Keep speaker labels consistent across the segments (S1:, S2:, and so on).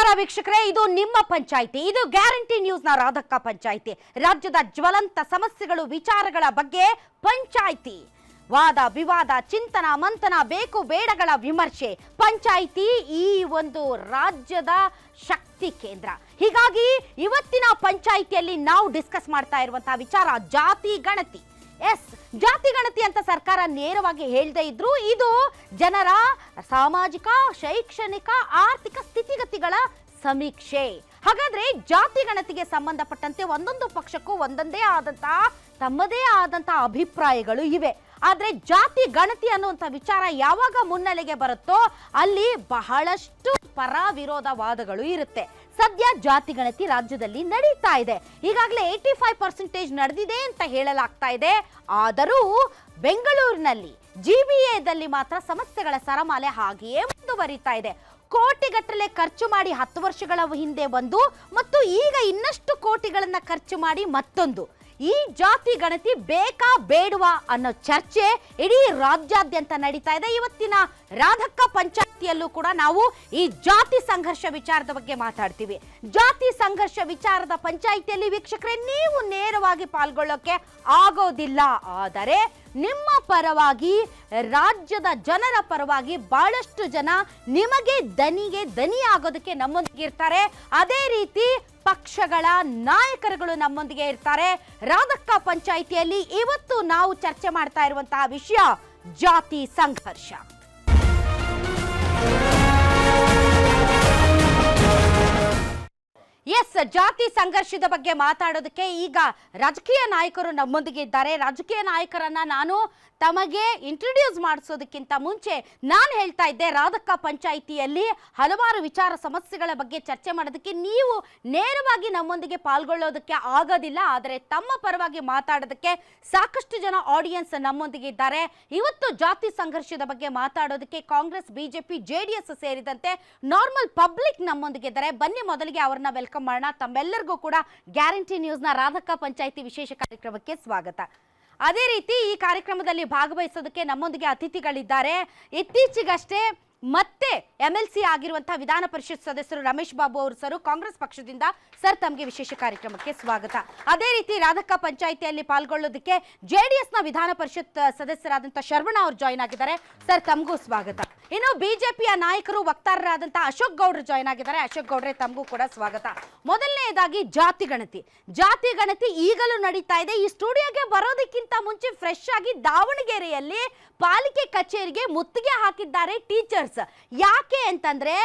S1: ನಮಸ್ಕಾರ ವೀಕ್ಷಕರೇ, ಇದು ನಿಮ್ಮ ಪಂಚಾಯಿತಿ, ಇದು ಗ್ಯಾರಂಟಿ ನ್ಯೂಸ್ನ ರಾಧಕ್ಕ ಪಂಚಾಯಿತಿ. ರಾಜ್ಯದ ಜ್ವಲಂತ ಸಮಸ್ಯೆಗಳು ವಿಚಾರಗಳ ಬಗ್ಗೆ ಪಂಚಾಯಿತಿ. ವಾದ ವಿವಾದ, ಚಿಂತನ ಮಂಥನ, ಬೇಕು ಬೇಡಗಳ ವಿಮರ್ಶೆ. ಪಂಚಾಯಿತಿ ಈ ಒಂದು ರಾಜ್ಯದ ಶಕ್ತಿ ಕೇಂದ್ರ. ಹೀಗಾಗಿ ಇವತ್ತಿನ ಪಂಚಾಯಿತಿಯಲ್ಲಿ ನಾವು ಡಿಸ್ಕಸ್ ಮಾಡ್ತಾ ಇರುವಂತಹ ವಿಚಾರ ಜಾತಿ ಗಣತಿ. ಎಸ್, ಜಾತಿ ಗಣತಿ ಅಂತ ಸರ್ಕಾರ ನೇರವಾಗಿ ಹೇಳದೇ ಇದ್ರು ಇದು ಜನರ ಸಾಮಾಜಿಕ, ಶೈಕ್ಷಣಿಕ, ಆರ್ಥಿಕ ಸ್ಥಿತಿಗತಿಗಳ ಸಮೀಕ್ಷೆ. ಹಾಗಾದ್ರೆ ಜಾತಿ ಗಣತಿಗೆ ಸಂಬಂಧಪಟ್ಟಂತೆ ಒಂದೊಂದು ಪಕ್ಷಕ್ಕೂ ತಮ್ಮದೇ ಆದಂತಹ ಅಭಿಪ್ರಾಯಗಳು ಇವೆ. ಆದ್ರೆ ಜಾತಿ ಗಣತಿ ಅನ್ನುವಂಥ ವಿಚಾರ ಯಾವಾಗ ಮುನ್ನೆಲೆಗೆ ಬರುತ್ತೋ ಅಲ್ಲಿ ಬಹಳಷ್ಟು ಪರ ವಿರೋಧ ವಾದಗಳು ಇರುತ್ತೆ. ಸದ್ಯ ಜಾತಿ ಗಣತಿ ರಾಜ್ಯದಲ್ಲಿ ನಡೀತಾ ಇದೆ. ಈಗಾಗಲೇ 85% ನಡೆದಿದೆ ಅಂತ ಹೇಳಲಾಗ್ತಾ ಇದೆ. ಆದರೂ ಬೆಂಗಳೂರಿನಲ್ಲಿ GBAದಲ್ಲಿ ಮಾತ್ರ ಸಮಸ್ಯೆಗಳ ಸರಮಾಲೆ ಹಾಗೆಯೇ ಮುಂದುವರಿತಾ ಇದೆ. ಕೋಟಿಗಟ್ಟಲೆ ಖರ್ಚು ಮಾಡಿ 10 ವರ್ಷಗಳ ಹಿಂದೆ ಒಂದು ಮತ್ತು ಈಗ ಇನ್ನಷ್ಟು ಕೋಟಿಗಳನ್ನ ಖರ್ಚು ಮಾಡಿ ಮತ್ತೊಂದು. ಈ ಜಾತಿ ಗಣತಿ ಬೇಕಾ ಬೇಡವಾ ಅನ್ನೋ ಚರ್ಚೆ ಇಡೀ ರಾಜ್ಯಾದ್ಯಂತ ನಡೀತಾ ಇದೆ. ಇವತ್ತಿನ ರಾಧಕ್ಕ ಪಂಚಾಯಿತಿಯಲ್ಲೂ ಕೂಡ ನಾವು ಈ ಜಾತಿ ಸಂಘರ್ಷ ವಿಚಾರದ ಬಗ್ಗೆ ಮಾತಾಡ್ತೀವಿ. ಜಾತಿ ಸಂಘರ್ಷ ವಿಚಾರದ ಪಂಚಾಯಿತಿಯಲ್ಲಿ ವೀಕ್ಷಕರೇ ನೀವು ನೇರವಾಗಿ ಪಾಲ್ಗೊಳ್ಳೋಕೆ ಆಗೋದಿಲ್ಲ. ಆದರೆ ನಿಮ್ಮ ಪರವಾಗಿ, ರಾಜ್ಯದ ಜನರ ಪರವಾಗಿ ಬಹಳಷ್ಟು ಜನ ನಿಮಗೆ ದನಿ ಆಗೋದಕ್ಕೆ ನಮ್ಮೊಂದಿಗೆ ಇರ್ತಾರೆ. ಅದೇ ರೀತಿ ಪಕ್ಷಗಳ ನಾಯಕರುಗಳು ನಮ್ಮೊಂದಿಗೆ ಇರ್ತಾರೆ. ರಾಧಕ್ಕ ಪಂಚಾಯಿತಿಯಲ್ಲಿ ಇವತ್ತು ನಾವು ಚರ್ಚೆ ಮಾಡ್ತಾ ಇರುವಂತಹ ವಿಷಯ ಜಾತಿ ಸಂಘರ್ಷ. ಎಸ್, ಜಾತಿ ಸಂಘರ್ಷದ ಬಗ್ಗೆ ಮಾತಾಡೋದಕ್ಕೆ ಈಗ ರಾಜಕೀಯ ನಾಯಕರು ನಮ್ಮೊಂದಿಗೆ ಇದ್ದಾರೆ. ರಾಜಕೀಯ ನಾಯಕರನ್ನ ನಾನು ತಮಗೆ ಇಂಟ್ರೊಡ್ಯೂಸ್ ಮಾಡಿಸೋದಕ್ಕಿಂತ ಮುಂಚೆ ನಾನು ಹೇಳ್ತಾ ಇದ್ದೆ, ರಾಧಕ್ಕ ಪಂಚಾಯಿತಿಯಲ್ಲಿ ಹಲವಾರು ವಿಚಾರ ಸಮಸ್ಯೆಗಳ ಬಗ್ಗೆ ಚರ್ಚೆ ಮಾಡೋದಕ್ಕೆ ನೀವು ನೇರವಾಗಿ ನಮ್ಮೊಂದಿಗೆ ಪಾಲ್ಗೊಳ್ಳೋದಕ್ಕೆ ಆಗೋದಿಲ್ಲ. ಆದರೆ ತಮ್ಮ ಪರವಾಗಿ ಮಾತಾಡೋದಕ್ಕೆ ಸಾಕಷ್ಟು ಜನ ಆಡಿಯನ್ಸ್ ನಮ್ಮೊಂದಿಗೆ ಇದ್ದಾರೆ. ಇವತ್ತು ಜಾತಿ ಸಂಘರ್ಷದ ಬಗ್ಗೆ ಮಾತಾಡೋದಕ್ಕೆ ಕಾಂಗ್ರೆಸ್, BJP, JDS ಸೇರಿದಂತೆ ನಾರ್ಮಲ್ ಪಬ್ಲಿಕ್ ನಮ್ಮೊಂದಿಗೆ ಇದ್ದಾರೆ. ಬನ್ನಿ ಮೊದಲಿಗೆ ಅವರನ್ನ ವೆಲ್ಕಮ್ ಮಾಡೋಣ. ತಮ್ಮೆಲ್ಲರಿಗೂ ಕೂಡ ಗ್ಯಾರಂಟಿ ನ್ಯೂಸ್ನ ರಾಧಕ್ಕ ಪಂಚಾಯಿತಿ ವಿಶೇಷ ಕಾರ್ಯಕ್ರಮಕ್ಕೆ ಸ್ವಾಗತ. ಅದೇ ರೀತಿ ಈ ಕಾರ್ಯಕ್ರಮದಲ್ಲಿ ಭಾಗವಹಿಸೋದಕ್ಕೆ ನಮ್ಮೊಂದಿಗೆ ಅತಿಥಿಗಳಿದ್ದಾರೆ. ಇತ್ತೀಚೆಗಷ್ಟೇ ಮತ್ತೆ MLC ಆಗಿರುವಂತಹ ವಿಧಾನ ಪರಿಷತ್ ಸದಸ್ಯರು ರಮೇಶ್ ಬಾಬು ಅವರು ಸರ್, ಕಾಂಗ್ರೆಸ್ ಪಕ್ಷದಿಂದ. ಸರ್, ತಮಗೆ ವಿಶೇಷ ಕಾರ್ಯಕ್ರಮಕ್ಕೆ ಸ್ವಾಗತ. ಅದೇ ರೀತಿ ರಾಧಕ್ಕ ಪಂಚಾಯಿತಿಯಲ್ಲಿ ಪಾಲ್ಗೊಳ್ಳೋದಕ್ಕೆ JDSನ ವಿಧಾನ ಪರಿಷತ್ ಸದಸ್ಯರಾದಂತಹ ಶರವಣ ಅವರು ಜಾಯ್ನ್ ಆಗಿದ್ದಾರೆ. ಸರ್, ತಮಗೂ ಸ್ವಾಗತ. ಇನ್ನು BJPಯ ನಾಯಕರು, ವಕ್ತಾರರಾದಂತಹ ಅಶೋಕ್ ಗೌಡ್ರು ಜಾಯ್ನ್ ಆಗಿದ್ದಾರೆ. ಅಶೋಕ್ ಗೌಡ್ರೆ, ತಮಗೂ ಕೂಡ ಸ್ವಾಗತ. ಮೊದಲನೇದಾಗಿ ಜಾತಿ ಗಣತಿ ಈಗಲೂ ನಡೀತಾ ಇದೆ. ಈ ಸ್ಟುಡಿಯೋಗೆ ಬರೋದಕ್ಕಿಂತ ಮುಂಚೆ ಫ್ರೆಶ್ ಆಗಿ ದಾವಣಗೆರೆಯಲ್ಲಿ ಪಾಲಿಕೆ ಕಚೇರಿಗೆ ಮುತ್ತಿಗೆ ಹಾಕಿದ್ದಾರೆ ಟೀಚರ್ಸ್. ಯಾಕೆ ಅಂತಂದ್ರೆ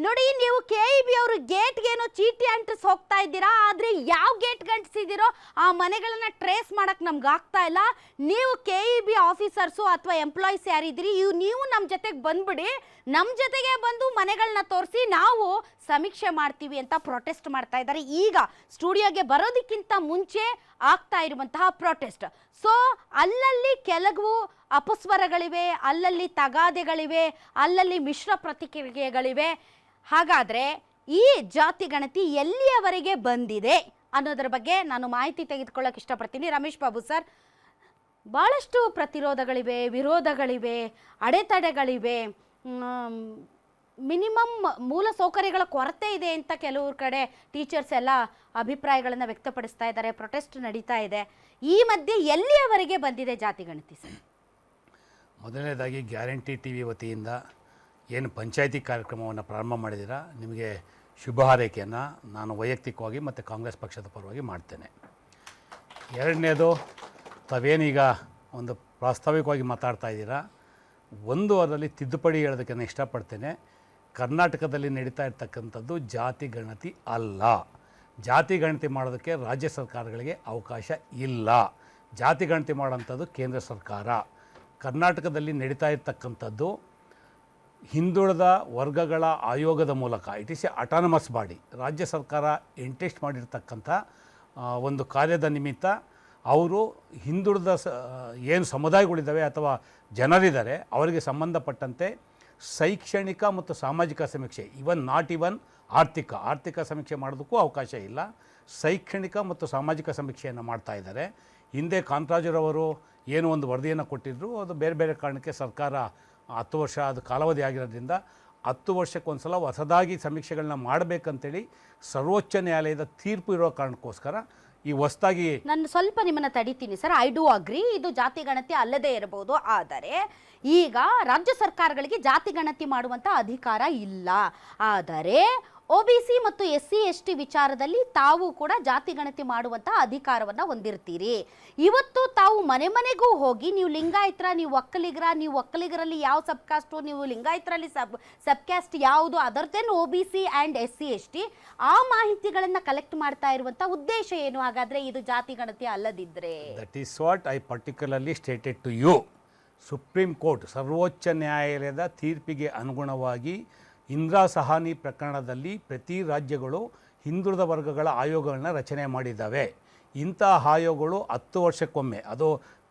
S1: ನೋಡಿ, ನೀವು KEB ಅವರು ಗೇಟ್ಗೇನೋ ಚೀಟಿ ಅಂಟಿಸ್ ಹೋಗ್ತಾ ಇದ್ದೀರಾ. ಆದ್ರೆ ಯಾವ ಗೇಟ್ ಗಂಟಿಸಿದಿರೋ ಆ ಮನೆಗಳನ್ನ ಟ್ರೇಸ್ ಮಾಡಕ್ ನಮ್ಗೆ ಆಗ್ತಾ ಇಲ್ಲ. ನೀವು KEB ಆಫೀಸರ್ಸು ಅಥವಾ ಎಂಪ್ಲಾಯೀಸ್ ಯಾರಿದ್ದೀರಿ, ನೀವು ನಮ್ಮ ಜೊತೆಗೆ ಬಂದ್ಬಿಡಿ, ನಮ್ಮ ಜೊತೆಗೆ ಬಂದು ಮನೆಗಳನ್ನ ತೋರಿಸಿ ನಾವು ಸಮೀಕ್ಷೆ ಮಾಡ್ತೀವಿ ಅಂತ ಪ್ರೊಟೆಸ್ಟ್ ಮಾಡ್ತಾ ಇದ್ದಾರೆ. ಈಗ ಸ್ಟುಡಿಯೋಗೆ ಬರೋದಕ್ಕಿಂತ ಮುಂಚೆ ಆಗ್ತಾ ಇರುವಂತಹ ಪ್ರೊಟೆಸ್ಟ್. ಸೊ ಅಲ್ಲಲ್ಲಿ ಕೆಲವು ಅಪಸ್ವರಗಳಿವೆ, ಅಲ್ಲಲ್ಲಿ ತಗಾದೆಗಳಿವೆ, ಅಲ್ಲಲ್ಲಿ ಮಿಶ್ರ ಪ್ರತಿಕ್ರಿಯೆಗಳಿವೆ. ಹಾಗಾದ್ರೆ ಈ ಜಾತಿ ಗಣತಿ ಎಲ್ಲಿಯವರೆಗೆ ಬಂದಿದೆ ಅನ್ನೋದ್ರ ಬಗ್ಗೆ ನಾನು ಮಾಹಿತಿ ತೆಗೆದುಕೊಳ್ಳೋಕೆ ಇಷ್ಟಪಡ್ತೀನಿ. ರಮೇಶ್ ಬಾಬು ಸರ್, ಭಾಳಷ್ಟು ಪ್ರತಿರೋಧಗಳಿವೆ, ವಿರೋಧಗಳಿವೆ, ಅಡೆತಡೆಗಳಿವೆ, ಮಿನಿಮಮ್ ಮೂಲ ಸೌಕರ್ಯಗಳ ಕೊರತೆ ಇದೆ ಅಂತ ಕೆಲವ್ರ ಕಡೆ ಟೀಚರ್ಸ್ ಎಲ್ಲ ಅಭಿಪ್ರಾಯಗಳನ್ನು ವ್ಯಕ್ತಪಡಿಸ್ತಾ ಇದ್ದಾರೆ. ಪ್ರೊಟೆಸ್ಟ್ ನಡೀತಾ ಇದೆ. ಈ ಮಧ್ಯೆ ಎಲ್ಲಿಯವರೆಗೆ ಬಂದಿದೆ ಜಾತಿ ಗಣತಿ ಸರ್?
S2: ಮೊದಲನೇದಾಗಿ ಗ್ಯಾರಂಟಿ TV ವತಿಯಿಂದ ಏನು ಪಂಚಾಯಿತಿ ಕಾರ್ಯಕ್ರಮವನ್ನು ಪ್ರಾರಂಭ ಮಾಡಿದ್ದೀರಾ, ನಿಮಗೆ ಶುಭ ಹಾರೈಕೆಯನ್ನು ನಾನು ವೈಯಕ್ತಿಕವಾಗಿ ಮತ್ತು ಕಾಂಗ್ರೆಸ್ ಪಕ್ಷದ ಪರವಾಗಿ ಮಾಡ್ತೇನೆ. ಎರಡನೇದು, ತಾವೇನೀಗ ಒಂದು ಪ್ರಾಸ್ತಾವಿಕವಾಗಿ ಮಾತಾಡ್ತಾ ಇದ್ದೀರಾ, ಒಂದು ಅದರಲ್ಲಿ ತಿದ್ದುಪಡಿ ಹೇಳೋದಕ್ಕೆ ನಾನು ಇಷ್ಟಪಡ್ತೇನೆ. ಕರ್ನಾಟಕದಲ್ಲಿ ನಡೀತಾ ಇರ್ತಕ್ಕಂಥದ್ದು ಜಾತಿ ಗಣತಿ ಅಲ್ಲ. ಜಾತಿ ಗಣತಿ ಮಾಡೋದಕ್ಕೆ ರಾಜ್ಯ ಸರ್ಕಾರಗಳಿಗೆ ಅವಕಾಶ ಇಲ್ಲ. ಜಾತಿ ಗಣತಿ ಮಾಡೋಂಥದ್ದು ಕೇಂದ್ರ ಸರ್ಕಾರ. ಕರ್ನಾಟಕದಲ್ಲಿ ನಡೀತಾ ಇರ್ತಕ್ಕಂಥದ್ದು ಹಿಂದುಳಿದ ವರ್ಗಗಳ ಆಯೋಗದ ಮೂಲಕ, it is A autonomous body. ರಾಜ್ಯ ಸರ್ಕಾರ ಇಂಟ್ರೆಸ್ಟ್ ಮಾಡಿರ್ತಕ್ಕಂಥ ಒಂದು ಕಾರ್ಯದ ನಿಮಿತ್ತ ಅವರು ಹಿಂದುಳಿದ ಏನು ಸಮುದಾಯಗಳಿದ್ದಾವೆ ಅಥವಾ ಜನರಿದ್ದಾರೆ ಅವರಿಗೆ ಸಂಬಂಧಪಟ್ಟಂತೆ ಶೈಕ್ಷಣಿಕ ಮತ್ತು ಸಾಮಾಜಿಕ ಸಮೀಕ್ಷೆ, ನಾಟ್ ಇವನ್ ಆರ್ಥಿಕ ಸಮೀಕ್ಷೆ ಮಾಡೋದಕ್ಕೂ ಅವಕಾಶ ಇಲ್ಲ. ಶೈಕ್ಷಣಿಕ ಮತ್ತು ಸಾಮಾಜಿಕ ಸಮೀಕ್ಷೆಯನ್ನು ಮಾಡ್ತಾ ಇದ್ದಾರೆ. ಹಿಂದೆ ಕಾಂತರಾಜುರವರು ಏನು ಒಂದು ವರದಿಯನ್ನು ಕೊಟ್ಟಿದ್ದರು, ಅದು ಬೇರೆ ಬೇರೆ ಕಾರಣಕ್ಕೆ ಸರ್ಕಾರ 10 ವರ್ಷ ಅದು ಕಾಲಾವಧಿ ಆಗಿರೋದ್ರಿಂದ 10 ವರ್ಷಕ್ಕೊಂದ್ಸಲ ಹೊಸದಾಗಿ ಸಮೀಕ್ಷೆಗಳನ್ನ ಮಾಡಬೇಕಂತೇಳಿ ಸರ್ವೋಚ್ಚ ನ್ಯಾಯಾಲಯದ ತೀರ್ಪು ಇರೋ ಕಾರಣಕ್ಕೋಸ್ಕರ ಈ ಹೊಸದಾಗಿ
S1: ನಾನು ಸ್ವಲ್ಪ ನಿಮ್ಮನ್ನ ತಡಿತೀನಿ ಸರ್. ಐ ಡೂ ಅಗ್ರಿ, ಇದು ಜಾತಿ ಗಣತಿ ಅಲ್ಲದೆ ಇರಬಹುದು. ಆದರೆ ಈಗ ರಾಜ್ಯ ಸರ್ಕಾರಗಳಿಗೆ ಜಾತಿ ಗಣತಿ ಮಾಡುವಂತ ಅಧಿಕಾರ ಇಲ್ಲ. ಆದರೆ OBC ಮತ್ತು SC/ST ವಿಚಾರದಲ್ಲಿ ತಾವು ಕೂಡ ಜಾತಿ ಗಣತಿ ಮಾಡುವಂತ ಅಧಿಕಾರವನ್ನ ಹೊಂದಿರ್ತೀರಿ. ಇವತ್ತು ತಾವು ಮನೆ ಮನೆಗೂ ಹೋಗಿ ನೀವು ಲಿಂಗಾಯತರ, ನೀವು ಒಕ್ಕಲಿಗರಲ್ಲಿ ಯಾವ ಸಬ್ ಕಾಸ್ಟು, ನೀವು ಲಿಂಗಾಯತರಲ್ಲಿ ಸಬ್ ಕ್ಯಾಸ್ಟ್ ಯಾವುದು, other than OBC and SC/ST ಆ ಮಾಹಿತಿಗಳನ್ನ ಕಲೆಕ್ಟ್ ಮಾಡ್ತಾ ಇರುವಂತ ಉದ್ದೇಶ ಏನು? ಹಾಗಾದ್ರೆ ಇದು ಜಾತಿ ಗಣತಿ ಅಲ್ಲದಿದ್ರೆ
S2: that is what I particularly stated to you. Supreme court ಸರ್ವೋಚ್ಚ ನ್ಯಾಯಾಲಯದ ತೀರ್ಪಿಗೆ ಅನುಗುಣವಾಗಿ ಇಂದಿರಾ ಸಹಾನಿ ಪ್ರಕರಣದಲ್ಲಿ ಪ್ರತಿ ರಾಜ್ಯಗಳು ಹಿಂದುಳಿದ ವರ್ಗಗಳ ಆಯೋಗಗಳನ್ನ ರಚನೆ ಮಾಡಿದ್ದಾವೆ. ಇಂಥ ಆಯೋಗಗಳು 10 ವರ್ಷಕ್ಕೊಮ್ಮೆ, ಅದು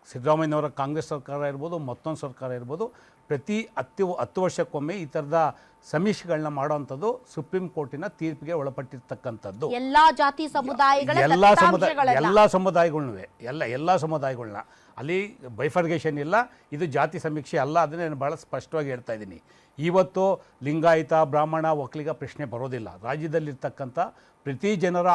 S2: ಸಿದ್ದರಾಮಯ್ಯನವರ ಕಾಂಗ್ರೆಸ್ ಸರ್ಕಾರ ಇರ್ಬೋದು, ಮತ್ತೊಂದು ಸರ್ಕಾರ ಇರ್ಬೋದು, ಪ್ರತಿ 10 ವರ್ಷಕ್ಕೊಮ್ಮೆ ಈ ಥರದ ಸಮೀಕ್ಷೆಗಳನ್ನ ಮಾಡೋವಂಥದ್ದು ಸುಪ್ರೀಂ ಕೋರ್ಟಿನ ತೀರ್ಪಿಗೆ ಒಳಪಟ್ಟಿರ್ತಕ್ಕಂಥದ್ದು.
S1: ಎಲ್ಲಾ ಜಾತಿ ಸಮುದಾಯಗಳ
S2: ಎಲ್ಲ ಸಮುದಾಯಗಳನ್ನ ಅಲ್ಲಿ ಬೈಫರ್ಗೇಷನ್ ಇಲ್ಲ. ಇದು ಜಾತಿ ಸಮೀಕ್ಷೆ ಅಲ್ಲ, ಅದನ್ನೇ ನಾನು ಭಾಳ ಸ್ಪಷ್ಟವಾಗಿ ಹೇಳ್ತಾ ಇದ್ದೀನಿ. ಇವತ್ತು ಲಿಂಗಾಯತ, ಬ್ರಾಹ್ಮಣ, ಒಕ್ಕಲಿಗ ಪ್ರಶ್ನೆ ಬರೋದಿಲ್ಲ. ರಾಜ್ಯದಲ್ಲಿರ್ತಕ್ಕಂಥ ಪ್ರತಿ ಜನರ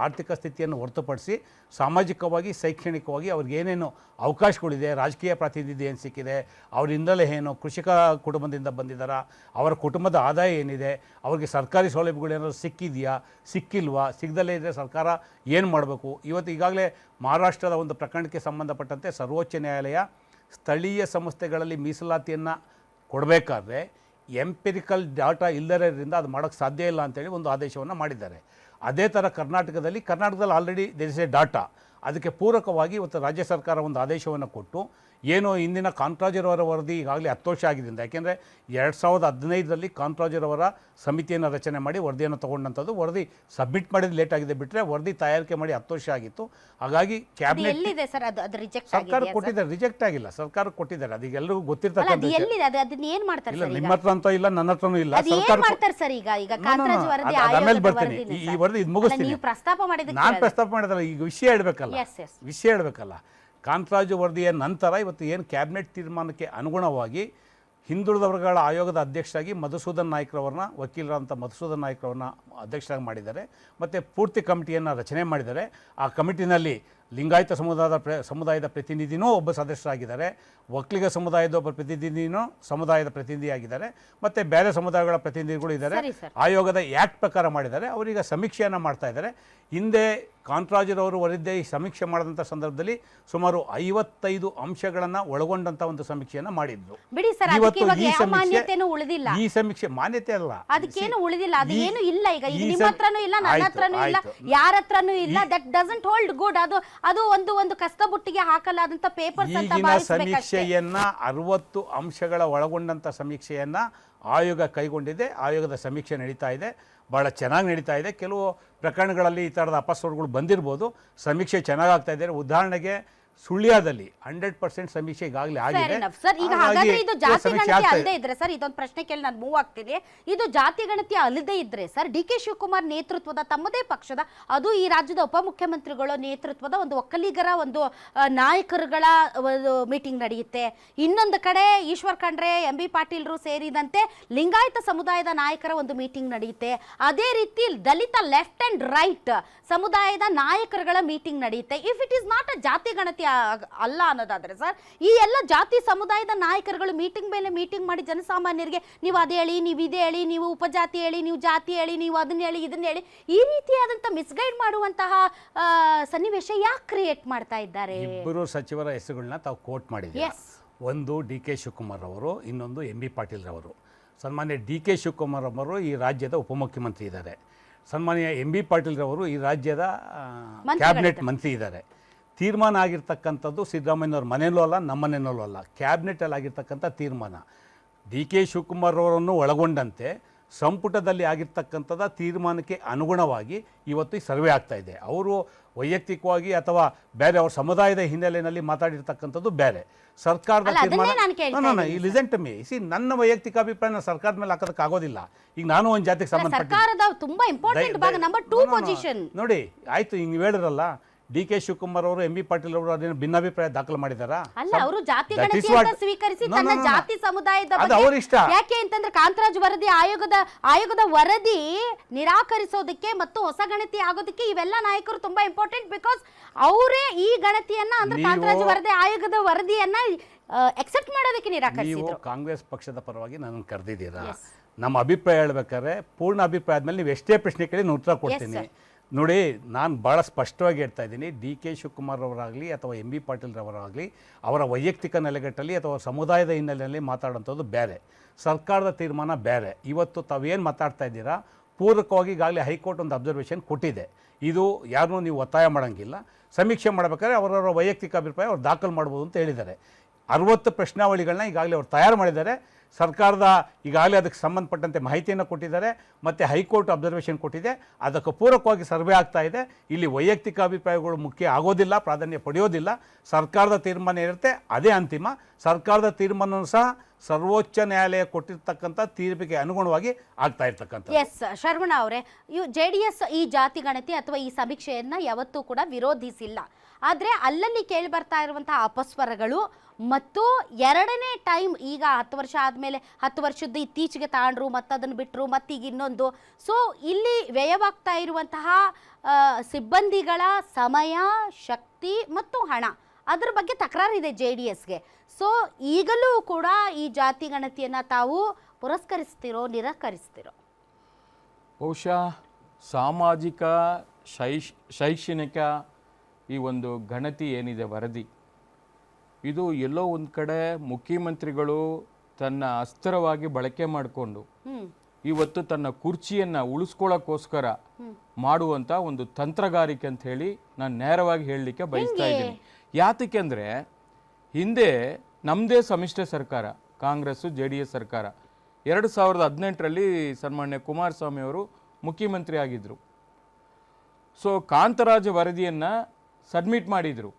S2: ಆರ್ಥಿಕ ಸ್ಥಿತಿಯನ್ನು ಹೊರತುಪಡಿಸಿ ಸಾಮಾಜಿಕವಾಗಿ, ಶೈಕ್ಷಣಿಕವಾಗಿ ಅವ್ರಿಗೆ ಏನೇನು ಅವಕಾಶಗಳಿದೆ, ರಾಜಕೀಯ ಪ್ರಾತಿನಿಧ್ಯ ಏನು ಸಿಕ್ಕಿದೆ, ಅವರಿಂದಲೇ ಏನು ಕೃಷಿಕ ಕುಟುಂಬದಿಂದ ಬಂದಿದ್ದಾರಾ, ಅವರ ಕುಟುಂಬದ ಆದಾಯ ಏನಿದೆ, ಅವ್ರಿಗೆ ಸರ್ಕಾರಿ ಸೌಲಭ್ಯಗಳೇನಾದ್ರು ಸಿಕ್ಕಿದೆಯಾ, ಸಿಕ್ಕಿಲ್ವಾ, ಸಿಗದಲ್ಲೇ ಇದ್ದರೆ ಸರ್ಕಾರ ಏನು ಮಾಡಬೇಕು. ಇವತ್ತು ಈಗಾಗಲೇ ಮಹಾರಾಷ್ಟ್ರದ ಒಂದು ಪ್ರಕರಣಕ್ಕೆ ಸಂಬಂಧಪಟ್ಟಂತೆ ಸರ್ವೋಚ್ಚ ನ್ಯಾಯಾಲಯ ಸ್ಥಳೀಯ ಸಂಸ್ಥೆಗಳಲ್ಲಿ ಮೀಸಲಾತಿಯನ್ನು ಕೊಡಬೇಕಾದ್ರೆ ಎಂಪಿರಿಕಲ್ ಡಾಟಾ ಇಲ್ಲದರಿಂದ ಅದು ಮಾಡೋಕ್ಕೆ ಸಾಧ್ಯ ಇಲ್ಲ ಅಂತೇಳಿ ಒಂದು ಆದೇಶವನ್ನು ಮಾಡಿದ್ದಾರೆ. ಅದೇ ಥರ ಕರ್ನಾಟಕದಲ್ಲಿ already there is a data. ಅದಕ್ಕೆ ಪೂರಕವಾಗಿ ಇವತ್ತು ರಾಜ್ಯ ಸರ್ಕಾರ ಒಂದು ಆದೇಶವನ್ನು ಕೊಟ್ಟು ಏನು ಇಂದಿನ ಕಾಂತರಾಜರವರ ವರದಿ ಈಗಾಗಲೇ 10 ವರ್ಷ ಆಗಿದ್ದರಿಂದ, ಯಾಕೆಂದರೆ 2015ರಲ್ಲಿ ಕಾಂತರಾಜರವರ ಸಮಿತಿಯನ್ನು ರಚನೆ ಮಾಡಿ ವರದಿಯನ್ನು ತೊಗೊಂಡಂಥದ್ದು. ವರದಿ ಸಬ್ಮಿಟ್ ಮಾಡಿದ್ದು ಲೇಟ್ ಆಗಿದೆ ಬಿಟ್ಟರೆ ವರದಿ ತಯಾರಿಕೆ ಮಾಡಿ 10 ವರ್ಷ ಆಗಿತ್ತು. ಹಾಗಾಗಿ ಕ್ಯಾಬಿನೆಟ್ ಸರ್ಕಾರ ಕೊಟ್ಟಿದ್ದಾರೆ, ರಿಜೆಕ್ಟ್ ಆಗಿಲ್ಲ, ಸರ್ಕಾರ ಕೊಟ್ಟಿದ್ದಾರೆ. ಅದೀಗ ಎಲ್ಲರಿಗೂ ಗೊತ್ತಿರ್ತಕ್ಕಂಥ ಇಲ್ಲ, ನಿಮ್ಮ ಹತ್ರ ಅಂತೂ ಇಲ್ಲ, ನನ್ನ ಹತ್ರನೂ ಇಲ್ಲ. ಆಮೇಲೆ ಬರ್ತೀನಿ, ಈ ವರದಿ ಇದು ಮುಗಿಸ್ತೀನಿ. ನಾನು ಪ್ರಸ್ತಾಪ ಮಾಡಿದಲ್ಲ, ಈಗ ವಿಷಯ ಹೇಳ್ಬೇಕಲ್ಲ. ಕಾಂತರಾಜು ವರದಿಯ ನಂತರ ಇವತ್ತು ಏನು ಕ್ಯಾಬಿನೆಟ್ ತೀರ್ಮಾನಕ್ಕೆ ಅನುಗುಣವಾಗಿ ಹಿಂದುಳಿದ ವರ್ಗಗಳ ಆಯೋಗದ ಅಧ್ಯಕ್ಷರಾಗಿ ಮಧುಸೂದನ್ ನಾಯ್ಕರವ್ರನ್ನ, ವಕೀಲರಂಥ ಮಧುಸೂದನ್ ನಾಯ್ಕರವ್ರನ್ನ ಅಧ್ಯಕ್ಷರಾಗಿ ಮಾಡಿದ್ದಾರೆ. ಮತ್ತು ಪೂರ್ತಿ ಕಮಿಟಿಯನ್ನು ರಚನೆ ಮಾಡಿದ್ದಾರೆ. ಆ ಕಮಿಟಿನಲ್ಲಿ ಲಿಂಗಾಯತ ಸಮುದಾಯದ ಪ್ರತಿನಿಧಿನೂ ಒಬ್ಬ ಸದಸ್ಯರಾಗಿದ್ದಾರೆ, ಒಕ್ಕಲಿಗ ಸಮುದಾಯದ ಒಬ್ಬ ಪ್ರತಿನಿಧಿನೂ ಸಮುದಾಯದ ಪ್ರತಿನಿಧಿಯಾಗಿದ್ದಾರೆ, ಮತ್ತು ಬೇರೆ ಸಮುದಾಯಗಳ ಪ್ರತಿನಿಧಿಗಳು ಇದ್ದಾರೆ. ಆಯೋಗದ ಆ್ಯಕ್ಟ್ ಪ್ರಕಾರ ಮಾಡಿದ್ದಾರೆ. ಅವರೀಗ ಸಮೀಕ್ಷೆಯನ್ನು ಮಾಡ್ತಾ ಇದ್ದಾರೆ. ಹಿಂದೆ ಕಾಂತರಾಜರವರು ವರದಿ ಸಮೀಕ್ಷೆ ಮಾಡಿದಂಥ ಸಂದರ್ಭದಲ್ಲಿ ಸುಮಾರು 55 ಅಂಶಗಳನ್ನು ಒಳಗೊಂಡಂಥ ಒಂದು ಸಮೀಕ್ಷೆಯನ್ನು ಮಾಡಿದ್ರು. ಇವತ್ತು ಈ ಸಮೀಕ್ಷೆ ಮಾನ್ಯತೆ ಅಲ್ಲ,
S1: ಅದಕ್ಕೇನು ಉಳಿದಿಲ್ಲ, ಅದೇನು ಇಲ್ಲ. ಈಗ ನಿಮ್ಮ ಹತ್ರನೂ ಇಲ್ಲ, ನನ್ನ ಹತ್ರನೂ ಇಲ್ಲ, ಯಾರ ಹತ್ರನೂ ಇಲ್ಲ. That doesn't hold good. ಅದು ಒಂದು ಕಸ್ತಬುಟ್ಟಿಗೆ ಹಾಕಲಾದಂತ ಪೇಪರ್ಸ್ ಅಂತ ಭಾವಿಸಬೇಕಷ್ಟೇ.
S2: ಸಮೀಕ್ಷೆಯನ್ನ 60 ಅಂಶಗಳ ಒಳಗೊಂಡಂತ ಸಮೀಕ್ಷೆಯನ್ನ ಆಯೋಗ ಕೈಗೊಂಡಿದೆ. ಆಯೋಗದ ಸಮೀಕ್ಷೆ ನಡೀತಾ ಇದೆ, ಭಾಳ ಚೆನ್ನಾಗಿ ನಡೀತಾ ಇದೆ. ಕೆಲವು ಪ್ರಕರಣಗಳಲ್ಲಿ ಈ ಥರದ ಅಪಸ್ವರಗಳು ಬಂದಿರ್ಬೋದು. ಸಮೀಕ್ಷೆ ಚೆನ್ನಾಗಾಗ್ತಾ ಇದೆ. ಉದಾಹರಣೆಗೆ ಸುಳ್ಯದಲ್ಲಿ 100% ಸಮೀಕ್ಷೆ ಈಗಾಗಲೇ ಆಗಿದೆ.
S1: ಸರ್, ಈಗ ಹಾಗಾದ್ರೆ ಇದು ಜಾತಿ ಗಣತಿ ಅಲ್ಲದೆ ಇದ್ರೆ ಸರ್, ಇದೊಂದು ಪ್ರಶ್ನೆ ಕೇಳಿ ನಾನು ಮೂವ್ ಆಗ್ತೀನಿ. ಇದು ಜಾತಿ ಗಣತಿ ಅಲ್ಲದೆ ಇದ್ರೆ ಸರ್, DK ಶಿವಕುಮಾರ್ ನೇತೃತ್ವದ ತಮ್ಮದೇ ಪಕ್ಷದ, ಅದು ಈ ರಾಜ್ಯದ ಉಪಮುಖ್ಯಮಂತ್ರಿಗಳ ನೇತೃತ್ವದ ಒಂದು ಒಕ್ಕಲಿಗರ ಒಂದು ನಾಯಕರುಗಳ ಮೀಟಿಂಗ್ ನಡೆಯುತ್ತೆ. ಇನ್ನೊಂದು ಕಡೆ ಈಶ್ವರ್ ಖಂಡ್ರೆ, MB ಪಾಟೀಲ್ರು ಸೇರಿದಂತೆ ಲಿಂಗಾಯತ ಸಮುದಾಯದ ನಾಯಕರ ಒಂದು ಮೀಟಿಂಗ್ ನಡೆಯುತ್ತೆ. ಅದೇ ರೀತಿ ದಲಿತ ಲೆಫ್ಟ್ ಅಂಡ್ ರೈಟ್ ಸಮುದಾಯದ ನಾಯಕರುಗಳ ಮೀಟಿಂಗ್ ನಡೆಯುತ್ತೆ. If it is not a ಜಾತಿ ಗಣತಿ ಅಲ್ಲ ಅನ್ನೋದಾದ್ರೆ ಸರ್, ಈ ಎಲ್ಲ ಜಾತಿ ಸಮುದಾಯದ ನಾಯಕರುಗಳು ಮೀಟಿಂಗ್ ಮೇಲೆ ಮೀಟಿಂಗ್ ಮಾಡಿ ಜನಸಾಮಾನ್ಯರಿಗೆ ನೀವು ಅದೇ ಹೇಳಿ, ನೀವು ಇದೇ ಹೇಳಿ, ನೀವು ಉಪಜಾತಿ ಹೇಳಿ, ನೀವು ಜಾತಿ ಹೇಳಿ, ನೀವು ಅದನ್ನ ಹೇಳಿ, ಇದನ್ನ ಹೇಳಿ, ಈ ರೀತಿಯಾದಂಥ ಮಿಸ್ಗೈಡ್ ಮಾಡುವಂತಹ ಸನ್ನಿವೇಶ ಯಾಕೆ ಕ್ರಿಯೇಟ್ ಮಾಡ್ತಾ ಇದ್ದಾರೆ?
S2: ಇಬ್ಬರು ಸಚಿವರ ಹೆಸರುಗಳನ್ನ ತಾವು ಕೋಟ್ ಮಾಡಿದ್ದೀವಿ. ಒಂದು DK ಶಿವಕುಮಾರ್ ಅವರು, ಇನ್ನೊಂದು MB ಪಾಟೀಲ್ ರವರು. ಸನ್ಮಾನ್ಯ DK ಶಿವಕುಮಾರ್ ಅವರು ಈ ರಾಜ್ಯದ ಉಪಮುಖ್ಯಮಂತ್ರಿ ಇದ್ದಾರೆ. ಸನ್ಮಾನ್ಯ MB ಪಾಟೀಲ್ ರವರು ಈ ರಾಜ್ಯದ ಕ್ಯಾಬಿನೆಟ್ ಮಂತ್ರಿ ಇದ್ದಾರೆ. ತೀರ್ಮಾನ ಆಗಿರ್ತಕ್ಕಂಥದ್ದು ಸಿದ್ದರಾಮಯ್ಯನವ್ರ ಮನೆಯಲ್ಲೂ ಅಲ್ಲ, ನಮ್ಮ ಮನೆಯಲ್ಲೂ ಅಲ್ಲ, ಕ್ಯಾಬಿನೆಟಲ್ಲಿ ಆಗಿರ್ತಕ್ಕಂಥ ತೀರ್ಮಾನ. DK ಶಿವಕುಮಾರ್ ಅವರನ್ನು ಒಳಗೊಂಡಂತೆ ಸಂಪುಟದಲ್ಲಿ ಆಗಿರ್ತಕ್ಕಂಥದ್ದು ತೀರ್ಮಾನಕ್ಕೆ ಅನುಗುಣವಾಗಿ ಇವತ್ತು ಈ ಸರ್ವೆ ಆಗ್ತಾ ಇದೆ. ಅವರು ವೈಯಕ್ತಿಕವಾಗಿ ಅಥವಾ ಬೇರೆ ಅವ್ರ ಸಮುದಾಯದ ಹಿನ್ನೆಲೆಯಲ್ಲಿ ಮಾತಾಡಿರ್ತಕ್ಕಂಥದ್ದು ಬೇರೆ. ಸರ್ಕಾರದ ತೀರ್ಮಾನ ಲಿಸನ್ ಟು ಮೀ. ನನ್ನ ವೈಯಕ್ತಿಕ ಅಭಿಪ್ರಾಯ ಸರ್ಕಾರದ ಮೇಲೆ ಹಾಕೋದಕ್ಕೆ ಆಗೋದಿಲ್ಲ. ಈಗ ನಾನು ಒಂದು ಜಾತಿಗೆ ಸಂಬಂಧಪಟ್ಟ
S1: ತುಂಬಾ ಇಂಪಾರ್ಟೆಂಟ್ ಭಾಗ ನಂಬರ್ 2 ಪೊಸಿಷನ್
S2: ನೋಡಿ, ಆಯ್ತು, ಹಿಂಗೆ ಹೇಳಿದ್ರಲ್ಲ, ಡಿ ಕೆ ಶಿವಕುಮಾರ್ ಅವರು ಎಂ ಬಿ ಪಾಟೀಲ್ ಅವರು ಅದೇನು ಭಿನ್ನಾಭಿಪ್ರಾಯ ದಾಖಲು ಮಾಡಿದಾರಾ?
S1: ಅಲ್ಲ, ಅವರು ಜಾತಿ
S2: That is
S1: ಗಣತಿ ಅಂತ
S2: what-
S1: ಸ್ವೀಕರಿಸಿ
S2: No,
S1: ತನ್ನ
S2: no, no, no.
S1: ಜಾತಿ ಸಮುದಾಯದ
S2: ಅದು
S1: ಬಗ್ಗೆ
S2: ಅವ್ರ ಇಷ್ಟ.
S1: ಯಾಕೆ ಅಂತಂದ್ರೆ ಕಾಂತರಾಜ್ ವರದಿ ಆಯೋಗದ ವರದಿ ನಿರಾಕರಿಸೋದಕ್ಕೆ ಮತ್ತು ಹೊಸ ಗಣತಿ ಆಗೋದಕ್ಕೆ ಇವೆಲ್ಲ ನಾಯಕರು ತುಂಬಾ ಇಂಪಾರ್ಟೆಂಟ್. ಬಿಕಾಸ್ ಅವರೇ ಈ ಗಣತಿಯನ್ನ ಅಂದ್ರೆ
S2: ನೀವು-
S1: ಕಾಂತರಾಜ್ ಆಯೋಗದ ವರದಿಯನ್ನ ಎಕ್ಸೆಪ್ಟ್ ಮಾಡೋದಕ್ಕೆ
S2: ನೀವು
S1: ನಿರಾಕರಿಸಿದ್ರು.
S2: ಕಾಂಗ್ರೆಸ್ ಪಕ್ಷದ ಪರವಾಗಿ ನನ್ನನ್ನು ಕರೆದಿದ್ದೀರಾ. ನಮ್ಮ ಅಭಿಪ್ರಾಯ ಹೇಳ್ಬೇಕಾದ್ರೆ ಪೂರ್ಣ ಅಭಿಪ್ರಾಯ ಆದ್ಮೇಲೆ ನೀವು ಎಷ್ಟೇ ಪ್ರಶ್ನೆ ಕೇಳಿ ನಾನು ಉತ್ತರ ಕೊಡ್ತೀನಿ. ನೋಡಿ, ನಾನು ಭಾಳ ಸ್ಪಷ್ಟವಾಗಿ ಹೇಳ್ತಾ ಇದ್ದೀನಿ, ಡಿ ಕೆ ಶಿವಕುಮಾರ್ ಅವರಾಗಲಿ ಅಥವಾ ಎಂ ಬಿ ಪಾಟೀಲ್ ರವರಾಗಲಿ ಅವರ ವೈಯಕ್ತಿಕ ನೆಲೆಗಟ್ಟಲ್ಲಿ ಅಥವಾ ಸಮುದಾಯದ ಹಿನ್ನೆಲೆಯಲ್ಲಿ ಮಾತಾಡೋಂಥದ್ದು ಬೇರೆ, ಸರ್ಕಾರದ ತೀರ್ಮಾನ ಬೇರೆ. ಇವತ್ತು ತಾವೇನು ಮಾತಾಡ್ತಾ ಇದ್ದೀರಾ ಪೂರಕವಾಗಿ ಈಗಾಗಲೇ ಹೈಕೋರ್ಟ್ ಒಂದು ಅಬ್ಸರ್ವೇಷನ್ ಕೊಟ್ಟಿದೆ. ಇದು ಯಾರನ್ನೂ ನೀವು ಒತ್ತಾಯ ಮಾಡೋಂಗಿಲ್ಲ. ಸಮೀಕ್ಷೆ ಮಾಡಬೇಕಾದ್ರೆ ಅವರವರ ವೈಯಕ್ತಿಕ ಅಭಿಪ್ರಾಯ ಅವ್ರು ದಾಖಲು ಮಾಡ್ಬೋದು ಅಂತ ಹೇಳಿದ್ದಾರೆ. 60 ಪ್ರಶ್ನಾವಳಿಗಳನ್ನ ಈಗಾಗಲೇ ಅವ್ರು ತಯಾರು ಮಾಡಿದ್ದಾರೆ. ಸರ್ಕಾರದ ಈಗಾಗಲೇ ಅದಕ್ಕೆ ಸಂಬಂಧಪಟ್ಟಂತೆ ಮಾಹಿತಿಯನ್ನು ಕೊಟ್ಟಿದ್ದಾರೆ, ಮತ್ತು ಹೈಕೋರ್ಟ್ ಅಬ್ಸರ್ವೇಷನ್ ಕೊಟ್ಟಿದೆ. ಅದಕ್ಕೆ ಪೂರಕವಾಗಿ ಸರ್ವೆ ಆಗ್ತಾ ಇದೆ. ಇಲ್ಲಿ ವೈಯಕ್ತಿಕ ಅಭಿಪ್ರಾಯಗಳು ಮುಖ್ಯ ಆಗೋದಿಲ್ಲ, ಪ್ರಾಧಾನ್ಯ ಪಡೆಯೋದಿಲ್ಲ. ಸರ್ಕಾರದ ತೀರ್ಮಾನ ಇರುತ್ತೆ, ಅದೇ ಅಂತಿಮ. ಸರ್ಕಾರದ ತೀರ್ಮಾನವೂ ಸಹ ಸರ್ವೋಚ್ಚ ನ್ಯಾಯಾಲಯ ಕೊಟ್ಟಿರ್ತಕ್ಕಂಥ ತೀರ್ಪಿಗೆ ಅನುಗುಣವಾಗಿ ಆಗ್ತಾ ಇರ್ತಕ್ಕಂಥ.
S1: ಎಸ್ ಶರವಣ ಅವರೇ, JDS ಈ ಜಾತಿ ಗಣತಿ ಅಥವಾ ಈ ಸಮೀಕ್ಷೆಯನ್ನ ಯಾವತ್ತೂ ಕೂಡ ವಿರೋಧಿಸಿಲ್ಲ. ಆದರೆ ಅಲ್ಲಲ್ಲಿ ಕೇಳಿ ಬರ್ತಾ ಇರುವಂತಹ ಅಪಸ್ವರಗಳು ಮತ್ತು ಎರಡನೇ ಟೈಮ್ ಈಗ 10 ವರ್ಷ ಆದಮೇಲೆ 10 ವರ್ಷದ್ದು ಇತ್ತೀಚೆಗೆ ತಾಂಡ್ರು ಮತ್ತು ಅದನ್ನು ಬಿಟ್ಟರು ಮತ್ತೀಗ ಇನ್ನೊಂದು. ಸೊ ಇಲ್ಲಿ ವ್ಯಯವಾಗ್ತಾ ಇರುವಂತಹ ಸಿಬ್ಬಂದಿಗಳ ಸಮಯ, ಶಕ್ತಿ ಮತ್ತು ಹಣ, ಅದ್ರ ಬಗ್ಗೆ ತಕರಾರಿದೆ JDSಗೆ. ಸೊ ಈಗಲೂ ಕೂಡ ಈ ಜಾತಿ ಗಣತಿಯನ್ನು ತಾವು ಪುರಸ್ಕರಿಸ್ತಿರೋ ನಿರಾಕರಿಸ್ತಿರೋ?
S3: ಬಹುಶಃ ಸಾಮಾಜಿಕ ಶೈಕ್ಷಣಿಕ ಈ ಒಂದು ಗಣತಿ ಏನಿದೆ ವರದಿ, ಇದು ಎಲ್ಲೋ ಒಂದು ಕಡೆ ಮುಖ್ಯಮಂತ್ರಿಗಳು ತನ್ನ ಅಸ್ತ್ರವಾಗಿ ಬಳಕೆ ಮಾಡಿಕೊಂಡು ಇವತ್ತು ತನ್ನ ಕುರ್ಚಿಯನ್ನು ಉಳಿಸ್ಕೊಳ್ಳೋಕ್ಕೋಸ್ಕರ ಮಾಡುವಂಥ ಒಂದು ತಂತ್ರಗಾರಿಕೆ ಅಂತ ಹೇಳಿ ನಾನು ನೇರವಾಗಿ ಹೇಳಲಿಕ್ಕೆ ಬಯಸ್ತಾ ಇದ್ದೀನಿ. ಯಾತಕ್ಕೆ ಅಂದರೆ ಹಿಂದೆ ನಮ್ಮದೇ ಸಮ್ಮಿಶ್ರ ಸರ್ಕಾರ, ಕಾಂಗ್ರೆಸ್ಸು JDS ಸರ್ಕಾರ 2018ರಲ್ಲಿ ಸನ್ಮಾನ್ಯ ಕುಮಾರಸ್ವಾಮಿ ಅವರು ಮುಖ್ಯಮಂತ್ರಿ ಆಗಿದ್ದರು. ಸೊ ಕಾಂತರಾಜ್ ವರದಿಯನ್ನು ಸಬ್ಮಿಟ್ ಮಾಡಿದರು.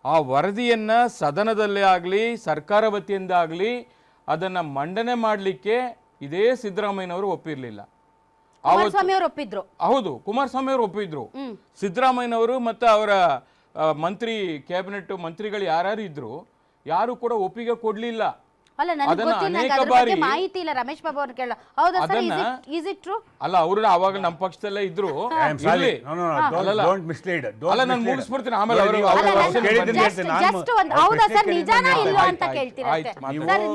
S3: ಆ ವರದಿಯನ್ನು ಸದನದಲ್ಲೇ ಆಗಲಿ ಸರ್ಕಾರ ವತಿಯಿಂದ ಆಗಲಿ ಅದನ್ನು ಮಂಡನೆ ಮಾಡಲಿಕ್ಕೆ ಇದೇ ಸಿದ್ದರಾಮಯ್ಯನವರು ಒಪ್ಪಿರಲಿಲ್ಲ. ಹೌದು, ಕುಮಾರಸ್ವಾಮಿ ಅವರು ಒಪ್ಪಿದ್ರು. ಸಿದ್ದರಾಮಯ್ಯನವರು ಮತ್ತು ಅವರ ಮಂತ್ರಿ ಕ್ಯಾಬಿನೆಟ್ ಮಂತ್ರಿಗಳು ಯಾರ್ಯಾರು ಇದ್ರು ಯಾರು ಕೂಡ ಒಪ್ಪಿಗೆ ಕೊಡ್ಲಿಲ್ಲ.
S1: ಮಾಹಿತಿ ಇಲ್ಲ. ರಮೇಶ್ ಬಾಬು ಅವ್ರನ್ನ ಕೇಳ. ಹೌದಾ ಸರ್? Is it true?
S3: ಅಲ್ಲ, ಅವರು ಅವಾಗ ನಮ್ಮ ಪಕ್ಷದಲ್ಲೇ ಇದ್ರು. ಅಲ್ಲ, ನಾನು ಮುಗಿಸ್ಬಿಡ್ತೀನಿ, ಆಮೇಲೆ
S1: ಹೌದಾ ಸರ್ ನಿಜಾನಾ ಇಲ್ವಾ ಅಂತ ಕೇಳ್ತೀರಾ?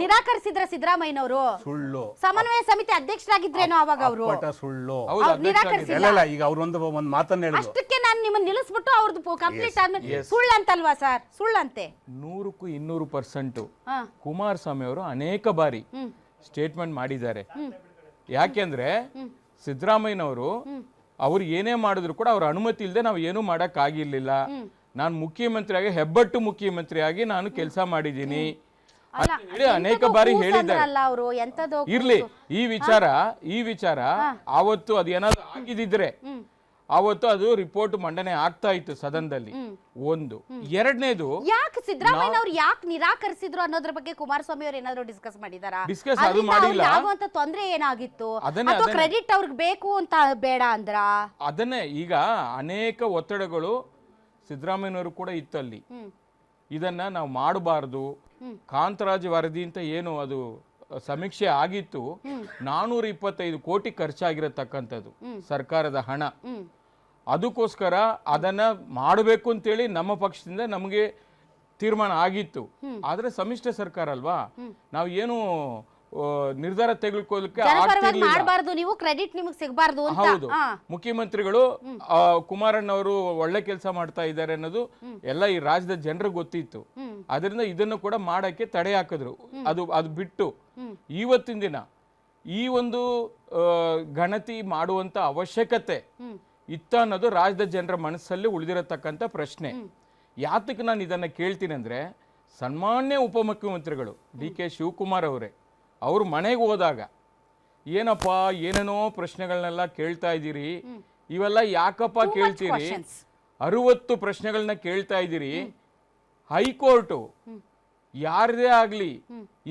S1: ನಿರಾಕರಿಸಿದ್ರ ಸಿದ್ದರಾಮಯ್ಯನವರು?
S2: ಸುಳ್ಳು.
S1: ಸಮನ್ವಯ ಸಮಿತಿ ಅಧ್ಯಕ್ಷರಾಗಿದ್ರೇನೋ ಅವಾಗ ಅವರು?
S2: ಸುಳ್ಳು.
S1: ನಿರಾಕರಿಸಿಲ್ಲ.
S2: ಈಗ ಅವ್ರೊಂದು ಮಾತನ್ನ ಹೇಳಿದ್ರು.
S1: ಅಷ್ಟಕ್ಕೆ ನಾನು ನಿಮ್ಮನ್ನ ನಿಲ್ಲಿಸ್ಬಿಟ್ಟು ಅವ್ರದ್ದು ಕಂಪ್ಲೀಟ್ ಆದ್ಮೇಲೆ ಸುಳ್ಳಂತಲ್ವಾ ಸರ್? ಸುಳ್ಳಂತೆ
S3: 100ಕ್ಕೂ 200% ಕುಮಾರಸ್ವಾಮಿ ಅವರು ಅನೇಕ ಬಾರಿ ಸ್ಟೇಟ್ಮೆಂಟ್ ಮಾಡಿದ್ದಾರೆ. ಯಾಕೆಂದ್ರೆ ಸಿದ್ದರಾಮಯ್ಯನವರು ಅವ್ರು ಏನೇ ಮಾಡಿದ್ರು ಕೂಡ ಅವ್ರ ಅನುಮತಿ ಇಲ್ಲದೆ ನಾವು ಏನೂ ಮಾಡಕ್ ಆಗಿರ್ಲಿಲ್ಲ. ನಾನು ಮುಖ್ಯಮಂತ್ರಿಯಾಗಿ ಹೆಬ್ಬಟ್ಟು ಮುಖ್ಯಮಂತ್ರಿಯಾಗಿ ನಾನು ಕೆಲಸ ಮಾಡಿದ್ದೀನಿ ಅನೇಕ ಬಾರಿ ಹೇಳಿದ್ದಾರೆ. ಇರ್ಲಿ, ಈ ವಿಚಾರ ಆವತ್ತು ಅದೇನಾದ್ರು ಆಗಿದ್ದಿದ್ರೆ ಅವತ್ತು ಅದು ರಿಪೋರ್ಟ್ ಮಂಡನೆ ಆಗ್ತಾ ಇತ್ತು ಸದನದಲ್ಲಿ. ಒಂದು. ಎರಡನೇದು,
S1: ಯಾಕೆ ಸಿದ್ದರಾಮಯ್ಯ ಅವರು ಯಾಕೆ ನಿರಾಕರಿಸಿದ್ರು ಅನ್ನೋದ್ರ ಬಗ್ಗೆ ಕುಮಾರಸ್ವಾಮಿ ಅವರು ಏನಾದ್ರು ಡಿಸ್ಕಸ್ ಮಾಡಿದಾರಾ?
S3: ಡಿಸ್ಕಸ್ ಅದು ಮಾಡಿಲ್ಲ.
S1: ಆಗುವಂತ ತೊಂದರೆ ಏನಾಗಿತ್ತು ಅಥವಾ ಕ್ರೆಡಿಟ್ ಅವ್ರಿಗೆ ಬೇಕು ಅಂತ ಬೇಡ ಅಂದ್ರ?
S3: ಅದನ್ನೇ ಈಗ ಅನೇಕ ಒತ್ತಡಗಳು ಸಿದ್ದರಾಮಯ್ಯನವರು ಕೂಡ ಇತ್ತಲ್ಲಿ. ಇದನ್ನ ನಾವು ಮಾಡಬಾರ್ದು. ಕಾಂತರಾಜ್ ವರದಿ ಅಂತ ಏನು ಅದು ಸಮೀಕ್ಷೆ ಆಗಿತ್ತು, 425 ಕೋಟಿ ಖರ್ಚಾಗಿರತಕ್ಕಂಥದ್ದು ಸರ್ಕಾರದ ಹಣ. ಅದಕ್ಕೋಸ್ಕರ ಅದನ್ನ ಮಾಡಬೇಕು ಅಂತೇಳಿ ನಮ್ಮ ಪಕ್ಷದಿಂದ ನಮಗೆ ತೀರ್ಮಾನ ಆಗಿತ್ತು. ಆದ್ರೆ ಸಮ್ಮಿಶ್ರ ಸರ್ಕಾರ ಅಲ್ವಾ, ನಾವು ಏನು ನಿರ್ಧಾರ ತೆಗೆದುಕೊಳ್ಳಕ್ಕೆ
S1: ಮಾಡಬಾರದು, ನೀವು ಕ್ರೆಡಿಟ್ ನಿಮಗೆ ಸಿಗಬಾರದು ಅಂತ.
S3: ಹೌದು, ಮುಖ್ಯಮಂತ್ರಿಗಳು ಕುಮಾರಣ್ಣವರು ಒಳ್ಳೆ ಕೆಲಸ ಮಾಡ್ತಾ ಇದ್ದಾರೆ ಅನ್ನೋದು ಎಲ್ಲ ಈ ರಾಜ್ಯದ ಜನರಿಗೆ ಗೊತ್ತಿತ್ತು. ಅದರಿಂದ ಇದನ್ನು ಕೂಡ ಮಾಡಕ್ಕೆ ತಡೆ ಹಾಕಿದ್ರು. ಅದು ಬಿಟ್ಟು ಇವತ್ತಿನ ದಿನ ಈ ಒಂದು ಗಣತಿ ಮಾಡುವಂತ ಅವಶ್ಯಕತೆ ಇತ್ತ ಅನ್ನೋದು ರಾಜ್ಯದ ಜನರ ಮನಸ್ಸಲ್ಲಿ ಉಳಿದಿರತಕ್ಕಂಥ ಪ್ರಶ್ನೆ. ಯಾತಕ್ಕೆ ನಾನು ಇದನ್ನ ಕೇಳ್ತೀನಿ ಅಂದ್ರೆ, ಸನ್ಮಾನ್ಯ ಉಪಮುಖ್ಯಮಂತ್ರಿಗಳು DK ಶಿವಕುಮಾರ್ ಅವರೇ ಅವ್ರ ಮನೆಗೆ ಹೋದಾಗ ಏನಪ್ಪ ಏನೇನೋ ಪ್ರಶ್ನೆಗಳನ್ನೆಲ್ಲ ಕೇಳ್ತಾ ಇದ್ದೀರಿ, ಇವೆಲ್ಲ ಯಾಕಪ್ಪ ಕೇಳ್ತೀರಿ? 60 ಪ್ರಶ್ನೆಗಳನ್ನ ಕೇಳ್ತಾ ಇದ್ದೀರಿ. ಹೈಕೋರ್ಟು ಯಾರದೇ ಆಗ್ಲಿ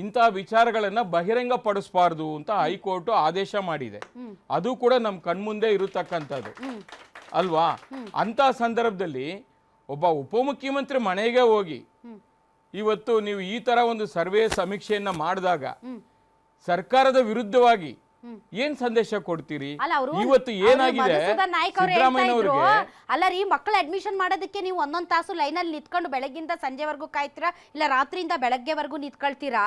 S3: ಇಂಥ ವಿಚಾರಗಳನ್ನ ಬಹಿರಂಗ ಪಡಿಸಬಾರ್ದು ಅಂತ ಹೈಕೋರ್ಟ್ ಆದೇಶ ಮಾಡಿದೆ. ಅದು ಕೂಡ ನಮ್ಮ ಕಣ್ಮುಂದೆ ಇರತಕ್ಕಂಥದ್ದು ಅಲ್ವಾ? ಅಂತ ಸಂದರ್ಭದಲ್ಲಿ ಒಬ್ಬ ಉಪಮುಖ್ಯಮಂತ್ರಿ ಮನೆಗೆ ಹೋಗಿ ಇವತ್ತು ನೀವು ಈ ತರ ಒಂದು ಸರ್ವೆ ಸಮೀಕ್ಷೆಯನ್ನ ಮಾಡಿದಾಗ ಸರ್ಕಾರದ ವಿರುದ್ಧವಾಗಿ ಏನ್ ಸಂದೇಶ ಕೊಡ್ತೀರಿ?
S1: ಅಲ್ಲ ಅವರು
S3: ಇವತ್ತು ಏನಾಗಿದೆ ಸಿದ್ದರಾಮಯ್ಯನವರಿಗೆ,
S1: ಅಲ್ಲ ರೀ, ಮಕ್ಕಳು ಅಡ್ಮಿಷನ್ ಮಾಡೋದಕ್ಕೆ ನೀವು ಒಂದೊಂದು ತಾಸು ಲೈನಲ್ಲಿ ನಿಂತ್ಕೊಂಡು ಬೆಳಗ್ಗಿಂದ ಸಂಜೆವರೆಗೂ ಕಾಯ್ತೀರಾ, ಇಲ್ಲ ರಾತ್ರಿಯಿಂದ ಬೆಳಗ್ಗೆವರೆಗೂ ನಿಂತ್ಕೊಳ್ತೀರಾ?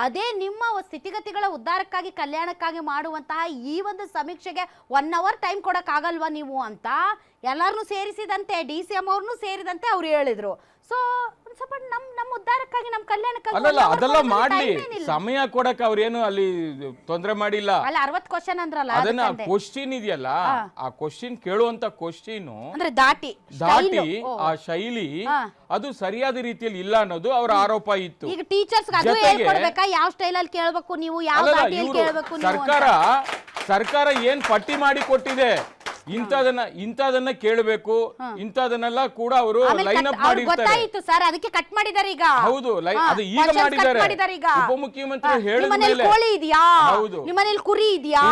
S1: ಅದೇ ನಿಮ್ಮ ಸ್ಥಿತಿಗತಿಗಳ ಉದ್ಧಾರಕ್ಕಾಗಿ ಕಲ್ಯಾಣಕ್ಕಾಗಿ ಮಾಡುವಂತಹ ಈ ಒಂದು ಸಮೀಕ್ಷೆಗೆ 1 hour ಟೈಮ್ ಕೊಡಕ್ಕಾಗಲ್ವಾ ನೀವು ಅಂತ ಎಲ್ಲರನ್ನೂ ಸೇರಿಸಿದಂತೆ DCM ಅವ್ರನ್ನೂ ಸೇರಿದಂತೆ ಅವ್ರು ಹೇಳಿದ್ರು. ಸೊ ಸ್ವಲ್ಪ ನಮ್ಮ ಉದ್ಧಾರಕ್ಕಾಗಿ, ನಮ್ಮ ಕಲ್ಯಾಣಕ್ಕಾಗಿ
S3: ಅಲ್ಲಲ್ಲ ಅದೆಲ್ಲ ಮಾಡ್ಲಿ, ಸಮಯ ಕೊಡಕ್ ಅವ್ರೇನು ಅಲ್ಲಿ ತೊಂದರೆ ಮಾಡಿಲ್ಲ.
S1: ಅಲ್ಲ 60 ಕ್ವಶನ್ ಅಂದ್ರಲ್ಲ,
S3: ಅದನ್ನ ಕ್ವಶನ್ ಇದೆಯಲ್ಲ, ಆ ಕ್ವಶನ್ ಕೇಳುವಂತ ಕ್ವಶನ್
S1: ಅಂದ್ರೆ ದಾಟಿ
S3: ಆ ಶೈಲಿ ಅದು ಸರಿಯಾದ ರೀತಿಯಲ್ಲಿ ಇಲ್ಲ ಅನ್ನೋದು ಅವರ ಆರೋಪ ಇತ್ತು.
S1: ಈಗ ಟೀಚರ್ಸ್ ಅದು ಹೇಳ್ಕೊಡ್ಬೇಕಾ, ಯಾವ ಸ್ಟೈಲ್ ಅಲ್ಲಿ ಕೇಳಬೇಕು ನೀವು, ಯಾವ ದಾಟಿಯಲ್ಲಿ ಕೇಳಬೇಕು ನೀವು?
S3: ಸರ್ಕಾರ ಏನ್ ಪಟ್ಟಿ ಮಾಡಿ ಕೊಟ್ಟಿದೆ, ಇಂಥದನ್ನ ಕೇಳಬೇಕು, ಇಂಥದನ್ನೆಲ್ಲ ಕೂಡ ಅವರು ಲೈನ್ ಅಪ್ ಮಾಡಿರ್ತಾರೆ.
S1: ಗೊತ್ತಾಯ್ತು ಸರ್, ಅದಕ್ಕೆ ಕಟ್ ಮಾಡಿದ್ದಾರೆ ಈಗ.
S3: ಹೌದು, ಅದು ಈಗ ಮಾಡಿದ್ದಾರೆ. ಉಪಮುಖ್ಯಮಂತ್ರಿ ಹೇಳಿದ ಮೇಲೆ
S1: ಕೋಳಿ ಇದೆಯಾ,
S3: ಹೌದು,
S1: ನಿಮ್ಮನೇಲಿ ಕುರಿ ಇದೆಯಾ,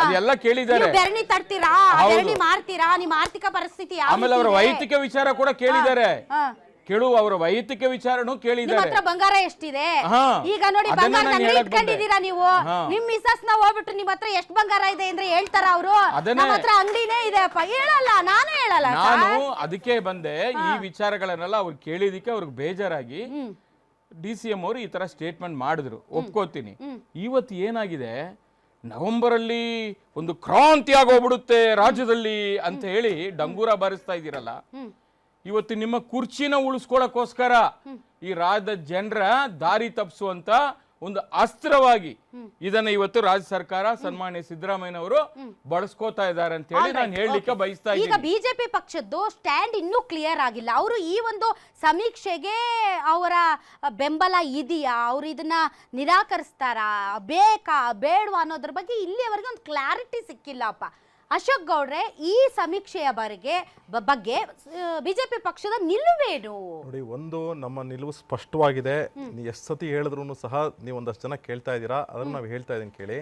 S3: ಅದೆಲ್ಲ ಕೇಳಿದ್ದಾರೆ.
S1: ಬೆರಣಿ ತರ್ತೀರಾ, ಬೆರಣಿ ಮಾರ್ತೀರಾ, ನಿಮ್ಮ ಆರ್ಥಿಕ ಪರಿಸ್ಥಿತಿ,
S3: ಆಮೇಲೆ ಅವರ ವೈಯಕ್ತಿಕ ವಿಚಾರ ಕೂಡ ಕೇಳಿದ್ದಾರೆ. ಅವರ ವೈಯಕ್ತಿಕ ವಿಚಾರನೂ ಕೇಳಿದ್ದಾರೆ.
S1: ಬಂಗಾರ ಎಷ್ಟಿದೆ ಈಗ ನೋಡಿ, ಬಂಗಾರ ಇಟ್ಕೊಂಡಿದ್ದೀರಾ ನೀವು. ನಿಮ್ ಮಿಸಸ್ ನ ಹೋಗ್ಬಿಟ್ಟು ನಿಮ್ ಹತ್ರ ಎಷ್ಟು ಬಂಗಾರ ಇದೆ ಅಂದ್ರೆ ಹೇಳ್ತಾರ ಅವರು, ನಮ್ಮ ಹತ್ರ ಅಂಗಡಿನೇ ಇದೆ ಅಪ್ಪ. ಹೇಳಲ್ಲ, ನಾನು ಹೇಳಲ್ಲ.
S3: ನಾನು ಅದಕ್ಕೆ ಬಂದೆ, ಈ ವಿಚಾರಗಳನ್ನೆಲ್ಲ ಅವ್ರು ಕೇಳಿದಕ್ಕೆ ಅವ್ರಿಗೆ ಬೇಜಾರಾಗಿ DCM ಅವರು ಈ ತರ ಸ್ಟೇಟ್ಮೆಂಟ್ ಮಾಡಿದ್ರು, ಒಪ್ಕೋತೀನಿ. ಇವತ್ತು ಏನಾಗಿದೆ, ನವೆಂಬರ್ ಅಲ್ಲಿ ಒಂದು ಕ್ರಾಂತಿ ಆಗೋಗ್ಬಿಡುತ್ತೆ ರಾಜ್ಯದಲ್ಲಿ ಅಂತ ಹೇಳಿ ಡಂಗೂರ ಬಾರಿಸ್ತಾ ಇದ್ದೀರಲ್ಲ, ಇವತ್ತು ನಿಮ್ಮ ಕುರ್ಚಿನ ಉಳಿಸ್ಕೊಳ್ಳೋಕೋಸ್ಕರ ಈ ರಾಜ್ಯದ ಜನರ ದಾರಿ ತಪ್ಪಿಸುವಂತ ಒಂದು ಅಸ್ತ್ರವಾಗಿ ಇದನ್ನ ಇವತ್ತು ರಾಜ್ಯ ಸರ್ಕಾರ ಸನ್ಮಾನ್ಯ ಸಿದ್ದರಾಮಯ್ಯನವರು ಬಳಸ್ಕೋತಾ ಇದ್ದಾರೆ ಅಂತ ಹೇಳಿ ನಾನು ಹೇಳಲಿಕ್ಕೆ ಬಯಸ್ತಾ ಇದ್ದೀನಿ.
S1: ಈಗ ಬಿಜೆಪಿ ಪಕ್ಷದ್ದು ಸ್ಟ್ಯಾಂಡ್ ಇನ್ನೂ ಕ್ಲಿಯರ್ ಆಗಿಲ್ಲ. ಅವರು ಈ ಒಂದು ಸಮೀಕ್ಷೆಗೆ ಅವರ ಬೆಂಬಲ ಇದೆಯಾ, ಅವರು ಇದನ್ನ ನಿರಾಕರಿಸ್ತಾರಾ, ಬೇಕಾ ಬೇಡವಾ ಅನ್ನೋದ್ರ ಬಗ್ಗೆ ಇಲ್ಲಿಯವರೆಗೆ ಒಂದು ಕ್ಲಾರಿಟಿ ಸಿಕ್ಕಿಲ್ಲಪ್ಪ. ಅಶೋಕ್ ಗೌಡ್ರೆ, ಈ ಸಮೀಕ್ಷೆಯ ಬಗ್ಗೆ ಬಿಜೆಪಿ ಪಕ್ಷದ ನಿಲುವೇನು?
S4: ನೋಡಿ, ಒಂದು ನಮ್ಮ ನಿಲುವು ಸ್ಪಷ್ಟವಾಗಿದೆ. ಎಷ್ಟು ಸತಿ ಹೇಳಿದ್ರು ಸಹ ನೀವು ಒಂದಷ್ಟು ಜನ ಕೇಳ್ತಾ ಇದ್ದೀರಾ, ಅದನ್ನು ನಾವು ಹೇಳ್ತಾ ಇದ್ದೀನಿ ಕೇಳಿ.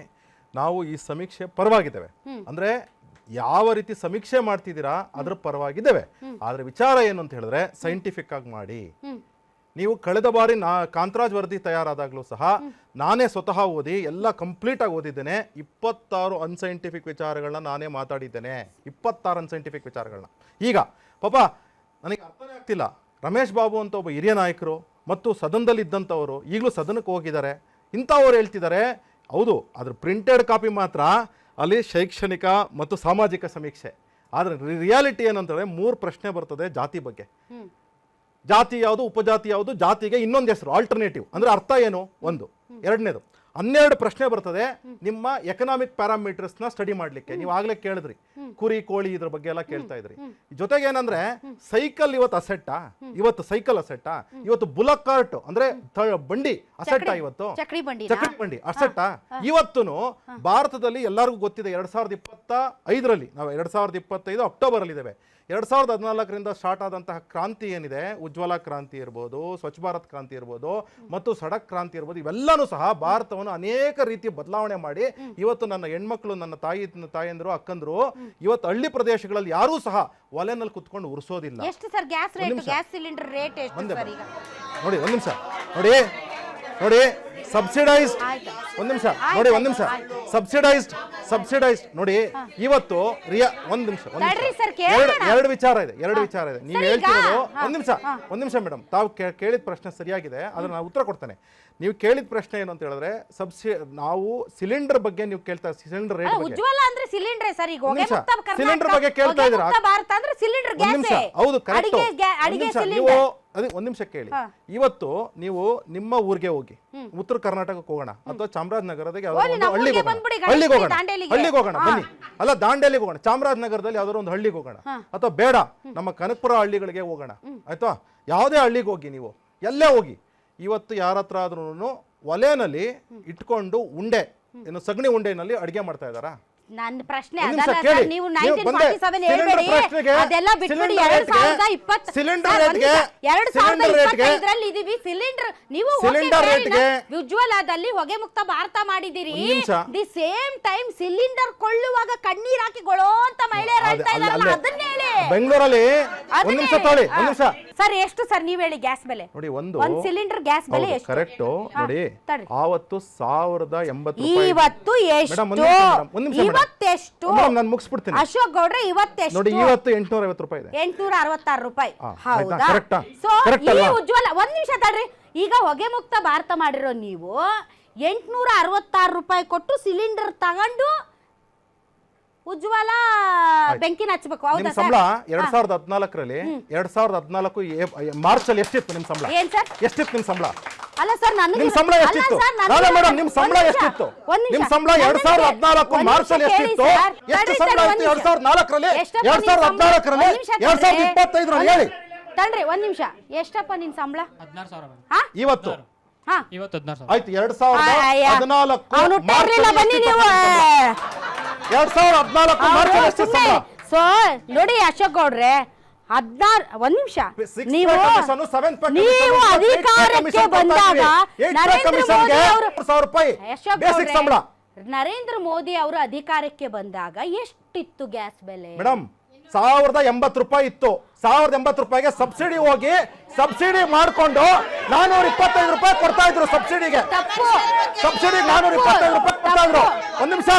S4: ನಾವು ಈ ಸಮೀಕ್ಷೆ ಪರವಾಗಿದ್ದೇವೆ. ಅಂದ್ರೆ ಯಾವ ರೀತಿ ಸಮೀಕ್ಷೆ ಮಾಡ್ತಿದ್ದೀರಾ ಅದ್ರ ಪರವಾಗಿದ್ದೇವೆ. ಆದ್ರೆ ವಿಚಾರ ಏನು ಅಂತ ಹೇಳಿದ್ರೆ ಸೈಂಟಿಫಿಕ್ ಆಗಿ ಮಾಡಿ. ನೀವು ಕಳೆದ ಬಾರಿ ಕಾಂತರಾಜ್ ವರದಿ ತಯಾರಾದಾಗಲೂ ಸಹ ನಾನೇ ಸ್ವತಃ ಓದಿ ಎಲ್ಲ ಕಂಪ್ಲೀಟ್ ಆಗಿ ಓದಿದ್ದೇನೆ. 26 ಅನ್ಸೈಂಟಿಫಿಕ್ ವಿಚಾರಗಳನ್ನ ನಾನೇ ಮಾತಾಡಿದ್ದೇನೆ, 26 ಅನ್ಸೈಂಟಿಫಿಕ್ ವಿಚಾರಗಳನ್ನ. ಈಗ ಪಾಪ ನನಗೆ ಅರ್ಥನೇ ಆಗ್ತಿಲ್ಲ, ರಮೇಶ್ ಬಾಬು ಅಂತ ಒಬ್ಬ ಹಿರಿಯ ನಾಯಕರು ಮತ್ತು ಸದನದಲ್ಲಿ ಇದ್ದಂಥವರು ಈಗಲೂ ಸದನಕ್ಕೆ ಹೋಗಿದ್ದಾರೆ, ಇಂಥವ್ರು ಹೇಳ್ತಿದ್ದಾರೆ ಹೌದು ಅದ್ರ ಪ್ರಿಂಟೆಡ್ ಕಾಪಿ ಮಾತ್ರ ಅಲ್ಲಿ ಶೈಕ್ಷಣಿಕ ಮತ್ತು ಸಾಮಾಜಿಕ ಸಮೀಕ್ಷೆ. ಆದರೆ ರಿಯಾಲಿಟಿ ಏನಂತಂದರೆ 3 ಪ್ರಶ್ನೆ ಬರ್ತದೆ ಜಾತಿ ಬಗ್ಗೆ. ಜಾತಿ ಯಾವುದು, ಉಪಜಾತಿ ಯಾವುದು, ಜಾತಿಗೆ ಇನ್ನೊಂದು ಹೆಸರು ಆಲ್ಟರ್ನೇಟಿವ್, ಅಂದ್ರೆ ಅರ್ಥ ಏನು ಒಂದು. ಎರಡನೇದು 12 ಪ್ರಶ್ನೆ ಬರ್ತದೆ ನಿಮ್ಮ ಎಕನಾಮಿಕ್ ಪ್ಯಾರಾಮೀಟರ್ಸ್ನ ಸ್ಟಡಿ ಮಾಡಲಿಕ್ಕೆ. ನೀವು ಆಗಲೇ ಕೇಳಿದ್ರಿ ಕುರಿ ಕೋಳಿ ಇದ್ರ ಬಗ್ಗೆ ಎಲ್ಲ ಕೇಳ್ತಾ ಇದ್ರಿ. ಜೊತೆಗೆ ಏನಂದ್ರೆ ಸೈಕಲ್ ಇವತ್ತು ಅಸೆಟ್ಟಾ, ಇವತ್ತು ಸೈಕಲ್ ಅಸೆಟ್ಟಾ, ಇವತ್ತು ಬುಲಕ್ ಕಾರ್ಟ್ ಅಂದ್ರೆ ಬಂಡಿ ಅಸೆಟ್ಟಾ, ಇವತ್ತು ಚಕ್ರಿ ಬಂಡಿ ಅಸೆಟ್ಟಾ. ಇವತ್ತು ಭಾರತದಲ್ಲಿ ಎಲ್ಲರಿಗೂ ಗೊತ್ತಿದೆ 2025ರಲ್ಲಿ ನಾವು 2025 ಅಕ್ಟೋಬರ್ ಅಲ್ಲಿ ಇದ್ದೇವೆ. 2014ರಿಂದ ಸ್ಟಾರ್ಟ್ ಆದಂತಹ ಕ್ರಾಂತಿ ಏನಿದೆ, ಉಜ್ವಲ ಕ್ರಾಂತಿ ಇರ್ಬೋದು, ಸ್ವಚ್ಛ ಭಾರತ್ ಕ್ರಾಂತಿ ಇರ್ಬೋದು ಮತ್ತು ಸಡಕ್ ಕ್ರಾಂತಿ ಇರ್ಬೋದು, ಇವೆಲ್ಲನೂ ಸಹ ಭಾರತವನ್ನು ಅನೇಕ ರೀತಿ ಬದಲಾವಣೆ ಮಾಡಿ ಇವತ್ತು ನನ್ನ ಹೆಣ್ಮಕ್ಳು, ನನ್ನ ತಾಯಂದಿರು, ಅಕ್ಕಂದ್ರು ಇವತ್ತು ಹಳ್ಳಿ ಪ್ರದೇಶಗಳಲ್ಲಿ ಯಾರೂ ಸಹ ಒಲೆನಲ್ಲಿ ಕುತ್ಕೊಂಡು ಉರಿಸೋದಿಲ್ಲ.
S1: ಎಷ್ಟು sir gas rate, gas cylinder rate ಎಷ್ಟು ಸರ್ ಈಗ?
S4: ನೋಡಿ ಒಂದು ನಿಮಿಷ, ನೋಡಿ ಸಬ್ಸಿಡೈಸ್ಡ್, ಒಂದು ನಿಮಿಷ ನೋಡಿ, ಒಂದು ನಿಮಿಷ ಸಬ್ಸಿಡೈಸ್ಡ್ ನೋಡಿ. ಇವತ್ತು ಒಂದು ನಿಮಿಷ ಎರಡು ವಿಚಾರ ಇದೆ. ನೀವು ಹೇಳ್ತಿರೋದು ಒಂದ್ ನಿಮಿಷ ಮೇಡಮ್, ತಾವು ಕೇಳಿದ ಪ್ರಶ್ನೆ ಸರಿಯಾಗಿದೆ, ಅದನ್ನ ನಾನು ಉತ್ತರ ಕೊಡ್ತೇನೆ. ನೀವು ಕೇಳಿದ ಪ್ರಶ್ನೆ ಏನು ಅಂತ ಹೇಳಿದ್ರೆ ನಾವು ಸಿಲಿಂಡರ್ ಬಗ್ಗೆ ನೀವು ಕೇಳ್ತಾ, ಸಿಲಿಂಡರ್ ರೇಟ್ ಸಿಲಿಂಡರ್ ಬಗ್ಗೆ ಕೇಳ್ತಾ ಇದ್ದೀರಾ? ಹೌದು ಕರೆಕ್ಟ್. ಒಂದ್ ನಿಮಿಷ ಕೇಳಿ. ಇವತ್ತು ನೀವು ನಿಮ್ಮ ಊರಿಗೆ ಹೋಗಿ, ಉತ್ತರ ಕರ್ನಾಟಕಕ್ಕೆ ಹೋಗೋಣ ಅಥವಾ ಚಾಮರಾಜನಗರದಾಗ ಹಳ್ಳಿಗೆ ಹೋಗೋಣ ಬನ್ನಿ, ಅಲ್ಲ ದಾಂಡೇಲಿಗೆ ಹೋಗೋಣ, ಚಾಮರಾಜನಗರದಲ್ಲಿ ಯಾವ್ದಾದ್ರು ಒಂದು ಹಳ್ಳಿಗೆ ಹೋಗೋಣ, ಅಥವಾ ಬೇಡ ನಮ್ಮ ಕನಕಪುರ ಹಳ್ಳಿಗಳಿಗೆ ಹೋಗೋಣ, ಆಯ್ತಾ? ಯಾವುದೇ ಹಳ್ಳಿಗೆ ಹೋಗಿ, ನೀವು ಎಲ್ಲೇ ಹೋಗಿ, ಇವತ್ತು ಯಾರ ಹತ್ರ ಆದ್ರೂ ಒಲೆನಲ್ಲಿ ಇಟ್ಕೊಂಡು ಉಂಡೆ, ಏನು ಸಗಣಿ ಉಂಡೆನಲ್ಲಿ ಅಡಿಗೆ ಮಾಡ್ತಾ ಇದ್ದಾರಾ?
S1: ನನ್ನ ಪ್ರಶ್ನೆ ಅದಲ್ಲ ಸರ್, ನೀವು 1947 ಹೇಳ್ಬೇಡಿ, ಅದೆಲ್ಲ ಬಿಟ್ಬಿಡಿ. 2025ರಲ್ಲಿ ಇದೀವಿ. ಸಿಲಿಂಡರ್ ನೀವು ಉಜ್ವಲದಲ್ಲಿ ಹೊಗೆ ಮುಕ್ತ ಭಾರತ ಮಾಡಿದಿರಿ, ದಿ ಸೇಮ್ ಟೈಮ್ ಸಿಲಿಂಡರ್ ಕೊಳ್ಳುವಾಗ ಕಣ್ಣೀರ್ ಹಾಕಿ ಗೊಳೋ ಅಂತ ಮಹಿಳೆಯರು ಹೇಳ್ತಾ ಇದ್ದಾರಲ್ಲ, ಅದನ್ನ ಹೇಳಿ.
S4: ಬೆಂಗಳೂರಲ್ಲಿ ಒಂದ್ ನಿಮಿಷ ತೊಳಿ, ಒಂದ್ ನಿಮಿಷ
S1: ಸರ್ ಎಷ್ಟು ಸರ್ ನೀವ್ ಹೇಳಿ ಗ್ಯಾಸ್ ಬೆಲೆ
S4: ನೋಡಿ. ಒಂದು
S1: ಸಿಲಿಂಡರ್ ಗ್ಯಾಸ್ ಬೆಲೆ ಎಷ್ಟು
S4: ಕರೆಕ್ಟ್ ನೋಡಿ.
S1: ತಡಿ.
S4: ಆವತ್ತು 1080 ರೂಪಾಯಿ.
S1: ಇವತ್ತು
S4: ಮೇಡಮ್
S1: ಎಷ್ಟು?
S4: ಒಂದ್ ನಿಮಿಷ
S1: ಇವತ್ತೆಷ್ಟು?
S4: ಮೇಡಮ್ ನಾನು ಮುಗಿಸ್ಬಿಡ್ತೀನಿ.
S1: ಅಶೋಕ್ ಗೌಡ್ರೆ ಇವತ್ತೆಷ್ಟು?
S4: ನೋಡಿ ಇವತ್ತು 850 ರೂಪಾಯಿ ಇದೆ.
S1: 866 ರೂಪಾಯಿ.
S4: ಆಯ್ತಾ?
S1: ಹೌದಾ?
S4: ಕರೆಕ್ಟಾ?
S1: ಸೊ
S4: ಕರೆಕ್ಟ್
S1: ಈ
S4: ಅಲ್ವಾ?
S1: ಉಜ್ವಲ ಒಂದ್ ನಿಮಿಷ ತಡ್ರಿ. ಈಗ ಹೊಗೆ ಮುಕ್ತ ಭಾರತ ಮಾಡಿರೋ ನೀವು 866 ರೂಪಾಯಿ ಕೊಟ್ಟು ಸಿಲಿಂಡರ್ ತಗೊಂಡು ಉಜ್ವಲ ಬೆಂಕಿನ ಹಚ್ಬೇಕು.
S4: ನಿಮ್
S1: ಹೌದಾ
S4: ಸಂಬಳ
S1: ಸರ್?
S4: 2014ರಲ್ಲಿ 2014 ಮಾರ್ಚ್ ಅಲ್ಲಿ ಎಷ್ಟಿತ್ತು ನಿಮ್ ಸಂಬಳ?
S1: ಏನ್ ಸರ್?
S4: ಎಷ್ಟಿತ್ತು ನಿಮ್ ಸಂಬಳ?
S1: ಅಲ್ಲ ಸರ್ ನನಗೆ
S4: ನಿಮ್ ಸಂಬಳ ಎಷ್ಟಿತ್ತು? ರಾಧಾ ಮೇಡಮ್ ನಿಮ್ ಸಂಬಳ ಎಷ್ಟಿತ್ತು? ನಿಮ್ ಸಂಬಳ 2014 ಮಾರ್ಚ್ ಅಲ್ಲಿ ಎಷ್ಟಿತ್ತು? ಎಷ್ಟು ಸಂಬಳ ಇತ್ತು 2014ರಲ್ಲಿ? 2014ರಲ್ಲಿ 2025ರಲ್ಲಿ ಹೇಳಿ.
S1: ತಡ್ರಿ ಒಂದ್ ನಿಮಿಷ. ಎಷ್ಟಪ್ಪ ನಿನ್ ಸಂಬಳ?
S5: 16,000
S4: ಇವತ್ತು
S1: ಹಾ
S5: ಇವತ್ತು 16,000
S4: ಆಯ್ತು. 2014
S1: ಅವನು
S4: ಮಾರ್ಚ್
S1: ಬನ್ನಿ ನೀವು
S4: 2014 ಮಾರ್ಚ್ ಅಲ್ಲಿ ಎಷ್ಟು ಸಂಬಳ?
S1: ಸೊ ನೋಡಿ ಅಶೋಕ್ ಗೌಡ್ರೆ 16 ಒಂದ್ ನಿಮಿಷ. ನೀವು ಅಧಿಕಾರಕ್ಕೆ ಬಂದಾಗ ನರೇಂದ್ರ ಮೋದಿ ಅವರು ಅಶೋಕ್ ಗೌಡ್ರೆ ನರೇಂದ್ರ ಮೋದಿ ಅವರು ಅಧಿಕಾರಕ್ಕೆ ಬಂದಾಗ ಎಷ್ಟಿತ್ತು ಗ್ಯಾಸ್ ಬೆಲೆ?
S4: ಮೇಡಮ್ 1080 ರೂಪಾಯಿ ಇತ್ತು. 1080 ರೂಪಾಯಿಗೆ ಸಬ್ಸಿಡಿ ಹೋಗಿ ಸಬ್ಸಿಡಿ ಮಾಡ್ಕೊಂಡು 425 ರೂಪಾಯಿ ಕೊಡ್ತಾ ಇದ್ರು ಸಬ್ಸಿಡಿಗೆ.
S1: ತಪ್ಪು.
S4: ಸಬ್ಸಿಡಿ 425 ರೂಪಾಯಿ ಕೊಡ್ತಾ ಇದ್ರು. ಒಂದ್ ನಿಮಿಷ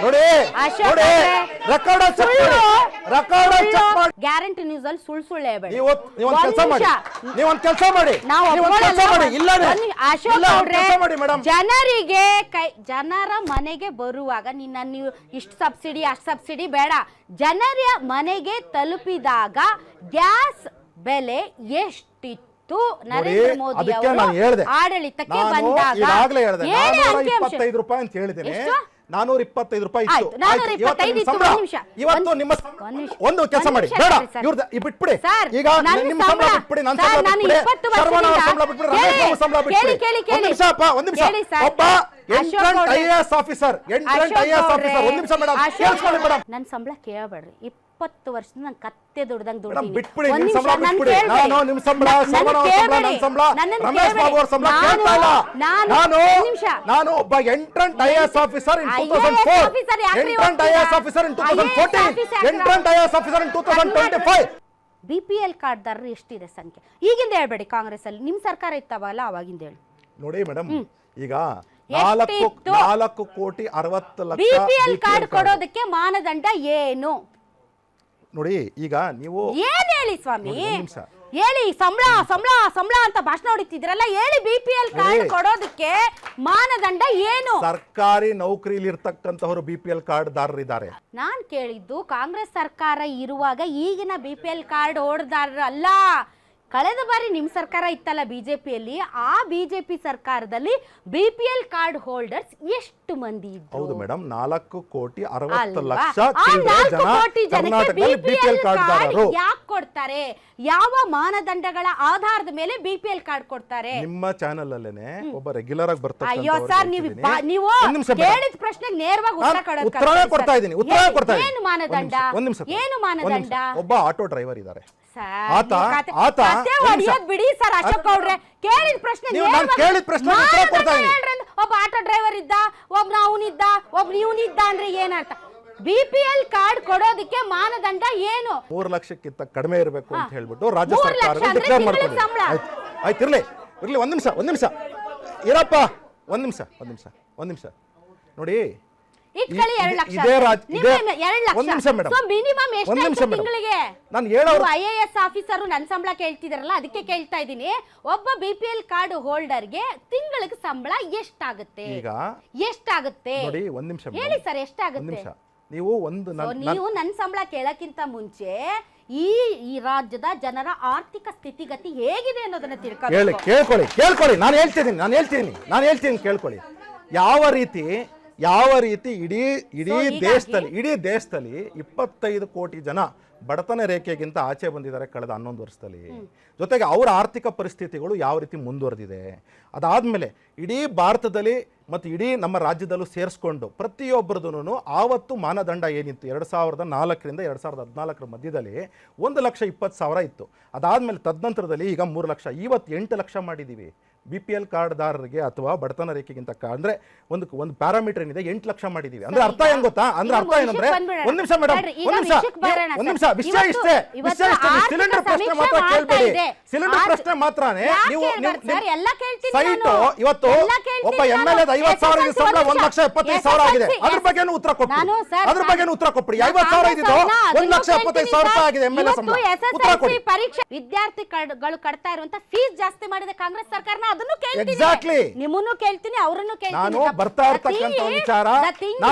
S4: ನೋಡಿ ನೋಡಿ ರೆಕಾರ್ಡ್ ಚೆಕ್ ಮಾಡಿ.
S1: ಗ್ಯಾರಂಟಿ ನ್ಯೂಸ್ ಅಲ್ಲಿ ಸುಳ್ಳು ಹೇಳ್ಬೇಡಿ.
S4: ನೀವೊಂದ್ ಕೆಲಸ ಮಾಡಿ, ನೀವೊಂದ್ ಕೆಲಸ ಮಾಡಿ, ಇಲ್ಲ
S1: ಅಶೋಕ್ ಗೌಡ್ರೆ
S4: ಮೇಡಮ್.
S1: ಜನರಿಗೆ ಜನರ ಮನೆಗೆ ಬರುವಾಗ ನೀವು ಇಷ್ಟು ಸಬ್ಸಿಡಿ ಅಷ್ಟು ಸಬ್ಸಿಡಿ ಬೇಡ. ಜನರ ಮನೆಗೆ ತಲುಪಿದಾಗ ಗ್ಯಾಸ್ ಬೆಲೆ ಎಷ್ಟಿತ್ತು ನರೇಂದ್ರ ಮೋದಿ ಅವರು ಆಡಳಿತಕ್ಕೆ ಬಂದಾಗ?
S4: 425 ರೂಪಾಯಿ ಅಂತ ಹೇಳಿದ್ದೇನೆ. 425 ರೂಪಾಯಿ ಇತ್ತು. ಇವತ್ತು ನಿಮ್ಮ ಒಂದು ಕೆಲಸ ಮಾಡಿ, ಬೇಡ ಇವ್ರದ್ದು ಬಿಟ್ಬಿಡಿ. ಈಗ ನಿಮ್ಮ ಸಂಬಳ ಬಿಟ್ಬಿಡಿ, ನನ್ನ ಸಂಬಳ ಬಿಟ್ಬಿಡಿ, ಶರ್ಮಣ್ಣ ಅವರ ಸಂಬಳ ಬಿಟ್ಬಿಡಿ, ರಮೇಶ್ ಬಾಬು ಸಂಬಳ ಬಿಟ್ಬಿಡಿ. ಒಂದ್ ನಿಮಿಷ ಅಪ್ಪ, ಒಂದ್ ನಿಮಿಷ. ಒಬ್ಬ ಎಂಟ್ರೆಂಟ್ IAS ಆಫೀಸರ್, ಎಂಟ್ರೆಂಟ್ IAS ಆಫೀಸರ್. ಒಂದ್ ನಿಮಿಷ ಮೇಡಮ್, ಕೇಳಿಸ್ಕೊಳ್ಳಿ ಮೇಡಮ್.
S1: ನನ್ನ ಸಂಬಳ ಕೇಳಬೇಡ್ರಿ. 20 ವರ್ಷದಿಂದ ನಾನು ಕತ್ತೆ ದುಡ್ದಂಗ್
S4: ಮೇಡಮ್
S1: ದುಡ್ಡಿನಿ.
S4: ಬಿಟ್ಬಿಡಿ, ನಿಮ್ಮ ಸಂಬಳ ಬಿಟ್ಬಿಡಿ. ನಾನು ನಿಮ್ಮ ಸಂಬಳ, ಶರ್ಮಣ್ಣ ಅವರ ಸಂಬಳ, ನನ್ನ ಸಂಬಳ, ರಮೇಶ್ ಬಾಬು ಅವರ ಸಂಬಳ ಕೇಳ್ತಾ ಇಲ್ಲ. ನಾನು ಒಬ್ಬ ಎಂಟ್ರೆಂಟ್ IAS officer in 2004, ಎಂಟ್ರೆಂಟ್ IAS officer in 2014, ಎಂಟ್ರೆಂಟ್ IAS officer in 2025.
S1: BPL ಕಾರ್ಡ್ದಾರರು ಎಷ್ಟಿದೆ ಸಂಖ್ಯೆ? ಈಗಿಂದ ಹೇಳ್ಬೇಡಿ. ಕಾಂಗ್ರೆಸ್ ಅಲ್ಲಿ ನಿಮ್ ಸರ್ಕಾರ ಇತ್ತವಲ್ಲ ಅವಾಗಿಂದ ಹೇಳಿ.
S4: ನೋಡಿ ಮೇಡಮ್, ಈಗ 4 ಕೋಟಿ 60 ಲಕ್ಷ
S1: BPL ಕಾರ್ಡ್ ಕೊಡೋದಕ್ಕೆ ಮಾನದಂಡ ಏನು?
S4: ನೋಡಿ ಈಗ ನೀವು
S1: ಏನ್ ಹೇಳಿ ಸ್ವಾಮಿ, ಹೇಳಿ. ಸಂಬಳ ಸಂಬಳ ಸಂಬಳ ಅಂತ ಭಾಷಣ ಹೊಡಿತಿದ್ರಲ್ಲ, ಹೇಳಿ. BPL ಕಾರ್ಡ್ ಕೊಡೋದಕ್ಕೆ ಮಾನದಂಡ ಏನು?
S4: ಸರ್ಕಾರಿ ನೌಕರಿಲಿ ಇರ್ತಕ್ಕಂಥವ್ರು BPL ಕಾರ್ಡ್ ದಾರರಿದ್ದಾರೆ.
S1: ನಾನ್ ಕೇಳಿದ್ದು ಕಾಂಗ್ರೆಸ್ ಸರ್ಕಾರ ಇರುವಾಗ ಈಗಿನ BPL ಕಾರ್ಡ್ ಹೋಲ್ಡರ್ ಅಲ್ಲ. ಕಳೆದ ಬಾರಿ ನಿಮ್ ಸರ್ಕಾರ ಇತ್ತಲ್ಲ ಬಿಜೆಪಿಯಲ್ಲಿ, ಆ ಬಿಜೆಪಿ ಸರ್ಕಾರದಲ್ಲಿ BPL ಕಾರ್ಡ್ ಹೋಲ್ಡರ್ಸ್ ಎಷ್ಟು ಮಂದಿ ಇದ್ರು?
S4: ಹೌದು ಮೇಡಮ್, 4 ಕೋಟಿ 60 ಲಕ್ಷ
S1: ಜನಕ್ಕೆ BPL ಕಾರ್ಡ್ ಯಾಕೆ ಕೊಡ್ತಾರೆ? ಯಾವ ಮಾನದಂಡಗಳ ಆಧಾರದ ಮೇಲೆ BPL ಕಾರ್ಡ್ ಕೊಡ್ತಾರೆ?
S4: ನಿಮ್ಮ ಚಾನೆಲ್ ಅಲ್ಲೇನೆ ಒಬ್ಬ ರೆಗ್ಯುಲರ್ ಆಗಿ ಬರ್ತಾರೆ.
S1: ಅಯ್ಯೋ ಸರ್, ನೀವು ಕೇಳಿದ ಪ್ರಶ್ನೆಗೆ ನೇರವಾಗಿ
S4: ಉತ್ತರ ಕೊಡ್ತಾ ಇದ್ದೀನಿ.
S1: ಏನು ಮಾನದಂಡ? ಏನು ಮಾನದಂಡ?
S4: ಒಬ್ಬ ಆಟೋ ಡ್ರೈವರ್ ಇದ್ದಾರೆ.
S1: ಬಿಡಿ ಸರ್ ಅಶೋಕ್ ಗೌಡ್ರೆ, ಕೇಳಿದ ಪ್ರಶ್ನೆ ಒಬ್ಬ ಆಟೋ ಡ್ರೈವರ್ ಇದ್ದ, ಒಬ್ಬ ಅವನಿದ್ದ, ಒಬ್ಬ ಇವನಿದ್ದ ಅಂದ್ರೆ ಏನರ್ಥ? BPL ಕಾರ್ಡ್ ಕೊಡೋದಕ್ಕೆ ಮಾನದಂಡ ಏನು?
S4: 3 ಲಕ್ಷಕ್ಕಿಂತ ಕಡಿಮೆ ಇರಬೇಕು ಅಂತ ಹೇಳ್ಬಿಟ್ಟು ರಾಜ್ಯ ಸರ್ಕಾರ ಡಿಕ್ಲೇರ್ ಮಾಡ್ಕೊಂಡಿದೆ. ಆಯ್ತು, ಇರ್ಲಿ ಒಂದ್ ನಿಮಿಷ ಇರಪ್ಪ, ಒಂದ್ ನಿಮಿಷ ನೋಡಿ.
S1: ಇಟ್ಕೊಳ್ಳಿ 2 ಲಕ್ಷ.
S4: ಇದೇ
S1: ಒಂದ್ ನಿಮಿಷ ಮೇಡಮ್, ಮಿನಿಮಮ್ ಎಷ್ಟು ತಿಂಗಳಿಗೆ?
S4: ನಾನು ಹೇಳೋರು
S1: IAS ಆಫೀಸರ್ ನನ್ನ ಸಂಬಳ ಕೇಳ್ತಿದಾರಲ್ಲ, ಅದಕ್ಕೆ ಕೇಳ್ತಾ ಇದ್ದೀನಿ. ಒಬ್ಬ BPL ಕಾರ್ಡ್ ಹೋಲ್ಡರ್ಗೆ ತಿಂಗಳಿಗೆ ಸಂಬಳ ಎಷ್ಟಾಗುತ್ತೆ?
S4: ಈಗ
S1: ಎಷ್ಟಾಗುತ್ತೆ
S4: ನೋಡಿ, ಒಂದ್ ನಿಮಿಷ
S1: ಹೇಳಿ ಸರ್, ಎಷ್ಟಾಗುತ್ತೆ?
S4: ನೀವು
S1: ನೀವು ನನ್ನ ಸಂಬಳ ಕೇಳಕ್ಕಿಂತ ಮುಂಚೆ ಈ ರಾಜ್ಯದ ಜನರ ಆರ್ಥಿಕ ಸ್ಥಿತಿಗತಿ ಹೇಗಿದೆ ಅನ್ನೋದನ್ನ
S4: ಕೇಳ್ಕೊಳ್ಳಿ. ನಾನು ಹೇಳ್ತೀನಿ ಕೇಳ್ಕೊಳ್ಳಿ. ಯಾವ ರೀತಿ ಇಡೀ ದೇಶದಲ್ಲಿ 25 ಕೋಟಿ ಜನ ಬಡತನ ರೇಖೆಗಿಂತ ಆಚೆ ಬಂದಿದ್ದಾರೆ ಕಳೆದ 11 ವರ್ಷದಲ್ಲಿ. ಜೊತೆಗೆ ಅವರ ಆರ್ಥಿಕ ಪರಿಸ್ಥಿತಿಗಳು ಯಾವ ರೀತಿ ಮುಂದುವರೆದಿದೆ, ಅದಾದ್ಮೇಲೆ ಇಡೀ ಭಾರತದಲ್ಲಿ ಮತ್ತು ಇಡೀ ನಮ್ಮ ರಾಜ್ಯದಲ್ಲೂ ಸೇರಿಸ್ಕೊಂಡು ಪ್ರತಿಯೊಬ್ಬರದೂ ಆವತ್ತು ಮಾನದಂಡ ಏನಿತ್ತು 2004ರಿಂದ 2014 ಮಧ್ಯದಲ್ಲಿ 1,20,000 ಇತ್ತು. ಅದಾದ್ಮೇಲೆ ತದನಂತರದಲ್ಲಿ ಈಗ 3 ಲಕ್ಷ, ಇವತ್ತು 8 ಲಕ್ಷ ಮಾಡಿದ್ದೀವಿ. BPL ಕಾರ್ಡ್ದಾರರಿಗೆ ಅಥವಾ ಬಡತನ ರೇಖೆಗಿಂತ ಅಂದ್ರೆ ಒಂದು ಪ್ಯಾರಾಮೀಟರ್ ಏನಿದೆ 8 ಲಕ್ಷ ಮಾಡಿದೀವಿ ಅಂದ್ರೆ ಅರ್ಥ ಏನ್ ಗೊತ್ತಾ? ಅಂದ್ರೆ ಅರ್ಥ ಏನಂದ್ರೆ ಒಂದ್ ನಿಮಿಷ ಮೇಡಮ್, ಒಂದ್ ನಿಮಿಷ ವಿಷಯ ಇಷ್ಟೇ, ಸಿಲಿಂಡರ್ ಪ್ರಶ್ನೆ ಮಾತ್ರ ಕೇಳ್ಬೇಡಿ. ಸಿಲಿಂಡರ್ ಪ್ರಶ್ನೆ ಮಾತ್ರನೇ ನೀವು ಸೈಟ್ ಇವತ್ತು ಒಬ್ಬ MLA 50,000 ಸಂಬಳ 1,75,000 ಆಗಿದೆ. ಅದ್ರ ಬಗ್ಗೆ ಉತ್ತರ ಕೊಟ್ಟು ಅದ್ರ ಬಗ್ಗೆ ಉತ್ತರ ಕೊಟ್ಬಿಡಿ. 50,000 ಇದ್ದು 1,75,000 ರೂಪಾಯಿ ಆಗಿದೆ MLA ಸಂಬಳ. ಉತ್ತರ ಕೊಡಿ.
S1: ಪರೀಕ್ಷೆ ವಿದ್ಯಾರ್ಥಿಗಳು ಕಟ್ತಾ ಇರುವಂತ ಫೀಸ್ ಜಾಸ್ತಿ ಮಾಡಿದೆ ಕಾಂಗ್ರೆಸ್ ಸರ್ಕಾರನ, ಅದನ್ನು ಕೇಳ್ತೀನಿ.
S4: ಎಕ್ಸಾಕ್ಟ್ಲಿ,
S1: ನಿಮ್ಮನ್ನು ಕೇಳ್ತೀನಿ, ಅವರನ್ನು ಕೇಳ್ತೀನಿ.
S4: ನಾನು ಬರ್ತಾ ಇರ್ತಕ್ಕಂತ ವಿಚಾರ,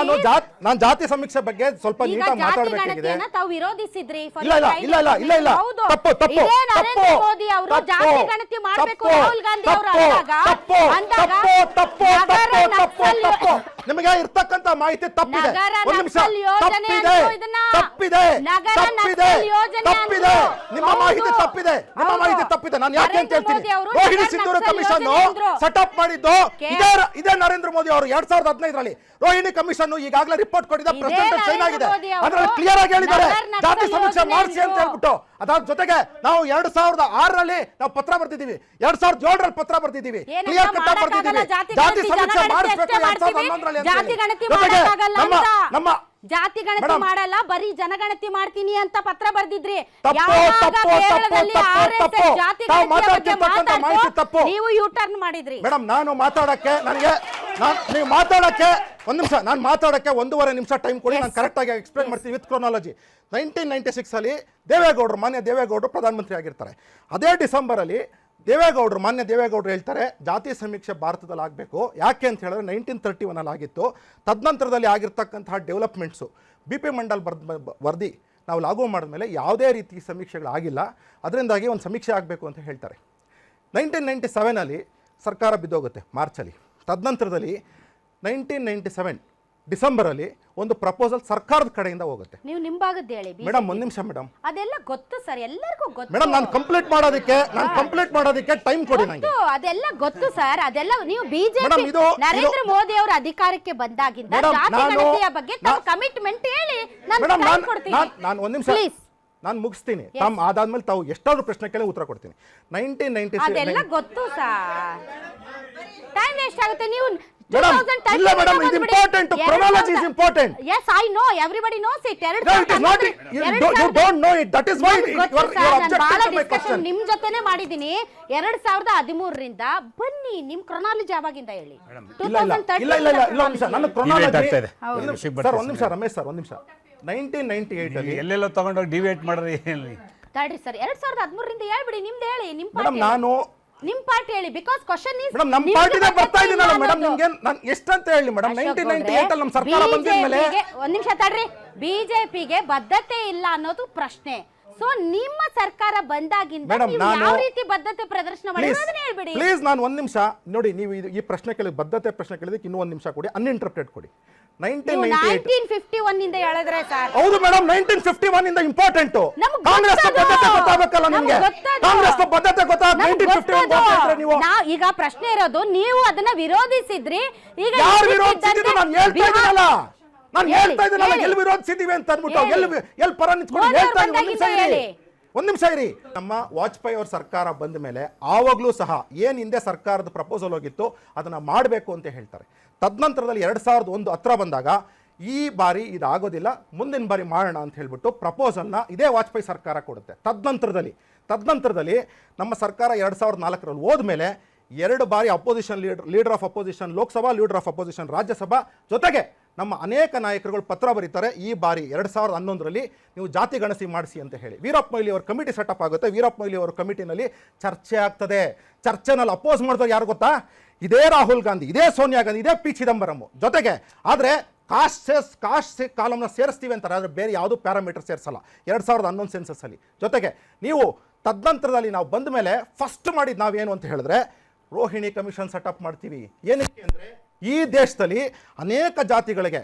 S4: ನಾನು ಜಾತಿ ಸಮೀಕ್ಷೆ ಬಗ್ಗೆ ಸ್ವಲ್ಪ ನೀಟಾಗಿ ಮಾತಾಡಬೇಕಾಗಿದೆ.
S1: ತಾವು ವಿರೋಧಿಸಿದ್ರಿ.
S4: ಇಲ್ಲ ಇಲ್ಲ ಇಲ್ಲ ಇಲ್ಲ ಇಲ್ಲ ಇಲ್ಲ, ತಪ್ಪು ತಪ್ಪು
S1: ನರೇಂದ್ರ ಮೋದಿ ಅವರು ಜಾತಿ ಗಣತಿ ಮಾಡಬೇಕು, ರಾಹುಲ್ ಗಾಂಧಿ ಅವರು
S4: ತಪ್ಪು ತಪ್ಪು ತಪ್ಪು ತಪ್ಪು ತಪ್ಪು. ನಿಮಗೆ ಇರ್ತಕ್ಕಂತ ಮಾಹಿತಿ ತಪ್ಪಿದೆ. ಒಂದು ನಿಮಿಷ, ತಪ್ಪಿದೆ ತಪ್ಪಿದೆ ತಪ್ಪಿದೆ ತಪ್ಪಿದೆ. ನಿಮ್ಮ ಮಾಹಿತಿ ತಪ್ಪಿದೆ, ನಿಮ್ಮ ಮಾಹಿತಿ ತಪ್ಪಿದೆ. ನಾನು ಯಾಕೆ ಅಂತ ಹೇಳ್ತೀನಿ, ರೋಹಿಣಿ ಸಿಂಧೂರಿ ಕಮಿಷನ್ ಸೆಟಪ್ ಮಾಡಿದ್ದು ಇದೇ ನರೇಂದ್ರ ಮೋದಿ ಅವರು 2015ರಲ್ಲಿ. ರೋಹಿಣಿ ಕಮಿಷನ್ ಈಗಾಗಲೇ ರಿಪೋರ್ಟ್ ಕೊಟ್ಟಿದೆ, ಪ್ರೆಸಿಡೆಂಟ್ ಸೈನ್ ಆಗಿದೆ. ಅದರಲ್ಲಿ ಕ್ಲಿಯರ್ ಆಗಿ ಹೇಳಿದ್ದಾರೆ ಜಾತಿ ಸಮೀಕ್ಷೆ ಮಾಡಿಸಿ ಅಂತ ಹೇಳ್ಬಿಟ್ಟು. ಅದಾದ ಜೊತೆಗೆ ನಾವು 2006ರಲ್ಲಿ ನಾವು ಪತ್ರ ಬರ್ತಿದ್ದೀವಿ, 2007ರಲ್ಲಿ ಪತ್ರ ಬರ್ತಿದ್ದೀವಿ, ಕ್ಲಿಯರ್ ಕಟ್ ಆಗಿ ಬರ್ತಿದ್ದೀವಿ. ಜಾತಿ ಸಮೀಕ್ಷೆ ಮಾಡಿಸಬೇಕು 2011ರಲ್ಲಿ. ನಮ್ಮ
S1: ಜಾತಿ ಗಣತಿ ಮಾಡಲ್ಲ, ಬರೀ ಜನಗಣತಿ ಮಾಡ್ತೀನಿ ಅಂತ ಪತ್ರ ಬರ್ದಿದ್ರಿ. ನೀವು ಯೂ ಟರ್ನ್ ಮಾಡಿದ್ರಿ.
S4: ಮೇಡಮ್, ನಾನು ಮಾತಾಡಕ್ಕೆ ನೀವು ಮಾತಾಡಕ್ಕೆ ಒಂದು ನಿಮಿಷ, ನಾನು ಮಾತಾಡಕ್ಕೆ 1.5 ನಿಮಿಷ ಟೈಮ್ ಕೊಡಿ. ನಾನು ಕರೆಕ್ಟ್ ಆಗಿ ಎಕ್ಸ್ಪ್ಲೇನ್ ಮಾಡ್ತೀನಿ ವಿತ್ ಕ್ರೋನಾಲಜಿ. 1996 ಅಲ್ಲಿ ದೇವೇಗೌಡರು, ಮಾನ್ಯ ದೇವೇಗೌಡರು ಪ್ರಧಾನಮಂತ್ರಿ ಆಗಿರ್ತಾರೆ. ಅದೇ ಡಿಸೆಂಬರಲ್ಲಿ ಮಾನ್ಯ ದೇವೇಗೌಡರು ಹೇಳ್ತಾರೆ ಜಾತಿ ಸಮೀಕ್ಷೆ ಭಾರತದಲ್ಲಿ ಆಗಬೇಕು. ಯಾಕೆ ಅಂತ ಹೇಳಿದ್ರೆ 1931 ಆಗಿತ್ತು. ತದನಂತರದಲ್ಲಿ ಆಗಿರ್ತಕ್ಕಂತಹ ಡೆವಲಪ್ಮೆಂಟ್ಸು BP ಮಂಡಲ್ ವರದಿ ನಾವು ಲಾಗು ಮಾಡಿದ್ಮೇಲೆ ಯಾವುದೇ ರೀತಿ ಸಮೀಕ್ಷೆಗಳಾಗಿಲ್ಲ, ಅದರಿಂದಾಗಿ ಒಂದು ಸಮೀಕ್ಷೆ ಆಗಬೇಕು ಅಂತ ಹೇಳ್ತಾರೆ. 1997ಅಲ್ಲಿ ಸರ್ಕಾರ ಬಿದ್ದೋಗುತ್ತೆ ಮಾರ್ಚಲ್ಲಿ. ತದನಂತರದಲ್ಲಿ 1997 ಡಿಸೆಂಬರಲ್ಲಿ ಒಂದು ಪ್ರಪೋಸಲ್ ಸರ್ಕಾರದ ಕಡೆಯಿಂದ ಹೋಗುತ್ತೆ.
S1: ನೀವು ನಿಮ್ಮ ಭಾಗದ ಹೇಳಿ
S4: ಮೇಡಮ್. ಒಂದು ನಿಮಿಷ ಮೇಡಮ್,
S1: ಅದೆಲ್ಲ ಗೊತ್ತು ಸರ್, ಎಲ್ಲರಿಗೂ ಗೊತ್ತು
S4: ಮೇಡಮ್. ನಾನು ಕಂಪ್ಲೀಟ್ ಮಾಡೋದಕ್ಕೆ ಟೈಮ್ ಕೊಡಿ ನನಗೆ.
S1: ಅದೆಲ್ಲ ಗೊತ್ತು ಸರ್, ಅದೆಲ್ಲ ನೀವು ಬಿಜೆಪಿ ನರೇಂದ್ರ ಮೋದಿ ಅವರು ಅಧಿಕಾರಕ್ಕೆ ಬಂದಾಗಿಂದ ಜಾತಿ ಗಣತಿಯ ಬಗ್ಗೆ ತಾವು ಕಮಿಟ್ಮೆಂಟ್ ಹೇಳಿ ನಾನು ಟೈಮ್ ಕೊಡ್ತೀನಿ.
S4: ನಾನು ಒಂದು ನಿಮಿಷ, ನಾನು ಮುಗಿಸ್ತೀನಿ. ಅದಾದ್ಮೇಲೆ ತಾವು ಎಷ್ಟಾದ್ರೂ ಪ್ರಶ್ನೆ ಕೇಳಿ ಉತ್ತರ ಕೊಡ್ತೀನಿ. 1996
S1: ಅದೆಲ್ಲ ಗೊತ್ತು ಸರ್, ಟೈಮ್ ವೇಸ್ಟ್ ಆಗುತ್ತೆ. ನೀವು
S4: ಇಲ್ಲ ಮೇಡಮ್, ಇದು important. chronology is important.
S1: Yes, I know, everybody knows it.
S4: No, it is not. You don't know it. That is why you are objecting to my question.
S1: ನಿಮ್ಮ ಜೊತೆನೇ ಮಾಡಿದೀನಿ 2013ರಿಂದ. ಬನ್ನಿ, ನಿಮ್ಮ chronology ಯಾವಾಗಿಂದ ಹೇಳಿ.
S4: ಇಲ್ಲ ನಿಮಿಷ, ನನ್ನ ಕ್ರೊನಾಲಜಿ ಸರ್. ಒಂದು ನಿಮಿಷ ರಮೇಶ್ ಸರ್, ಒಂದು ನಿಮಿಷ. 1998 ಅಲ್ಲಿ
S2: ಎಲ್ಲೆಲ್ಲೋ ತಗೊಂಡೋಗಿ ಡಿವೇಟ್ ಮಾಡ್ರಿ.
S1: ತಡ್ರಿ ಸರ್, 2013ರಿಂದ ಹೇಳ್ಬಿಡಿ. ನಿಮ್ದು ಹೇಳಿ, ನಿಮ್ ಪಾರ್ಟಿ ಹೇಳಿ. ಬಿಕಾಸ್ ಕ್ವಶನ್ ಇಸ್
S4: ಮೇಡಮ್, ನಮ್ಮ ಪಾರ್ಟಿನೇ ಬರ್ತಾ ಇದೀನಲ್ಲ ಮೇಡಮ್. ನಿಮಗೆ ನಾನು ಎಷ್ಟಂತ ಹೇಳಿ ಮೇಡಮ್? 1998 ಅಲ್ಲಿ ನಮ್ಮ ಸರ್ಕಾರ ಬಂದಿದ್ಮೇಲೆ
S1: ಒಂದ್ ನಿಮಿಷ ತಡ್ರಿ, ಬಿಜೆಪಿಗೆ ಬದ್ಧತೆ ಇಲ್ಲ ಅನ್ನೋದು ಪ್ರಶ್ನೆ. ಸೊ ನಿಮ್ಮ ಸರ್ಕಾರ ಬಂದಾಗಿಂದ ಯಾವ ರೀತಿ ಬದ್ಧತೆ ಪ್ರದರ್ಶನ ಮಾಡಿರೋದನ್ನ ಹೇಳ್ಬಿಡಿ
S4: ಪ್ಲೀಸ್. ನಾನು ಒಂದು ನಿಮಿಷ ನೋಡಿ, ನೀವು ಈ ಪ್ರಶ್ನೆ ಕೇಳಿದ ಬದ್ಧತೆ ಪ್ರಶ್ನೆ ಕೇಳಿದಕ್ಕೆ ಇನ್ನೂ ಒಂದು ನಿಮಿಷ ಕೊಡಿ, ಅನ್ಇಂಟರಪ್ಟೆಡ್ ಕೊಡಿ.
S1: 1951 ಇಂದ ಹೇಳಿದ್ರೆ ಸರ್.
S4: ಹೌದು ಮೇಡಮ್, 1951 ಇಂದ ಇಂಪಾರ್ಟೆಂಟ್. ಕಾಂಗ್ರೆಸ್ ಬದ್ಧತೆ ಗೊತ್ತಾಗಬೇಕಲ್ಲ ನಿಮಗೆ. ಕಾಂಗ್ರೆಸ್ ಬದ್ಧತೆ ನೀವು
S1: ಈಗ ಪ್ರಶ್ನೆ ಇರೋದು, ನೀವು ಅದನ್ನ ವಿರೋಧಿಸಿದ್ರಿ. ಈಗ
S4: ಯಾರು ವಿರೋಧಿಸಿದ್ರು? ನಾನು ಹೇಳ್ತಾ ಇದ್ದೀನಲ್ಲ ಎಲ್ಲಿ ವಿರೋಧಿಸಿದೀವಿ ಅಂತ ಅಂದ್ಬಿಟ್ಟು, ಎಲ್ಲಿ ಪರ ನಿಂತ್ಕೊಂಡು ಹೇಳ್ತಾ ಇದ್ದೀನಿ. ಒಂದು ನಿಮಿಷ ಇರಿ. ನಮ್ಮ ವಾಜಪೇಯಿ ಅವ್ರ ಸರ್ಕಾರ ಬಂದ ಮೇಲೆ ಆವಾಗಲೂ ಸಹ ಏನು ಹಿಂದೆ ಸರ್ಕಾರದ ಪ್ರಪೋಸಲ್ ಹೋಗಿತ್ತು ಅದನ್ನ ಮಾಡಬೇಕು ಅಂತ ಹೇಳ್ತಾರೆ. ತದನಂತರದಲ್ಲಿ 2001 ಹತ್ರ ಬಂದಾಗ ಈ ಬಾರಿ ಇದಾಗೋದಿಲ್ಲ, ಮುಂದಿನ ಬಾರಿ ಮಾಡೋಣ ಅಂತ ಹೇಳ್ಬಿಟ್ಟು ಪ್ರಪೋಸಲ್ನ ಇದೇ ವಾಜಪೇಯಿ ಸರ್ಕಾರ ಕೊಡುತ್ತೆ. ತದನಂತರದಲ್ಲಿ ನಮ್ಮ ಸರ್ಕಾರ 2004ರಲ್ಲಿ ಹೋದ್ಮೇಲೆ 2 ಬಾರಿ opposition leader of opposition Lok Sabha, leader of opposition Rajya Sabha, ಜೊತೆಗೆ ನಮ್ಮ ಅನೇಕ ನಾಯಕರುಗಳು ಪತ್ರ ಬರೀತಾರೆ. ಈ ಬಾರಿ 2011ರಲ್ಲಿ ನೀವು ಜಾತಿ ಗಣತಿ ಮಾಡಿಸಿ ಅಂತ ಹೇಳಿ ವೀರಪ್ಪ ಮೊಯ್ಲಿ ಅವರ ಕಮಿಟಿ ಸೆಟಪ್ ಆಗುತ್ತೆ. ವೀರಪ್ಪ ಮೊಯ್ಲಿ ಅವರ ಕಮಿಟಿನಲ್ಲಿ ಚರ್ಚೆ ಆಗ್ತದೆ. ಚರ್ಚೆನಲ್ಲಿ ಅಪೋಸ್ ಮಾಡಿದವರು ಯಾರು ಗೊತ್ತಾ? ಇದೇ ರಾಹುಲ್ ಗಾಂಧಿ, ಇದೇ ಸೋನಿಯಾ ಗಾಂಧಿ, ಇದೇ ಪಿ ಚಿದಂಬರಂ. ಜೊತೆಗೆ ಆದರೆ ಕಾಸ್ಟ್ ಕಾಲಮ್ನ ಸೇರಿಸ್ತೀವಿ ಅಂತಾರೆ, ಆದರೆ ಬೇರೆ ಯಾವುದೂ ಪ್ಯಾರಾಮೀಟರ್ ಸೇರಿಸಲ್ಲ 2011 ಸೆನ್ಸಸ್ಸಲ್ಲಿ. ಜೊತೆಗೆ ನೀವು ತದನಂತರದಲ್ಲಿ ನಾವು ಬಂದ ಮೇಲೆ ಫಸ್ಟ್ ಮಾಡಿದ್ದು ನಾವೇನು ಅಂತ ಹೇಳಿದ್ರೆ ರೋಹಿಣಿ ಕಮಿಷನ್ ಸೆಟಪ್ ಮಾಡ್ತೀವಿ. ಏನಕ್ಕೆ ಅಂದರೆ ಈ ದೇಶದಲ್ಲಿ ಅನೇಕ ಜಾತಿಗಳಿಗೆ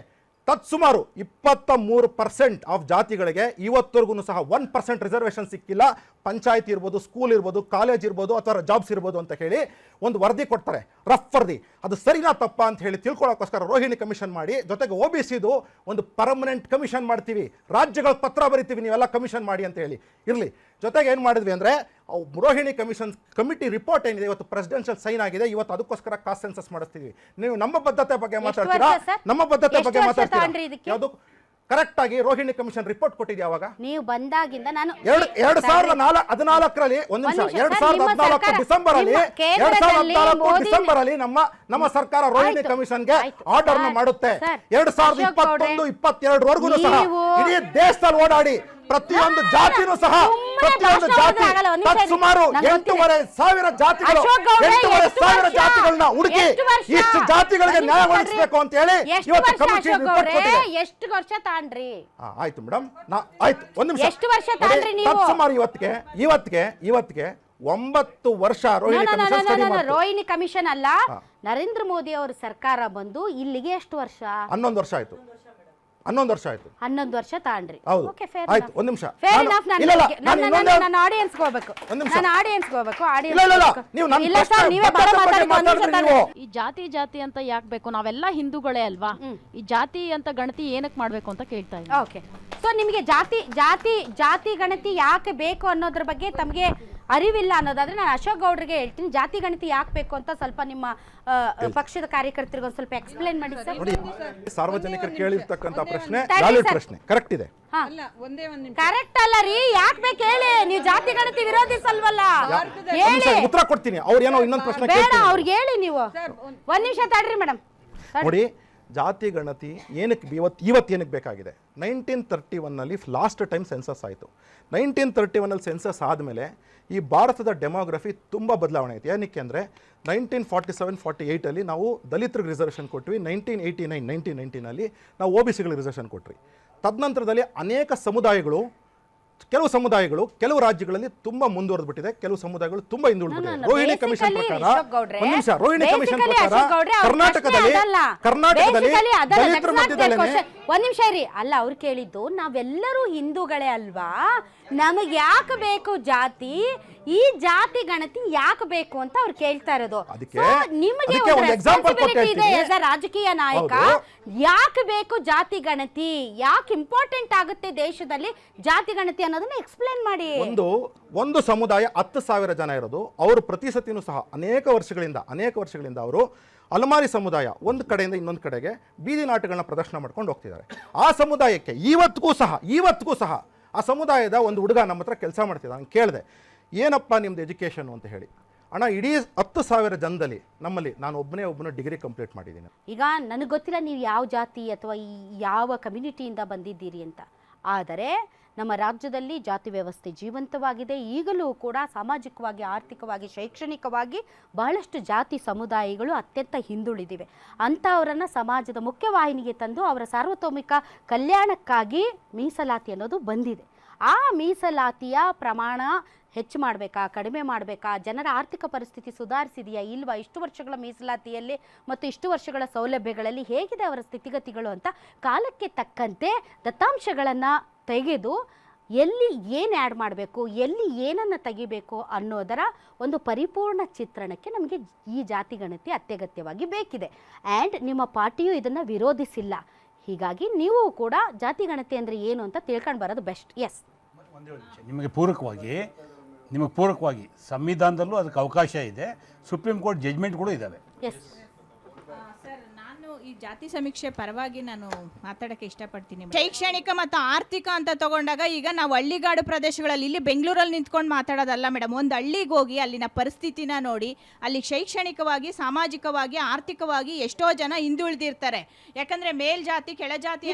S4: ತತ್ಸುಮಾರು 23% ಆಫ್ ಜಾತಿಗಳಿಗೆ ಇವತ್ತವರೆಗೂ ಸಹ 1% ರಿಸರ್ವೇಷನ್ ಸಿಕ್ಕಿಲ್ಲ. ಪಂಚಾಯತ್ ಇರ್ಬೋದು, ಸ್ಕೂಲ್ ಇರ್ಬೋದು, ಕಾಲೇಜ್ ಇರ್ಬೋದು, ಅಥವಾ ಜಾಬ್ಸ್ ಇರ್ಬೋದು ಅಂತ ಹೇಳಿ ಒಂದು ವರದಿ ಕೊಡ್ತಾರೆ, ರಫ್ ವರದಿ. ಅದು ಸರಿನಾ ತಪ್ಪಾ ಅಂತ ಹೇಳಿ ತಿಳ್ಕೊಳ್ಳೋಕ್ಕೋಸ್ಕರ ರೋಹಿಣಿ ಕಮಿಷನ್ ಮಾಡಿ, ಜೊತೆಗೆ OBCದು ಒಂದು ಪರ್ಮನೆಂಟ್ ಕಮಿಷನ್ ಮಾಡ್ತೀವಿ, ರಾಜ್ಯಗಳ ಪತ್ರ ಬರಿತೀವಿ ನೀವೆಲ್ಲ ಕಮಿಷನ್ ಮಾಡಿ ಅಂತ ಹೇಳಿ ಇರಲಿ. ಜೊತೆಗೆ ಏನು ಮಾಡಿದ್ವಿ ಅಂದರೆ ರೋಹಿಣಿ ಕಮಿಷನ್ ಕಮಿಟಿ ರಿಪೋರ್ಟ್ ಏನಿದೆ ಇವತ್ತು ಪ್ರೆಸಿಡೆನ್ಷಿಯಲ್ ಸೈನ್ ಆಗಿದೆ, ಇವತ್ತು ಅದಕ್ಕೋಸ್ಕರ ಕಾಸ್ಟ್ ಸೆನ್ಸಸ್ ಮಾಡಿಸ್ತೀವಿ. ನೀವು ನಮ್ಮ ಬದ್ಧತೆ ಬಗ್ಗೆ ಮಾತಾಡ್ತೀರಾ, ನಮ್ಮ ಬದ್ಧತೆ ಬಗ್ಗೆ ಮಾತಾಡ್ತೀರಾ? ಯಾವುದು ಕರೆಕ್ಟ್ ಆಗಿ ರೋಹಿಣಿ ಕಮಿಷನ್ ರಿಪೋರ್ಟ್ ಕೊಟ್ಟಿದ್ಯಾ? ಅವಾಗ
S1: ನೀವು ಬಂದಾಗಿಂದ ನಾನು
S4: 2014ರಲ್ಲಿ ಒಂದು ನಿಮಿಷ 2014 ಡಿಸೆಂಬರ್ ಅಲ್ಲಿ ನಮ್ಮ ಸರ್ಕಾರ ರೋಹಿಣಿ ಕಮಿಷನ್ಗೆ ಆರ್ಡರ್ ಮಾಡುತ್ತೆ. 2021-22 ವರೆಗೂ ಸಹ ಇಡೀ ದೇಶದಲ್ಲಿ ಓಡಾಡಿ ಪ್ರತಿಯೊಂದು ಜಾತಿನೂ ಸಹ ಪ್ರತಿಯೊಂದು ಜಾತಿ ಸುಮಾರು 8,500 ಜಾತಿಗಳು 8,500 ಜಾತಿಗಳನ್ನ ಹುಡುಕಿ ಇಷ್ಟು ಜಾತಿಗಳಿಗೆ ನ್ಯಾಯ ಒದಗಿಸಬೇಕು ಅಂತ ಹೇಳಿ ಇವತ್ತು ಕಮಿಟಿ ರಿಪೋರ್ಟ್ ಕೊಟ್ಟಿದೆ.
S1: ಎಷ್ಟು ವರ್ಷ ತಾಂಡ್ರಿ?
S4: ಆಯ್ತು ಮೇಡಮ್, ಆಯ್ತು ಒಂದು ನಿಮಿಷ.
S1: ಎಷ್ಟು ವರ್ಷ ತಾಂಡ್ರಿ ನೀವು?
S4: ಸುಮಾರು ಇವತ್ತಿಗೆ 9 ವರ್ಷ ರೋಹಿಣಿ ಕಮಿಷನ್ ಸ್ಟಡಿ ಮಾಡಿತು.
S1: ರೋಹಿಣಿ ಕಮಿಷನ್ ಅಲ್ಲ, ನರೇಂದ್ರ ಮೋದಿ ಅವರ ಸರ್ಕಾರ ಬಂದು ಇಲ್ಲಿಗೆ ಎಷ್ಟು ವರ್ಷ?
S4: 11 ವರ್ಷ ಆಯ್ತು. 11 ವರ್ಷ ಆಯ್ತು.
S1: 11 ವರ್ಷ ತಾಂಡ್ರಿ.
S4: ಹೌದು.
S1: ಓಕೆ, ಫೇರ್
S4: ಆಯ್ತು, ಒಂದು ನಿಮಿಷ.
S1: ನಾನು ಆಡಿಯನ್ಸ್ ಹೋಗಬೇಕು.
S5: ಈ ಜಾತಿ ಅಂತ ಯಾಕೆ ಬೇಕು? ನಾವೆಲ್ಲ ಹಿಂದೂಗಳೇ ಅಲ್ವಾ? ಈ ಜಾತಿ ಅಂತ ಗಣತಿ ಏನಕ್ಕೆ ಮಾಡ್ಬೇಕು ಅಂತ ಕೇಳ್ತಾ ಇದ್ದೀನಿ.
S1: ಓಕೆ, ಸೊ ನಿಮಗೆ ಜಾತಿ ಗಣತಿ ಯಾಕೆ ಬೇಕು ಅನ್ನೋದ್ರ ಬಗ್ಗೆ ತಮಗೆ ಅರಿವಿಲ್ಲ ಅನ್ನೋದಾದ್ರೆ ನಾನು ಅಶೋಕ್ ಗೌಡ್ರಿಗೆ ಹೇಳ್ತೀನಿ, ಜಾತಿ ಗಣತಿ ಯಾಕೆ ಬೇಕು ಅಂತ ಸ್ವಲ್ಪ ನಿಮ್ಮ ಪಕ್ಷದ ಕಾರ್ಯಕರ್ತರಿಗೆ ಒಂದು ಸ್ವಲ್ಪ ಎಕ್ಸ್ಪ್ಲೇನ್ ಮಾಡಿ ಸರ್.
S4: ನೋಡಿ, ಸಾರ್ವಜನಿಕರು ಕೇಳಿರ್ತಕ್ಕಂಥ ಪ್ರಶ್ನೆ ವ್ಯಾಲಿಡ್ ಪ್ರಶ್ನೆ, ಕರೆಕ್ಟ್ ಇದೆ.
S1: ಕರೆಕ್ಟ್ ಅಲ್ಲ ರೀ, ಯಾಕೆ ಬೇಕು ಹೇಳಿ? ನೀವು ಜಾತಿ ಗಣತಿ ವಿರೋಧಿಸಲ್ವಲ್ಲ, ಹೇಳಿ.
S4: ಉತ್ತರ ಕೊಡ್ತೀನಿ. ಅವ್ರು ಏನೋ ಇನ್ನೊಂದು ಪ್ರಶ್ನೆ
S1: ಬೇಡ, ಅವ್ರಿಗೆ ಹೇಳಿ ನೀವು. ಒಂದ್ ನಿಮಿಷ ತಡ್ರಿ ಮೇಡಮ್.
S4: ನೋಡಿ, ಜಾತಿ ಗಣತಿ ಏನಕ್ಕೆ ಇವತ್ತು ಏನಕ್ಕೆ ಬೇಕಾಗಿದೆ? 1931ನಲ್ಲಿ ಲಾಸ್ಟ್ ಟೈಮ್ ಸೆನ್ಸಸ್ ಆಯಿತು. 1931ನಲ್ಲಿ ಸೆನ್ಸಸ್ ಆದಮೇಲೆ ಈ ಭಾರತದ ಡೆಮೋಗ್ರಫಿ ತುಂಬ ಬದಲಾವಣೆ ಆಯಿತು. ಏನಕ್ಕೆ ಅಂದರೆ 1947-48ಅಲ್ಲಿ ನಾವು ದಲಿತರಿಗೆ ರಿಸರ್ವೇಷನ್ ಕೊಟ್ವಿ. 1989-1990ನಲ್ಲಿ ನಾವು OBCಗಳಿಗೆ ರಿಸರ್ವೇಷನ್ ಕೊಟ್ವಿ. ತದನಂತರದಲ್ಲಿ ಅನೇಕ ಸಮುದಾಯಗಳು, ಕೆಲವು ಸಮುದಾಯಗಳು ಕೆಲವು ರಾಜ್ಯಗಳಲ್ಲಿ ತುಂಬಾ ಮುಂದುವರೆದ್ಬಿಟ್ಟಿದೆ, ಕೆಲವು ಸಮುದಾಯಗಳು ತುಂಬಾ ಹಿಂದುಳಿದಿದೆ. ರೋಹಿಣಿ ಕಮಿಷನ್ ಪ್ರಕಾರ ಒಂದು ನಿಮಿಷ, ರೋಹಿಣಿ ಕಮಿಷನ್ ಪ್ರಕಾರ ಕರ್ನಾಟಕದಲ್ಲಿ ದಲಿತರ ಮಧ್ಯದಲ್ಲಿ
S1: ಒಂದ್ ನಿಮಿಷ ಇರಿ. ಅಲ್ಲ, ಅವ್ರು ಕೇಳಿದ್ದು ನಾವೆಲ್ಲರೂ ಹಿಂದೂಗಳೇ ಅಲ್ವಾ, ನಮಗೆ ಯಾಕೆ ಬೇಕು ಜಾತಿ, ಈ ಜಾತಿ ಗಣತಿ ಯಾಕೆ ಬೇಕು ಅಂತ ಅವ್ರು ಕೇಳ್ತಾ ಇರೋದು. ನಿಮಗೆ ರೆಸ್ಪಾನ್ಸಿಬಿಲಿಟಿ ಇದೆ ಆಸ್ ಅ ರಾಜಕೀಯ ನಾಯಕ, ಯಾಕೆ ಬೇಕು ಜಾತಿ ಗಣತಿ, ಯಾಕೆ ಇಂಪಾರ್ಟೆಂಟ್ ಆಗುತ್ತೆ ದೇಶದಲ್ಲಿ ಜಾತಿ ಗಣತಿ ಅನ್ನೋದನ್ನ ಎಕ್ಸ್ಪ್ಲೇನ್ ಮಾಡಿ.
S4: ಒಂದು ಸಮುದಾಯ 10,000 ಜನ ಇರೋದು, ಅವರು ಪ್ರತಿ ಸತಿನೂ ಸಹ ಅನೇಕ ವರ್ಷಗಳಿಂದ ಅವರು ಅಲಮಾರಿ ಸಮುದಾಯ ಒಂದು ಕಡೆಯಿಂದ ಇನ್ನೊಂದು ಕಡೆಗೆ ಬೀದಿ ನಾಟಗಳನ್ನ ಪ್ರದರ್ಶನ ಮಾಡ್ಕೊಂಡು ಹೋಗ್ತಿದ್ದಾರೆ. ಆ ಸಮುದಾಯಕ್ಕೆ ಇವತ್ತಿಗೂ ಸಹ ಆ ಸಮುದಾಯದ ಒಂದು ಹುಡುಗ ನಮ್ಮ ಹತ್ರ ಕೆಲಸ ಮಾಡ್ತಿದ್ದ. ನಾನು ಕೇಳಿದೆ, ಏನಪ್ಪ ನಿಮ್ದು ಎಜುಕೇಷನ್ ಅಂತ ಹೇಳಿ. ಅಣ್ಣ, ಇಡೀ 10,000 ಜನದಲ್ಲಿ ನಮ್ಮಲ್ಲಿ ನಾನು ಒಬ್ಬನೇ ಡಿಗ್ರಿ ಕಂಪ್ಲೀಟ್ ಮಾಡಿದ್ದೀನಿ.
S1: ಈಗ ನನಗೆ ಗೊತ್ತಿಲ್ಲ ನೀವು ಯಾವ ಜಾತಿ ಅಥವಾ ಯಾವ ಕಮ್ಯುನಿಟಿಯಿಂದ ಬಂದಿದ್ದೀರಿ ಅಂತ, ಆದರೆ ನಮ್ಮ ರಾಜ್ಯದಲ್ಲಿ ಜಾತಿ ವ್ಯವಸ್ಥೆ ಜೀವಂತವಾಗಿದೆ. ಈಗಲೂ ಕೂಡ ಸಾಮಾಜಿಕವಾಗಿ, ಆರ್ಥಿಕವಾಗಿ, ಶೈಕ್ಷಣಿಕವಾಗಿ ಬಹಳಷ್ಟು ಜಾತಿ ಸಮುದಾಯಗಳು ಅತ್ಯಂತ ಹಿಂದುಳಿದಿವೆ. ಅಂಥವರನ್ನು ಸಮಾಜದ ಮುಖ್ಯವಾಹಿನಿಗೆ ತಂದು ಅವರ ಸಾರ್ವತೋಮಿಕ ಕಲ್ಯಾಣಕ್ಕಾಗಿ ಮೀಸಲಾತಿ ಅನ್ನೋದು ಬಂದಿದೆ. ಆ ಮೀಸಲಾತಿಯ ಪ್ರಮಾಣ ಹೆಚ್ಚು ಮಾಡಬೇಕಾ, ಕಡಿಮೆ ಮಾಡಬೇಕಾ, ಜನರ ಆರ್ಥಿಕ ಪರಿಸ್ಥಿತಿ ಸುಧಾರಿಸಿದೆಯಾ ಇಲ್ವಾ, ಇಷ್ಟು ವರ್ಷಗಳ ಮೀಸಲಾತಿಯಲ್ಲಿ ಮತ್ತು ಇಷ್ಟು ವರ್ಷಗಳ ಸೌಲಭ್ಯಗಳಲ್ಲಿ ಹೇಗಿದೆ ಅವರ ಸ್ಥಿತಿಗತಿಗಳು ಅಂತ ಕಾಲಕ್ಕೆ ತಕ್ಕಂತೆ ದತ್ತಾಂಶಗಳನ್ನು ತೆಗೆದು ಎಲ್ಲಿ ಏನು ಆ್ಯಡ್ ಮಾಡಬೇಕು, ಎಲ್ಲಿ ಏನನ್ನು ತೆಗಿಬೇಕು ಅನ್ನೋದರ ಒಂದು ಪರಿಪೂರ್ಣ ಚಿತ್ರಣಕ್ಕೆ ನಮಗೆ ಈ ಜಾತಿ ಗಣತಿ ಅತ್ಯಗತ್ಯವಾಗಿ ಬೇಕಿದೆ. ಆ್ಯಂಡ್ ನಿಮ್ಮ ಪಾರ್ಟಿಯು ಇದನ್ನು ವಿರೋಧಿಸಿಲ್ಲ. ಹೀಗಾಗಿ ನೀವು ಕೂಡ ಜಾತಿ ಗಣತಿ ಅಂದರೆ ಏನು ಅಂತ ತಿಳ್ಕೊಂಡು ಬರೋದು ಬೆಸ್ಟ್. ಎಸ್,
S2: ನಿಮಗೆ ಪೂರಕವಾಗಿ ಸಂವಿಧಾನದಲ್ಲೂ ಅದಕ್ಕೆ ಅವಕಾಶ ಇದೆ, ಸುಪ್ರೀಂ ಕೋರ್ಟ್ ಜಡ್ಜ್ಮೆಂಟ್ಗಳು ಇದ್ದಾವೆ.
S1: ಎಸ್
S6: ಸರ್, ನಾನು ಈ ಜಾತಿ ಸಮೀಕ್ಷೆ ಪರವಾಗಿ ನಾನು ಮಾತಾಡೋಕ್ಕೆ ಇಷ್ಟಪಡ್ತೀನಿ. ಶೈಕ್ಷಣಿಕ ಮತ್ತು ಆರ್ಥಿಕ ಅಂತ ತಗೊಂಡಾಗ ಈಗ ನಾವು ಹಳ್ಳಿಗಾಡು ಪ್ರದೇಶಗಳಲ್ಲಿ, ಇಲ್ಲಿ ಬೆಂಗಳೂರಲ್ಲಿ ನಿಂತ್ಕೊಂಡು ಮಾತಾಡೋದಲ್ಲ ಮೇಡಮ್, ಒಂದು ಹಳ್ಳಿಗೆ ಹೋಗಿ ಅಲ್ಲಿನ ಪರಿಸ್ಥಿತಿನ ನೋಡಿ, ಅಲ್ಲಿ ಶೈಕ್ಷಣಿಕವಾಗಿ, ಸಾಮಾಜಿಕವಾಗಿ, ಆರ್ಥಿಕವಾಗಿ ಎಷ್ಟೋ ಜನ ಹಿಂದುಳಿದಿರ್ತಾರೆ. ಯಾಕಂದ್ರೆ ಮೇಲ್ಜಾತಿ ಕೆಳಜಾತಿ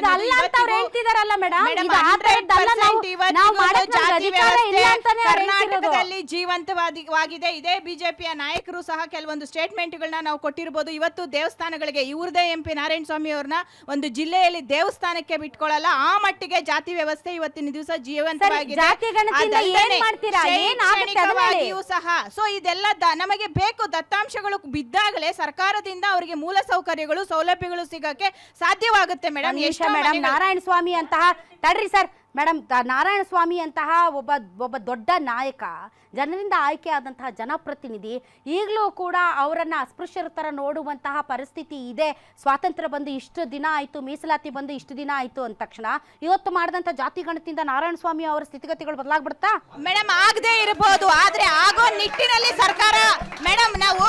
S6: ಕರ್ನಾಟಕದಲ್ಲಿ ಜೀವಂತವಾಗಿದೆ. ಇದೇ ಬಿಜೆಪಿಯ ನಾಯಕರು ಸಹ ಕೆಲವೊಂದು ಸ್ಟೇಟ್ಮೆಂಟ್ಗಳನ್ನ ನಾವು ಕೊಟ್ಟಿರ್ಬೋದು. ಇವತ್ತು ದೇವಸ್ಥಾನಗಳಿಗೆ ಇವ್ರದೇ MP ನಾರಾಯಣ ಸ್ವಾಮಿ ಅವ್ರನ್ನ ಒಂದು ಜಿಲ್ಲೆಯಲ್ಲಿ ದೇವಸ್ಥಾನಕ್ಕೆ ಬಿಟ್ಕೊಳ್ಳಲ್ಲ, ಆ ಮಟ್ಟಿಗೆ ಜಾತಿ ವ್ಯವಸ್ಥೆ ಇವತ್ತಿನ ದಿವಸ ಜೀವಂತವಾಗಿದೆ. ಶೈಕ್ಷಣಿಕವಾಗಿಯೂ ಸಹ. ಸೊ ಇದೆಲ್ಲ ನಮಗೆ ಬೇಕು. ದತ್ತಾಂಶಗಳು ಬಿದ್ದಾಗಲೇ ಸರ್ಕಾರದಿಂದ ಅವರಿಗೆ ಮೂಲ ಸೌಕರ್ಯಗಳು, ಸೌಲಭ್ಯಗಳು ಸಿಗಕ್ಕೆ ಸಾಧ್ಯವಾಗುತ್ತೆ ಮೇಡಮ್.
S1: ನಾರಾಯಣ ಸ್ವಾಮಿ ಅಂತಹ ತಡ್ರಿ ಸರ್, ಮೇಡಮ್ ನಾರಾಯಣ ಸ್ವಾಮಿ ಅಂತಹ ಒಬ್ಬ ದೊಡ್ಡ ನಾಯಕ, ಜನರಿಂದ ಆಯ್ಕೆ ಆದಂತಹ ಜನಪ್ರತಿನಿಧಿ, ಈಗಲೂ ಕೂಡ ಅವರನ್ನು ಅಸ್ಪೃಶ್ಯರ ಥರ ನೋಡುವಂತಹ ಪರಿಸ್ಥಿತಿ ಇದೆ. ಸ್ವಾತಂತ್ರ್ಯ ಬಂದು ಇಷ್ಟು ದಿನ ಆಯಿತು, ಮೀಸಲಾತಿ ಬಂದು ಇಷ್ಟು ದಿನ ಆಯಿತು ಅಂದ ತಕ್ಷಣ ಇವತ್ತು ಮಾಡಿದಂಥ ಜಾತಿ ಗಣತಿಯಿಂದ ನಾರಾಯಣ ಸ್ವಾಮಿ ಅವರ ಸ್ಥಿತಿಗತಿಗಳು ಬದಲಾಗ್ಬಿಡ್ತಾ?
S6: ಮೇಡಮ್ ಆಗದೆ ಇರಬಹುದು, ಆದ್ರೆ ಆಗೋ ನಿಟ್ಟಿನಲ್ಲಿ ಸರ್ಕಾರ ಮೇಡಮ್ ನಾವು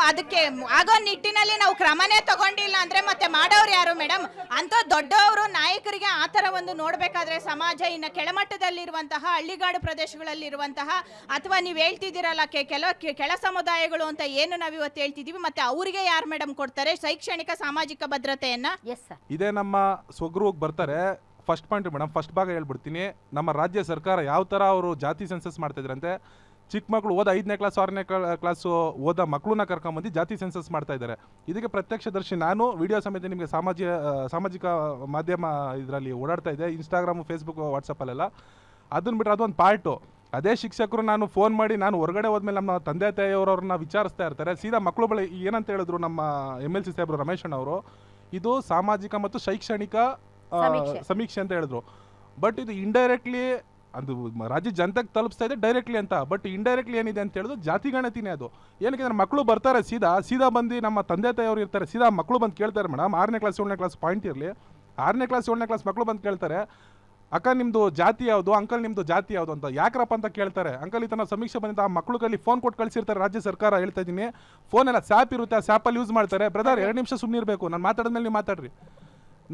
S6: ಅದಕ್ಕೆ ಆಗೋ ನಿಟ್ಟಿನಲ್ಲಿ ನಾವು ಕ್ರಮನೇ ತಗೊಂಡಿಲ್ಲ ಅಂದ್ರೆ ಮತ್ತೆ ಮಾಡೋರು ಯಾರು ಮೇಡಮ್? ಅಂತ ದೊಡ್ಡವರು ನಾಯಕರಿಗೆ ಆ ಥರ ಒಂದು ನೋಡ್ಬೇಕಾದ್ರೆ ಸಮಾಜ ಇನ್ನು ಕೆಳಮಟ್ಟದಲ್ಲಿರುವಂತಹ ಹಳ್ಳಿಗಾಡು ಪ್ರದೇಶಗಳಲ್ಲಿರುವಂತಹ ಅಥವಾ ನೀವು ಹೇಳ್ತಿದ್ದೀರಲ್ಲ ಕೆಳ ಸಮುದಾಯಗಳು ಅಂತ ಏನು ನಾವು ಇವತ್ತು ಹೇಳ್ತಿದೀವಿ, ಮತ್ತೆ ಅವರಿಗೆ ಯಾರು ಮೇಡಮ್ ಕೊಡ್ತಾರೆ ಶೈಕ್ಷಣಿಕ ಸಾಮಾಜಿಕ ಭದ್ರತೆಯನ್ನ?
S1: Yes sir.
S7: ಇದೇ ನಮ್ಮ ಸ್ವಗೃಹಕ್ಕೆ ಬರ್ತಾರೆ. ಫಸ್ಟ್ ಪಾಯಿಂಟ್ ಮೇಡಮ್, ಫಸ್ಟ್ ಭಾಗ ಹೇಳ್ಬಿಡ್ತೀನಿ. ನಮ್ಮ ರಾಜ್ಯ ಸರ್ಕಾರ ಯಾವ ಥರ ಅವರು ಜಾತಿ ಸೆನ್ಸಸ್ ಮಾಡ್ತಾಯಿದ್ರಂತೆ, ಚಿಕ್ಕ ಮಕ್ಕಳು ಓದ 5ನೇ ಕ್ಲಾಸ್ 6ನೇ ಕ್ಲಾಸು ಓದ ಮಕ್ಕಳನ್ನ ಕರ್ಕೊಂಬಂದು ಜಾತಿ ಸೆನ್ಸಸ್ ಮಾಡ್ತಾ ಇದ್ದಾರೆ. ಇದಕ್ಕೆ ಪ್ರತ್ಯಕ್ಷದರ್ಶಿ ನಾನು ವಿಡಿಯೋ ಸಮೇತ ನಿಮಗೆ ಸಾಮಾಜಿಕ ಮಾಧ್ಯಮ ಇದರಲ್ಲಿ ಓಡಾಡ್ತಾ ಇದೆ, ಇನ್ಸ್ಟಾಗ್ರಾಮು, ಫೇಸ್ಬುಕ್, ವಾಟ್ಸಪ್ಪಲ್ಲೆಲ್ಲ. ಅದನ್ನ ಬಿಟ್ಟರೆ ಅದೊಂದು ಪಾರ್ಟು. ಅದೇ ಶಿಕ್ಷಕರು ನಾನು ಫೋನ್ ಮಾಡಿ ನಾನು ಹೊರಗಡೆ ಹೋದ್ಮೇಲೆ ನಮ್ಮ ತಂದೆ ತಾಯಿಯವರವ್ರನ್ನ ವಿಚಾರಿಸ್ತಾ ಇರ್ತಾರೆ. ಸೀದಾ ಮಕ್ಕಳು ಬಳಿ ಏನಂತ ಹೇಳಿದ್ರು ನಮ್ಮ MLC ಸಾಹೇಬರು ರಮೇಶ್ ಅವರು, ಇದು ಸಾಮಾಜಿಕ ಮತ್ತು ಶೈಕ್ಷಣಿಕ ಸಮೀಕ್ಷೆ ಅಂತ ಹೇಳಿದ್ರು. ಬಟ್ ಇದು ಇಂಡೈರೆಕ್ಟ್ಲಿ ಅದು ರಾಜ್ಯ ಜನತೆಗೆ ತಲುಪಿಸ್ತಾ ಇದೆ ಡೈರೆಕ್ಟ್ಲಿ ಅಂತ. ಬಟ್ ಇಂಡೈರೆಕ್ಟ್ಲಿ ಏನಿದೆ ಅಂತ ಹೇಳಿದ್ರು ಜಾತಿ ಗಣತಿನೇ ಅದು. ಏನಕ್ಕೆ ಅಂದ್ರೆ ಮಕ್ಕಳು ಬರ್ತಾರೆ ಸೀದಾ ಬಂದು ನಮ್ಮ ತಂದೆ ತಾಯಿಯವರು ಇರ್ತಾರೆ, ಸೀದಾ ಮಕ್ಕಳು ಬಂದು ಕೇಳ್ತಾರೆ ಮೇಡಮ್. 6ನೇ ಕ್ಲಾಸ್ 7ನೇ ಕ್ಲಾಸ್ ಪಾಯಿಂಟ್ ಇರಲಿ, 6ನೇ ಕ್ಲಾಸ್ 7ನೇ ಕ್ಲಾಸ್ ಮಕ್ಕಳು ಬಂದು ಕೇಳ್ತಾರೆ, ಅಕ್ಕ ನಿಮ್ಮದು ಜಾತಿ ಯಾವುದು, ಅಂಕಲ್ ನಿಮ್ಮದು ಜಾತಿ ಯಾವುದು ಅಂತ. ಯಾಕ್ರಪ್ಪ ಅಂತ ಕೇಳ್ತಾರೆ. ಅಂಕಲ್ ಈ ಥರ ಸಮೀಕ್ಷೆ ಬಂದಿದ್ದ ಆ ಮಕ್ಕಳು ಕೈಲಿ ಫೋನ್ ಕೊಟ್ಟು ಕಳಿಸಿರ್ತಾರೆ ರಾಜ್ಯ ಸರ್ಕಾರ. ಹೇಳ್ತಾ ಇದ್ದೀನಿ, ಫೋನ್ ಎಲ್ಲ ಸ್ಯಾಪ್ ಇರುತ್ತೆ, ಆ ಸ್ಯಾಪಲ್ಲಿ ಯೂಸ್ ಮಾಡ್ತಾರೆ. ಬ್ರದರ್ 2 ನಿಮಿಷ ಸುಮ್ಮನೆ ಇರಬೇಕು, ನಾನು ಮಾತಾಡಿದ್ಮೇಲೆ ನೀವು ಮಾತಾಡ್ರಿ.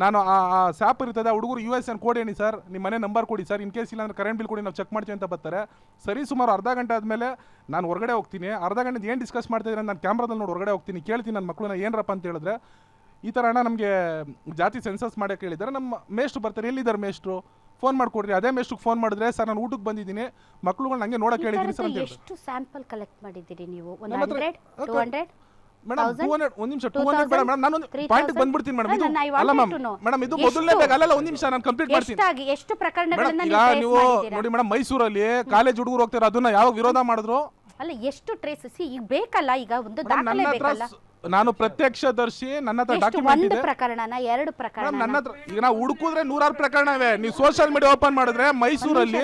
S7: ನಾನು ಆ ಸ್ಯಾಪ್ ಇರ್ತದೆ, ಆ ಹುಡುಗರು USN ಕೋಡ್ ಏನಿ ಸರ್, ನಿಮ್ಮ ಮನೆ ನಂಬರ್ ಕೊಡಿ ಸರ್, ಇನ್ ಕೇಸ್ ಇಲ್ಲ ಅಂದ್ರೆ ಕರೆಂಟ್ ಬಿಲ್ ಕೊಡಿ, ನಾವು ಚೆಕ್ ಮಾಡ್ತೀವಿ ಅಂತ ಬರ್ತಾರೆ. ಸರಿ, ಸುಮಾರು ಅರ್ಧ ಗಂಟೆ ಆದಮೇಲೆ ನಾನು ಹೊರಗಡೆ ಹೋಗ್ತೀನಿ. ಅರ್ಧ ಗಂಟೆ ಏನು ಡಿಸ್ಕಸ್ ಮಾಡ್ತಾಯಿದ್ರೆ ನಾನು ಕ್ಯಾಮ್ರಾದಲ್ಲಿ ನೋಡಿ ಹೊರಗಡೆ ಹೋಗ್ತೀನಿ. ಕೇಳ್ತೀನಿ ನನ್ನ ಮಕ್ಕಳನ್ನ, ಏನರಪ್ಪ ಅಂತ ಹೇಳಿದ್ರೆ, ಈ ಥರ ಅಣ್ಣ ನಮಗೆ ಜಾತಿ ಸೆನ್ಸಸ್ ಮಾಡೋಕ್ಕೆ ಹೇಳಿದ್ದಾರೆ. ನಮ್ಮ ಮೇಷ್ಟ್ರು ಬರ್ತಾರೆ, ಎಲ್ಲಿದ್ದಾರೆ ಮೇಷ್ಟ್ರು, ಫೋನ್ ಮಾಡಿಕೊಡ್ರಿ. ಅದೇ ಮೇಷ್ಟ್ರಿಗೆ ಫೋನ್ ಮಾಡಿದ್ರೆ, ಸರ್ ನಾನು ಊಟಕ್ಕೆ ಬಂದಿದ್ದೀನಿ, ಮಕ್ಕಳುಗಳು ನನಗೆ ನೋಡೋಕೆ ಹೇಳಿದ್ದೀನಿ ಸರ್ ಅಂತ ಹೇಳ್ತಾರೆ.
S1: ಎಷ್ಟು ಸ್ಯಾಂಪಲ್ ಕಲೆಕ್ಟ್ ಮಾಡಿದ್ದೀರಿ ನೀವು? 100, 200?
S7: ಮೇಡಮ್ 200, ಒಂದು ನಿಮಿಷ 200 ಬೇಡ ಮೇಡಮ್, ನಾನು ಪಾಯಿಂಟ್ ಬಂದ್ಬಿಡ್ತೀನಿ ಮೇಡಮ್. ಇದು ಅಲ್ಲ ಮೇಡಮ್, ಇದು ಮೊದಲನೇ ಬ್ಯಾಗ್ ಅಲ್ಲ, ಒಂದು ನಿಮಿಷ ನಾನು ಕಂಪ್ಲೀಟ್ ಮಾಡ್ತೀನಿ.
S1: ಎಷ್ಟು ಪ್ರಕರಣಗಳನ್ನ
S7: ಈಗ ನೀವು ನೋಡಿ ಮೇಡಮ್, ಮೈಸೂರಲ್ಲಿ ಕಾಲೇಜ್ ಹುಡುಗರು ಹೋಗ್ತಾರೆ, ಅದನ್ನ ಯಾವಾಗ ವಿರೋಧ ಮಾಡಿದ್ರು?
S1: ಅಲ್ಲ, ಎಷ್ಟು ಟ್ರೇಸ್ ಈಗ ಬೇಕಲ್ಲ, ಈಗ ಒಂದು ದಾಖಲೆ ಬೇಕಲ್ಲ.
S7: ನಾನು ಪ್ರತ್ಯಕ್ಷದರ್ಶಿ, ನನ್ನ ಹತ್ರ ಡಾಕ್ಯುಮೆಂಟ್ ಇದೆ.
S1: 1 ಪ್ರಕರಣನ 2 ಪ್ರಕರಣ?
S7: ನನ್ನ ಹತ್ರ ಈಗ ನಾವು ಹುಡುಕಿದ್ರೆ 100 ಪ್ರಕರಣ ಇವೆ. ನೀವು ಸೋಷಿಯಲ್ ಮೀಡಿಯಾ ಓಪನ್ ಮಾಡಿದ್ರೆ ಮೈಸೂರಲ್ಲಿ,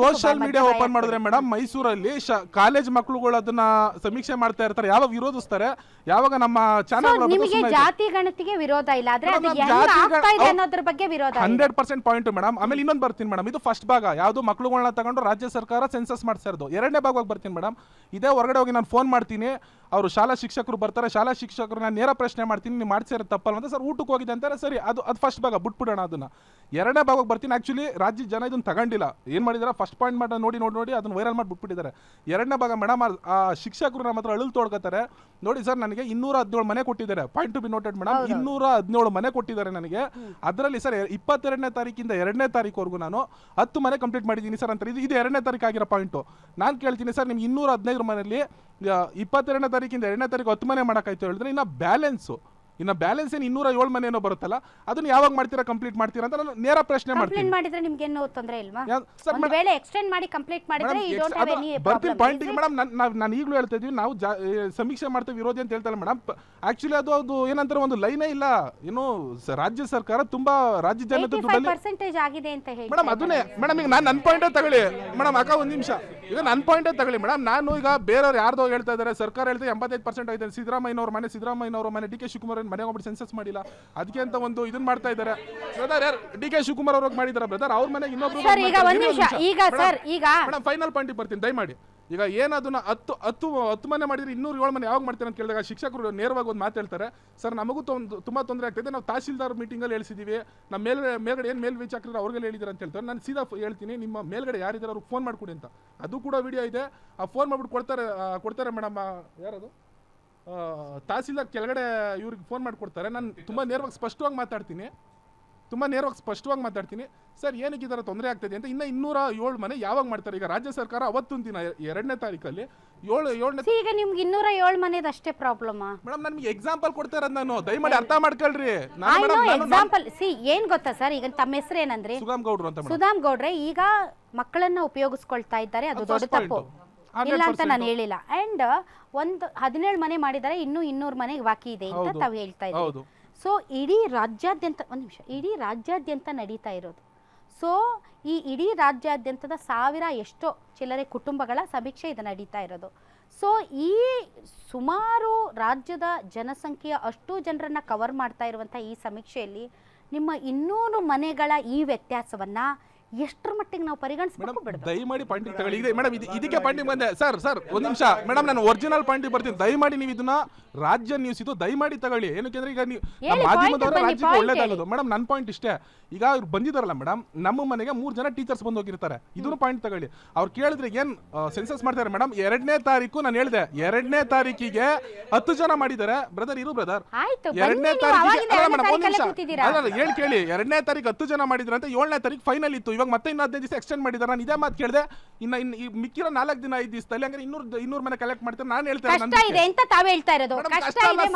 S7: ಸೋಷಿಯಲ್ ಮೀಡಿಯಾ ಓಪನ್ ಮಾಡಿದ್ರೆ ಮೇಡಮ್ ಮೈಸೂರಲ್ಲಿ ಕಾಲೇಜ್ ಮಕ್ಕಳುಗಳು ಅದನ್ನ ಸಮೀಕ್ಷೆ ಮಾಡ್ತಾ ಇರ್ತಾರೆ. ಯಾವಾಗ ವಿರೋಧಿಸ್ತಾರೆ, ಯಾವಾಗ ನಮ್ಮ ಚಾನಲ್
S1: ನಿಮಗೆ ಜಾತಿ ಗಣತಿಗೆ ವಿರೋಧ ಇಲ್ಲ, ಆದ್ರೆ ಅದು ಹೆಂಗ್ ಆಗ್ತಾ ಇದೆ ಅನ್ನೋದ್ರ ಬಗ್ಗೆ ವಿರೋಧ.
S7: 100% ಪಾಯಿಂಟ್ ಮೇಡಮ್. ಆಮೇಲೆ ಇನ್ನೊಂದು ಬರ್ತೀನಿ ಮೇಡಮ್, ಇದು ಫಸ್ಟ್ ಭಾಗ, ಯಾವುದು ಮಕ್ಕಳುಗಳನ್ನ ತಗೊಂಡು ರಾಜ್ಯ ಸರ್ಕಾರ ಸೆನ್ಸಸ್ ಮಾಡ್ತಾ ಇರೋದು. 2ನೇ ಭಾಗವಾಗಿ ಬರ್ತೀನಿ ಮೇಡಮ್. ಇದೇ ಹೊರಗಡೆ ಹೋಗಿ ನಾನು ಫೋನ್ ಮಾಡ್ತೀನಿ, ಅವರು ಶಾಲಾ ಶಿಕ್ಷಕರು ಬರ್ತಾರೆ, ಶಾಲಾ ಶಿಕ್ಷಕರು ನಾನು ನೇರ ಪ್ರಶ್ನೆ ಮಾಡ್ತೀನಿ, ನೀವು ಮಾಡ್ಸಿರೋ ತಪ್ಪಲ್ಲ ಅಂತ. ಸರ್ ಊಟಕ್ಕೆ ಹೋಗಿದೆ ಅಂತಾರೆ, ಸರಿ ಅದು ಫಸ್ಟ್ ಭಾಗ ಬಿಟ್ಬಿಡೋಣ ಅದನ್ನ. 2ನೇ ಭಾಗಕ್ಕೆ ಬರ್ತೀನಿ. ಆ್ಯಕ್ಚುಲಿ ರಾಜ್ಯ ಜನ ಇದನ್ನು ತಗೊಂಡಿಲ್ಲ, ಏನು ಮಾಡಿದಾರೆ, ಫಸ್ಟ್ ಪಾಯಿಂಟ್ ಮಾಡಿ ನೋಡಿ ಅದನ್ನು ವೈರಲ್ ಮಾಡಿ ಬಿಟ್ಬಿಟ್ಟಿದ್ದಾರೆ. 2ನೇ ಭಾಗ ಮೇಡಮ್, ಆ ಶಿಕ್ಷಕರು ನಮ್ಮ ಹತ್ರ ಅಳಲು ತೋಡ್ಕೋತಾರೆ. ನೋಡಿ ಸರ್, ನನಗೆ 217 ಮನೆ ಕೊಟ್ಟಿದ್ದಾರೆ. Point to be noted madam, 217 ಮನೆ ಕೊಟ್ಟಿದ್ದಾರೆ ನನಗೆ. ಅದರಲ್ಲಿ ಸರ್ 22ನೇ ತಾರೀಕಿಂದ 2ನೇ ತಾರೀಕುವರೆಗೂ ನಾನು 10 ಮನೆ ಕಂಪ್ಲೀಟ್ ಮಾಡಿದ್ದೀನಿ ಸರ್ ಅಂತಾರೆ. ಇದು 2ನೇ ತಾರೀಕು ಆಗಿರೋ ಪಾಯಿಂಟು. ನಾನು ಕೇಳ್ತೀನಿ ಸರ್, ನಿಮ್ಗೆ 215 ಮನೆಯಲ್ಲಿ 22ನೇ ತಾರೀಕಿಂದ 2ನೇ ತಾರೀಕು 10 ಮನೆ ಮಾಡೋಕ್ಕಾಯ್ತು ಹೇಳಿದ್ರೆ, ಇನ್ನು ಬ್ಯಾಲೆನ್ಸ್ ಏನು 207 ಮನೆ ಏನೋ ಬರುತ್ತಲ್ಲ, ಅದನ್ನ ಯಾವಾಗ ಮಾಡ್ತೀರಾ, ಕಂಪ್ಲೀಟ್ ಮಾಡ್ತೀರಾ ಅಂತ ನಾನು ನೇರ ಪ್ರಶ್ನೆ ಮಾಡ್ತೀನಿ.
S1: ಮಾಡಿದ್ರೆ ನಿಮ್ಗೆ ಏನು ತೊಂದರೆ ಇಲ್ವಾ? ಒಂದು ವೇಳೆ ಎಕ್ಸ್ಟೆಂಡ್ ಮಾಡಿ ಕಂಪ್ಲೀಟ್ ಮಾಡಿದ್ರೆ ಯು ಡೋಂಟ್ ಹ್ಯಾವ್ ಎನಿ
S7: ಬರ್ತೀನಿ ಪಾಯಿಂಟಿಗೆ ಮೇಡಮ್. ನಾನು ಈಗಲೂ ಹೇಳ್ತಾ ಇದ್ದೀವಿ, ನಾವು ಸಮೀಕ್ಷೆ ಮಾಡ್ತೀವಿ ವಿರೋಧಿ ಅಂತ ಹೇಳ್ತಾರೆ ಮೇಡಮ್. ಆಕ್ಚುಲಿ ಅದು ಏನಂತಾರೆ, ಒಂದು ಲೈನೇ ಇಲ್ಲ. ಏನು ರಾಜ್ಯ ಸರ್ಕಾರ ತುಂಬಾ ರಾಜ್ಯ ಜನತೆ ದುಡ್ಡಲ್ಲಿ
S1: 85% ಆಗಿದೆ ಅಂತ ಹೇಳಿ
S7: ಮೇಡಮ್. ಅದನ್ನೇ ಮೇಡಮ್, ಈಗ ನಾನು ನನ್ನ ಪಾಯಿಂಟೇ ತಗೊಳ್ಳಿ ಮೇಡಮ್. ಅಕ್ಕ ಒಂದು ನಿಮಿಷ, ಈಗ ನನ್ನ ಪಾಯಿಂಟೇ ತಗೊಳ್ಳಿ ಮೇಡಮ್. ನಾನು ಈಗ ಬೇರೆಯವ್ರು ಯಾರ್ದೋ ಹೇಳ್ತಾ ಇದ್ದಾರೆ, ಸರ್ಕಾರ ಹೇಳ್ತಾ 85% ಆಗಿದೆ. ಸಿದ್ದರಾಮಯ್ಯನವ್ರ ಮನೆ DK ಶಿವಕುಮಾರ್ ಮನೆ ಹೋಗ್ಬಿಟ್ಟು ಸೆನ್ಸಸ್ ಮಾಡಿಲ್ಲ, ಅದಕ್ಕೆ ಅಂತ ಒಂದು ಇದನ್ನ ಮಾಡ್ತಾ ಇದ್ದಾರೆ. ಬ್ರದರ್ ಯಾರು DK ಶಿವಕುಮಾರ್ ಅವ್ರಿಗೆ ಮಾಡಿದಾರೆ ಬ್ರದರ್, ಅವ್ರ ಮನೆಗೆ ಇನ್ನೊಬ್ರು. ಮೇಡಮ್ ಫೈನಲ್ ಪಾಯಿಂಟಿಗೆ ಬರ್ತೀನಿ ದಯಮಾಡಿ. ಈಗ ಏನದನ್ನ 10 ಮನೆ ಮಾಡಿದ್ರೆ 207 ಮನೆ ಯಾವಾಗ ಮಾಡ್ತಾರೆ ಅಂತ ಕೇಳಿದಾಗ ಶಿಕ್ಷಕರು ನೇರವಾಗಿ ಒಂದು ಮಾತು ಹೇಳ್ತಾರೆ, ಸರ್ ನಮಗೂ ತುಂಬಾ ತೊಂದರೆ ಆಗ್ತಿದೆ, ನಾವು ತಹಸೀಲ್ದಾರ್ ಮೀಟಿಂಗಲ್ಲಿ ಹೇಳ್ಸಿದೀವಿ, ನಮ್ಮ ಮೇಲ್ಗಡೆ ಏನು ಮೇಲ್ವಿಚಾರಕರು ಅವ್ರಿಗೆ ಹೇಳಿದಾರೆ ಅಂತ ಹೇಳ್ತಾರೆ. ನಾನು ಸೀದಾ ಹೇಳ್ತೀನಿ, ನಿಮ್ಮ ಮೇಲ್ಗಡೆ ಯಾರಿದ್ದಾರೆ ಅವ್ರಿಗೆ ಫೋನ್ ಮಾಡಿಕೊಡಿ ಅಂತ. ಅದು ಕೂಡ ವಿಡಿಯೋ ಇದೆ, ಆ ಫೋನ್ ಮಾಡ್ಬಿಟ್ಟು ಕೊಡ್ತಾರೆ ಮೇಡಮ್. ಯಾರದು ತಹಸೀಲ್ದಾರ್ ಕೆಳಗಡೆ ಇವ್ರಿಗೆ ಫೋನ್ ಮಾಡಿಕೊಡ್ತಾರೆ. ನಾನು ತುಂಬ ನೇರವಾಗಿ ಸ್ಪಷ್ಟವಾಗಿ ಮಾತಾಡ್ತೀನಿ, ಸರ್ ಏನಕ್ಕೆ ಈ ಥರ ತೊಂದರೆ ಆಗ್ತದೆ ಅಂತ. ಇನ್ನು 207 ಮನೆ ಯಾವಾಗ ಮಾಡ್ತಾರೆ? ಈಗ ರಾಜ್ಯ ಸರ್ಕಾರ ಅವತ್ತೊಂದು ದಿನ 2ನೇ ತಾರೀಕಲ್ಲಿ 7ನೇ
S1: ಈಗ ನಿಮ್ಗೆ 207 ಮನೆದು ಅಷ್ಟೇ ಪ್ರಾಬ್ಲಮ್
S7: ಮೇಡಮ್. ನನಗೆ ಎಕ್ಸಾಂಪಲ್ ಕೊಡ್ತಾ ಇರೋದು, ನಾನು ದಯಮಾಡಿ ಅರ್ಥ ಮಾಡ್ಕೊಳ್ರಿ.
S1: ಎಕ್ಸಾಂಪಲ್ ಏನ್ ಗೊತ್ತಾ ಸರ್, ಈಗ ತಮ್ಮ ಹೆಸರು ಏನಂದ್ರೆ
S7: ಸುಧಾಮ್ ಗೌಡ್ರು ಅಂತ.
S1: ಸುಧಾಮ್ ಗೌಡ್ರೆ ಈಗ ಮಕ್ಕಳನ್ನ ಉಪಯೋಗಿಸ್ಕೊಳ್ತಾ ಇದ್ದಾರೆ, ಅದು ದೊಡ್ಡ ತಪ್ಪು ಇಲ್ಲ ಅಂತ ನಾನು ಹೇಳಿಲ್ಲ. ಅಂಡ್ ಒಂದು 17 ಮನೆ ಮಾಡಿದ್ದಾರೆ, ಇನ್ನೂ 200 ಮನೆ ಬಾಕಿ ಇದೆ ಅಂತ ತಾವು ಹೇಳ್ತಾ ಇದ್ದೀವಿ. ಸೊ ಇಡೀ ರಾಜ್ಯಾದ್ಯಂತ ನಡೀತಾ ಇರೋದು ಸೊ ಈ ಇಡೀ ರಾಜ್ಯಾದ್ಯಂತದ ಎಷ್ಟೋ ಚಿಲ್ಲರೆ ಕುಟುಂಬಗಳ ಸಮೀಕ್ಷೆ ಇದು ನಡೀತಾ ಇರೋದು. ಸೊ ಈ ಸುಮಾರು ರಾಜ್ಯದ ಜನಸಂಖ್ಯೆಯ ಅಷ್ಟು ಜನರನ್ನು ಕವರ್ ಮಾಡ್ತಾ ಇರುವಂಥ ಈ ಸಮೀಕ್ಷೆಯಲ್ಲಿ ನಿಮ್ಮ 200 ಮನೆಗಳ ಈ ವ್ಯತ್ಯಾಸವನ್ನು ಎಷ್ಟರ ಮಟ್ಟಿಗೆ ನಾವು ಪರಿಗಣಿಸಬೇಕು ಬಿಡಬೇಕು?
S7: ದಯಮಾಡಿ ಪಾಯಿಂಟಿಗೆ ತಗೊಳ್ಳಿ. ಇದೆ ಮೇಡಮ್, ಇದಕ್ಕೆ ಪಾಯಿಂಟಿಗೆ ಬಂದೆ. ಸರ್ ಒಂದು ನಿಮಿಷ ಮೇಡಮ್, ನಾನು ಒರಿಜಿನಲ್ ಪಾಯಿಂಟಿಗೆ ಬರ್ತೀನಿ. ದಯಮಾಡಿ ನೀವು ಇದನ್ನ ರಾಜ್ಯ ನ್ಯೂಸ್ ಇದು ದಯಮಾಡಿ ತಗೊಳ್ಳಿ. ಏನಕ್ಕೆ ಈಗ ನೀವು ಮಾಧ್ಯಮದವರ ರಾಜ್ಯಕ್ಕೆ ಒಳ್ಳೇದಾಗೋದು. ಮೇಡಮ್ ನನ್ನ ಪಾಯಿಂಟ್ ಇಷ್ಟೇ, ಈಗ ಅವ್ರು ಬಂದಿದಾರಲ್ಲ ಮೇಡಮ್, ನಮ್ಮ ಮನೆಗೆ 3 ಜನ ಟೀಚರ್ಸ್ ಬಂದು ಹೋಗಿರ್ತಾರೆ. ಇದನ್ನು ಪಾಯಿಂಟ್ ತಗೊಳ್ಳಿ. ಅವ್ರು ಕೇಳಿದ್ರೆ ಏನು ಸೆನ್ಸಸ್ ಮಾಡ್ತಾರೆ ಮೇಡಮ್, 2ನೇ ತಾರೀಕು ನಾನು ಹೇಳಿದೆ 2ನೇ ತಾರೀಕಿಗೆ 10 ಜನ ಮಾಡಿದ್ದಾರೆ. ಬ್ರದರ್ ಇರು ಬ್ರದರ್, 2ನೇ ತಾರೀಕಿಗೆ ಮೇಡಮ್ ಒಂದು ನಿಮಿಷ ಹೇಳಿ ಕೇಳಿ, 2ನೇ ತಾರೀಕು 10 ಜನ ಮಾಡಿದ್ರೆ ಅಂತ 7ನೇ ತಾರೀಕು ಫೈನಲ್ ಇತ್ತು. ಇವಾಗ ಮತ್ತೆ ಇನ್ನು 15 ದಿವಸ ಎಕ್ಸ್ಟೆಂಡ್ ಮಾಡಿದ್ದಾರೆ. ನಾನು ಇದೇ ಮಾತು ಕೇಳಿದೆ. ಇನ್ನು ಮಿಕ್ಕಿರೋ 4 ದಿನ 5 ದಿವಸದಲ್ಲಿ ಹಂಗಾರೆ 200 ಮನೆ ಕಲೆಕ್ಟ್ ಮಾಡ್ತಾರೆ. ನಾನು ಹೇಳ್ತೇನೆ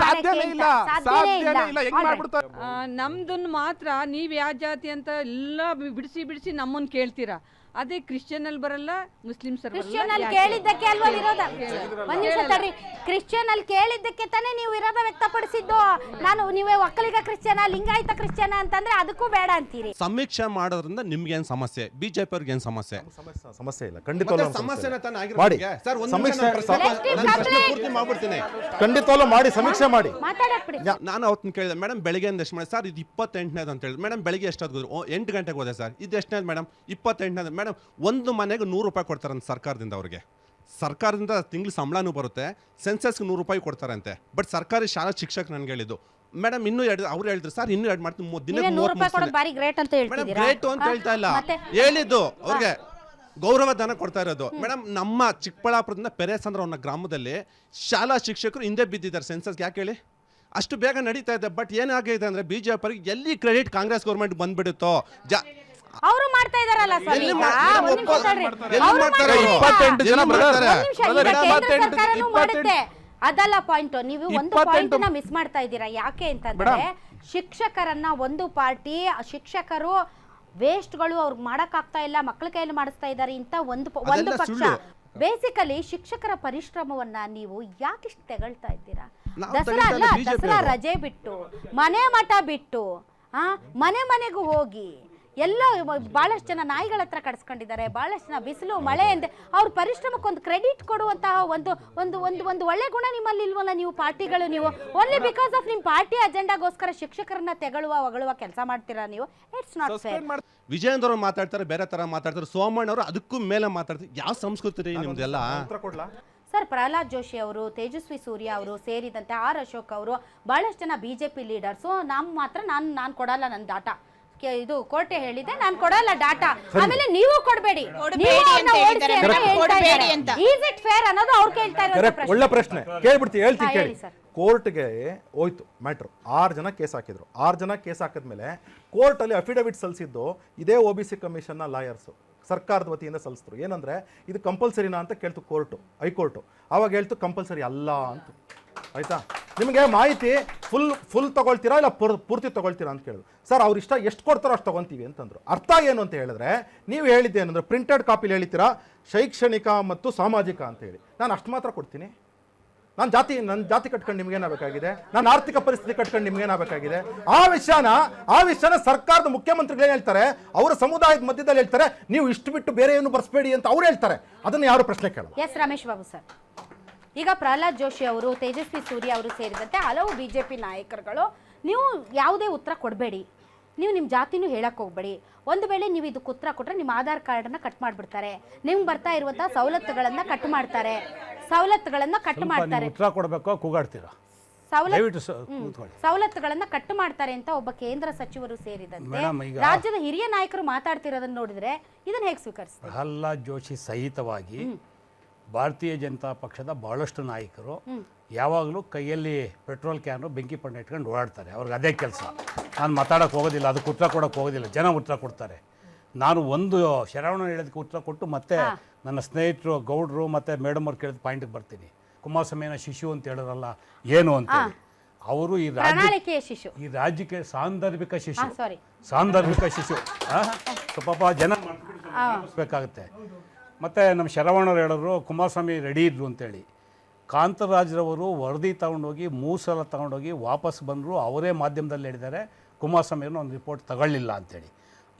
S7: ಸಾಧ್ಯನೇ ಇಲ್ಲ, ಹೆಂಗ್ ಮಾಡ್ಬಿಡ್ತಾರೆ.
S8: ನಮ್ದನ್ನ ಮಾತ್ರ ನೀವ್ ಯಾವ ಜಾತಿ ಅಂತ ಎಲ್ಲ ಬಿಡಿಸಿ ನಮ್ಮನ್ನ ಕೇಳ್ತೀರಾ. ಅದೇ ಕ್ರಿಶ್ಚಿಯನ್ ಅಲ್ಲಿ ಬರಲ್ಲ, ಮುಸ್ಲಿಮ್ಸ್
S1: ಕ್ರಿಶ್ಚಿಯನ್ ಅಲ್ಲಿ ಕೇಳಿದ್ದಕ್ಕೆ ಅಲ್ವಾ ವಿರೋಧ? ಒಂದ್ ನಿಮಿಷ ತಡ್ರಿ, ಕ್ರಿಶ್ಚಿಯನ್ ಅಲ್ಲಿ ಕೇಳಿದ್ದಕ್ಕೆ ತಾನೇ ನೀವು ವಿರೋಧ ವ್ಯಕ್ತಪಡಿಸಿದ್ದು. ನೀವೇ ಒಕ್ಕಲಿಗ ಕ್ರಿಶ್ಚಿಯನ, ಲಿಂಗಾಯತ ಕ್ರಿಶ್ಚಿಯನ ಅಂತಂದ್ರೆ ಅದಕ್ಕೂ ಬೇಡ ಅಂತೀರಿ.
S9: ಸಮೀಕ್ಷೆ ಮಾಡೋದ್ರಿಂದ ನಿಮ್ಗೆ ಏನ್ ಸಮಸ್ಯೆ, ಬಿಜೆಪಿ ಅವ್ರಿಗೆ ಏನ್ ಸಮಸ್ಯೆ?
S4: ಸಮಸ್ಯೆ ಇಲ್ಲ, ಖಂಡಿತವಾಗ್ಲೂ
S9: ಸಮಸ್ಯೆನ ತಾನೇ
S4: ಮಾಡಿ.
S9: ಸರ್ ಒಂದು ಪೂರ್ತಿ ಮಾಡ್ಬಿಡ್ತೀನಿ.
S4: ಖಂಡಿತವಾಗ್ಲೂ ಮಾಡಿ, ಸಮೀಕ್ಷೆ ಮಾಡಿ.
S9: ನಾನು ಅವತ್ತನ್ನ ಕೇಳಿದೆ ಮೇಡಮ್ ಬೆಳಿಗ್ಗೆ ಎಷ್ಟು ಮಾಡಿ ಸರ್, ಇದು 28ನೇದು ಅಂತ ಹೇಳಿದ್ರು. ಮೇಡಮ್ ಬೆಳಿಗ್ಗೆ ಎಷ್ಟಾದ್ ಹೋದ್ರು? 8 ಗಂಟೆಗೆ ಹೋದೆ ಸರ್. ಇದು ಎಷ್ಟನೇದು ಮೇಡಮ್? 28ನೇದು. ಮೇಡಮ್ ಒಂದು ಮನೆಗೆ 100 ರೂಪಾಯಿ ಕೊಡ್ತಾರಂತೆ ಸರ್ಕಾರದಿಂದ. ಅವ್ರಿಗೆ ಸರ್ಕಾರದಿಂದ ತಿಂಗಳು ಸಂಬಳನೂ ಬರುತ್ತೆ, ಸೆನ್ಸಸ್ಗೆ 100 ರೂಪಾಯಿ ಕೊಡ್ತಾರಂತೆ. ಬಟ್ ಸರ್ಕಾರಿ ಶಾಲಾ ಶಿಕ್ಷಕರು ನನ್ಗೆ ಹೇಳಿದ್ದು ಮೇಡಮ್ ಇನ್ನೂ ಅವ್ರು ಹೇಳಿದ್ರು ಸರ್ ಇನ್ನೂ ಎರಡು ಮಾಡ್ತೀನಿ, ದಿನಕ್ಕೆ 30
S1: ಗ್ರೇಟ್ ಅಂತ
S9: ಹೇಳ್ತಾ ಇಲ್ಲ, ಹೇಳಿದ್ದು ಅವ್ರಿಗೆ ಗೌರವ ಧನ ಕೊಡ್ತಾ ಇರೋದು. ಮೇಡಮ್ ನಮ್ಮ ಚಿಕ್ಕಬಳ್ಳಾಪುರದಿಂದ ಪೆರೇಸ್ ಅನ್ನೋ ಗ್ರಾಮದಲ್ಲಿ ಶಾಲಾ ಶಿಕ್ಷಕರು ಹಿಂದೆ ಬಿದ್ದಿದ್ದಾರೆ ಸೆನ್ಸಸ್ಗೆ. ಯಾಕೆ ಹೇಳಿ? ಅಷ್ಟು ಬೇಗ ನಡೀತಾ ಇದೆ. ಬಟ್ ಏನಾಗಿದೆ ಅಂದ್ರೆ ಬಿಜೆಪಿ ಎಲ್ಲಿ ಕ್ರೆಡಿಟ್ ಕಾಂಗ್ರೆಸ್ ಗೌರ್ಮೆಂಟ್ ಬಂದ್ಬಿಡುತ್ತೋ
S1: ಅವರು ಮಾಡ್ತಾ ಇದಾರಲ್ಲ ಸರ್.
S9: ಎಲ್ಲಿ ಮಾಡ್ತಾರೆ?
S1: ಅದಲ್ಲ ಪಾಯಿಂಟ್. ನೀವು ಒಂದು ಪಾಯಿಂಟ್ ನ ಮಿಸ್ ಮಾಡ್ತಾ ಇದ್ದೀರಾ. ಯಾಕೆ ಅಂತಂದ್ರೆ ಶಿಕ್ಷಕರನ್ನ ಒಂದು ಪಾರ್ಟಿ, ಶಿಕ್ಷಕರು ವೇಸ್ಟ್ಗಳು, ಅವ್ರಿಗೆ ಮಾಡಕ್ ಆಗ್ತಾ ಇಲ್ಲ, ಮಕ್ಕಳ ಕೈಯಲ್ಲಿ ಮಾಡಿಸ್ತಾ ಇದ್ದಾರೆ ಇಂತ ಒಂದು ಪಕ್ಷ. ಬೇಸಿಕಲಿ ಶಿಕ್ಷಕರ ಪರಿಶ್ರಮವನ್ನ ನೀವು ಯಾಕಿಷ್ಟು ತೆಗಳ್ತಾ ಇದ್ದೀರಾ? ದಸರಾ ರಜೆ ಬಿಟ್ಟು, ಮನೆ ಮಠ ಬಿಟ್ಟು, ಮನೆಗೂ ಹೋಗಿ ಎಲ್ಲ ಬಹಳಷ್ಟು ಜನ ನಾಯಿಗಳ ಹತ್ರ ಕಡಿಸ್ಕೊಂಡಿದ್ದಾರೆ. ಬಹಳಷ್ಟು ಜನ ಬಿಸಿಲು ಮಳೆ ಎಂದೆ ಅವ್ರ ಪರಿಶ್ರಮಕ್ಕೆ ಒಂದು ಕ್ರೆಡಿಟ್ ಕೊಡುವಂತಹ ಒಂದು ಒಳ್ಳೆ ಗುಣ ನಿಮ್ಮಲ್ಲಿ ಇಲ್ವಲ್ಲ? ನೀವು ಪಾರ್ಟಿಗಳು, ನೀವು ಓನ್ಲಿ ಬಿಕಾಸ್ ಆಫ್ ನಿಮ್ಮ ಪಾರ್ಟಿ ಅಜೆಂಡಾಗೋಸ್ಕರ ಶಿಕ್ಷಕರನ್ನ ಹೊಗಳುವ ಕೆಲಸ ಮಾಡ್ತೀರಾ ನೀವು. It's not fair.
S9: ವಿಜಯೇಂದ್ರ ಅವರು ಮಾತಾಡ್ತಾರೆ, ಬೇರೆ ತರ ಮಾತಾಡ್ತಾರೆ. ಸೋಮಣ್ಣ ಅವರು ಅದಕ್ಕೂ ಮೇಲೆ ಮಾತಾಡ್ತಾರೆ. ಯಾವ ಸಂಸ್ಕೃತಿ ರೀ ನಿಮ್ದೆಲ್ಲ?
S1: ಸರ್, ಪ್ರಹ್ಲಾದ್ ಜೋಶಿ ಅವರು, ತೇಜಸ್ವಿ ಸೂರ್ಯ ಅವರು ಸೇರಿದಂತೆ ಆರ್ ಅಶೋಕ್ ಅವರು, ಬಹಳಷ್ಟು ಜನ ಬಿಜೆಪಿ ಲೀಡರ್ಸು ನಾನು ಮಾತ್ರ ನಾನು ಕೊಡಲ್ಲ ನನ್ನ ಡಾಟಾ, ಇದು ಕೋರ್ಟೆ ಹೇಳಿದೆ, ನಾನು ಕೊಡಲ್ಲ ಡಾಟಾ, ಆಮೇಲೆ ನೀವು ಕೊಡಬೇಡಿ ಅನ್ನೋದು ಅವ್ರು ಕೇಳ್ತಾ ಇರೋ
S4: ಒಳ್ಳೆ ಪ್ರಶ್ನೆ ಕೇಳ್ಬಿಡ್ತೀವಿ. ಹೇಳ್ತೀನಿ ಕೇಳಿ. ಕೋರ್ಟ್ಗೆ ಹೋಯ್ತು ಮ್ಯಾಟ್ರು. 6 ಜನ ಕೇಸ್ ಹಾಕಿದ್ರು. 6 ಜನ ಕೇಸ್ ಹಾಕಿದ್ಮೇಲೆ ಕೋರ್ಟಲ್ಲಿ ಅಫಿಡವಿಟ್ ಸಲ್ಲಿಸಿದ್ದು ಇದೇ OBC ಕಮಿಷನ್ನ ಲಾಯರ್ಸು ಸರ್ಕಾರದ ವತಿಯಿಂದ ಸಲ್ಲಿಸಿದ್ರು. ಏನಂದ್ರೆ ಇದು ಕಂಪಲ್ಸರಿನಾ ಅಂತ ಕೇಳ್ತು ಹೈಕೋರ್ಟು. ಆವಾಗ ಹೇಳ್ತು ಕಂಪಲ್ಸರಿ ಅಲ್ಲ ಅಂತ. ಆಯ್ತಾ? ನಿಮಗೆ ಮಾಹಿತಿ ಫುಲ್ ತಗೊಳ್ತೀರಾ ಇಲ್ಲ ಪೂರ್ತಿ ತಗೊಳ್ತೀರಾ ಅಂತ ಕೇಳಿದ್ರು. ಸರ್ ಅವ್ರು ಎಷ್ಟು ಕೊಡ್ತಾರೋ ಅಷ್ಟು ತಗೊಂತೀವಿ ಅಂತಂದ್ರು. ಅರ್ಥ ಏನು ಅಂತ ಹೇಳಿದ್ರೆ, ನೀವು ಹೇಳಿದ್ದೇನೆಂದ್ರೆ ಪ್ರಿಂಟೆಡ್ ಕಾಪಿಲಿ ಹೇಳ್ತೀರಾ ಶೈಕ್ಷಣಿಕ ಮತ್ತು ಸಾಮಾಜಿಕ ಅಂತ ಹೇಳಿ. ನಾನು ಅಷ್ಟು ಮಾತ್ರ ಕೊಡ್ತೀನಿ. ನನ್ನ ಜಾತಿ ಕಟ್ಕೊಂಡು ನಿಮ್ಗೇನಾಗಬೇಕಾಗಿದೆ? ನನ್ನ ಆರ್ಥಿಕ ಪರಿಸ್ಥಿತಿ ಕಟ್ಕೊಂಡು ನಿಮ್ಗೇನಾಗಬೇಕಾಗಿದೆ? ಆ ವಿಷಯನ ಸರ್ಕಾರದ ಮುಖ್ಯಮಂತ್ರಿಗಳು ಹೇಳ್ತಾರೆ, ಅವರ ಸಮುದಾಯದ ಮಧ್ಯದಲ್ಲಿ ಹೇಳ್ತಾರೆ, ನೀವು ಇಷ್ಟು ಬಿಟ್ಟು ಬೇರೆ ಏನು ಬರ್ಸ್ಬೇಡಿ ಅಂತ ಅವ್ರು ಹೇಳ್ತಾರೆ. ಅದನ್ನು ಯಾರು ಪ್ರಶ್ನೆ ಕೇಳಲ್ಲ.
S1: ಎಸ್ ರಮೇಶ್ ಬಾಬು ಸರ್, ಈಗ ಪ್ರಹ್ಲಾದ್ ಜೋಶಿ ಅವರು, ತೇಜಸ್ವಿ ಸೂರ್ಯ ಅವರು ಸೇರಿದಂತೆ ಹಲವು ಬಿಜೆಪಿ ನಾಯಕರುಗಳು, ನೀವು ಯಾವುದೇ ಉತ್ತರ ಕೊಡಬೇಡಿ, ನೀವು ನಿಮ್ಮ ಜಾತಿನೂ ಹೇಳಕ್ಕೆ ಹೋಗ್ಬೇಡಿ. ಒಂದು ವೇಳೆ ನೀವು ಇದಕ್ಕೆ ಉತ್ತರ ಕೊಟ್ಟರೆ ನಿಮ್ಮ ಆಧಾರ್ ಕಾರ್ಡನ್ನು ಕಟ್ ಮಾಡಿಬಿಡ್ತಾರೆ, ನಿಮ್ಗೆ ಬರ್ತಾ ಇರುವಂತಹ ಸವಲತ್ತುಗಳನ್ನು ಕಟ್ ಮಾಡ್ತಾರೆ.
S2: ಉತ್ತರ ಕೊಡಬೇಕು, ಕೂಗಾಡ್ತೀರಾ?
S1: ಸವಲತ್ತುಗಳನ್ನ ಕಟ್ ಮಾಡ್ತಾರೆ ಅಂತ ಒಬ್ಬ ಕೇಂದ್ರ ಸಚಿವರು ಸೇರಿದಂತೆ ರಾಜ್ಯದ ಹಿರಿಯ ನಾಯಕರು ಮಾತಾಡ್ತಿರೋದನ್ನ ನೋಡಿದ್ರೆ ಇದನ್ನ ಹೇಗೆ ಸ್ವೀಕರಿಸ್ತಾರೆ?
S2: ಪ್ರಹ್ಲಾದ್ ಜೋಶಿ ಸಹಿತವಾಗಿ ಭಾರತೀಯ ಜನತಾ ಪಕ್ಷದ ಬಹಳಷ್ಟು ನಾಯಕರು ಯಾವಾಗಲೂ ಕೈಯಲ್ಲಿ ಪೆಟ್ರೋಲ್ ಕ್ಯಾನು ಬೆಂಕಿ ಪಣ್ಣ ಇಟ್ಕೊಂಡು ಓಡಾಡ್ತಾರೆ. ಅವ್ರಿಗೆ ಅದೇ ಕೆಲಸ. ನಾನು ಮಾತಾಡೋಕ್ಕೆ ಹೋಗೋದಿಲ್ಲ, ಅದಕ್ಕೆ ಉತ್ತರ ಕೊಡೋಕ್ಕೆ ಹೋಗೋದಿಲ್ಲ, ಜನ ಉತ್ತರ ಕೊಡ್ತಾರೆ. ನಾನು ಒಂದು ಶರವಣ ಹೇಳೋದಕ್ಕೆ ಉತ್ತರ ಕೊಟ್ಟು ಮತ್ತೆ ನನ್ನ ಸ್ನೇಹಿತರು ಗೌಡ್ರು ಮತ್ತು ಮೇಡಮ್ ಅವ್ರು ಕೇಳಿದ ಪಾಯಿಂಟ್ಗೆ ಬರ್ತೀನಿ. ಕುಮಾರಸ್ವಾಮಿನ ಶಿಶು ಅಂತ ಹೇಳಿದ್ರಲ್ಲ, ಏನು ಅಂತ ಅವರು ಈ ರಾಜ್ಯಕ್ಕೆ ಸಾಂದರ್ಭಿಕ ಶಿಶು ಪಾಪ ಜನ ಬೇಕಾಗುತ್ತೆ. ಮತ್ತು ನಮ್ಮ ಶರವಣರು ಹೇಳಿದ್ರು ಕುಮಾರಸ್ವಾಮಿ ರೆಡಿ ಇದ್ರು ಅಂತೇಳಿ. ಕಾಂತರಾಜ್ರವರು ವರದಿ ತಗೊಂಡೋಗಿ 3 ಸಲ ತಗೊಂಡೋಗಿ ವಾಪಸ್ ಬಂದರು. ಅವರೇ ಮಾಧ್ಯಮದಲ್ಲಿ ಹೇಳಿದ್ದಾರೆ ಕುಮಾರಸ್ವಾಮಿಯನ್ನು ಒಂದು ರಿಪೋರ್ಟ್ ತಗೊಳ್ಳಿಲ್ಲ ಅಂತೇಳಿ.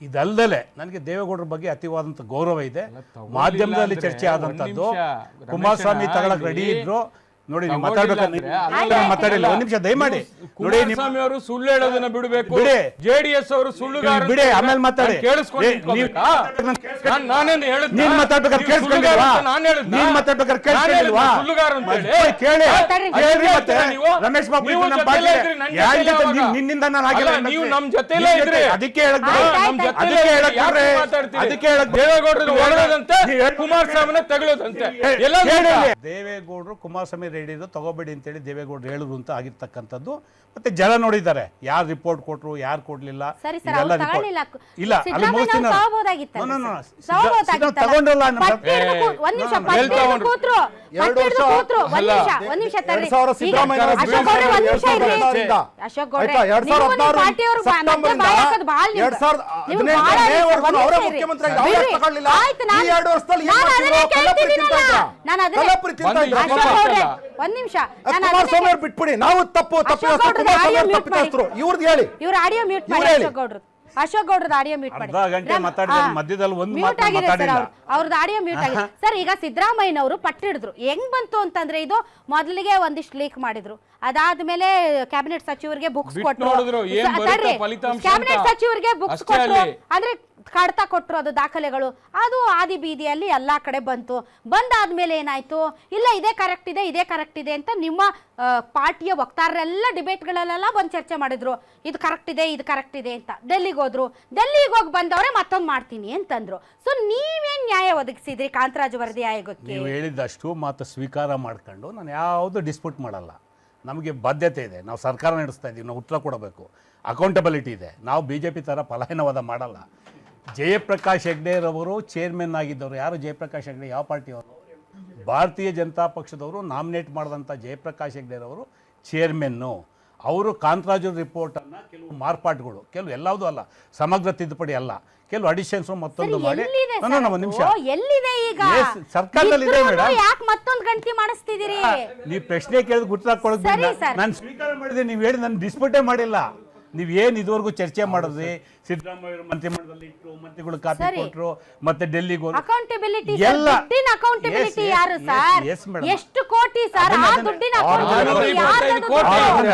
S2: ಇದಲ್ಲದೆ ನನಗೆ ದೇವೇಗೌಡರ ಬಗ್ಗೆ ಅತಿವಾದಂಥ ಗೌರವ ಇದೆ.
S3: ತಗೊಳ್ಳಿಲ್ಲ
S2: ಮಾಧ್ಯಮದಲ್ಲಿ
S3: ಅಂದ್ರೆ
S2: ಚರ್ಚೆ ಆದಂಥದ್ದು
S3: ಒಂದ್ ನಿಮಿಷ,
S2: ಕುಮಾರಸ್ವಾಮಿ
S3: ರಮೇಶಣ್ಣ,
S2: ತಗೊಳಕ್ ರೆಡಿ
S3: ಇಲ್ಲಿ
S2: ಇದ್ರು. ನೋಡಿ ನೀವು
S3: ತಗೊಳ್ಳಿಲ್ಲ
S2: ಮಾತಾಡ್ಬೇಕು,
S3: ಅಂದ್ರೆ
S2: ಮಾತಾಡಿಲ್ಲ, ಒಂದ್ ನಿಮಿಷ ದಯಮಾಡಿ ನೋಡಿ.
S3: ಕುಮಾರಸ್ವಾಮಿ ಅವರು ಸುಳ್ಳು ಹೇಳೋದನ್ನ ಬಿಡಬೇಕು,
S2: ಬಿಡಿ.
S3: ಜೆಡಿಎಸ್ ಅವರು ಸುಳ್ಳುಗಾರರು
S2: ಬಿಡಿ, ಆಮೇಲೆ ಮಾತಾಡಿ.
S3: ಕೇಳಿಸ್ಕೊಂಡು ನಾನೇನು ಹೇಳಿದ್ನ?
S2: ನೀನ್ ಮಾತಾಡ್ಬೇಕಾದ್ರೆ
S3: ನೀವು
S2: ಕೇಳಿಸ್ಕೊಂಡಿಲ್ವಾ?
S3: ಸುಳ್ಳುಗಾರ ಅಂತ ನಾನು ಹೇಳಿದ್ನ?
S2: ನೀನ್ ಮಾತಾಡ್ಬೇಕಾದ್ರೆ
S3: ನಾನು
S2: ಕೇಳಿಸ್ಕೊಂಡಿಲ್ವಾ?
S3: ಹೇಳಿದ್ನ ಸುಳ್ಳುಗಾರ ಅಂತ ಹೇಳಿ?
S2: ಕೇಳಿ
S1: ಮಾತಾಡಿ.
S2: ಕೇಳ್ರಿ ಮತ್ತೆ.
S3: ನೀವು
S2: ರಮೇಶ್ ಬಾಬು
S3: ನೀವು
S2: ನಮ್ಮ
S3: ಜೊತೆಲೇ
S2: ಪಾರ್ಟಿ
S3: ಇದ್ರಿ, ನನ್ನ
S2: ಯಾರ
S3: ಜೊತೆಲೇ
S2: ಜೊತೆ?
S3: ಅವಾಗ.
S2: ನಿನ್ನಿಂದ ನಾನು ಆಗಿಲ್ಲ.
S3: ಅಲ್ಲ, ನೀವು ನಮ್ಮ ಜೊತೆಲೇ ಇದ್ರಿ.
S2: ಅದಕ್ಕೆ ಹೇಳಕ್ ಬಿಡಿ.
S1: ಆಯ್ತು,
S3: ನಮ್ಮ
S1: ಆಯ್ತು.
S3: ಜೊತೆಲೇ
S2: ಅದಕ್ಕೆ
S3: ಇದ್ರಿ.
S2: ಹೇಳಕ್
S3: ಯಾಕೆ
S2: ಬಿಡ್ರಿ.
S3: ಮಾತಾಡ್ತೀರಿ?
S2: ಅದಕ್ಕೆ ಹೇಳಕ್ ಬಿಡಿ.
S3: ದೇವೇಗೌಡರು ಹೊರಡದಂತೆ
S2: ನೀವು ಹೇಳಿ.
S3: ಕುಮಾರಸ್ವಾಮಿನ ತಗೊಳ್ಳೋದಂತೆ ಎಲ್ಲ
S2: ದೇವೇಗೌಡರು ಕುಮಾರಸ್ವಾಮಿ ರೆಡ್ಡಿ ತಗೋಬೇಡಿ ಅಂತೇಳಿ ದೇವೇಗೌಡರು ಹೇಳಿದ್ರು ಅಂತ ಆಗಿರ್ತಕ್ಕಂಥದ್ದು. ಮತ್ತೆ ಜನ ನೋಡಿದ್ದಾರೆ ಯಾರು ರಿಪೋರ್ಟ್ ಕೊಟ್ರು, ಯಾರು ಕೊಡ್ಲಿಲ್ಲ.
S1: ಸರಿ ಸರ್,
S2: ಇದೆಲ್ಲ
S1: ಅವ್ರು ತಗೊಳ್ಳಿಲ್ಲ.
S2: ಇಲ್ಲ, ಅಲ್ಲಿ
S1: ಸಿದ್ದರಾಮಯ್ಯ
S2: ಮುಗಿಸ್ತೀನಿ
S1: ಅವ್ರು
S2: ನಾನು.
S1: ತಗೋಬೋದಾಗಿತ್ತಲ್ಲ
S2: No, no, no.
S1: ಸರ್. ತಗೋಬೋದಾಗಿತ್ತಲ್ಲ.
S2: ತಗೊಂಡಲ್ಲ ನಮ್ಮ
S1: ಪಟ್ಟಿ ಹಿಡ್ದು ಒಂದ್ ನಿಮಿಷ, ಪಟ್ಟಿ ಹಿಡ್ದು
S3: ತಗೊಂಡ್ರು.
S1: ಕೂತ್ರು. ಪಟ್ಟಿ ಹಿಡ್ದು ಕೂತ್ರು. ಒಂದ್ ನಿಮಿಷ ತರ್ರಿ. ಈಗ ಅಶೋಕ್ ಗೌಡ್ರೆ ಒಂದ್ ನಿಮಿಷ ಇರ್ರಿ. ಅಶೋಕ್ ಗೌಡ್ರೆ, ನೀವು ನಿಮ್ಮ ಪಾರ್ಟಿಯವ್ರು ಮತ್ತೆ ಬಾಯ್ ಹಾಕೋದು ಭಾಳ ನೀವು. ನೀವು ಭಾಳ ಒಂದ್ ನಿಮಿಷ ಇರ್ರಿ. ಬಿಡ್ರಿ. ಆಯ್ತು, ನಾನು ಅದನ್ನೇ ಕೇಳ್ತಿದ್ದೀನಲ್ಲ. ನಾನು ಅದನ್ನೇ ಅಶೋಕ್ ಗೌಡ್ರೆ ಒಂದ್ ನಿಮಿಷ, ನಾನು ಅದನ್ನೇ
S4: ಬಿಟ್ಬಿಡಿ. ನಾವು ತಪ್ಪು ತಪ್ಪಿತಸ್ಥರು ಇವ್ರದ್ದು ಹೇಳಿ.
S1: ಇವ್ರ ಆಡಿಯೋ ಮ್ಯೂಟ್ ಮಾಡಿ. ಅಶೋಕ್ ಗೌಡ್ರು, ಅಶೋಕ್ ಗೌಡ್ರದ ಆಡಿಯೋ ಮ್ಯೂಟ್ ಮಾಡಿ.
S2: ಅರ್ಧ ಗಂಟೆ ಮಾತಾಡಿದ ಮಧ್ಯದಲ್ಲಿ ಒಂದು
S1: ಮ್ಯೂಟ್
S2: ಮಾತು
S1: ಆಗಿದೆ ಸರ್,
S2: ಮಾತಾಡಿಲ್ಲ.
S1: ಅವ್ರದ್ದು ಆಡಿಯೋ ಮ್ಯೂಟ್ ಆಗಿದೆ ಸರ್. ಈಗ ಸಿದ್ದರಾಮಯ್ಯನವರು ಪಟ್ಟಿಡಿದ್ರು. ಹೆಂಗ್ ಬಂತು ಅಂತಂದ್ರೆ ಇದು ಮೊದಲಿಗೆ ಒಂದಿಷ್ಟು ಲೀಕ್ ಮಾಡಿದ್ರು, ಅದಾದ್ಮೇಲೆ ಕ್ಯಾಬಿನೆಟ್ ಸಚಿವರಿಗೆ ಬುಕ್ಸ್
S3: ಬಿಟ್ಟು
S1: ಕೊಟ್ಟರು.
S3: ನೋಡಿದ್ರು, ಏನ್ ಬರುತ್ತೆ ಫಲಿತಾಂಶ ಅಂತ.
S1: ಕ್ಯಾಬಿನೆಟ್ ಸಚಿವರಿಗೆ ಬುಕ್ಸ್
S3: ಅಷ್ಟೇ
S1: ಕೊಟ್ಟರು,
S3: ಅಲ್ಲಿ.
S1: ಅಂದ್ರೆ ಕಡ್ತಾ ಕೊಟ್ಟರು ಅದು ದಾಖಲೆಗಳು. ಅದು ಆದಿ ಬೀದಿಯಲ್ಲಿ ಎಲ್ಲಾ ಕಡೆ ಬಂತು. ಬಂದಾದ್ಮೇಲೆ ಏನಾಯ್ತು, ಇಲ್ಲ ಇದೇ ಕರೆಕ್ಟ್ ಇದೆ, ಇದೇ ಕರೆಕ್ಟ್ ಇದೆ ಅಂತ ನಿಮ್ಮ ಪಾರ್ಟಿಯ ವಕ್ತಾರರೆಲ್ಲ ಡಿಬೇಟ್ಗಳಲ್ಲೆಲ್ಲ ಬಂದು ಚರ್ಚೆ ಮಾಡಿದ್ರು. ಇದು ಕರೆಕ್ಟ್ ಇದೆ, ಇದು ಕರೆಕ್ಟ್ ಇದೆ ಅಂತ. ಡೆಲ್ಲಿಗೆ ಹೋದ್ರು, ಡೆಲ್ಲಿಗೆ ಹೋಗಿ ಬಂದವರೇ ಮತ್ತೊಂದು ಮಾಡ್ತೀನಿ ಅಂತಂದ್ರು. ಸೊ ನೀವೇನ್ ನ್ಯಾಯ ಒದಗಿಸಿದ್ರಿ ಕಾಂತರಾಜು ವರದಿ ಆಯೋಗಕ್ಕೆ?
S2: ನೀವು ಹೇಳಿದಷ್ಟು ಮಾತು ಸ್ವೀಕಾರ ಮಾಡ್ಕೊಂಡು ನಾನು ಯಾವುದು ಡಿಸ್ಪ್ಯೂಟ್ ಮಾಡಲ್ಲ. ನಮಗೆ ಬಾಧ್ಯತೆ ಇದೆ, ನಾವು ಸರ್ಕಾರ ನಡೆಸ್ತಾ ಇದ್ದೀವಿ, ನಾವು ಉತ್ತರ ಕೊಡಬೇಕು, ಅಕೌಂಟಬಿಲಿಟಿ ಇದೆ. ನಾವು BJP ಥರ ಪಲಾಯನವಾದ ಮಾಡಲ್ಲ. ಜಯಪ್ರಕಾಶ್ ಹೆಗ್ಡೆರವರು ಚೇರ್ಮನ್ ಆಗಿದ್ದವರು. ಯಾರು ಜಯಪ್ರಕಾಶ್ ಹೆಗ್ಡೆ? ಯಾವ ಪಾರ್ಟಿಯವರು? ಭಾರತೀಯ ಜನತಾ ಪಕ್ಷದವರು ನಾಮಿನೇಟ್ ಮಾಡಿದಂಥ ಜಯಪ್ರಕಾಶ್ ಹೆಗ್ಡೆರವರು ಚೇರ್ಮನ್ನು. ಅವರು ಕಾಂತರಾಜು ರಿಪೋರ್ಟನ್ನು ಕೆಲವು ಮಾರ್ಪಾಟುಗಳು, ಕೆಲವು ಎಲ್ಲವುದೂ ಅಲ್ಲ, ಸಮಗ್ರ ತಿದ್ದುಪಡಿ ಅಲ್ಲ, ಕೆಲವು ಅಡಿಷನ್ಸ್ ಮತ್ತೊಂದು ಮಾಡಿ. ಒಂದು ನಿಮಿಷ,
S1: ಎಲ್ಲಿದೆ ಈಗ?
S2: ಸರ್ಕಾರದಲ್ಲಿ ಇದೆ ಮೇಡಮ್.
S1: ಯಾಕೆ ಮತ್ತೊಂದು ಗಂಟೆ ಮಾಡಿಸ್ತಿದ್ದೀರಿ?
S2: ನೀವು ಪ್ರಶ್ನೆ ಕೇಳಿದ್ ಗುರ್ತಾಕ್ ಕೊಡೋದು ನಾನು ಸ್ವೀಕಾರ ಮಾಡಿದೆ. ನೀವು ಹೇಳಿ ನಾನು ಡಿಸ್ಪ್ಯೂಟೇ ಮಾಡಿಲ್ಲ. ನೀವು ಏನು ಇದುವರೆಗೂ ಚರ್ಚೆ ಮಾಡಿದ್ರಿ, ಸಿದ್ದರಾಮಯ್ಯ ಮಂತ್ರಿಮಂಡಲದಲ್ಲಿ ಇಟ್ಟು ಮಂತ್ರಿಗಳು ಕಾಪಿ ಕೊಟ್ಟರು, ಮತ್ತೆ ಡೆಲ್ಲಿಗೆ ಹೋದ್ರು.
S1: ಅಕೌಂಟಬಿಲಿಟಿ
S2: ಎಲ್ಲ
S1: ದುಡ್ಡಿನ ಅಕೌಂಟಬಿಲಿಟಿ ಯಾರು ಸರ್? ಎಷ್ಟು ಕೋಟಿ ಸರ್? ಆ ದುಡ್ಡಿನ ಅಕೌಂಟಬಿಲಿಟಿ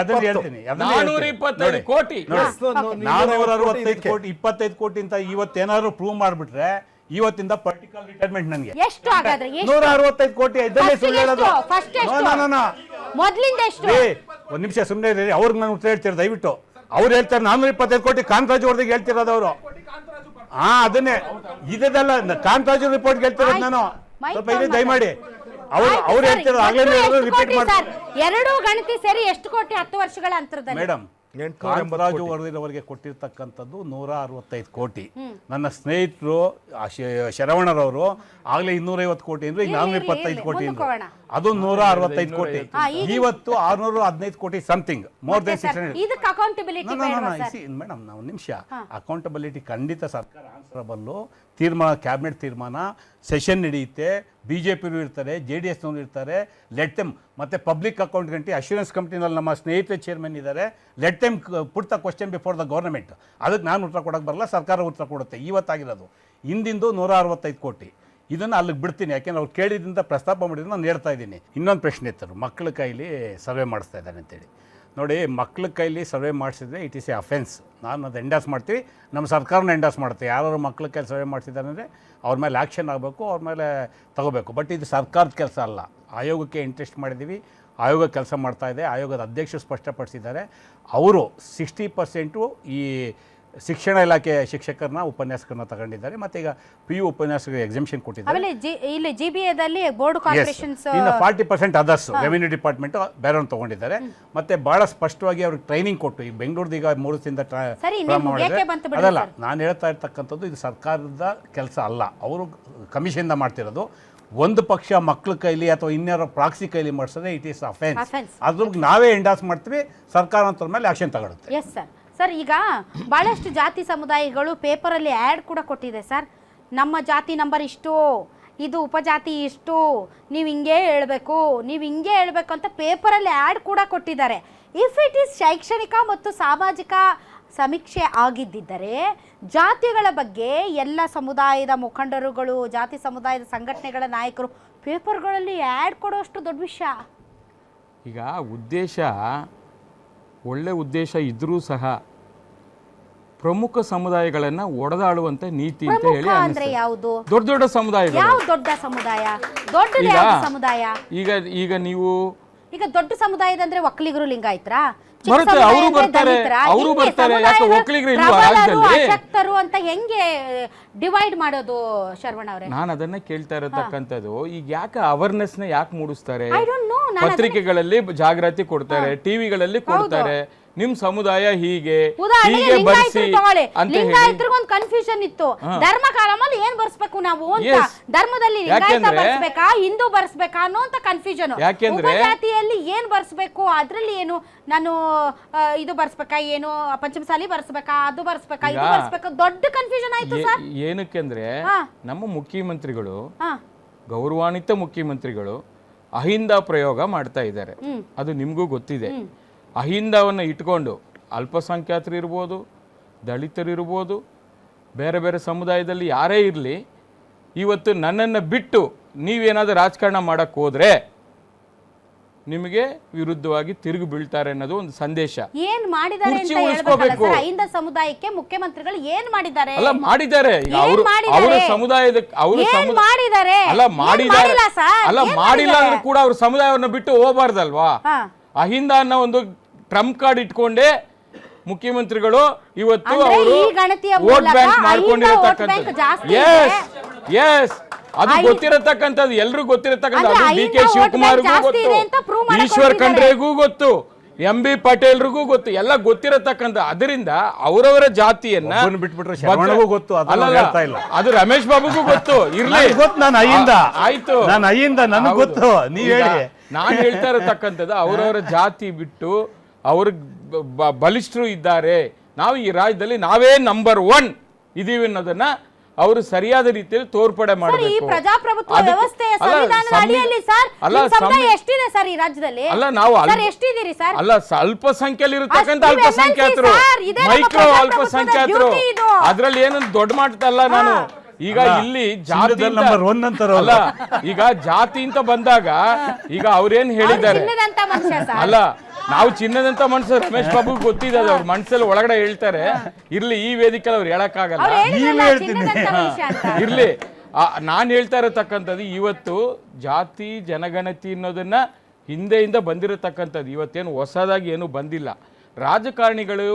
S2: ಅದನ್ನ ಹೇಳ್ತೀನಿ.
S3: 425 ಕೋಟಿ
S2: 465 ಕೋಟಿ 25 ಕೋಟಿ ಅಂತ ಇವತ್ತೇನಾದ್ರು ಪ್ರೂವ್ ಮಾಡ್ಬಿಟ್ರೆ ಇವತ್ತಿಂದ ಪರ್ಟಿಕಲ್ ರಿಟೈರ್ಮೆಂಟ್ ನನಗೆ.
S1: ಎಷ್ಟು ಹಾಗಾದ್ರೆ?
S2: 165 ಕೋಟಿ ಇದನ್ನೇ ಸುಳ್ಳು ಹೇಳೋದು.
S1: ಫಸ್ಟ್ ಎಷ್ಟು? ಮೊದಲಿಂದ ಎಷ್ಟು?
S2: ಒಂದ್ ನಿಮಿಷ ಸುಮ್ಮನೆ ಇರಿ. ಅವ್ರಿಗೆ ನಾನು ಉತ್ತರ ಹೇಳ್ತೀರ ದಯವಿಟ್ಟು. ಅವ್ರು ಹೇಳ್ತಾರೆ 425 ಕೋಟಿ ಕಾಂತರಾಜು ಅವ್ರದಿಗೆ ಹೇಳ್ತಿರೋದು ಅವರು. ಅದನ್ನೇ ಇದೆಲ್ಲ ಕಾಂತರಾಜು ರಿಪೋರ್ಟ್ ಹೇಳ್ತಿರೋದು ನಾನು. ಸ್ವಲ್ಪ ಇಲ್ಲಿ ದಯಮಾಡಿ. ಅವ್ರು ಹೇಳ್ತಿರೋದು ಆಗ್ಲೇ ರಿಪೀಟ್ ಮಾಡಿ.
S1: ಎರಡು ಗಣತಿ ಸೇರಿ ಎಷ್ಟು ಕೋಟಿ 10 ವರ್ಷಗಳ ಅಂತರದಲ್ಲಿ?
S2: ಮೇಡಮ್, ಕಾಂತರಾಜು ವರದಿರವರಿಗೆ ಕೊಟ್ಟಿರ್ತಕ್ಕಂಥದ್ದು 165 ಕೋಟಿ. ನನ್ನ ಸ್ನೇಹಿತರು ಶರವಣರವರು ಆಗ್ಲೇ 250 ಕೋಟಿ ಅಂದ್ರೆ ಈಗ 425 ಕೋಟಿ ಅಂದ್ರೆ ಅದು 165 ಕೋಟಿ. ಇವತ್ತು 615 ಕೋಟಿ ಸಮಥಿಂಗ್, ಮೋರ್ ದೆನ್ 600.
S1: ಇದಕ್ಕೆ ಅಕೌಂಟಬಿಲಿಟಿ
S2: ಮೇಡಮ್, ನಾವು ನಿಮಿಷ, ಅಕೌಂಟಬಿಲಿಟಿ ಖಂಡಿತ ಸರ್ಕಾರ ಆನ್ಸರಬಲ್ಲು. ತೀರ್ಮಾನ, ಕ್ಯಾಬಿನೆಟ್ ತೀರ್ಮಾನ, ಸೆಷನ್ ನಡೆಯುತ್ತೆ, BJP ಇರ್ತಾರೆ, JDS ಇರ್ತಾರೆ. Let them. ಮತ್ತೆ ಪಬ್ಲಿಕ್ ಅಕೌಂಟೆಂಟಿ ಅಶ್ಯೂರೆನ್ಸ್ ಕಂಪ್ನಿನಲ್ಲಿ ನಮ್ಮ ಸ್ನೇಹಿತರ ಚೇರ್ಮನ್ ಇದ್ದಾರೆ. Let them put the question before the government. ಅದಕ್ಕೆ ನಾನು ಉತ್ತರ ಕೊಡೋಕೆ ಬರಲ್ಲ, ಸರ್ಕಾರ ಉತ್ತರ ಕೊಡುತ್ತೆ. ಇವತ್ತಾಗಿರೋದು ಹಿಂದಿಂದು 165 ಕೋಟಿ. ಇದನ್ನು ಅಲ್ಲಿಗೆ ಬಿಡ್ತೀನಿ, ಯಾಕೆಂದ್ರೆ ಅವ್ರು ಕೇಳಿದ್ರಿಂದ ಪ್ರಸ್ತಾಪ ಮಾಡಿದ್ರು ನಾನು ಹೇಳ್ತಾ ಇದ್ದೀನಿ. ಇನ್ನೊಂದು ಪ್ರಶ್ನೆ ಇತ್ತರು, ಮಕ್ಕಳ ಕೈಲಿ ಸರ್ವೆ ಮಾಡಿಸ್ತಾ ಇದ್ದಾರೆ ಅಂತೇಳಿ. ನೋಡಿ, ಮಕ್ಕಳ ಕೈಲಿ ಸರ್ವೆ ಮಾಡಿಸಿದ್ರೆ ಇಟ್ ಈಸ್ ಎ ಅಫೆನ್ಸ್. ನಾನು ಅದು ಎಂಡಾಸ್ ಮಾಡ್ತೀವಿ, ನಮ್ಮ ಸರ್ಕಾರನ ಎಂಡಾಸ್ ಮಾಡುತ್ತೆ. ಯಾರು ಮಕ್ಕಳ ಕೈಲಿ ಸರ್ವೆ ಮಾಡಿಸಿದ್ದಾರೆ ಅಂದರೆ ಅವ್ರ ಮೇಲೆ ಆ್ಯಕ್ಷನ್ ಆಗಬೇಕು, ಅವ್ರ ಮೇಲೆ ತಗೋಬೇಕು. ಬಟ್ ಇದು ಸರ್ಕಾರದ ಕೆಲಸ ಅಲ್ಲ. ಆಯೋಗಕ್ಕೆ ಇಂಟ್ರೆಸ್ಟ್ ಮಾಡಿದ್ದೀವಿ, ಆಯೋಗ ಕೆಲಸ ಮಾಡ್ತಾ ಇದೆ. ಆಯೋಗದ ಅಧ್ಯಕ್ಷರು ಸ್ಪಷ್ಟಪಡಿಸಿದ್ದಾರೆ. ಅವರು 60% ಈ ಶಿಕ್ಷಣ ಇಲಾಖೆ ಶಿಕ್ಷಕರನ್ನ ಉಪನ್ಯಾಸಕರನ್ನ ತಗೊಂಡಿದ್ದಾರೆ. ಮತ್ತೆ ಈಗ PU ಉಪನ್ಯಾಸಕರಿಗೆ ಎಕ್ಸೆಂಪ್ಷನ್ ಕೊಟ್ಟಿದ್ದಾರೆ.
S1: ಇಲ್ಲಿ GBAದಲ್ಲಿ ಬೋರ್ಡ್ ಕಾರ್ಪೊರೇಷನ್ಸ್
S2: ಇನ್ನು 40% ಅದರ್ಸ್ ರೆವಿನ್ಯೂ ಡಿಪಾರ್ಟ್ಮೆಂಟ್ ಬೇರೆಯವ್ರನ್ನ ತಗೊಂಡಿದ್ದಾರೆ. ಮತ್ತೆ ಬಹಳ ಸ್ಪಷ್ಟವಾಗಿ ಅವ್ರಿಗೆ ಟ್ರೈನಿಂಗ್ ಕೊಟ್ಟು, ಈ ಬೆಂಗಳೂರದ ಈಗ 3 ದಿನದಿಂದ ಅದಲ್ಲ ನಾನು ಹೇಳ್ತಾ ಇರ್ತಕ್ಕಂಥದ್ದು. ಇದು ಸರ್ಕಾರದ ಕೆಲಸ ಅಲ್ಲ, ಅವರು ಕಮಿಷನ್ ಮಾಡ್ತಿರೋದು. ಒಂದು ಪಕ್ಷ ಮಕ್ಕಳ ಕೈಲಿ ಅಥವಾ ಇನ್ಯಾರೋ ಪ್ರಾಕ್ಸಿ ಕೈಲಿ ಮಾಡಿಸಿದ್ರೆ ಇಟ್ ಈಸ್ ಅಫೆನ್ಸ್. ಅದ್ರಿಗೆ ನಾವೇ ಎಂಡಾಸ್ ಮಾಡ್ತೀವಿ, ಸರ್ಕಾರ ಅಂತ ಮೇಲೆ ಆಕ್ಷನ್ ತಗೊಳುತ್ತೆ.
S1: Yes sir. ಸರ್, ಈಗ ಭಾಳಷ್ಟು ಜಾತಿ ಸಮುದಾಯಗಳು ಪೇಪರಲ್ಲಿ ಆ್ಯಡ್ ಕೂಡ ಕೊಟ್ಟಿದೆ ಸರ್. ನಮ್ಮ ಜಾತಿ ನಂಬರ್ ಇಷ್ಟು, ಇದು ಉಪಜಾತಿ ಇಷ್ಟು, ನೀವು ಹಿಂಗೆ ಹೇಳಬೇಕು, ನೀವು ಹಿಂಗೆ ಹೇಳಬೇಕು ಅಂತ ಪೇಪರಲ್ಲಿ ಆ್ಯಡ್ ಕೂಡ ಕೊಟ್ಟಿದ್ದಾರೆ. ಇಫ್ ಇಟ್ ಈಸ್ ಶೈಕ್ಷಣಿಕ ಮತ್ತು ಸಾಮಾಜಿಕ ಸಮೀಕ್ಷೆ ಆಗಿದ್ದರೆ ಜಾತಿಗಳ ಬಗ್ಗೆ ಎಲ್ಲ ಸಮುದಾಯದ ಮುಖಂಡರುಗಳು, ಜಾತಿ ಸಮುದಾಯದ ಸಂಘಟನೆಗಳ ನಾಯಕರು ಪೇಪರ್ಗಳಲ್ಲಿ ಆ್ಯಡ್ ಕೊಡೋಷ್ಟು ದೊಡ್ಡ ವಿಷಯ.
S3: ಈಗ ಉದ್ದೇಶ ಒಳ್ಳೆ ಉದ್ದೇಶ ಇದ್ರೂ ಸಹ ಪ್ರಮುಖ ಸಮುದಾಯಗಳನ್ನ ಒಡೆದಾಡುವಂತ ನೀತಿ ಅಂತ ಹೇಳಿ
S1: ಪ್ರಮುಖ ಅಂದ್ರೆ ಯಾವುದು?
S3: ದೊಡ್ಡ ದೊಡ್ಡ ಸಮುದಾಯಗಳು.
S1: ಯಾವ ದೊಡ್ಡ ಸಮುದಾಯ? ದೊಡ್ಡ ಸಮುದಾಯ
S3: ಈಗ ನೀವು
S1: ಈಗ ದೊಡ್ಡ ಸಮುದಾಯದಂದ್ರೆ ಒಕ್ಕಲಿಗರು, ಲಿಂಗಾಯತರ,
S3: ಬರುತ್ತೆ, ಅವರು ಬರ್ತಾರೆ, ಅವರು ಬರ್ತಾರೆ. ಯಾಕೆ ಒಕ್ಕಲಿಗರು ಇಲ್ವಾ ರಾಜ್ಯದಲ್ಲಿ?
S1: ಅಶಕ್ತರು ಅಂತ ಹೆಂಗೆ ಡಿವೈಡ್ ಮಾಡೋದು ಶರವಣ ಅವರೇ?
S3: ನಾನು ಅದನ್ನ ಕೇಳ್ತಾ ಇರತಕ್ಕಂಥದ್ದು, ಈಗ ಯಾಕೆ ಅವೇರ್ನೆಸ್ ನ ಯಾಕೆ ಮೂಡಿಸ್ತಾರೆ?
S1: I don't know,
S3: ಪತ್ರಿಕೆಗಳಲ್ಲಿ ಜಾಗೃತಿ ಕೊಡ್ತಾರೆ, ಟಿವಿಗಳಲ್ಲಿ ಕೊಡ್ತಾರೆ, ನಿಮ್ ಸಮುದಾಯ ಹೀಗೆ
S1: ಉದಾಹರಣೆಗೆ
S3: ಹೀಗೆ ಬರ್ಸಿ ಅಂತ ಹೇಳಿ.
S1: ಲಿಂಗಾಯತರಿಗೊಂದು ಕನ್ಫ್ಯೂಷನ್ ಇತ್ತು, ಧರ್ಮ ಕಾಲಮಲ್ಲಿ ಏನ್ ಬರ್ಸ್ಬೇಕು ನಾವು ಅಂತ.
S3: Yes.
S1: ಧರ್ಮದಲ್ಲಿ ಲಿಂಗಾಯತ ಬರ್ಸ್ಬೇಕಾ, ಹಿಂದೂ ಬರ್ಸ್ಬೇಕಾ ಅನ್ನೋ ಅಂತ ಕನ್ಫ್ಯೂಷನ್.
S3: ಯಾಕೆಂದ್ರೆ
S1: ಜಾತಿಯಲ್ಲಿ ಏನ್ ಬರ್ಸ್ಬೇಕು, ಅದ್ರಲ್ಲಿ ಏನು ನಾನು ಇದು ಬರ್ಸ್ಬೇಕಾ, ಏನು ಪಂಚಮಸಾಲಿ ಬರ್ಸ್ಬೇಕಾ, ಅದು ಬರ್ಸ್ಬೇಕಾ, ಇದು ಬರ್ಸ್ಬೇಕಾ, ದೊಡ್ಡ ಕನ್ಫ್ಯೂಷನ್ ಆಯ್ತು ಸರ್.
S3: ಏನಕ್ಕೆಂದ್ರೆ ನಮ್ಮ ಮುಖ್ಯಮಂತ್ರಿಗಳು, ಗೌರವಾನ್ವಿತ ಮುಖ್ಯಮಂತ್ರಿಗಳು ಅಹಿಂದ ಪ್ರಯೋಗ ಮಾಡ್ತಾ ಇದ್ದಾರೆ. ಅದು ನಿಮಗೂ ಗೊತ್ತಿದೆ. ಅಹಿಂದವನ್ನು ಇಟ್ಕೊಂಡು ಅಲ್ಪಸಂಖ್ಯಾತರು ಇರ್ಬೋದು, ದಲಿತರಿರ್ಬೋದು, ಬೇರೆ ಬೇರೆ ಸಮುದಾಯದಲ್ಲಿ ಯಾರೇ ಇರಲಿ, ಇವತ್ತು ನನ್ನನ್ನು ಬಿಟ್ಟು ನೀವೇನಾದರೂ ರಾಜಕಾರಣ ಮಾಡಕ್ಕೆ ಹೋದ್ರೆ ನಿಮಗೆ ವಿರುದ್ಧವಾಗಿ ತಿರುಗಿ ಬೀಳ್ತಾರೆ ಅನ್ನೋದು ಒಂದು ಸಂದೇಶ.
S1: ಏನ್ ಮಾಡಿದ್ದಾರೆ ಅಂತ ಹೇಳ್ಬೇಕಲ್ಲ ಸರ್. ಅಹಿಂದ ಸಮುದಾಯಕ್ಕೆ ಮುಖ್ಯಮಂತ್ರಿಗಳು ಏನ್ ಮಾಡಿದ್ದಾರೆ?
S3: ಅಲ್ಲ ಮಾಡಿದ್ದಾರೆ. ಈಗ ಅವರ ಸಮುದಾಯದ
S1: ಮಾಡಿದ್ದಾರೆ
S3: ಅಲ್ಲ ಮಾಡಿದ್ದಾರೆ ಅಲ್ಲ ಮಾಡಿಲ್ಲ ಅಂದ್ರೆ ಕೂಡ ಅವ್ರ ಸಮುದಾಯವನ್ನು ಬಿಟ್ಟು ಹೋಗಬಾರ್ದಲ್ವಾ? ಅಹಿಂದ ಅನ್ನೋ ಒಂದು ಟ್ರಂಪ್ ಕಾರ್ಡ್ ಇಟ್ಕೊಂಡೆ ಮುಖ್ಯಮಂತ್ರಿಗಳು ಇವತ್ತು ಅವರು ವೋಟ್ ಬ್ಯಾಂಕ್ ಮಾಡ್ಕೊಂಡಿರತಕ್ಕಂಥದ್ದು. ಎಸ್ ಅದು ಗೊತ್ತಿರತಕ್ಕಂಥದ್ದು, ಎಲ್ರಿಗೂ ಗೊತ್ತಿರತಕ್ಕಂಥದ್ದು. ಡಿ ಕೆ ಶಿವಕುಮಾರ್ಗೂ ಗೊತ್ತು, ಈಶ್ವರ್ ಖಂಡ್ರೆಗೂ ಗೊತ್ತು, ಎಂ ಬಿ ಪಟೇಲ್ರಿಗೂ ಗೊತ್ತು, ಎಲ್ಲ ಗೊತ್ತಿರತಕ್ಕಂಥ. ಅದರಿಂದ ಅವರವರ ಜಾತಿಯನ್ನ
S2: ಬಿಟ್ಬಿಟ್ರೆ ಗೊತ್ತು,
S3: ಅದು ರಮೇಶ್ ಬಾಬುಗೂ ಗೊತ್ತು. ಇರ್ಲಿ, ಆಯ್ತು,
S2: ನನಗೆ ಗೊತ್ತು, ನೀವ್ ಹೇಳಿ.
S3: ನಾನು ಹೇಳ್ತಾ ಇರತಕ್ಕಂಥದ್ದು ಅವರವರ ಜಾತಿ ಬಿಟ್ಟು ಅವ್ರ ಬಲಿಷ್ಠರು ಇದ್ದಾರೆ, ನಾವು ಈ ರಾಜ್ಯದಲ್ಲಿ ನಾವೇ ನಂಬರ್ 1 ಇದೀವಿ ಅನ್ನೋದನ್ನ ಅವರು ಸರಿಯಾದ ರೀತಿಯಲ್ಲಿ ತೋರ್ಪಡೆ ಮಾಡಬೇಕು.
S1: ಪ್ರಜಾಪ್ರಭುತ್ವ ವ್ಯವಸ್ಥೆಯ ಸಂವಿಧಾನದ ಅಡಿಯಲ್ಲಿ ಸರ್ ಸಮುದಾಯ ಎಷ್ಟಿದೆ ಸರ್ ಈ ರಾಜ್ಯದಲ್ಲಿ?
S3: ಅಲ್ಲ ನಾವು
S1: ಎಷ್ಟಿದ್ದೀರಿ ಸರ್?
S3: ಅಲ್ಲ ಅಲ್ಪಸಂಖ್ಯೆಯಲ್ಲಿ ಇರತಕ್ಕಂಥ ಅಲ್ಪಸಂಖ್ಯಾತರು, ಮೈಕ್ರೋ ಅಲ್ಪಸಂಖ್ಯಾತರು, ಅದ್ರಲ್ಲಿ ಏನು ದೊಡ್ಡ ಮಾಡ್ತಲ್ಲ ನಾನು. ಈಗ ಇಲ್ಲಿ ಜಾತಿ ಅಲ್ಲ, ಈಗ ಜಾತಿ ಅಂತ ಬಂದಾಗ ಈಗ ಅವ್ರೇನ್ ಹೇಳಿದ್ದಾರೆ? ಅಲ್ಲ, ನಾವು ಚಿನ್ನದಂತ ಮನುಷ್ಯ, ರಮೇಶ್ ಬಾಬು ಗೊತ್ತಿದೆ, ಅವ್ರ ಮನಸ್ಸಲ್ಲಿ ಒಳಗಡೆ ಹೇಳ್ತಾರೆ. ಇರ್ಲಿ, ಈ ವೇದಿಕೆ ಅವ್ರು ಹೇಳಕ್ಕಾಗಲ್ಲ, ಇರ್ಲಿ. ನಾನು ಹೇಳ್ತಾ ಇರತಕ್ಕಂಥದ್ದು ಇವತ್ತು ಜಾತಿ ಜನಗಣತಿ ಅನ್ನೋದನ್ನ ಹಿಂದೆಯಿಂದ ಬಂದಿರತಕ್ಕಂಥದ್ದು, ಇವತ್ತೇನು ಹೊಸದಾಗಿ ಏನು ಬಂದಿಲ್ಲ. ರಾಜಕಾರಣಿಗಳು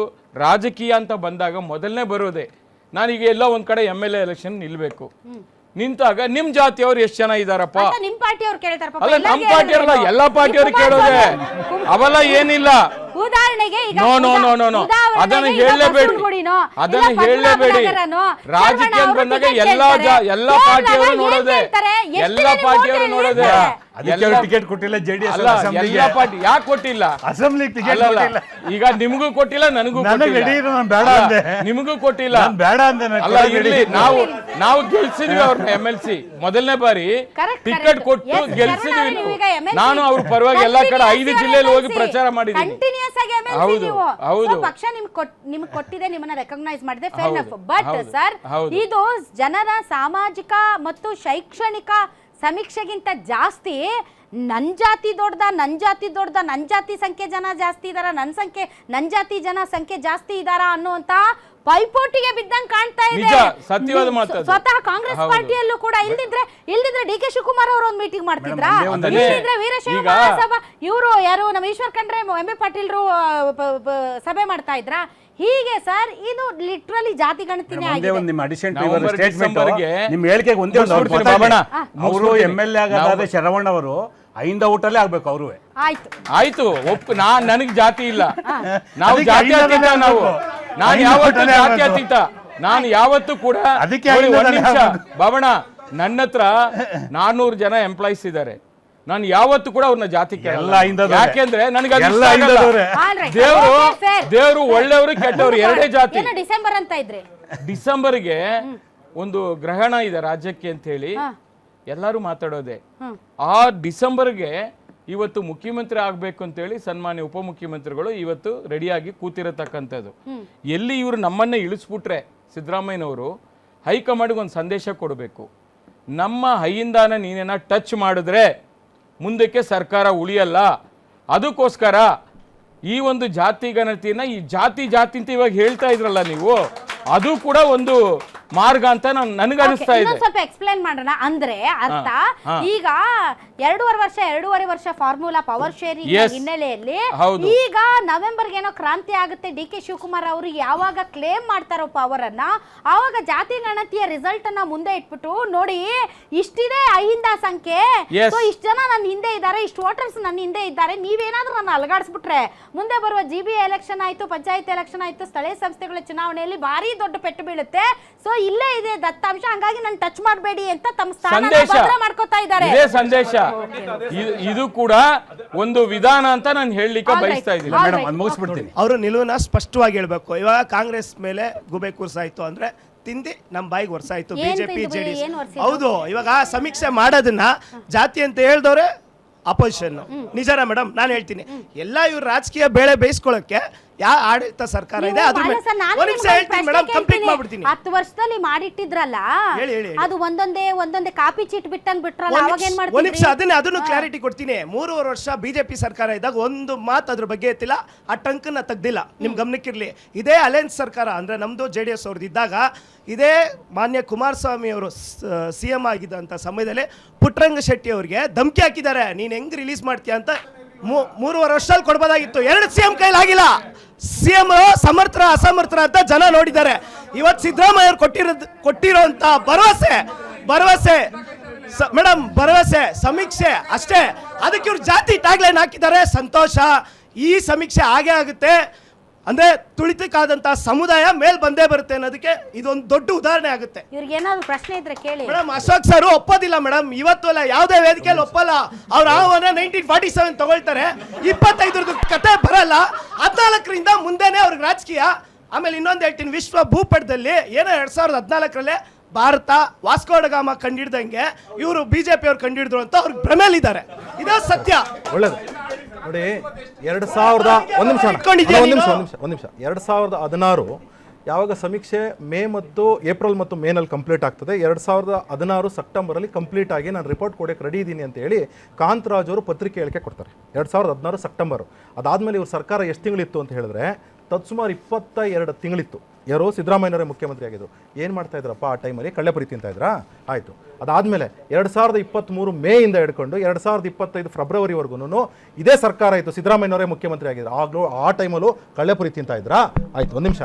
S3: ರಾಜಕೀಯ ಅಂತ ಬಂದಾಗ ಮೊದಲನೇ ಬರೋದೆ, ನಾನೀಗ ಎಲ್ಲೋ ಒಂದ್ ಕಡೆ MLA ಎಲೆಕ್ಷನ್ ನಿಲ್ಬೇಕು, ನಿಂತಾಗ ನಿಮ್ ಜಾತಿಯವ್ರು ಎಷ್ಟು ಜನ ಇದಾರಪ್ಪ?
S1: ನಿಮ್ ಪಾರ್ಟಿಯವ್ರು ಕೇಳ್ತಾರೆ.
S3: ಅಲ್ಲ, ನಮ್ ಪಾರ್ಟಿಯವ್ರಲ್ಲ, ಎಲ್ಲಾ ಪಾರ್ಟಿಯವ್ರು ಕೇಳೋದೆ, ಅವೆಲ್ಲ ಏನಿಲ್ಲ.
S1: ಉದಾಹರಣೆಗೆ
S3: ನೋ ಅದನ್ನು ಹೇಳಲೇಬೇಡಿ, ಅದನ್ನು ಹೇಳಲೇಬೇಡಿ. ರಾಜಕೀಯ ಬಂದಾಗ ಎಲ್ಲಾ ಪಾರ್ಟಿಯವರು ನೋಡೋದೆ, ಎಲ್ಲಾ ಪಾರ್ಟಿಯವರು ನೋಡೋದೆ.
S2: ಟಿಕೆಟ್ ಕೊಟ್ಟಿಲ್ಲ JDS
S3: ಎಲ್ಲಾ ಪಾರ್ಟಿ ಯಾಕೆ ಕೊಟ್ಟಿಲ್ಲ?
S2: ಅಸೆಂಬ್ಲಿ ಟಿಕೆಟ್ ಕೊಟ್ಟಿಲ್ಲ.
S3: ಈಗ ನಿಮಗೂ ಕೊಟ್ಟಿಲ್ಲ, ನನಗೂ ನಿಮಗೂ ಕೊಟ್ಟಿಲ್ಲ.
S2: ಬೇಡ ಅಂದೆ.
S3: ಅಲ್ಲ, ಇರ್ಲಿ, ನಾವು ಗೆಲ್ಸಿದ್ವಿ ಅವ್ರನ್ನ MLC ಮೊದಲನೇ ಬಾರಿ ಟಿಕೆಟ್ ಕೊಟ್ಟು ಗೆಲ್ಸಿದ್ವಿ. ನಾನು ಅವ್ರ ಪರವಾಗಿ ಎಲ್ಲಾ ಕಡೆ 5 ಜಿಲ್ಲೆಯಲ್ಲಿ ಹೋಗಿ ಪ್ರಚಾರ ಮಾಡಿದ್ದೀನಿ.
S1: ಪಕ್ಷ ನಿಮ್ಗೆ ಕೊಟ್ಟಿದೆ, ನಿಮ್ಮನ್ನ ರೆಕಗ್ನೈಸ್ ಮಾಡಿದೆ, ಫೇರ್ ಎನಫ್. ಬಟ್ ಸರ್, ಇದು ಜನರ ಸಾಮಾಜಿಕ ಮತ್ತು ಶೈಕ್ಷಣಿಕ ಸಮೀಕ್ಷೆಗಿಂತ ಜಾಸ್ತಿ ನನ್ ಜಾತಿ ದೊಡ್ಡ, ನನ್ ಜಾತಿ ಸಂಖ್ಯೆ ಜನ ಜಾಸ್ತಿ ಇದಾರ, ನನ್ ಜಾತಿ ಜನ ಸಂಖ್ಯೆ ಜಾಸ್ತಿ ಇದಾರ ಅನ್ನುವಂತ ಪೈಪೋಟಿಗೆ ಬಿದ್ದಂಗೆ ಕಾಣ್ತಾ ಇದೆ.
S3: ಸತ್ಯವಾದ ಮಾತು.
S1: ಸ್ವತಃ ಕಾಂಗ್ರೆಸ್ ಪಾರ್ಟಿಯಲ್ಲೂ ಕೂಡ ಇಲ್ದಿದ್ರೆ ಡಿ ಕೆ ಶಿವಕುಮಾರ್ ಅವರು ಒಂದು ಮೀಟಿಂಗ್ ಮಾಡ್ತಿದ್ರ, ಇಲ್ದಿದ್ರೆ ವೀರಶೈವ ಮಹಾಸಭಾ ಇವರು ಯಾರು ನಮ್ಮ ಈಶ್ವರ್ ಖಂಡ್ರೆ, ಎಂ ಬಿ ಪಾಟೀಲ್ರು ಸಭೆ ಮಾಡ್ತಾ ಇದ್ರ. ಹೀಗೆ ಸರ್, ಇದು ಲಿಟ್ರಲಿ ಜಾತಿ ಗಣತಿನೇ ಆಗಿದೆ.
S2: ನಿಮ್ಮ ಹೇಳಿಕೆಗೆ ಒಂದೇ ಅವರು MLA ಆಗಾದ ಶರವಣ ಅವರು ಅಹಿಂದ ಊಟಲ್ಲೇ ಆಗ್ಬೇಕು. ಅವರು
S3: ಆಯ್ತು, ನನಗೆ ಜಾತಿ ಇಲ್ಲ, ನಾವು ಜಾತಿ ಅತೀತ. ನಾನು ಯಾವತ್ತೂ ಜಾತಿ ಅತೀತ, ನಾನು ಯಾವತ್ತೂ ಕೂಡ. ಒಂದ್ ನಿಮಿಷ ಬಾಬಣ್ಣ, ನನ್ನ ಹತ್ರ 400 ಜನ ಎಂಪ್ಲಾಯೀಸ್ ಇದ್ದಾರೆ. ನಾನು ಯಾವತ್ತೂ ಕೂಡ ಅವ್ರನ್ನ ಜಾತಿ ಕೇಳಲ್ಲ. ಯಾಕೆಂದ್ರೆ ನನಗೆ ದೇವರು ಒಳ್ಳೆಯವರು ಕೆಟ್ಟವರು ಎರಡೇ ಜಾತಿ.
S1: ಡಿಸೆಂಬರ್ ಅಂತ ಇದ್ರೆ
S3: ಡಿಸೆಂಬರ್ಗೆ ಒಂದು ಗ್ರಹಣ ಇದೆ ರಾಜ್ಯಕ್ಕೆ ಅಂತ ಹೇಳಿ ಎಲ್ಲರೂ ಮಾತಾಡೋದೆ. ಆ ಡಿಸೆಂಬರ್ಗೆ ಇವತ್ತು ಮುಖ್ಯಮಂತ್ರಿ ಆಗಬೇಕು ಅಂತೇಳಿ ಸನ್ಮಾನ್ಯ ಉಪಮುಖ್ಯಮಂತ್ರಿಗಳು ಇವತ್ತು ರೆಡಿಯಾಗಿ ಕೂತಿರತಕ್ಕಂಥದ್ದು. ಎಲ್ಲಿ ಇವರು ನಮ್ಮನ್ನೇ ಇಳಿಸ್ಬಿಟ್ರೆ ಸಿದ್ದರಾಮಯ್ಯನವರು ಹೈಕಮಾಂಡ್ಗೆ ಒಂದು ಸಂದೇಶ ಕೊಡಬೇಕು, ನಮ್ಮ ಹೈಯಿಂದಾನ ನೀನೇನ ಟಚ್ ಮಾಡಿದ್ರೆ ಮುಂದಕ್ಕೆ ಸರ್ಕಾರ ಉಳಿಯಲ್ಲ, ಅದಕ್ಕೋಸ್ಕರ ಈ ಒಂದು ಜಾತಿ ಗಣತಿನ ಈ ಜಾತಿ ಅಂತ ಇವಾಗ ಹೇಳ್ತಾ ಇದ್ರಲ್ಲ ನೀವು, ಅದು ಕೂಡ ಒಂದು ಮಾರ್ಗ ಅಂತ ನನಗನ್ನಿಸ್ತಾ ಇದೆ.
S1: ಇನ್ನೊಂದ್ ಸ್ವಲ್ಪ ಎಕ್ಸ್ಪ್ಲೈನ್ ಮಾಡೋಣ. ಅಂದ್ರೆ ಅರ್ಥ ಈಗ 2.5 ವರ್ಷ ಫಾರ್ಮುಲಾ ಪವರ್ ಶೇರಿಂಗ್ ಹಿನ್ನೆಲೆಯಲ್ಲಿ ಈಗ ನವೆಂಬರ್ಗೆ ಏನೋ ಕ್ರಾಂತಿ ಆಗುತ್ತೆ, ಡಿ ಕೆ ಶಿವಕುಮಾರ್ ಅವರು ಯಾವಾಗ ಕ್ಲೇಮ್ ಮಾಡ್ತಾರೋ ಪವರ್ ಅನ್ನ, ಆವಾಗ ಜಾತಿ ಗಣತಿಯ ರಿಸಲ್ಟ್ ಅನ್ನ ಮುಂದೆ ಇಟ್ಬಿಟ್ಟು ನೋಡಿ ಇಷ್ಟಿದೆ ಅಹಿಂದ ಸಂಖ್ಯೆ, ಇಷ್ಟು ಜನ ನನ್ನ ಹಿಂದೆ ಇದ್ದಾರೆ, ಇಷ್ಟು ವೋಟರ್ಸ್ ನನ್ನ ಹಿಂದೆ ಇದ್ದಾರೆ, ನೀವೇನಾದ್ರೂ ನನ್ನ ಅಲಗಾಡಿಸ್ಬಿಟ್ರೆ ಮುಂದೆ ಬರುವ GB ಎಲೆಕ್ಷನ್ ಆಯ್ತು, ಪಂಚಾಯತ್ ಎಲೆಕ್ಷನ್ ಆಯ್ತು, ಸ್ಥಳೀಯ ಸಂಸ್ಥೆಗಳ ಚುನಾವಣೆಯಲ್ಲಿ ಭಾರಿ ದೊಡ್ಡ ಪೆಟ್ಟು ಬೀಳುತ್ತೆ. ಸೊ ಇಲ್ಲೇ ಇದೆ ದತ್ತಾಂಶ, ಹಂಗಾಗಿ ನಾನು ಟಚ್ ಮಾಡಬೇಡಿ ಅಂತ ತಮ್ಮ ಸ್ಥಾನ ಭದ್ರ ಮಾಡ್ಕೋತಾ ಇದ್ದಾರೆ.
S3: ಇದೇ ಸಂದೇಶ, ಇದು ಕೂಡ ಒಂದು ವಿಧಾನ ಅಂತ ನಾನು ಹೇಳಲಿಕ್ಕೆ ಬಯಸ್ತಾ ಇದ್ದೀನಿ.
S2: ಮೇಡಮ್ ಮುಗಿಸ್ಬಿಡ್ತೀನಿ.
S10: ಅವರು ನಿಲುವನ್ನ ಸ್ಪಷ್ಟವಾಗಿ ಹೇಳ್ಬೇಕು. ಇವಾಗ ಕಾಂಗ್ರೆಸ್ ಮೇಲೆ ಗುಬೆ ಕೂರ್ಸಾಯ್ತು ಅಂದ್ರೆ ತಿಂದಿ ನಮ್ಮ ಬಾಯಿಗೆ ವರ್ಷಾಯ್ತು ಬಿಜೆಪಿ JDS. ಹೌದು, ಇವಾಗ ಸಮೀಕ್ಷೆ ಮಾಡೋದನ್ನ ಜಾತಿ ಅಂತ ಹೇಳ್ದವ್ರೆ ಅಪೋಸಿಷನ್. ನಿಜಾನ ಮೇಡಮ್? ನಾನು ಹೇಳ್ತೀನಿ, ಎಲ್ಲ ಇವ್ರು ರಾಜಕೀಯ ಬೇಳೆ ಬೇಯಿಸ್ಕೊಳ್ಳೋಕೆ ಯಾವ ಆಡಳಿತ ಸರ್ಕಾರ ಇದೆ ಅದ್ರ ಮೇಲೆ ಒಂದು ನಿಮಿಷ ಹೇಳ್ತೀನಿ ಮೇಡಮ್, ಕಂಪ್ಲೀಟ್ ಮಾಡ್ಬಿಡ್ತೀನಿ.
S1: 10 ವರ್ಷದಲ್ಲಿ ಮಾಡಿಟ್ಟಿದ್ರಲ್ಲ, ಅದು ಒಂದೊಂದೇ ಕಾಪಿ ಚೀಟ್ ಬಿಟ್ಟಂಗ್ ಬಿಟ್ರಲ್ಲ, ಅವಾಗ ಏನ್ ಮಾಡ್ತೀವಿ?
S10: ಒಂದು ನಿಮಿಷ ಅದನ್ನು ಕ್ಲಾರಿಟಿ ಕೊಡ್ತೀನಿ. 3.5 ವರ್ಷ ಬಿಜೆಪಿ ಸರ್ಕಾರ ಇದ್ದಾಗ ಒಂದು ಮಾತು ಅದ್ರ ಬಗ್ಗೆ ಎತ್ತಿಲ್ಲ, ಆ ಟಂಕನ್ನ ತೆಗ್ದಿಲ್ಲ. ನಿಮ್ ಗಮನಕ್ಕಿರ್ಲಿ, ಇದೇ ಅಲಯನ್ಸ್ ಸರ್ಕಾರ ಅಂದ್ರೆ ನಮ್ದು JDS ಅವ್ರದ್ದು ಇದ್ದಾಗ, ಇದೇ ಮಾನ್ಯ ಕುಮಾರಸ್ವಾಮಿ ಅವರು CM ಆಗಿದ್ದಂಥ ಸಮಯದಲ್ಲಿ ಪುಟ್ಟರಂಗ ಶೆಟ್ಟಿ ಅವ್ರಿಗೆ ಧಮಕಿ ಹಾಕಿದ್ದಾರೆ, ನೀನ್ ಹೆಂಗ್ ರಿಲೀಸ್ ಮಾಡ್ತೀಯ ಅಂತ. 3.5 ವರ್ಷದಲ್ಲಿ ಕೊಡ್ಬೋದಾಗಿತ್ತು, 2 CM ಕೈಲಾಗಿಲ್ಲ. CM ಸಮರ್ಥರ ಅಸಮರ್ಥರ ಅಂತ ಜನ ನೋಡಿದ್ದಾರೆ. ಇವತ್ತು ಸಿದ್ದರಾಮಯ್ಯ ಅವರು ಕೊಟ್ಟಿರೋಂಥ ಭರವಸೆ ಮೇಡಮ್, ಭರವಸೆ ಸಮೀಕ್ಷೆ ಅಷ್ಟೇ. ಅದಕ್ಕೆ ಇವ್ರು ಜಾತಿ ಟ್ಯಾಗ್ಲೈನ್ ಹಾಕಿದ್ದಾರೆ, ಸಂತೋಷ. ಈ ಸಮೀಕ್ಷೆ ಹಾಗೆ ಆಗುತ್ತೆ ಅಂದ್ರೆ ತುಳಿತಕ್ಕಾದಂತಹ ಸಮುದಾಯ ಮೇಲ್ ಬಂದೇ ಬರುತ್ತೆ ಅನ್ನೋದಕ್ಕೆ ಇದೊಂದು ದೊಡ್ಡ ಉದಾಹರಣೆ ಆಗುತ್ತೆ.
S1: ಇವ್ರಿಗೆ ಏನಾದ್ರು ಪ್ರಶ್ನೆ ಇದ್ರೆ ಕೇಳಿ
S10: ಮೇಡಮ್. ಅಶೋಕ್ ಸರ್ ಒಪ್ಪೋದಿಲ್ಲ ಮೇಡಮ್, ಇವತ್ತು ಅಲ್ಲ ಯಾವುದೇ ವೇದಿಕೆಯಲ್ಲಿ ಒಪ್ಪಲ್ಲ. ಅವ್ರ 1947 ತಗೊಳ್ತಾರೆ, 25 ಕತೆ ಬರಲ್ಲ, 14ರಿಂದ ಮುಂದೆನೆ ಅವ್ರಿಗೆ ರಾಜಕೀಯ. ಆಮೇಲೆ ಇನ್ನೊಂದು ಹೇಳ್ತೀನಿ, ವಿಶ್ವ ಭೂಪಟದಲ್ಲಿ ಏನೋ 2014 ಭಾರತ ವಾಸ್ಕೋಡಗಾಮ ಕಂಡಿಡ್ದಂಗೆ ಇವರು ಬಿಜೆಪಿ ಅವ್ರು ಕಂಡಿಡಿದ್ರು ಅಂತ ಅವ್ರಿಗೆ ಭ್ರಮೇಲಿದ್ದಾರೆ. ಇದೇ ಸತ್ಯ.
S4: ಒಳ್ಳೇದು ನೋಡಿ, 2016 ಯಾವಾಗ ಸಮೀಕ್ಷೆ ಏಪ್ರಿಲ್ ಮತ್ತು ಮೇನಲ್ಲಿ ಕಂಪ್ಲೀಟ್ ಆಗ್ತದೆ, 2016 ಸೆಪ್ಟೆಂಬರಲ್ಲಿ ಕಂಪ್ಲೀಟ್ ಆಗಿ ನಾನು ರಿಪೋರ್ಟ್ ಕೊಡೋಕೆ ರೆಡಿ ಇದ್ದೀನಿ ಅಂತ ಹೇಳಿ ಕಾಂತರಾಜ್ ಅವರು ಪತ್ರಿಕೆ ಹೇಳಿಕೆ ಕೊಡ್ತಾರೆ. 2016 ಸೆಪ್ಟೆಂಬರ್. ಅದಾದಮೇಲೆ ಇವ್ರ ಸರ್ಕಾರ ಎಷ್ಟು ತಿಂಗಳಿತ್ತು ಅಂತ ಹೇಳಿದ್ರೆ ತತ್ಸುಮಾರು 22 ತಿಂಗಳಿತ್ತು. ಯಾರೋ ಸಿದ್ದರಾಮಯ್ಯನವರೇ ಮುಖ್ಯಮಂತ್ರಿ ಆಗಿದ್ರು. ಏನು ಮಾಡ್ತಾ ಇದ್ರಪ್ಪ ಆ ಟೈಮಲ್ಲಿ? ಕಳ್ಳೆಪುರಿ ತಿಂತಾ ಇದ್ರಾ? ಆಯಿತು. ಅದಾದಮೇಲೆ 2023 ಮೇಯಿಂದ ಹಿಡ್ಕೊಂಡು 2025 ಫೆಬ್ರವರಿವರೆಗೂ ಇದೇ ಸರ್ಕಾರ ಇತ್ತು, ಸಿದ್ದರಾಮಯ್ಯನವರೇ ಮುಖ್ಯಮಂತ್ರಿ ಆಗಿದ್ರು. ಆಗಲೂ ಆ ಟೈಮಲ್ಲೂ ಕಳ್ಳೆಪುರಿ ತಿಂತಾ ಇದ್ರಾ? ಆಯ್ತು, ಒಂದು ನಿಮಿಷ.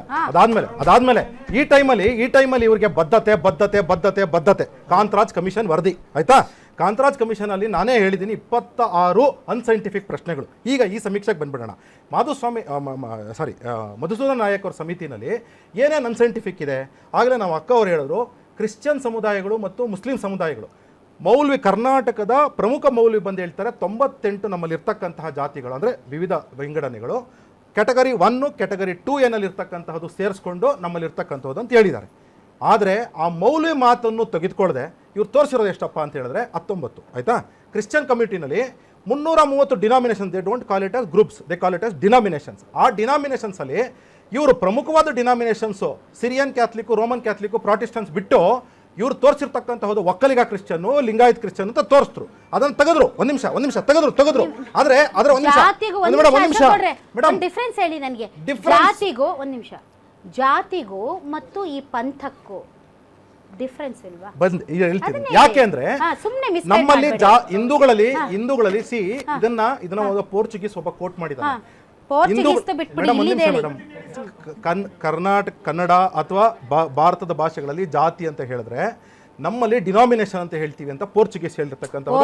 S4: ಅದಾದ್ಮೇಲೆ ಈ ಟೈಮಲ್ಲಿ ಇವರಿಗೆ ಬದ್ಧತೆ ಕಾಂತರಾಜ್ ಕಮಿಷನ್ ವರದಿ ಆಯ್ತಾ? ಕಾಂತರಾಜ್ ಕಮಿಷನ್ ಅಲ್ಲಿ ನಾನೇ ಹೇಳಿದ್ದೀನಿ 26 ಅನ್ಸೈಂಟಿಫಿಕ್ ಪ್ರಶ್ನೆಗಳು. ಈಗ ಈ ಸಮೀಕ್ಷೆಗೆ ಬಂದ್ಬಿಡೋಣ. ಮಧುಸೂದನ್ ನಾಯಕ್ ಅವ್ರ ಸಮಿತಿನಲ್ಲಿ ಏನೇನು ಅನ್ಸೈಂಟಿಫಿಕ್ ಇದೆ? ಆಗಲೇ ನಾವು ಅಕ್ಕ ಅವ್ರು ಹೇಳಿದ್ರು, ಕ್ರಿಶ್ಚಿಯನ್ ಸಮುದಾಯಗಳು ಮತ್ತು ಮುಸ್ಲಿಂ ಸಮುದಾಯಗಳು. ಕರ್ನಾಟಕದ ಪ್ರಮುಖ ಮೌಲ್ವಿ ಬಂದು ಹೇಳ್ತಾರೆ 98 ನಮ್ಮಲ್ಲಿ ಇರ್ತಕ್ಕಂತಹ ಜಾತಿಗಳು ಅಂದರೆ ವಿವಿಧ ವಿಂಗಡಣೆಗಳು ಕ್ಯಾಟಗರಿ 1 ಕ್ಯಾಟಗರಿ 2 ಏನಲ್ಲಿ ಇರ್ತಕ್ಕಂತಹದ್ದು ಸೇರಿಸ್ಕೊಂಡು ನಮ್ಮಲ್ಲಿ ಇರ್ತಕ್ಕಂಥದ್ದು ಅಂತ ಹೇಳಿದ್ದಾರೆ. ಆದರೆ ಆ ಮೌಲ್ವಿ ಮಾತನ್ನು ತೆಗೆದುಕೊಳ್ಳದೆ ಇವ್ರು ತೋರಿಸಿರೋದು ಎಷ್ಟಪ್ಪ ಅಂತ ಹೇಳಿದ್ರೆ 19 ಆಯ್ತಾ? ಕ್ರಿಶ್ಚಿಯನ್ ಕಮ್ಯುನಿಟಿನಲ್ಲಿ 330 denominations. They don't call it as groups, they call it as denominations. ಆ ಡಿನಾಮಿನೇಷನ್ಸಲ್ಲಿ ಇವರು ಪ್ರಮುಖವಾದ ಡಿನಾಮಿನೇಷನ್ಸು ಸಿರಿಯನ್ ಕ್ಯಾಥಲಿಕ್ಕು, ರೋಮನ್ ಕ್ಯಾಥಲಿಕ್ಕು, ಪ್ರಾಟೆಸ್ಟೆಂಟ್ಸ್ ಬಿಟ್ಟು ಇವ್ರು ತೋರಿಸಿರ್ತಕ್ಕಂಥದ್ದು ಒಕ್ಕಲಿಗ ಕ್ರಿಶ್ಚಿಯನ್ನು, ಲಿಂಗಾಯತ್ ಕ್ರಿಶ್ಚಿಯನ್ ಅಂತ ತೋರಿಸಿದ್ರು. ಅದನ್ನು ತೆಗೆದ್ರು. ಒಂದು ನಿಮಿಷ ತೆಗೆದ್ರು. ಆದ್ರೆ
S1: ಡಿಫರೆನ್ಸ್ ಹೇಳಿ ನನಗೆ. ಜಾತಿಗೂ ಮತ್ತು ಈ ಪಂಥಕ್ಕೂ ಡಿಫರೆನ್ಸ್ ಇಲ್ವಾ?
S4: ಹೇಳ್ತೀನಿ. ಯಾಕೆ ಅಂದ್ರೆ ನಮ್ಮಲ್ಲಿ ಹಿಂದೂಗಳಲ್ಲಿ ಇದನ್ನ ಪೋರ್ಚುಗೀಸ್ ಒಬ್ಬ ಕೋಟ್ ಮಾಡಿದ್ದಾನೆ. ಕರ್ನಾಟಕ ಕನ್ನಡ ಅಥವಾ ಭಾರತದ ಭಾಷೆಗಳಲ್ಲಿ ಜಾತಿ ಅಂತ ಹೇಳಿದ್ರೆ ನಮ್ಮಲ್ಲಿ ಡಿನಾಮಿನೇಷನ್ ಅಂತ ಹೇಳ್ತೀವಿ ಅಂತ ಪೋರ್ಚುಗೀಸ್ ಹೇಳಿರ್ತಕ್ಕಂಥದ್ದು.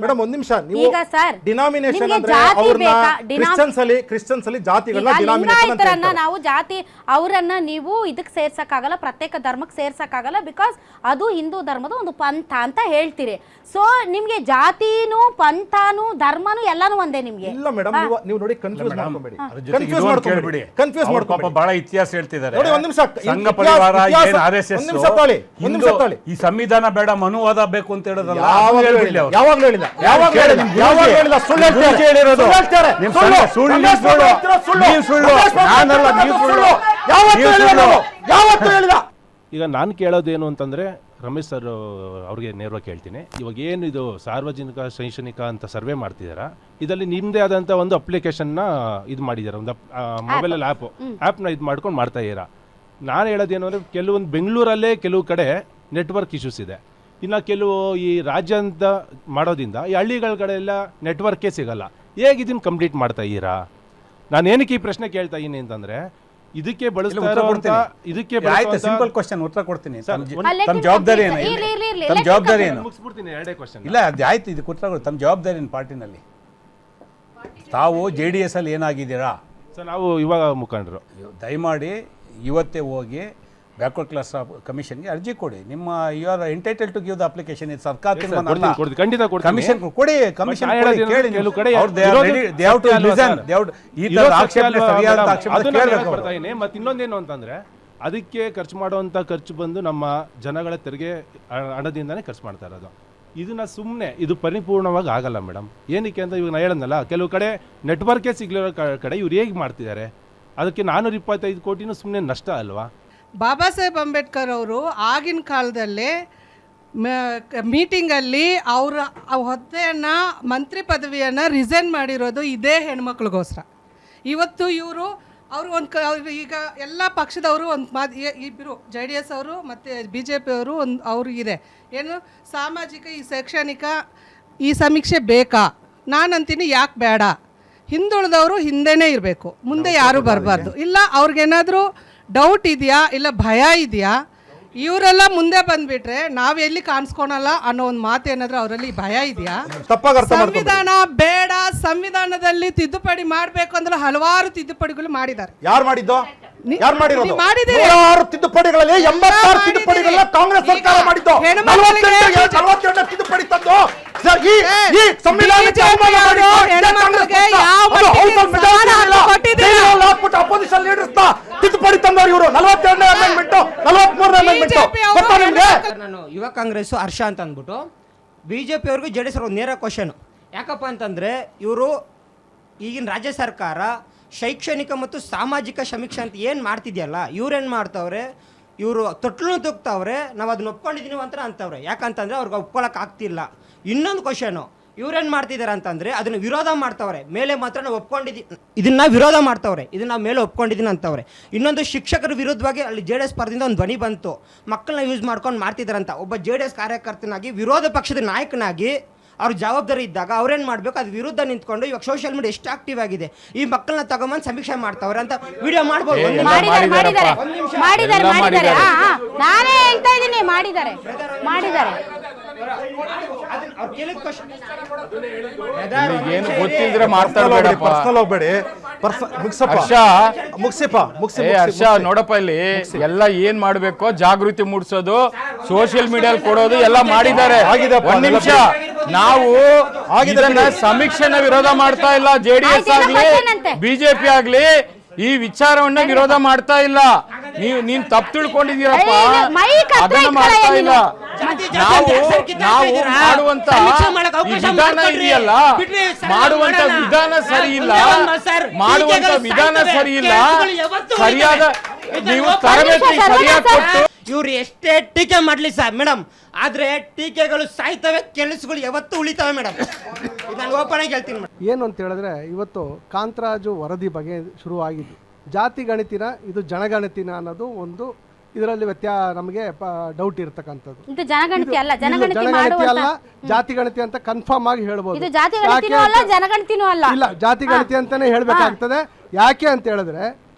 S4: ಮೇಡಮ್ ಒಂದು ನಿಮಿಷ, ನೀವು ಡಿನಾಮಿನೇಷನ್ ಅಂದ್ರೆ ಕ್ರಿಶ್ಚಿಯನ್ಸ್ ಅಲ್ಲಿ ಜಾತಿಗಳನ್ನ ಡಿನಾಮಿನೇಷನ್
S1: ನಾವು ಜಾತಿ ಅವರನ್ನ ನೀವು ಇದಕ್ಕೆ ಸೇರ್ಸಕ್ಕಾಗಲ್ಲ, ಪ್ರತ್ಯೇಕ ಧರ್ಮಕ್ಕೆ ಸೇರ್ಸಕ್ಕಾಗಲ್ಲ, ಬಿಕಾಸ್ ಅದು ಹಿಂದೂ ಧರ್ಮದ ಒಂದು ಪಂಥ ಅಂತ ಹೇಳ್ತೀರಿ. ಸೊ ನಿಮ್ಗೆ ಜಾತಿನೂ ಪಂಥನೂ ಧರ್ಮನೂ ಎಲ್ಲಾನು ಒಂದೇ ನಿಮ್ಗೆ?
S4: ಇಲ್ಲ ಮೇಡಮ್, ನೀವು ನೋಡಿ ಕನ್ಫ್ಯೂಸ್ ಮಾಡ್ಕೊಬೇಡಿ. ಕನ್ಫ್ಯೂಸ್
S2: ಪಾಪ
S4: ಮಾಡ್ಕೊಂಡು
S2: ಬಹಳ ಇತಿಹಾಸ ಹೇಳ್ತಿದ್ದಾರೆ.
S4: ನೋಡಿ, ಒಂದ್ ನಿಮಿಷ.
S2: ಸಂಘ ಪರಿವಾರ ಏನ್ RSS
S4: ಒಂದ್ ನಿಮಿಷ ತಾಳಿ, ಒಂದ್ ನಿಮಿಷ ತಾಳಿ.
S2: ಈ ಸಂವಿಧಾನ ಬೇಡ ಮನುವಾದ ಬೇಕು ಅಂತ ಹೇಳೋದಲ್ಲ.
S4: ಯಾವಾಗ್ಲೂ ಹೇಳಿಲ್ಲ, ಯಾವಾಗ್ಲೂ ಹೇಳಿಲ್ಲ, ಯಾವಾಗ್ಲೂ ಹೇಳಿಲ್ಲ, ಯಾವಾಗ್ಲೂ ಹೇಳಿಲ್ಲ. ಸುಳ್ಳು ಹೇಳ್ತಾರೆ,
S2: ಹೇಳಿರೋದು.
S4: ಸುಳ್ಳು ಹೇಳ್ತಾರೆ.
S2: ನಿಮ್
S4: ಸುಳ್ಳು,
S2: ಸುಳ್ಳು,
S4: ರಮೇಶ್
S2: ಸುಳ್ಳು.
S4: ಬಾಬು ಹೇಳ್ತಿರೋ ಸುಳ್ಳು.
S2: ನೀವು ಸುಳ್ಳು.
S4: ರಮೇಶ್ ಬಾಬು
S2: ನಾನಲ್ಲ,
S4: ಹೇಳ್ತಿರೋ
S2: ನೀವು
S4: ಸುಳ್ಳು.
S2: ಸುಳ್ಳು.
S4: ಯಾವತ್ತೂ
S2: ನೀವು
S4: ಹೇಳಿಲ್ಲ
S2: ಸುಳ್ಳು.
S4: ನಾನು. ಯಾವತ್ತೂ ಹೇಳಿಲ್ಲ.
S11: ಈಗ ನಾನು ಕೇಳೋದೇನು ಅಂತಂದರೆ ರಮೇಶ್ ಸರ್ ಅವ್ರಿಗೆ ನೇರವಾಗಿ ಕೇಳ್ತೀನಿ. ಇವಾಗ ಏನು ಇದು ಸಾರ್ವಜನಿಕ ಶೈಕ್ಷಣಿಕ ಅಂತ ಸರ್ವೆ ಮಾಡ್ತಿದ್ದೀರಾ, ಇದರಲ್ಲಿ ನಿಮ್ಮದೇ ಆದಂಥ ಒಂದು ಅಪ್ಲಿಕೇಶನ್ನ ಇದು ಮಾಡಿದ್ದಾರೆ, ಒಂದು ಮೊಬೈಲಲ್ಲಿ ಆ್ಯಪ್ನ ಇದು ಮಾಡ್ಕೊಂಡು ಮಾಡ್ತಾ ಇದ್ದೀರಾ. ನಾನು ಹೇಳೋದೇನು ಅಂದರೆ ಕೆಲವೊಂದು ಬೆಂಗಳೂರಲ್ಲೇ ಕೆಲವು ಕಡೆ ನೆಟ್ವರ್ಕ್ ಇಶ್ಯೂಸ್ ಇದೆ. ಇನ್ನು ಕೆಲವು ಈ ರಾಜ್ಯ ಅಂತ ಮಾಡೋದ್ರಿಂದ ಈ ಹಳ್ಳಿಗಳ ಕಡೆ ಎಲ್ಲ ನೆಟ್ವರ್ಕೇ ಸಿಗಲ್ಲ. ಹೇಗೆ ಇದನ್ನು ಕಂಪ್ಲೀಟ್ ಮಾಡ್ತಾ ಇದ್ದೀರಾ? ನಾನು ಏನಕ್ಕೆ ಈ ಪ್ರಶ್ನೆ ಕೇಳ್ತಾ ಇದ್ದೀನಿ ಅಂತಂದರೆ ಇದಕ್ಕೆ ಬಳಸ್ತಾ ಇರೋಂಥ ಇದಕ್ಕೆ
S2: ಸಿಂಪಲ್ ಕ್ವಶನ್ ಉತ್ತರ ಕೊಡ್ತೀನಿ.
S1: ಅಲ್ಲೇ
S2: ತಮ್ಮ ಜವಾಬ್ದಾರಿ ಏನು?
S1: ಇರ್ಲಿ.
S2: ತಮ್ಮ ಜವಾಬ್ದಾರಿ ಏನು?
S11: ಮುಗಿಸ್ಬಿಡ್ತೀನಿ, ಎರಡೇ ಕ್ವಶನ್.
S2: ಇಲ್ಲ ಅದು ಆಯ್ತು, ಇದಕ್ಕೆ ಉತ್ತರ ಕೊಡಿ. ತಮ್ಮ ಜವಾಬ್ದಾರಿ ಏನು ಪಾರ್ಟಿನಲ್ಲಿ? ತಾವು JDS ಅಲ್ಲಿ ಏನಾಗಿದ್ದೀರಾ?
S11: ಸರ್ ನಾವು ಇವಾಗ ಮುಖಂಡರು.
S2: ದಯಮಾಡಿ ಇವತ್ತೇ ಹೋಗಿ ಬ್ಯಾಕ್ವರ್ಡ್ ಕ್ಲಾಸ್ ಕಮಿಷನ್ಗೆ ಅರ್ಜಿ ಕೊಡಿ. ನಿಮ್ಮ you are entitle to give the application. ಇದು ಸರ್ಕಾರ ತೀರ್ಮಾನ ಅಲ್ಲ.
S11: ಖಂಡಿತ ಕೊಡ್ತೀನಿ.
S2: ಕಮಿಷನ್ ಕೊಡಿ, ಕಮಿಷನ್
S11: ನಾನು ಹೇಳೋದು
S2: ಕೇಳಿ.
S11: ಕೆಲವು ಕಡೆ
S2: ಈ ಥರ ಆಕ್ಷೇಪಣೆ ಸರಿಯಾದ ಆಕ್ಷೇಪಣೆ ಕೇಳಬೇಕು.
S11: ಮತ್ತು ಇನ್ನೊಂದೇನು ಅಂತಂದರೆ ಅದಕ್ಕೆ ಖರ್ಚು ಮಾಡುವಂಥ ಖರ್ಚು ಬಂದು ನಮ್ಮ ಜನಗಳ ತೆರಿಗೆ ಹಣದಿಂದನೇ ಖರ್ಚು ಮಾಡ್ತಾ ಇರೋದು. ಇದನ್ನ ಸುಮ್ಮನೆ ಇದು ಪರಿಪೂರ್ಣವಾಗಿ ಆಗಲ್ಲ ಮೇಡಮ್. ಏನಕ್ಕೆ ಅಂತ ಇವಾಗ ನಾನು ಹೇಳೋದಲ್ಲ, ಕೆಲವು ಕಡೆ ನೆಟ್ವರ್ಕೇ ಸಿಗಲಿರೋ ಕಡೆ ಇವ್ರು ಹೇಗೆ ಮಾಡ್ತಿದ್ದಾರೆ. ಅದಕ್ಕೆ 425 ಕೋಟಿನೂ ಸುಮ್ಮನೆ ನಷ್ಟ ಅಲ್ವಾ?
S12: ಬಾಬಾ ಸಾಹೇಬ್ ಅಂಬೇಡ್ಕರ್ ಅವರು ಆಗಿನ ಕಾಲದಲ್ಲೇ ಮೀಟಿಂಗಲ್ಲಿ ಅವರ ಹುದ್ದೆಯನ್ನು ಮಂತ್ರಿ ಪದವಿಯನ್ನು ರಿಸೈನ್ ಮಾಡಿರೋದು ಇದೇ ಹೆಣ್ಮಕ್ಳಿಗೋಸ್ಕರ. ಇವತ್ತು ಅವರು ಒಂದು ಈಗ ಎಲ್ಲ ಪಕ್ಷದವರು ಒಂದು ಇಬ್ಬರು JDS ಅವರು ಮತ್ತು BJP ಅವರು ಅವ್ರಿಗಿದೆ ಏನು ಸಾಮಾಜಿಕ ಈ ಶೈಕ್ಷಣಿಕ ಈ ಸಮೀಕ್ಷೆ ಬೇಕಾ? ನಾನಂತೀನಿ ಯಾಕೆ ಬೇಡ. ಹಿಂದುಳಿದವರು ಹಿಂದೆನೇ ಇರಬೇಕು, ಮುಂದೆ ಯಾರೂ ಬರಬಾರ್ದು. ಇಲ್ಲ ಅವ್ರಿಗೇನಾದರೂ ಡೌಟ್ ಇದೆಯಾ, ಇಲ್ಲ ಭಯ ಇದೆಯಾ, ಇವರೆಲ್ಲ ಮುಂದೆ ಬಂದ್ಬಿಟ್ರೆ ನಾವು ಎಲ್ಲಿ ಕಾಣಿಸ್ಕೊಳಲ್ಲ ಅನ್ನೋ ಒಂದು ಮಾತೇನಾದ್ರೂ ಅವರಲ್ಲಿ ಭಯ ಇದೆಯಾ? ಸಂವಿಧಾನ ಬೇಡ, ಸಂವಿಧಾನದಲ್ಲಿ ತಿದ್ದುಪಡಿ ಮಾಡಬೇಕು ಅಂದ್ರೆ ಹಲವಾರು ತಿದ್ದುಪಡಿಗಳು ಮಾಡಿದ್ದಾರೆ.
S4: ಯಾರು ಮಾಡಿದ್ದು? ಯಾರು ಮಾಡಿರೋದು?
S12: ಮಾಡಿದ್ದೀರಿ.
S4: 6 ತಿದ್ದುಪಡಿಗಳಲ್ಲಿ 86 ತಿದ್ದುಪಡಿಗಳನ್ನ ಕಾಂಗ್ರೆಸ್ ಸರ್ಕಾರ ಮಾಡಿದ್ದು. 47 ತಿದ್ದುಪಡಿ ತಂದು ಈ ಸಂವಿಧಾನಕ್ಕೆ ಅವಮಾನ ಮಾಡಿ ಅಪೋಸಿಷನ್ ಲೀಡರ್ಸ್ ತಿದ್ದುಪಡಿ ತಂದವರು ಇವರು. 42ನೇ ಅಮೆಂಡ್ಮೆಂಟ್, 43ನೇ ಅಮೆಂಡ್ಮೆಂಟ್ ಗೊತ್ತಾ ನಿಮಗೆ?
S13: ನಾನು ಯುವ ಕಾಂಗ್ರೆಸ್ ಹರ್ಷ ಅಂತ ಅಂದ್ಬಿಟ್ಟು BJP ಅವ್ರಿಗೂ JDS ಅವ್ರಿಗೆ ನೇರ ಕ್ವಶನ್. ಯಾಕಪ್ಪ ಅಂತಂದರೆ ಇವರು ಈಗಿನ ರಾಜ್ಯ ಸರ್ಕಾರ ಶೈಕ್ಷಣಿಕ ಮತ್ತು ಸಾಮಾಜಿಕ ಸಮೀಕ್ಷೆ ಅಂತ ಏನು ಮಾಡ್ತಿದೆಯಲ್ಲ, ಇವ್ರೇನು ಮಾಡ್ತವ್ರೆ, ಇವರು ತೊಟ್ಲು ತುಗ್ತಾವ್ರೆ. ನಾವು ಅದನ್ನ ಒಪ್ಕೊಂಡಿದ್ದೀವಿ ಅಂತ ಅಂತವ್ರೆ. ಯಾಕಂತಂದರೆ ಅವ್ರಿಗೆ ಒಪ್ಕೊಳಕ್ಕೆ ಆಗ್ತಿಲ್ಲ. ಇನ್ನೊಂದು ಕ್ವಶನು, ಇವ್ರೇನು ಮಾಡ್ತಿದ್ದಾರೆ ಅಂತಂದರೆ ಅದನ್ನು ವಿರೋಧ ಮಾಡ್ತವ್ರೆ. ಮೇಲೆ ಮಾತ್ರ ನಾವು ಒಪ್ಕೊಂಡಿದ್ದೀವಿ, ಇದನ್ನು ವಿರೋಧ ಮಾಡ್ತವ್ರೆ, ಇದನ್ನು ನಾವು ಮೇಲೆ ಒಪ್ಕೊಂಡಿದ್ದೀನಿ ಅಂತವ್ರೆ. ಇನ್ನೊಂದು ಶಿಕ್ಷಕರ ವಿರುದ್ಧವಾಗಿ ಅಲ್ಲಿ JDS ಪರದಿಂದ ಒಂದು ಧ್ವನಿ ಬಂತು, ಮಕ್ಕಳನ್ನ ಯೂಸ್ ಮಾಡ್ಕೊಂಡು ಮಾಡ್ತಿದ್ದಾರಂತ. ಒಬ್ಬ JDS ಕಾರ್ಯಕರ್ತನಾಗಿ ವಿರೋಧ ಪಕ್ಷದ ನಾಯಕನಾಗಿ ಅವ್ರ ಜವಾಬ್ದಾರಿ ಇದ್ದಾಗ ಅವ್ರೇನು ಮಾಡಬೇಕು, ಅದು ವಿರುದ್ಧ ನಿಂತ್ಕೊಂಡು ಇವಾಗ ಸೋಷಿಯಲ್ ಮೀಡಿಯಾ ಎಷ್ಟು ಆಕ್ಟಿವ್ ಆಗಿದೆ, ಈ ಮಕ್ಕಳನ್ನ ತಗೊಂಬಂದು ಸಮೀಕ್ಷೆ ಮಾಡ್ತಾವ್ರೆ ಅಂತ ವಿಡಿಯೋ ಮಾಡ್ಬೋದು.
S1: ನಾನೇ ಹೇಳ್ತಾ ಇದ್ದೀನಿ, ಮಾಡಿದ್ದಾರೆ.
S3: ಏನು ಗೊತ್ತಿಲ್ದ್ರೆ ಮಾತಾಡಬೇಡಪ್ಪ.
S4: ಪರ್ಸನಲ್ ಹೋಗ್ಬೇಡಿ.
S3: ಹರ್ಷ ನೋಡಪ್ಪ, ಇಲ್ಲಿ ಎಲ್ಲ ಏನ್ ಮಾಡ್ಬೇಕೋ ಜಾಗೃತಿ ಮೂಡಿಸೋದು, ಸೋಷಿಯಲ್ ಮೀಡಿಯಾ ಕೊಡೋದು ಎಲ್ಲ ಮಾಡಿದ್ದಾರೆ. ಒಂದ್ ನಿಮಿಷ, ನಾವು ಸಮೀಕ್ಷೆನ ವಿರೋಧ ಮಾಡ್ತಾ ಇಲ್ಲ. JDS ಆಗ್ಲಿ BJP ಆಗ್ಲಿ ಈ ವಿಚಾರವನ್ನ ವಿರೋಧ ಮಾಡ್ತಾ ಇಲ್ಲ. ನೀನ್ ತಪ್ಪು ತಿಳ್ಕೊಂಡಿದ್ದೀರಪ್ಪ, ಅದನ್ನ ಮಾಡ್ತಾ ಇಲ್ಲ. ನಾವು ಮಾಡುವಂತ ವಿಧಾನ ಇದೆಯಲ್ಲ, ಮಾಡುವಂತ ವಿಧಾನ ಸರಿ ಇಲ್ಲ, ಮಾಡುವಂತ ವಿಧಾನ ಸರಿ ಇಲ್ಲ. ಸರಿಯಾದ ನೀವು ತರಬೇತಿ ಸರಿಯಾಗಿ ಕೊಟ್ಟು
S13: ಇವ್ರು ಎಷ್ಟೇ ಟೀಕೆ ಮಾಡ್ಲಿ ಸರ್ ಮೇಡಮ್, ಆದ್ರೆ ಟೀಕೆಗಳು ಸಾಯ್ತವೆ, ಕೆಲಸಗಳು ಯಾವತ್ತೂ ಉಳಿತವೆ ಮೇಡಮ್. ನಾನು ಓಪನ್ ಆಗಿ ಹೇಳ್ತೀನಿ ಮೇಡಮ್.
S14: ಏನು ಅಂತ ಹೇಳಿದ್ರೆ, ಇವತ್ತು ಕಾಂತರಾಜು ವರದಿ ಬಗ್ಗೆ ಶುರುವಾಗಿದ್ದು ಜಾತಿ ಗಣಿತಿನ ಇದು ಜನಗಣತಿನ ಅನ್ನೋದು ಒಂದು ಇದರಲ್ಲಿ ನಮಗೆ ಡೌಟ್ ಇರತಕ್ಕಂಥದ್ದು.
S1: ಇದು ಜನಗಣತಿ ಅಲ್ಲ,
S14: ಜನಗಣತಿ ಅಲ್ಲ, ಜಾತಿ ಗಣತಿ ಅಂತ ಕನ್ಫರ್ಮ್ ಆಗಿ ಹೇಳ್ಬೋದು.
S1: ಇದು ಜಾತಿ ಗಣತಿನೂ ಅಲ್ಲ, ಜನಗಣತಿನೂ ಅಲ್ಲ.
S14: ಇಲ್ಲ, ಜಾತಿ ಗಣತಿ ಅಂತಾನೆ ಹೇಳ್ಬೇಕಾಗ್ತದೆ. ಯಾಕೆ ಅಂತ ಹೇಳಿದ್ರೆ,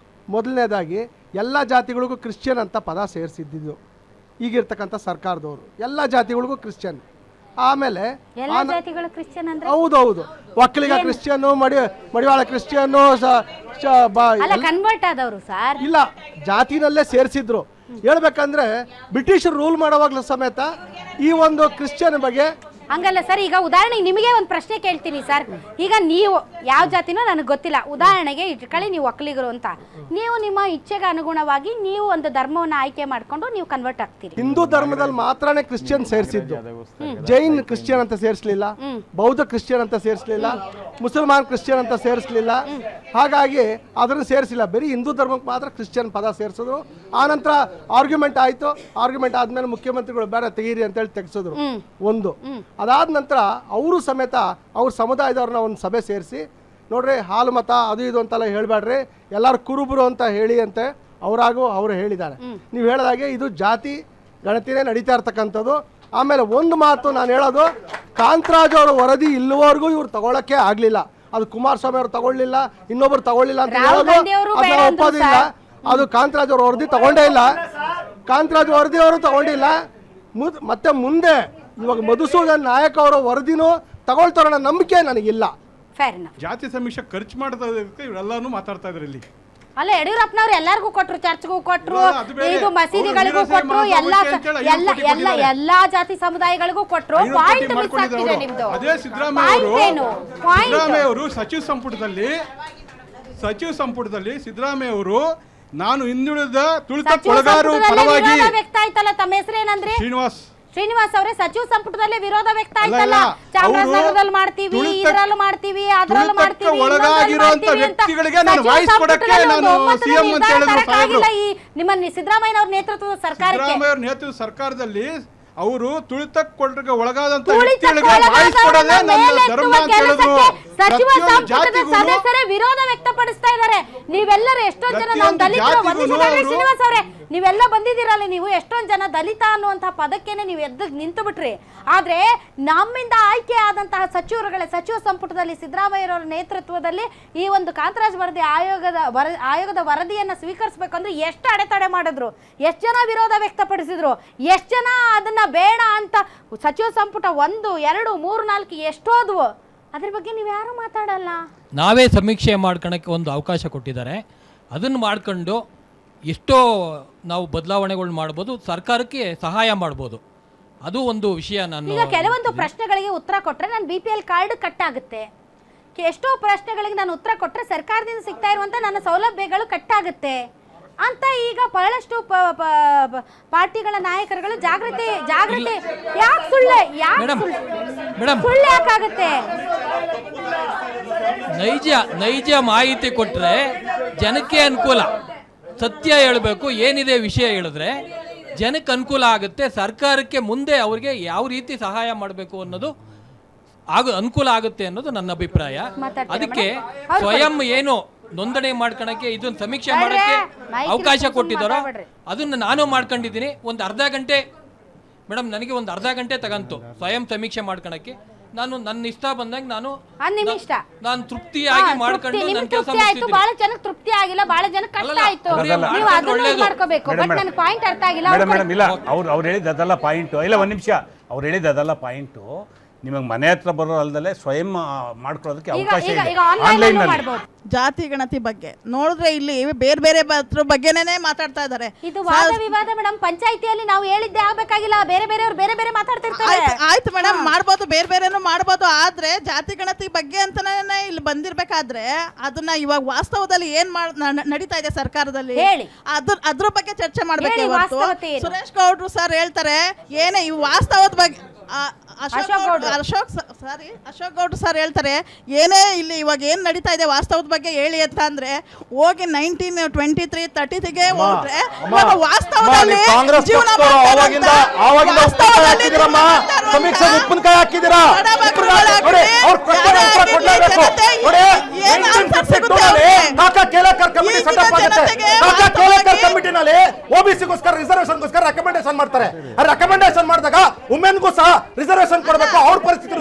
S14: ಮೊದಲನೇದಾಗಿ ಎಲ್ಲ ಜಾತಿಗಳಿಗೂ ಕ್ರಿಶ್ಚಿಯನ್ ಅಂತ ಪದ ಸೇರಿಸಿದ್ದು ಈಗಿರ್ತಕ್ಕಂಥ ಸರ್ಕಾರದವರು. ಎಲ್ಲ ಜಾತಿಗಳಿಗೂ ಕ್ರಿಶ್ಚಿಯನ್. ಆಮೇಲೆ ಹೌದೌದು, ಒಕ್ಕಲಿಗ ಕ್ರಿಶ್ಚಿಯನ್ನು, ಮಡಿವಾಳ ಕ್ರಿಶ್ಚಿಯನ್ನು
S1: ಕನ್ವರ್ಟ್ ಆದವರು ಸರ್.
S14: ಇಲ್ಲ, ಜಾತಿನಲ್ಲೇ ಸೇರಿಸಿದ್ರು. ಹೇಳ್ಬೇಕಂದ್ರೆ ಬ್ರಿಟಿಷರು ರೂಲ್ ಮಾಡೋವಾಗ್ಲೂ ಸಮೇತ ಈ ಒಂದು ಕ್ರಿಶ್ಚಿಯನ್ ಬಗ್ಗೆ
S1: ಹಂಗಲ್ಲ ಸರ್. ಈಗ ಉದಾಹರಣೆಗೆ ನಿಮಗೆ ಒಂದು ಪ್ರಶ್ನೆ ಕೇಳ್ತೀನಿ ಸರ್. ಈಗ ನೀವು ಯಾವ ಜಾತಿನೋ ನನಗೆ ಗೊತ್ತಿಲ್ಲ, ಉದಾಹರಣೆಗೆ ಇಟ್ಕೊಳ್ಳಿ ನೀವು ಒಕ್ಕಲಿಗರು ಅಂತ, ನೀವು ನಿಮ್ಮ ಇಚ್ಛೆಗೆ ಅನುಗುಣವಾಗಿ ನೀವು ಒಂದು ಧರ್ಮವನ್ನು ಆಯ್ಕೆ ಮಾಡ್ಕೊಂಡು ನೀವು ಕನ್ವರ್ಟ್ ಆಗ್ತೀರಿ.
S14: ಹಿಂದೂ ಧರ್ಮದಲ್ಲಿ ಮಾತ್ರನೇ ಕ್ರಿಶ್ಚಿಯನ್ ಸೇರಿಸಿದ್ದು, ಜೈನ್ ಕ್ರಿಶ್ಚಿಯನ್ ಅಂತ ಸೇರಿಸಲಿಲ್ಲ, ಬೌದ್ಧ ಕ್ರಿಶ್ಚಿಯನ್ ಅಂತ ಸೇರಿಸಲಿಲ್ಲ, ಮುಸಲ್ಮಾನ್ ಕ್ರಿಶ್ಚಿಯನ್ ಅಂತ ಸೇರಿಸಲಿಲ್ಲ. ಹಾಗಾಗಿ ಅದನ್ನು ಸೇರಿಸಿಲ್ಲ, ಬರೀ ಹಿಂದೂ ಧರ್ಮಕ್ಕೆ ಮಾತ್ರ ಕ್ರಿಶ್ಚಿಯನ್ ಪದ ಸೇರಿಸಿದ್ರು. ಆನಂತರ ಆರ್ಗ್ಯುಮೆಂಟ್ ಆಯಿತು, ಆರ್ಗ್ಯುಮೆಂಟ್ ಆದಮೇಲೆ ಮುಖ್ಯಮಂತ್ರಿಗಳು ಬೇಡ ತೆಗೀರಿ ಅಂತೇಳಿ ತೆಗೆಸಿದ್ರು ಒಂದು. ಅದಾದ ನಂತರ ಅವರು ಸಮೇತ ಅವ್ರ ಸಮುದಾಯದವ್ರನ್ನ ಒಂದು ಸಭೆ ಸೇರಿಸಿ, ನೋಡ್ರಿ ಹಾಲು ಮತ ಅದು ಇದು ಅಂತೆಲ್ಲ ಹೇಳಬೇಡ್ರಿ, ಎಲ್ಲರೂ ಕುರುಬರು ಅಂತ ಹೇಳಿ ಅಂತೆ ಅವರು ಹೇಳಿದ್ದಾರೆ. ನೀವು ಹೇಳಿದಾಗೆ ಇದು ಜಾತಿ ಗಣತಿನೇ ನಡೀತಾ ಇರ್ತಕ್ಕಂಥದ್ದು. ಆಮೇಲೆ ಒಂದು ಮಾತು ನಾನು ಹೇಳೋದು, ಕಾಂತರಾಜ್ ಅವರ ವರದಿ ಇಲ್ಲಿವರೆಗೂ ಇವ್ರು ತಗೊಳಕ್ಕೆ ಆಗಲಿಲ್ಲ. ಅದು ಕುಮಾರಸ್ವಾಮಿ ಅವರು ತಗೊಳ್ಳಿಲ್ಲ, ಇನ್ನೊಬ್ರು ತಗೊಳ್ಳಿಲ್ಲ ಅಂತ ಹೇಳೋದು ಅದನ್ನ ಒಪ್ಪೋದಿಲ್ಲ. ಅದು ಕಾಂತರಾಜ್ ಅವ್ರ ವರದಿ ತಗೊಂಡೇ ಇಲ್ಲ, ಕಾಂತರಾಜ್ ವರದಿ ಅವರು ತಗೊಂಡಿಲ್ಲ. ಮತ್ತೆ ಮುಂದೆ ಇವಾಗ ಮಧುಸೂದನ್ ನಾಯಕ್ ಅವರ ವರದಿನೂ ತಗೊಳ್ತಾರ ನಂಬಿಕೆ ನನಗಿಲ್ಲ.
S15: ಜಾತಿ ಸಮೀಕ್ಷೆ ಖರ್ಚು ಮಾಡ್ತಾ ಇವರೆಲ್ಲಾನು ಮಾತಾಡ್ತಾ ಇದ್ರು ಇಲ್ಲಿ.
S1: ಅಲ್ಲ, ಯಡಿಯೂರಪ್ಪನವ್ರು ಎಲ್ಲರಿಗೂ ಕೊಟ್ರು, ಚರ್ಚ್ಗೂ ಕೊಟ್ರು, ಇದು ಮಸೀದಿಗಳಿಗೂ ಕೊಟ್ರು, ಎಲ್ಲಾ ಜಾತಿ ಸಮುದಾಯಗಳಿಗೂ ಕೊಟ್ರು. ಪಾಯಿಂಟ್ ಮಿಸ್ ಆಗ್ತಿದೆ ನಿಮ್ದು.
S15: ಅದೇ ಸಿದ್ದರಾಮಯ್ಯ ಅವರು ಸಚಿವ ಸಂಪುಟದಲ್ಲಿ ಸಿದ್ದರಾಮಯ್ಯ ಅವರು ನಾನು ಹಿಂದುಳಿದ ತುಳಿತಕ್ಕೊಳಗಾರರು ಪರವಾಗಿ
S1: ವ್ಯಕ್ತ ಆಯ್ತಲ್ಲ, ತಮ್ಮ ಹೆಸರೇನಂದ್ರೆ ಶ್ರೀನಿವಾಸ್ ಅವರೇ, ಸಚಿವ ಸಂಪುಟದಲ್ಲಿ ವಿರೋಧ ವ್ಯಕ್ತ ಆಯ್ತಲ್ಲ, ಚಾಮರಾಜನಗರದಲ್ಲಿ ಮಾಡ್ತೀವಿ, ಇದ್ರಲ್ಲೂ ಮಾಡ್ತೀವಿ, ಅದ್ರಲ್ಲೂ ಮಾಡ್ತೀವಿ,
S15: ವ್ಯಕ್ತಿಗಳಿಗೆ ನಾನು ವಾಯ್ಸ್ ಕೊಡಕ್ಕೆ ನಾನು ಸಿಎಂ ಅಂತ ಹೇಳಿದ್ರು.
S1: ನಿಮ್ಮ ಸಿದ್ದರಾಮಯ್ಯ ನೇತೃತ್ವದ
S15: ಸರ್ಕಾರದಲ್ಲಿ ಅವರು ತುಳಿತಕ್ಕೆ ಒಳಗಾದಂತ ವ್ಯಕ್ತಿಗಳಿಗೆ ವಾಯ್ಸ್ ಕೊಡೋದೇ ನನ್ನ ಧರ್ಮ ಅಂತ ಹೇಳಿದ್ರು.
S1: ಸಚಿವ ಸಂಪುಟದ ಸದಸ್ಯರೇ ವಿರೋಧ ವ್ಯಕ್ತಪಡಿಸ್ತಾ ಇದ್ದಾರೆ. ನೀವೆಲ್ಲರೂ ಎಷ್ಟೊಂದು ಜನ ನಾವು ದಲಿತರು, ಶ್ರೀನಿವಾಸ್ ಅವರೇ ನೀವೆಲ್ಲ ಬಂದಿದ್ದೀರಲ್ಲ, ನೀವು ಎಷ್ಟೊಂದು ಜನ ದಲಿತ ಅನ್ನುವಂತಹ ಪದಕ್ಕೇನೆ ನೀವು ಎದ್ದು ನಿಂತು ಬಿಟ್ರಿ. ಆದ್ರೆ ನಮ್ಮಿಂದ ಆಯ್ಕೆ ಆದಂತಹ ಸಚಿವ ಸಂಪುಟದಲ್ಲಿ ಸಿದ್ದರಾಮಯ್ಯರವರ ನೇತೃತ್ವದಲ್ಲಿ ಈ ಒಂದು ಕಾಂತರಾಜ್ ವರದಿ ಆಯೋಗದ ವರದಿಯನ್ನ ಸ್ವೀಕರಿಸಬೇಕಂದ್ರೆ ಎಷ್ಟು ಅಡೆತಡೆ ಮಾಡಿದ್ರು, ಎಷ್ಟು ಜನ ವಿರೋಧ ವ್ಯಕ್ತಪಡಿಸಿದ್ರು, ಎಷ್ಟು ಜನ ಅದನ್ನ ಬೇಡ ಅಂತ ಸಚಿವ ಸಂಪುಟ 1, 2, 3, 4 ಎಷ್ಟೋದ್ವು. ಅದ್ರ ಬಗ್ಗೆ ನೀವು ಯಾರು ಮಾತಾಡಲ್ಲ.
S16: ನಾವೇ ಸಮೀಕ್ಷೆ ಮಾಡ್ಕೊಳಕ್ಕೆ ಒಂದು ಅವಕಾಶ ಕೊಟ್ಟಿದ್ದಾರೆ, ಅದನ್ನು ಮಾಡ್ಕೊಂಡು ಎಷ್ಟೋ ನಾವು ಬದಲಾವಣೆಗಳು ಮಾಡ್ಬೋದು, ಸರ್ಕಾರಕ್ಕೆ ಸಹಾಯ ಮಾಡ್ಬೋದು. ಅದು ಒಂದು ವಿಷಯ. ನಾನು
S1: ಈಗ ಕೆಲವೊಂದು ಪ್ರಶ್ನೆಗಳಿಗೆ ಉತ್ತರ ಕೊಟ್ಟರೆ ನನ್ನ BPL ಕಾರ್ಡ್ ಕಟ್ ಆಗುತ್ತೆ, ಎಷ್ಟೋ ಪ್ರಶ್ನೆಗಳಿಗೆ ನಾನು ಉತ್ತರ ಕೊಟ್ಟರೆ ಸರ್ಕಾರದಿಂದ ಸಿಗ್ತಾ ಇರುವಂಥ ನನ್ನ ಸೌಲಭ್ಯಗಳು ಕಟ್ ಆಗುತ್ತೆ ಅಂತ ಈಗ ಬಹಳಷ್ಟು ಪಾರ್ಟಿಗಳ ನಾಯಕರುಗಳು ಜಾಗೃತಿ ಯಾಕೆ ಸುಳ್ಳು ಯಾಕಾಗುತ್ತೆ?
S16: ನೈಜ ಮಾಹಿತಿ ಕೊಟ್ಟರೆ ಜನಕ್ಕೆ ಅನುಕೂಲ. ಸತ್ಯ ಹೇಳಬೇಕು, ಏನಿದೆ ವಿಷಯ ಹೇಳಿದ್ರೆ ಜನಕ್ಕೆ ಅನುಕೂಲ ಆಗುತ್ತೆ. ಸರ್ಕಾರಕ್ಕೆ ಮುಂದೆ ಅವ್ರಿಗೆ ಯಾವ ರೀತಿ ಸಹಾಯ ಮಾಡಬೇಕು ಅನ್ನೋದು ಅನುಕೂಲ ಆಗುತ್ತೆ ಅನ್ನೋದು ನನ್ನ ಅಭಿಪ್ರಾಯ. ಅದಕ್ಕೆ ಸ್ವಯಂ ಏನು ನೋಂದಣಿ ಮಾಡ್ಕೊಳಕ್ಕೆ ಇದೊಂದು ಸಮೀಕ್ಷೆ ಮಾಡೋಕ್ಕೆ ಅವಕಾಶ ಕೊಟ್ಟಿದ್ದಾರೋ ಅದನ್ನು ನಾನು ಮಾಡ್ಕೊಂಡಿದ್ದೀನಿ. ಒಂದು ಅರ್ಧ ಗಂಟೆ ಮೇಡಮ್, ನನಗೆ ಒಂದು ಅರ್ಧ ಗಂಟೆ ತಗಂತು ಸ್ವಯಂ ಸಮೀಕ್ಷೆ ಮಾಡ್ಕೊಳಕ್ಕೆ. ನಾನು ನನ್ನ ಇಷ್ಟ ಬಂದಂಗೆ ನಾನು ತೃಪ್ತಿಯಾಗಿ ಮಾಡ್ಕೊಂಡು ನನ್ನ ಕೆಲಸ ಮಾಡ್ತಿದ್ದೀನಿ.
S1: ಬಹಳ ಜನಕ್ಕೆ ತೃಪ್ತಿ ಆಗಿಲ್ಲ, ಬಹಳ ಜನಕ್ಕೆ ಕಷ್ಟ ಆಯ್ತು. ನೀವು ಅದನ್ನ ಮಾಡ್ಕೋಬೇಕು. ಬಟ್ ನನ್ನ ಪಾಯಿಂಟ್ ಅರ್ಥ ಆಗಿಲ್ಲ.
S2: ಮೇಡಮ್ ಇಲ್ಲ, ಅವ್ರು ಹೇಳಿದ ಅದೆಲ್ಲ ಪಾಯಿಂಟು. ಇಲ್ಲ, ಒಂದು ನಿಮಿಷ, ಅವ್ರು ಹೇಳಿದ ಅದೆಲ್ಲ ಪಾಯಿಂಟು. ನಿಮಗೆ ಮನೆ ಹತ್ರ ಬರೋ ಅಲ್ದಲ್ಲೇ ಸ್ವಯಂ ಮಾಡ್ಕೊಳ್ಳೋದಕ್ಕೆ ಅವಕಾಶ ಇದೆ ಆನ್ಲೈನ್ ನಲ್ಲಿ.
S17: ಜಾತಿ ಗಣತಿ ಬಗ್ಗೆ ನೋಡಿದ್ರೆ ಇಲ್ಲಿ ಬೇರೆ ಬೇರೆ ಬಗ್ಗೆನೇ ಮಾತಾಡ್ತಾ ಇದ್ದಾರೆ.
S1: ಇದು ವಾದ ವಿವಾದ ಮೇಡಮ್. ಪಂಚಾಯಿತಿಯಲ್ಲಿ ನಾವು ಹೇಳಿದ್ದೆ ಆಗ್ಬೇಕಾಗಿಲ್ಲ, ಬೇರೆಯವರು ಬೇರೆ ಮಾತಾಡ್ತಿರ್ತಾರೆ.
S17: ಆಯ್ತು ಮೇಡಮ್, ಮಾಡ್ಬೋದು, ಬೇರೆನೂ ಮಾಡ್ಬೋದು. ಆದ್ರೆ ಜಾತಿ ಗಣತಿ ಬಗ್ಗೆ ಅಂತಾನೆ ಇಲ್ಲಿ ಬಂದಿರ್ಬೇಕಾದ್ರೆ ಅದನ್ನ ಇವಾಗ ವಾಸ್ತವದಲ್ಲಿ ಏನ್ ನಡೀತಾ ಇದೆ ಸರ್ಕಾರದಲ್ಲಿ ಅದ್ರ ಬಗ್ಗೆ ಚರ್ಚೆ ಮಾಡ್ಬೇಕು. ಸುರೇಶ್ ಗೌಡ್ರು ಸರ್ ಹೇಳ್ತಾರೆ ಏನೇ ಈ ವಾಸ್ತವದ ಬಗ್ಗೆ, ಅಶೋಕ್ ಗೌಡ್ರು ಸರ್ ಹೇಳ್ತಾರೆ ಏನೇ ಇಲ್ಲಿ ಇವಾಗ ಏನ್ ನಡೀತಾ ಇದೆ ವಾಸ್ತವದ ಬಗ್ಗೆ ಹೇಳಿ ಅಂತ ಅಂದ್ರೆ ಹೋಗಿ 1923-33 ಹೋದ್ರೆ ವಾಸ್ತವದಲ್ಲಿ
S4: ಉಪ್ಪಿನಕಾಯಿ ಹಾಕಿದ್ದೀರಾ? OBCಗೋಸ್ಕರ ರಿಸರ್ವೇಶನ್ಗೋಸ್ಕರ ರೆಕಮೆಂಡೇಶನ್ ಮಾಡ್ತಾರೆ. ಆ ರೆಕಮೆಂಡೇಶನ್ ಮಾಡಿದಾಗ ವುಮೆನ್ಗೂ ಸಹ ರಿಸರ್ವೇಶನ್ ಕೊಡಬೇಕು. ಅವ್ರ ಪರಿಸ್ಥಿತಿ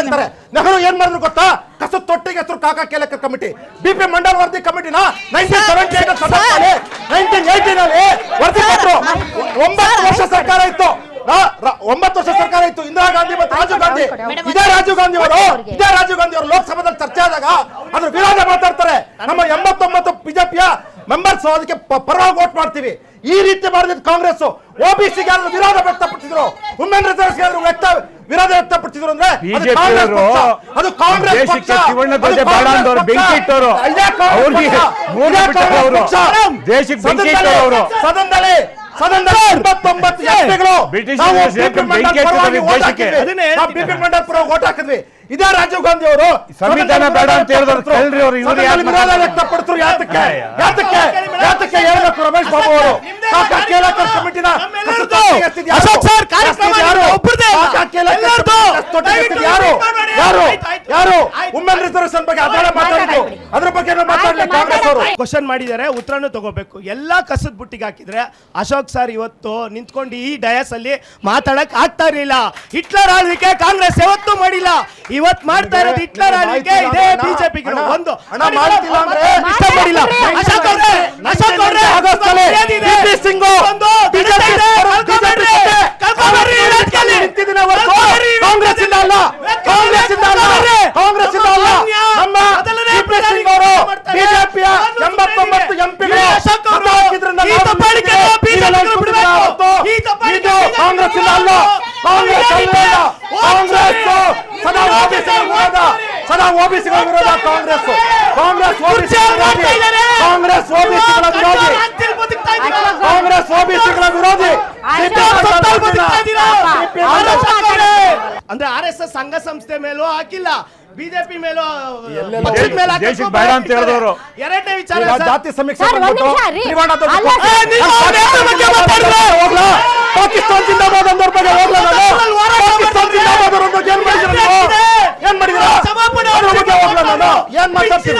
S4: ಅಂತಾರೆ. ನೆಹರು ಏನ್ ಮಾಡಿದ್ರು ಗೊತ್ತಾ? ಕಸದ ತೊಟ್ಟಿಗೆ ಹೆಸರು ಕಾಕಾ ಕೇಲಕರ್ ಕಮಿಟಿ, BP ಮಂಡಲ್ ವರದಿ ಕಮಿಟಿನ 1918 ವರದಿ ಕೊಟ್ಟರು. 9 ವರ್ಷ ಸರ್ಕಾರ ಇತ್ತು. 9 ವರ್ಷ ಸರ್ಕಾರ ಇತ್ತು. ಇಂದಿರಾ ಗಾಂಧಿ ಮತ್ತು ರಾಜೀವ್ ಗಾಂಧಿ. ಇದೇ ರಾಜೀವ್ ಗಾಂಧಿ ಅವರು ಲೋಕಸಭಾದಲ್ಲಿ ಚರ್ಚೆ ಆದಾಗ ಅದ್ರ ವಿರೋಧ ಮಾತಾಡ್ತಾರೆ. ನಮ್ಮ 89 ಬಿಜೆಪಿಯ ಮೆಂಬರ್ಸ್ ಅದಕ್ಕೆ ಪರವಾಗಿ ವೋಟ್ ಮಾಡ್ತೀವಿ.
S18: ಈ ರೀತಿ ಮಾಡಿದ ಕಾಂಗ್ರೆಸ್ OBCಗೆ ಯಾರು ವಿರೋಧ ವ್ಯಕ್ತಪಡಿಸಿದ್ರು, ವುಮೆನ್ ರಿಸರ್ವ್ಸ್ ವಿರೋಧ ವ್ಯಕ್ತಪಡಿಸಿದ್ರು ಅಂದ್ರೆ ಅದು ಕಾಂಗ್ರೆಸ್ ಪಕ್ಷ.
S3: ದೇಶಕ್ಕೆ
S18: ಸದನದಲ್ಲಿ 89 ಎಂಪಿಗಳು ಓಟ್ ಹಾಕಿದ್ವಿ. ಇದೇ ರಾಜೀವ್ ಗಾಂಧಿ ಅವರು
S2: ಸಂವಿಧಾನ ಬೇಡ ಅಂತ ಹೇಳಿದ್ರು
S18: ವಿರೋಧ ವ್ಯಕ್ತಪಡಿಸಿದ್ರು. ಯಾತಕ್ಕೆ ಹೇಳ್ಬೇಕು ರಮೇಶ್ ಬಾಬು ಅವರು? ಕಮಿಟಿನ ಯಾರು ವುಮೆನ್ ರಿಸರ್ವೇಶನ್ ಬಗ್ಗೆ ಅದರ ಮಾತಾಡಿದ್ರು, ಅದ್ರ ಬಗ್ಗೆ ಮಾತಾಡಲಿ ಕಾಂಗ್ರೆಸ್ ಅವರು.
S10: ಕ್ವಶನ್ ಮಾಡಿದ್ದಾರೆ, ಉತ್ತರನೂ ತಗೋಬೇಕು. ಎಲ್ಲಾ ಕಸದ ಬುಟ್ಟಿಗೆ ಹಾಕಿದ್ರೆ ಅಶೋಕ್ ಸರ್ ಇವತ್ತು ನಿಂತ್ಕೊಂಡು ಈ ಡಯಾಸ್ ಅಲ್ಲಿ ಮಾತಾಡಕ್ ಆಗ್ತಾ ಇರಲಿಲ್ಲ. ಹಿಟ್ಲರ್ ಆಳ್ವಿಕೆ ಕಾಂಗ್ರೆಸ್ ಯಾವತ್ತೂ ಮಾಡಿಲ್ಲ, ಇವತ್ ಮಾಡ್ತಾ ಇರೋದು ಹಿಟ್ಲರ್ ಆಳ್ವಿಕೆ. ಇದೇ ಬಿಜೆಪಿ ಒಂದು
S18: ಮಾಡ್ತಿಲ್ಲ ಅಂದ್ರೆ
S10: ಇಷ್ಟ ಪಡಿಲ್ಲ. ಅಶೋಕ್ ಅವರೇ
S18: ಕಾಂಗ್ರೆಸ್ ಇಂದ ಅಲ್ಲ, ನಮ್ಮ ಬಿಜೆಪಿಯ 89 ಎಂಪಿಗಳು ಕಾಂಗ್ರೆಸ್ ಇಂದ ಅಲ್ಲ. ಕಾಂಗ್ರೆಸ್ ಸದಾ ಓಬಿಸಿಗಳ ವಿರೋಧ. ಕಾಂಗ್ರೆಸ್ ಓಬಿಸಿಗಳ ವಿರೋಧಿ.
S10: ಅಂದ್ರೆ RSS ಸಂಘ ಸಂಸ್ಥೆ ಮೇಲೂ ಹಾಕಿಲ್ಲ, ಬಿಜೆಪಿ ಮೇಲೂ
S2: ಬೇಡ ಅಂತ ಹೇಳಿದವರು.
S10: ಎರಡನೇ ವಿಚಾರ
S18: ಜಾತಿ ಸಮೀಕ್ಷೆ ಪಾಕಿಸ್ತಾನ ಜಿಂದಾಬಾದ್ ಅಂದವ್ರ ಬಗ್ಗೆ ಹೋಗ್ಲ ಪಾಕಿಸ್ತಾನ ಜಿಂದಾಬಾದ್ ಅವ್ರ ಬಗ್ಗೆ ಏನ್ ಮಾತಾಡ್ತೀವಿ?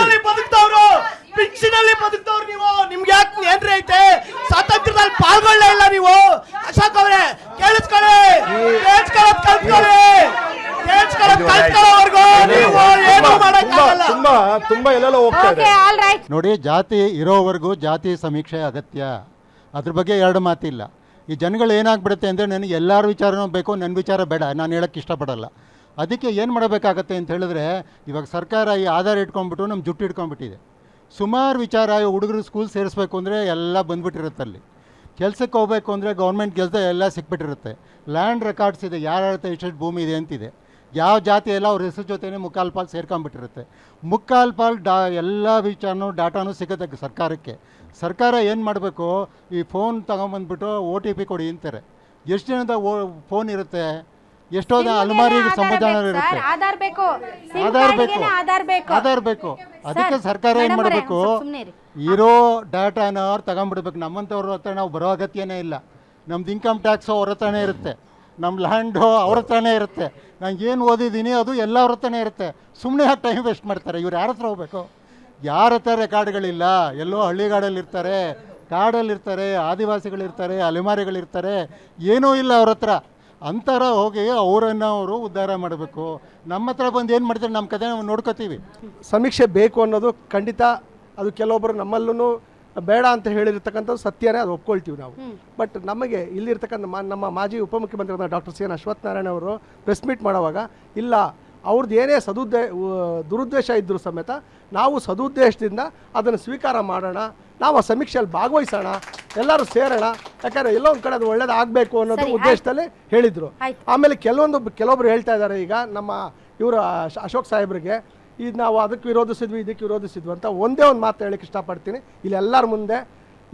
S10: ಪಿಕ್ಚರಲ್ಲಿ ಬದುಕ್ತವ್ರು ನೀವು. ನಿಮ್ಗೆ ಯಾಕೆ ಏನ್ರಿ ಐತೆ? ಸ್ವಾತಂತ್ರ್ಯದಲ್ಲಿ ಪಾಲ್ಗೊಳ್ಳೇ ಇಲ್ಲ ನೀವು. ಅಶೋಕ್ ಅವರೇ ಕೇಳಿಸ್ಕೊಳ್ಳಿ,
S18: ತುಂಬಾ ಎಲ್ಲೆಲ್ಲ ಹೋಗ್ತಾ ಇದೆ.
S19: ನೋಡಿ, ಜಾತಿ ಇರೋವರೆಗೂ ಜಾತಿ ಸಮೀಕ್ಷೆ ಅಗತ್ಯ, ಅದ್ರ ಬಗ್ಗೆ ಎರಡು ಮಾತಿಲ್ಲ. ಈ ಜನಗಳು ಏನಾಗ್ಬಿಡುತ್ತೆ ಅಂದರೆ ನನಗೆ ಎಲ್ಲರ ವಿಚಾರನೂ ಬೇಕು, ನನ್ನ ವಿಚಾರ ಬೇಡ, ನಾನು ಹೇಳೋಕ್ಕೆ ಇಷ್ಟಪಡಲ್ಲ. ಅದಕ್ಕೆ ಏನು ಮಾಡಬೇಕಾಗತ್ತೆ ಅಂತ ಹೇಳಿದ್ರೆ, ಇವಾಗ ಸರ್ಕಾರ ಈ ಆಧಾರ ಇಟ್ಕೊಂಡ್ಬಿಟ್ಟು ನಮ್ಮ ಜುಟ್ಟು ಇಟ್ಕೊಂಡ್ಬಿಟ್ಟಿದೆ. ಸುಮಾರು ವಿಚಾರ, ಹುಡುಗರು ಸ್ಕೂಲ್ ಸೇರಿಸ್ಬೇಕು ಅಂದರೆ ಎಲ್ಲ ಬಂದುಬಿಟ್ಟಿರುತ್ತೆ. ಅಲ್ಲಿ ಕೆಲಸಕ್ಕೆ ಹೋಗಬೇಕು ಅಂದರೆ ಗೌರ್ಮೆಂಟ್ ಕೆಲಸ ಎಲ್ಲ ಸಿಕ್ಬಿಟ್ಟಿರುತ್ತೆ. ಲ್ಯಾಂಡ್ ರೆಕಾರ್ಡ್ಸ್ ಇದೆ, ಯಾರ ಎಷ್ಟು ಭೂಮಿ ಇದೆ ಅಂತಿದೆ. ಯಾವ ಜಾತಿ ಎಲ್ಲ ಅವ್ರ ಹೆಸರು ಜೊತೆನೇ ಮುಕ್ಕಾಲು ಪಾಲು ಸೇರ್ಕೊಂಡ್ಬಿಟ್ಟಿರುತ್ತೆ. ಮುಕ್ಕಾಲು ಪಾಲು ಎಲ್ಲ ವಿಚಾರನೂ ಡಾಟಾನೂ ಸಿಗುತ್ತೆ ಸರ್ಕಾರಕ್ಕೆ. ಸರ್ಕಾರ ಏನು ಮಾಡಬೇಕು, ಈ ಫೋನ್ ತಗೊಂಬಂದ್ಬಿಟ್ಟು OTP ಕೊಡಿ ಅಂತಾರೆ. ಎಷ್ಟು ಜನದ ಫೋನ್ ಇರುತ್ತೆ, ಎಷ್ಟೋ ಅಲ್ಮಾರಿ ಸಮಾಧಾನ ಇರುತ್ತೆ. ಆಧಾರ್ ಬೇಕು. ಅದಕ್ಕೆ ಸರ್ಕಾರ ಏನು ಮಾಡಬೇಕು, ಇರೋ ಡಾಟಾನ ಅವ್ರು ತಗೊಂಡ್ಬಿಡ್ಬೇಕು. ನಮ್ಮಂಥವ್ರ ಹತ್ರ ನಾವು ಬರೋ ಅಗತ್ಯನೇ ಇಲ್ಲ. ನಮ್ದು ಇನ್ಕಮ್ ಟ್ಯಾಕ್ಸು ಅವ್ರ ಹತ್ರನೇ ಇರುತ್ತೆ, ನಮ್ಮ ಲ್ಯಾಂಡು ಅವ್ರ ಹತ್ರನೇ ಇರುತ್ತೆ, ನಾನು ಏನು ಓದಿದ್ದೀನಿ ಅದು ಎಲ್ಲ ಅವ್ರ ಹತ್ರನೇ ಇರುತ್ತೆ. ಸುಮ್ಮನೆ ಯಾಕೆ ಟೈಮ್ ವೇಸ್ಟ್ ಮಾಡ್ತಾರೆ? ಇವ್ರು ಯಾರ ಹತ್ರ ಹೋಗ್ಬೇಕು? ಯಾರ ಹತ್ರ ರೆಕಾರ್ಡ್ಗಳಿಲ್ಲ, ಎಲ್ಲೋ ಹಳ್ಳಿಗಾಡಲ್ಲಿರ್ತಾರೆ, ಕಾಡಲ್ಲಿರ್ತಾರೆ, ಆದಿವಾಸಿಗಳಿರ್ತಾರೆ, ಅಲೆಮಾರಿಗಳಿರ್ತಾರೆ, ಏನೂ ಇಲ್ಲ ಅವ್ರ ಹತ್ರ. ಅಂತರ ಹೋಗಿ ಅವರನ್ನು ಅವರು ಉದ್ಧಾರ ಮಾಡಬೇಕು. ನಮ್ಮ ಹತ್ರ ಬಂದು ಏನು ಮಾಡ್ತಾರೆ, ನಮ್ಮ ಕತೆ ನಾವು ನೋಡ್ಕೋತೀವಿ.
S14: ಸಮೀಕ್ಷೆ ಬೇಕು ಅನ್ನೋದು ಖಂಡಿತ, ಅದು ಕೆಲವೊಬ್ಬರು ನಮ್ಮಲ್ಲೂ ಬೇಡ ಅಂತ ಹೇಳಿರ್ತಕ್ಕಂಥದ್ದು ಸತ್ಯನೇ, ಅದು ಒಪ್ಕೊಳ್ತೀವಿ ನಾವು. ಬಟ್ ನಮಗೆ ಇಲ್ಲಿರ್ತಕ್ಕಂಥ ನಮ್ಮ ಮಾಜಿ ಉಪಮುಖ್ಯಮಂತ್ರಿ ಡಾಕ್ಟರ್ CN ಅಶ್ವಥ್ ನಾರಾಯಣ ಅವರು ಪ್ರೆಸ್ ಮೀಟ್ ಮಾಡುವಾಗ, ಇಲ್ಲ ಅವ್ರದ್ದು ಏನೇ ದುರುದ್ದೇಶ ಇದ್ದರೂ ಸಮೇತ ನಾವು ಸದುದ್ದೇಶದಿಂದ ಅದನ್ನು ಸ್ವೀಕಾರ ಮಾಡೋಣ, ನಾವು ಆ ಸಮೀಕ್ಷೆಯಲ್ಲಿ ಭಾಗವಹಿಸೋಣ, ಎಲ್ಲರೂ ಸೇರೋಣ, ಯಾಕಂದರೆ ಎಲ್ಲೋ ಒಂದು ಕಡೆ ಅದು ಒಳ್ಳೇದಾಗಬೇಕು ಅನ್ನೋದು ಉದ್ದೇಶದಲ್ಲಿ ಹೇಳಿದರು. ಆಮೇಲೆ ಕೆಲವೊಬ್ರು ಹೇಳ್ತಾ ಇದ್ದಾರೆ, ಈಗ ನಮ್ಮ ಇವರು ಅಶೋಕ್ ಸಾಹೇಬ್ರಿಗೆ ಇದು ನಾವು ಅದಕ್ಕೆ ವಿರೋಧಿಸಿದ್ವಿ, ಇದಕ್ಕೆ ವಿರೋಧಿಸಿದ್ವಿ ಅಂತ ಒಂದೇ ಒಂದು ಮಾತು ಹೇಳಕ್ಕೆ ಇಷ್ಟಪಡ್ತೀನಿ ಇಲ್ಲಿ ಎಲ್ಲರ ಮುಂದೆ.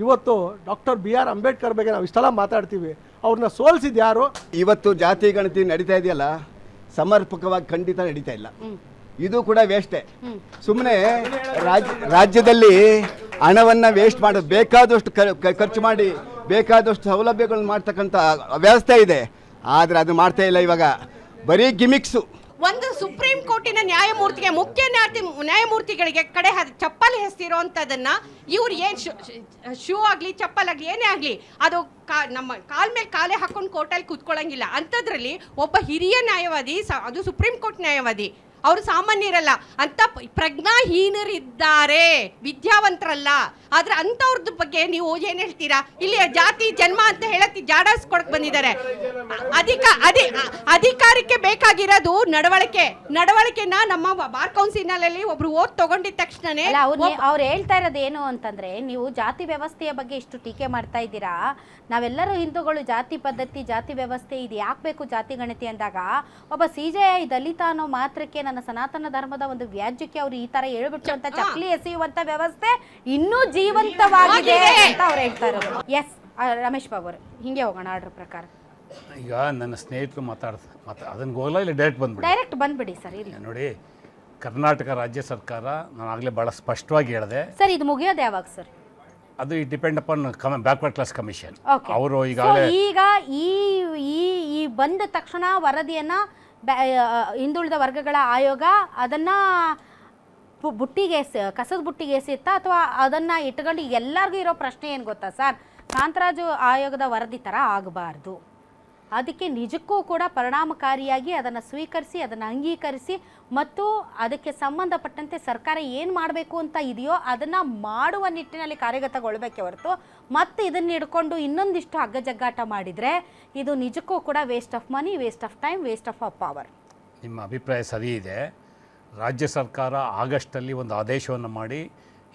S14: ಇವತ್ತು ಡಾಕ್ಟರ್ BR ಅಂಬೇಡ್ಕರ್ ಬಗ್ಗೆ ನಾವು ಇಷ್ಟೆಲ್ಲ ಮಾತಾಡ್ತೀವಿ, ಅವ್ರನ್ನ ಸೋಲಿಸಿದ್ದು ಯಾರು?
S20: ಇವತ್ತು ಜಾತಿ ಗಣತಿ ನಡೀತಾ ಇದೆಯಲ್ಲ, ಸಮರ್ಪಕವಾಗಿ ಖಂಡಿತ ನಡೀತಾ ಇಲ್ಲ. ಇದು ಕೂಡ ವೇಸ್ಟೇ. ಸುಮ್ಮನೆ ರಾಜ್ಯದಲ್ಲಿ ಹಣವನ್ನು ವೇಸ್ಟ್ ಮಾಡೋದು, ಬೇಕಾದಷ್ಟು ಖರ್ಚು ಮಾಡಿ ಬೇಕಾದಷ್ಟು ಸೌಲಭ್ಯಗಳನ್ನು ಮಾಡ್ತಕ್ಕಂಥ ವ್ಯವಸ್ಥೆ ಇದೆ, ಆದರೆ ಅದು ಮಾಡ್ತಾ ಇಲ್ಲ. ಇವಾಗ ಬರೀ ಗಿಮಿಕ್ಸು.
S21: ಒಂದು ಸುಪ್ರೀಂ ಕೋರ್ಟಿನ ನ್ಯಾಯಮೂರ್ತಿಗೆ, ಮುಖ್ಯ ನ್ಯಾಯಮೂರ್ತಿಗಳಿಗೆ ಕಡೆ ಚಪ್ಪಲಿ ಹೆಸ್ತಿರೋಂಥದ್ದನ್ನ ಇವ್ರು ಏನು ಶೂ ಆಗಲಿ ಚಪ್ಪಲ್ ಆಗಲಿ ಏನೇ ಆಗಲಿ ಅದು ನಮ್ಮ ಕಾಲ ಮೇಲೆ ಕಾಲೇ ಹಾಕೊಂಡು ಕೋರ್ಟಲ್ಲಿ ಕೂತ್ಕೊಳ್ಳಂಗಿಲ್ಲ. ಅಂಥದ್ರಲ್ಲಿ ಒಬ್ಬ ಹಿರಿಯ ನ್ಯಾಯವಾದಿ, ಅದು ಸುಪ್ರೀಂ ಕೋರ್ಟ್ ನ್ಯಾಯವಾದಿ, ಅವರು ಸಾಮಾನ್ಯರಲ್ಲ, ಅಂತ ಪ್ರಜ್ಞಾಹೀನರಿದ್ದಾರೆ, ವಿದ್ಯಾವಂತರಲ್ಲ. ಆದ್ರೆ ಅಂಥವ್ರದ್ದು ಬಗ್ಗೆ ನೀವು ಏನು ಹೇಳ್ತೀರಾ? ಇಲ್ಲಿ ಜಾತಿ ಜನ್ಮ ಅಂತ ಹೇಳಕ್ಕೆ ಜಾಡಾಸ್ಕೊಡಕ್ ಬಂದಿದ್ದಾರೆ. ಅಧಿಕಾರಕ್ಕೆ ಬೇಕಾಗಿರೋದು ನಡವಳಿಕೆನ ನಮ್ಮ ಬಾರ್ ಕೌನ್ಸಿಲ್ನಲ್ಲಿ ಒಬ್ರು ಓದ್ ತಗೊಂಡಿದ ತಕ್ಷಣನೇ
S1: ಅವ್ರು ಹೇಳ್ತಾ ಇರೋದು ಏನು ಅಂತಂದ್ರೆ, ನೀವು ಜಾತಿ ವ್ಯವಸ್ಥೆಯ ಬಗ್ಗೆ ಇಷ್ಟು ಟೀಕೆ ಮಾಡ್ತಾ ಇದ್ದೀರಾ, ನಾವೆಲ್ಲರೂ ಹಿಂದೂಗಳು ಜಾತಿ ಪದ್ಧತಿ ಜಾತಿ ವ್ಯವಸ್ಥೆ ಇದು ಯಾಕೆ ಬೇಕು ಜಾತಿ ಗಣತಿ ಅಂದಾಗ, ಒಬ್ಬ CJI ದಲಿತ ಅನ್ನೋ ಮಾತ್ರಕ್ಕೆ ನನ್ನ ಸನಾತನ ಧರ್ಮದ ಒಂದು ವ್ಯಾಜ್ಯಕ್ಕೆ ಅವ್ರು ಈ ತರ ಹೇಳ್ಬಿಟ್ಟು ಅಂತ ಚಕ್ಲಿ ಎಸೆಯುವಂತ ವ್ಯವಸ್ಥೆ ಇನ್ನೂ ಜೀವಂತವಾಗಿದೆ ಅಂತ ಅವ್ರು ಹೇಳ್ತಾ ಇರೋದು. ಎಸ್ ರಮೇಶ್ ಬಾಬು ಅವರು, ಹಿಂಗೆ ಹೋಗೋಣ ಆರ್ಡರ್ ಪ್ರಕಾರ.
S2: ಈಗ ನನ್ನ ಸ್ನೇಹಿತರು ಅದನ್ನು ಹೋಗಲ್ಲ, ಇಲ್ಲ ಡೈರೆಕ್ಟ್
S1: ಬಂದ್ಬಿಡಿ ಸರ್. ಇಲ್ಲಿ
S2: ನೋಡಿ, ಕರ್ನಾಟಕ ರಾಜ್ಯ ಸರ್ಕಾರ, ನಾನು ಆಗಲೇ ಭಾಳ ಸ್ಪಷ್ಟವಾಗಿ ಹೇಳಿದೆ
S1: ಸರ್, ಇದು ಮುಗಿಯೋದು ಯಾವಾಗ ಸರ್?
S2: ಅದು it depend upon backward class commission. ಅವರು
S1: ಈಗ ಈ ಬಂದ ತಕ್ಷಣ ವರದಿಯನ್ನ ಹಿಂದುಳಿದ ವರ್ಗಗಳ ಆಯೋಗ ಅದನ್ನ ಬುಟ್ಟಿಗೆ ಕಸದ ಬುಟ್ಟಿಗೆ ಎಸೆಯುತ್ತಾ ಅಥವಾ ಅದನ್ನ ಇಟ್ಕೊಂಡು ಎಲ್ಲರಿಗೂ ಇರೋ ಪ್ರಶ್ನೆ ಏನು ಗೊತ್ತಾ ಸರ್, ಕಾಂತರಾಜು ಆಯೋಗದ ವರದಿ ಥರ ಆಗಬಾರ್ದು. ಅದಕ್ಕೆ ನಿಜಕ್ಕೂ ಕೂಡ ಪರಿಣಾಮಕಾರಿಯಾಗಿ ಅದನ್ನು ಸ್ವೀಕರಿಸಿ ಅದನ್ನು ಅಂಗೀಕರಿಸಿ ಮತ್ತು ಅದಕ್ಕೆ ಸಂಬಂಧಪಟ್ಟಂತೆ ಸರ್ಕಾರ ಏನು ಮಾಡಬೇಕು ಅಂತ ಇದೆಯೋ ಅದನ್ನು ಮಾಡುವ ನಿಟ್ಟಿನಲ್ಲಿ ಕಾರ್ಯಗತಗೊಳ್ಳಬೇಕೆ ಹೊರತು ಮತ್ತು ಇದನ್ನು ಹಿಡ್ಕೊಂಡು ಇನ್ನೊಂದಿಷ್ಟು ಹಗ್ಗಜಗ್ಗಾಟ ಮಾಡಿದರೆ ಇದು ನಿಜಕ್ಕೂ ಕೂಡ waste of money, waste of time, waste of power.
S2: ನಿಮ್ಮ ಅಭಿಪ್ರಾಯ ಸರಿ ಇದೆ. ರಾಜ್ಯ ಸರ್ಕಾರ ಆಗಸ್ಟಲ್ಲಿ ಒಂದು ಆದೇಶವನ್ನು ಮಾಡಿ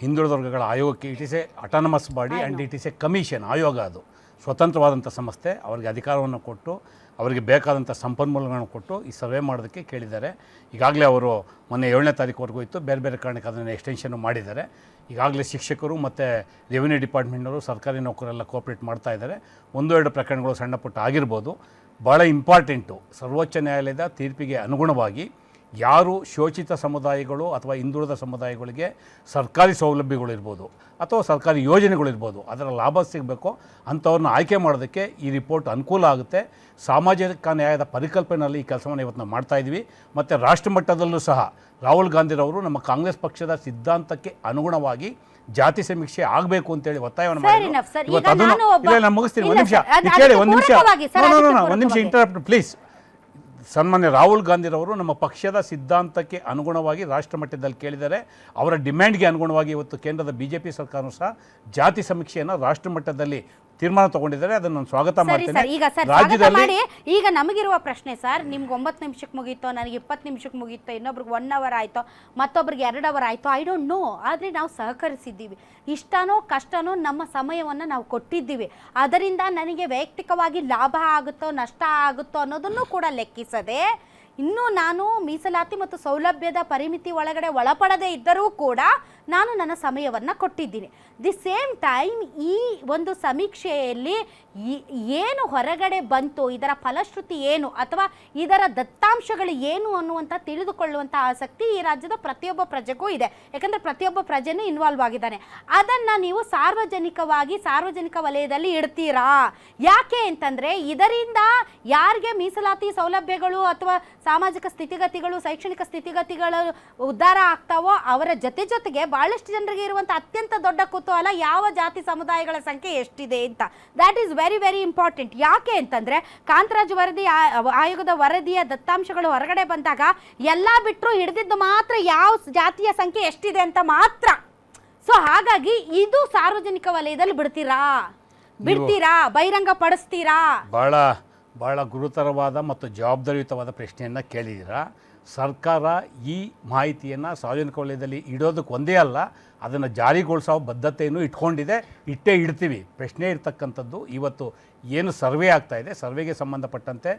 S2: ಹಿಂದುಳಿದ ವರ್ಗಗಳ ಆಯೋಗಕ್ಕೆ, it is A autonomous body and it is A commission, ಆಯೋಗ ಅದು ಸ್ವತಂತ್ರವಾದಂಥ ಸಂಸ್ಥೆ, ಅವರಿಗೆ ಅಧಿಕಾರವನ್ನು ಕೊಟ್ಟು ಅವರಿಗೆ ಬೇಕಾದಂಥ ಸಂಪನ್ಮೂಲಗಳನ್ನು ಕೊಟ್ಟು ಈ ಸರ್ವೆ ಮಾಡೋದಕ್ಕೆ ಕೇಳಿದ್ದಾರೆ. ಈಗಾಗಲೇ ಅವರು ಮೊನ್ನೆ 7ನೇ ತಾರೀಕುವರೆಗೂ ಇತ್ತು, ಬೇರೆ ಬೇರೆ ಕಾರಣಕ್ಕೆ ಅದನ್ನು ಎಕ್ಸ್ಟೆನ್ಷನ್ನು ಮಾಡಿದ್ದಾರೆ. ಈಗಾಗಲೇ ಶಿಕ್ಷಕರು ಮತ್ತು ರೆವಿನ್ಯೂ ಡಿಪಾರ್ಟ್ಮೆಂಟ್ನವರು ಸರ್ಕಾರಿ ನೌಕರೆಲ್ಲ ಕೋಆಪ್ರೇಟ್ ಮಾಡ್ತಾ ಇದ್ದಾರೆ. 1-2 ಪ್ರಕರಣಗಳು ಸಣ್ಣ ಪುಟ್ಟ ಆಗಿರ್ಬೋದು. ಭಾಳ ಇಂಪಾರ್ಟೆಂಟು, ಸರ್ವೋಚ್ಚ ನ್ಯಾಯಾಲಯದ ತೀರ್ಪಿಗೆ ಅನುಗುಣವಾಗಿ ಯಾರು ಶೋಷಿತ ಸಮುದಾಯಗಳು ಅಥವಾ ಹಿಂದುಳಿದ ಸಮುದಾಯಗಳಿಗೆ ಸರ್ಕಾರಿ ಸೌಲಭ್ಯಗಳಿರ್ಬೋದು ಅಥವಾ ಸರ್ಕಾರಿ ಯೋಜನೆಗಳಿರ್ಬೋದು ಅದರ ಲಾಭ ಸಿಗಬೇಕು ಅಂಥವ್ರನ್ನ ಆಯ್ಕೆ ಮಾಡೋದಕ್ಕೆ ಈ ರಿಪೋರ್ಟ್ ಅನುಕೂಲ ಆಗುತ್ತೆ. ಸಾಮಾಜಿಕ ನ್ಯಾಯದ ಪರಿಕಲ್ಪನೆಯಲ್ಲಿ ಈ ಕೆಲಸವನ್ನು ಇವತ್ತು ನಾವು ಮಾಡ್ತಾಯಿದ್ವಿ. ಮತ್ತು ರಾಷ್ಟ್ರ ಮಟ್ಟದಲ್ಲೂ ಸಹ ರಾಹುಲ್ ಗಾಂಧಿರವರು ನಮ್ಮ ಕಾಂಗ್ರೆಸ್ ಪಕ್ಷದ ಸಿದ್ಧಾಂತಕ್ಕೆ ಅನುಗುಣವಾಗಿ ಜಾತಿ ಸಮೀಕ್ಷೆ ಆಗಬೇಕು ಅಂತೇಳಿ ಒತ್ತಾಯವನ್ನು ಮಾಡಿದ್ರು. ಇವತ್ತು ಅದನ್ನು ನಾನು ಮುಗಿಸ್ತೀನಿ. ಒಂದು ನಿಮಿಷ ಇಂಟರಪ್ಟ್ ಪ್ಲೀಸ್. ಸನ್ಮಾನ್ಯ ರಾಹುಲ್ ಗಾಂಧಿರವರು ನಮ್ಮ ಪಕ್ಷದ ಸಿದ್ಧಾಂತಕ್ಕೆ ಅನುಗುಣವಾಗಿ ರಾಷ್ಟ್ರ ಮಟ್ಟದಲ್ಲಿ ಕೇಳಿದ್ದಾರೆ. ಅವರ ಡಿಮ್ಯಾಂಡ್ಗೆ ಅನುಗುಣವಾಗಿ ಇವತ್ತು ಕೇಂದ್ರದ BJP ಸರ್ಕಾರವೂ ಸಹ ಜಾತಿ ಸಮೀಕ್ಷೆಯನ್ನು ರಾಷ್ಟ್ರ ಮಟ್ಟದಲ್ಲಿ ತೀರ್ಮಾನ ತಗೊಂಡಿದ್ದಾರೆ. ಅದನ್ನು ನಾನು ಸ್ವಾಗತ ಮಾಡ್ತೇನೆ.
S1: ರಾಜ್ಯದಲ್ಲಿ ಈಗ ನಮಗಿರುವ ಪ್ರಶ್ನೆ ಸರ್, ನಿಮ್ಗೆ 9 ನಿಮಿಷಕ್ಕೆ ಮುಗೀತೋ, ನನಗೆ 20 ನಿಮಿಷಕ್ಕೆ ಮುಗೀತೋ, ಇನ್ನೊಬ್ರಿಗೆ 1 ಅವರ್ ಆಯಿತೋ, ಮತ್ತೊಬ್ರಿಗೆ 2 ಅವರ್ ಆಯಿತೋ, ಐ ಡೋಂಟ್ ನೋ. ಆದರೆ ನಾವು ಸಹಕರಿಸಿದ್ದೀವಿ, ಇಷ್ಟನೋ ಕಷ್ಟನೋ ನಮ್ಮ ಸಮಯವನ್ನು ನಾವು ಕೊಟ್ಟಿದ್ದೀವಿ. ಅದರಿಂದ ನನಗೆ ವೈಯಕ್ತಿಕವಾಗಿ ಲಾಭ ಆಗುತ್ತೋ ನಷ್ಟ ಆಗುತ್ತೋ ಅನ್ನೋದನ್ನು ಕೂಡ ಲೆಕ್ಕಿಸದೆ ಇನ್ನೂ ನಾನು ಮೀಸಲಾತಿ ಮತ್ತು ಸೌಲಭ್ಯದ ಪರಿಮಿತಿ ಒಳಗಡೆ ಒಳಪಡದೇ ಇದ್ದರೂ ಕೂಡ ನಾನು ನನ್ನ ಸಮಯವನ್ನು ಕೊಟ್ಟಿದ್ದೀನಿ. ದಿ ಸೇಮ್ ಟೈಮ್ ಈ ಒಂದು ಸಮೀಕ್ಷೆಯಲ್ಲಿ ಏನು ಹೊರಗಡೆ ಬಂತು, ಇದರ ಫಲಶ್ರುತಿ ಏನು ಅಥವಾ ಇದರ ದತ್ತಾಂಶಗಳು ಏನು ಅನ್ನುವಂಥ ತಿಳಿದುಕೊಳ್ಳುವಂಥ ಆಸಕ್ತಿ ಈ ರಾಜ್ಯದ ಪ್ರತಿಯೊಬ್ಬ ಪ್ರಜೆಗೂ ಇದೆ. ಯಾಕಂದರೆ ಪ್ರತಿಯೊಬ್ಬ ಪ್ರಜೆನೂ ಇನ್ವಾಲ್ವ್ ಆಗಿದ್ದಾನೆ. ಅದನ್ನು ನೀವು ಸಾರ್ವಜನಿಕ ವಲಯದಲ್ಲಿ ಇಡ್ತೀರಾ? ಯಾಕೆ ಅಂತಂದರೆ ಇದರಿಂದ ಯಾರಿಗೆ ಮೀಸಲಾತಿ ಸೌಲಭ್ಯಗಳು ಅಥವಾ ಸಾಮಾಜಿಕ ಸ್ಥಿತಿಗತಿಗಳು, ಶೈಕ್ಷಣಿಕ ಸ್ಥಿತಿಗತಿಗಳು ಉದ್ಧಾರ ಆಗ್ತಾವೋ ಅವರ ಜೊತೆಗೆ ಭಾಳಷ್ಟು ಜನರಿಗೆ ಇರುವಂಥ ಅತ್ಯಂತ ದೊಡ್ಡ ಕುತೂಹಲ ಯಾವ ಜಾತಿ ಸಮುದಾಯಗಳ ಸಂಖ್ಯೆ ಎಷ್ಟಿದೆ ಅಂತ. That is very very important. ಯಾಕೆ ಅಂತಂದರೆ ಕಾಂತರಾಜು ವರದಿ ಆಯೋಗದ ವರದಿಯ ದತ್ತಾಂಶಗಳು ಹೊರಗಡೆ ಬಂದಾಗ ಎಲ್ಲ ಬಿಟ್ಟರು ಹಿಡಿದಿದ್ದು ಮಾತ್ರ ಯಾವ ಜಾತಿಯ ಸಂಖ್ಯೆ ಎಷ್ಟಿದೆ ಅಂತ ಮಾತ್ರ. ಸೊ ಹಾಗಾಗಿ ಇದು ಸಾರ್ವಜನಿಕ ವಲಯದಲ್ಲಿ ಬಿಡ್ತೀರಾ, ಬಹಿರಂಗ ಪಡಿಸ್ತೀರಾ?
S2: ಭಾಳ ಗುರುತರವಾದ ಮತ್ತು ಜವಾಬ್ದಾರಿಯುತವಾದ ಪ್ರಶ್ನೆಯನ್ನು ಕೇಳಿದ್ದೀರಾ. ಸರ್ಕಾರ ಈ ಮಾಹಿತಿಯನ್ನು ಸಾರ್ವಜನಿಕ ವಲಯದಲ್ಲಿ ಇಡೋದಕ್ಕೆ ಒಂದೇ ಅಲ್ಲ, ಅದನ್ನು ಜಾರಿಗೊಳಿಸೋ ಬದ್ಧತೆಯನ್ನು ಇಟ್ಟೇ ಇಡ್ತೀವಿ. ಪ್ರಶ್ನೆ ಇರ್ತಕ್ಕಂಥದ್ದು ಇವತ್ತು ಏನು ಸರ್ವೆ ಆಗ್ತಾಯಿದೆ, ಸರ್ವೆಗೆ ಸಂಬಂಧಪಟ್ಟಂತೆ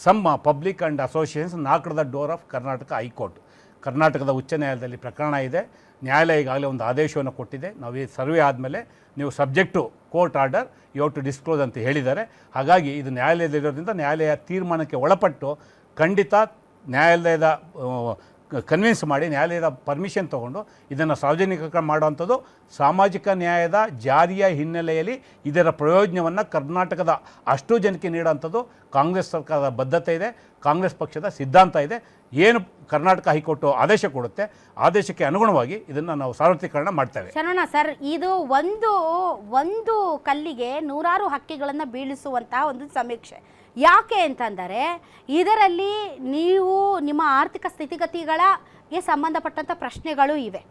S2: ಸಮ್ ಪಬ್ಲಿಕ್ ಆ್ಯಂಡ್ ಅಸೋಸಿಯೇಷನ್ಸ್ ನಾಕ್ the door of Karnataka high court, ಕರ್ನಾಟಕದ ಉಚ್ಚ ನ್ಯಾಯಾಲಯದಲ್ಲಿ ಪ್ರಕರಣ ಇದೆ. ನ್ಯಾಯಾಲಯ ಈಗಾಗಲೇ ಒಂದು ಆದೇಶವನ್ನು ಕೊಟ್ಟಿದೆ. ನಾವು ಈ ಸರ್ವೆ ಆದಮೇಲೆ ನೀವು subject court order you have to disclose ಅಂತ ಹೇಳಿದ್ದಾರೆ. ಹಾಗಾಗಿ ಇದು ನ್ಯಾಯಾಲಯದಲ್ಲಿರೋದ್ರಿಂದ ನ್ಯಾಯಾಲಯ ತೀರ್ಮಾನಕ್ಕೆ ಒಳಪಟ್ಟು ಖಂಡಿತ ನ್ಯಾಯಾಲಯದ ಕನ್ವಿನ್ಸ್ ಮಾಡಿ ನ್ಯಾಯಾಲಯದ ಪರ್ಮಿಷನ್ ತೊಗೊಂಡು ಇದನ್ನು ಸಾರ್ವಜನಿಕ ಮಾಡುವಂಥದ್ದು ಸಾಮಾಜಿಕ ನ್ಯಾಯದ ಜಾರಿಯ ಹಿನ್ನೆಲೆಯಲ್ಲಿ ಇದರ ಪ್ರಯೋಜನವನ್ನು ಕರ್ನಾಟಕದ ಅಷ್ಟು ಜನಕ್ಕೆ ನೀಡುವಂಥದ್ದು ಕಾಂಗ್ರೆಸ್ ಸರ್ಕಾರದ ಬದ್ಧತೆ ಇದೆ, ಕಾಂಗ್ರೆಸ್ ಪಕ್ಷದ ಸಿದ್ಧಾಂತ ಇದೆ. ಏನು ಕರ್ನಾಟಕ ಹೈಕೋರ್ಟ್ ಆದೇಶ ಕೊಡುತ್ತೆ ಆದೇಶಕ್ಕೆ ಅನುಗುಣವಾಗಿ ಇದನ್ನು ನಾವು ಸಾರ್ವತ್ರೀಕರಣ ಮಾಡ್ತೇವೆ.
S1: ಶರಣ ಸರ್, ಇದು ಒಂದು ಕಲ್ಲಿಗೆ 100 ಹಕ್ಕಿಗಳನ್ನು ಬೀಳಿಸುವಂತಹ ಒಂದು ಸಮೀಕ್ಷೆ. ಯಾಕೆ ಅಂತಂದರೆ ಇದರಲ್ಲಿ ನೀವು ನಿಮ್ಮ ಆರ್ಥಿಕ ಸ್ಥಿತಿಗತಿಗಳಿಗೆ ಸಂಬಂಧಪಟ್ಟಂಥ ಪ್ರಶ್ನೆಗಳು ಇವೆ.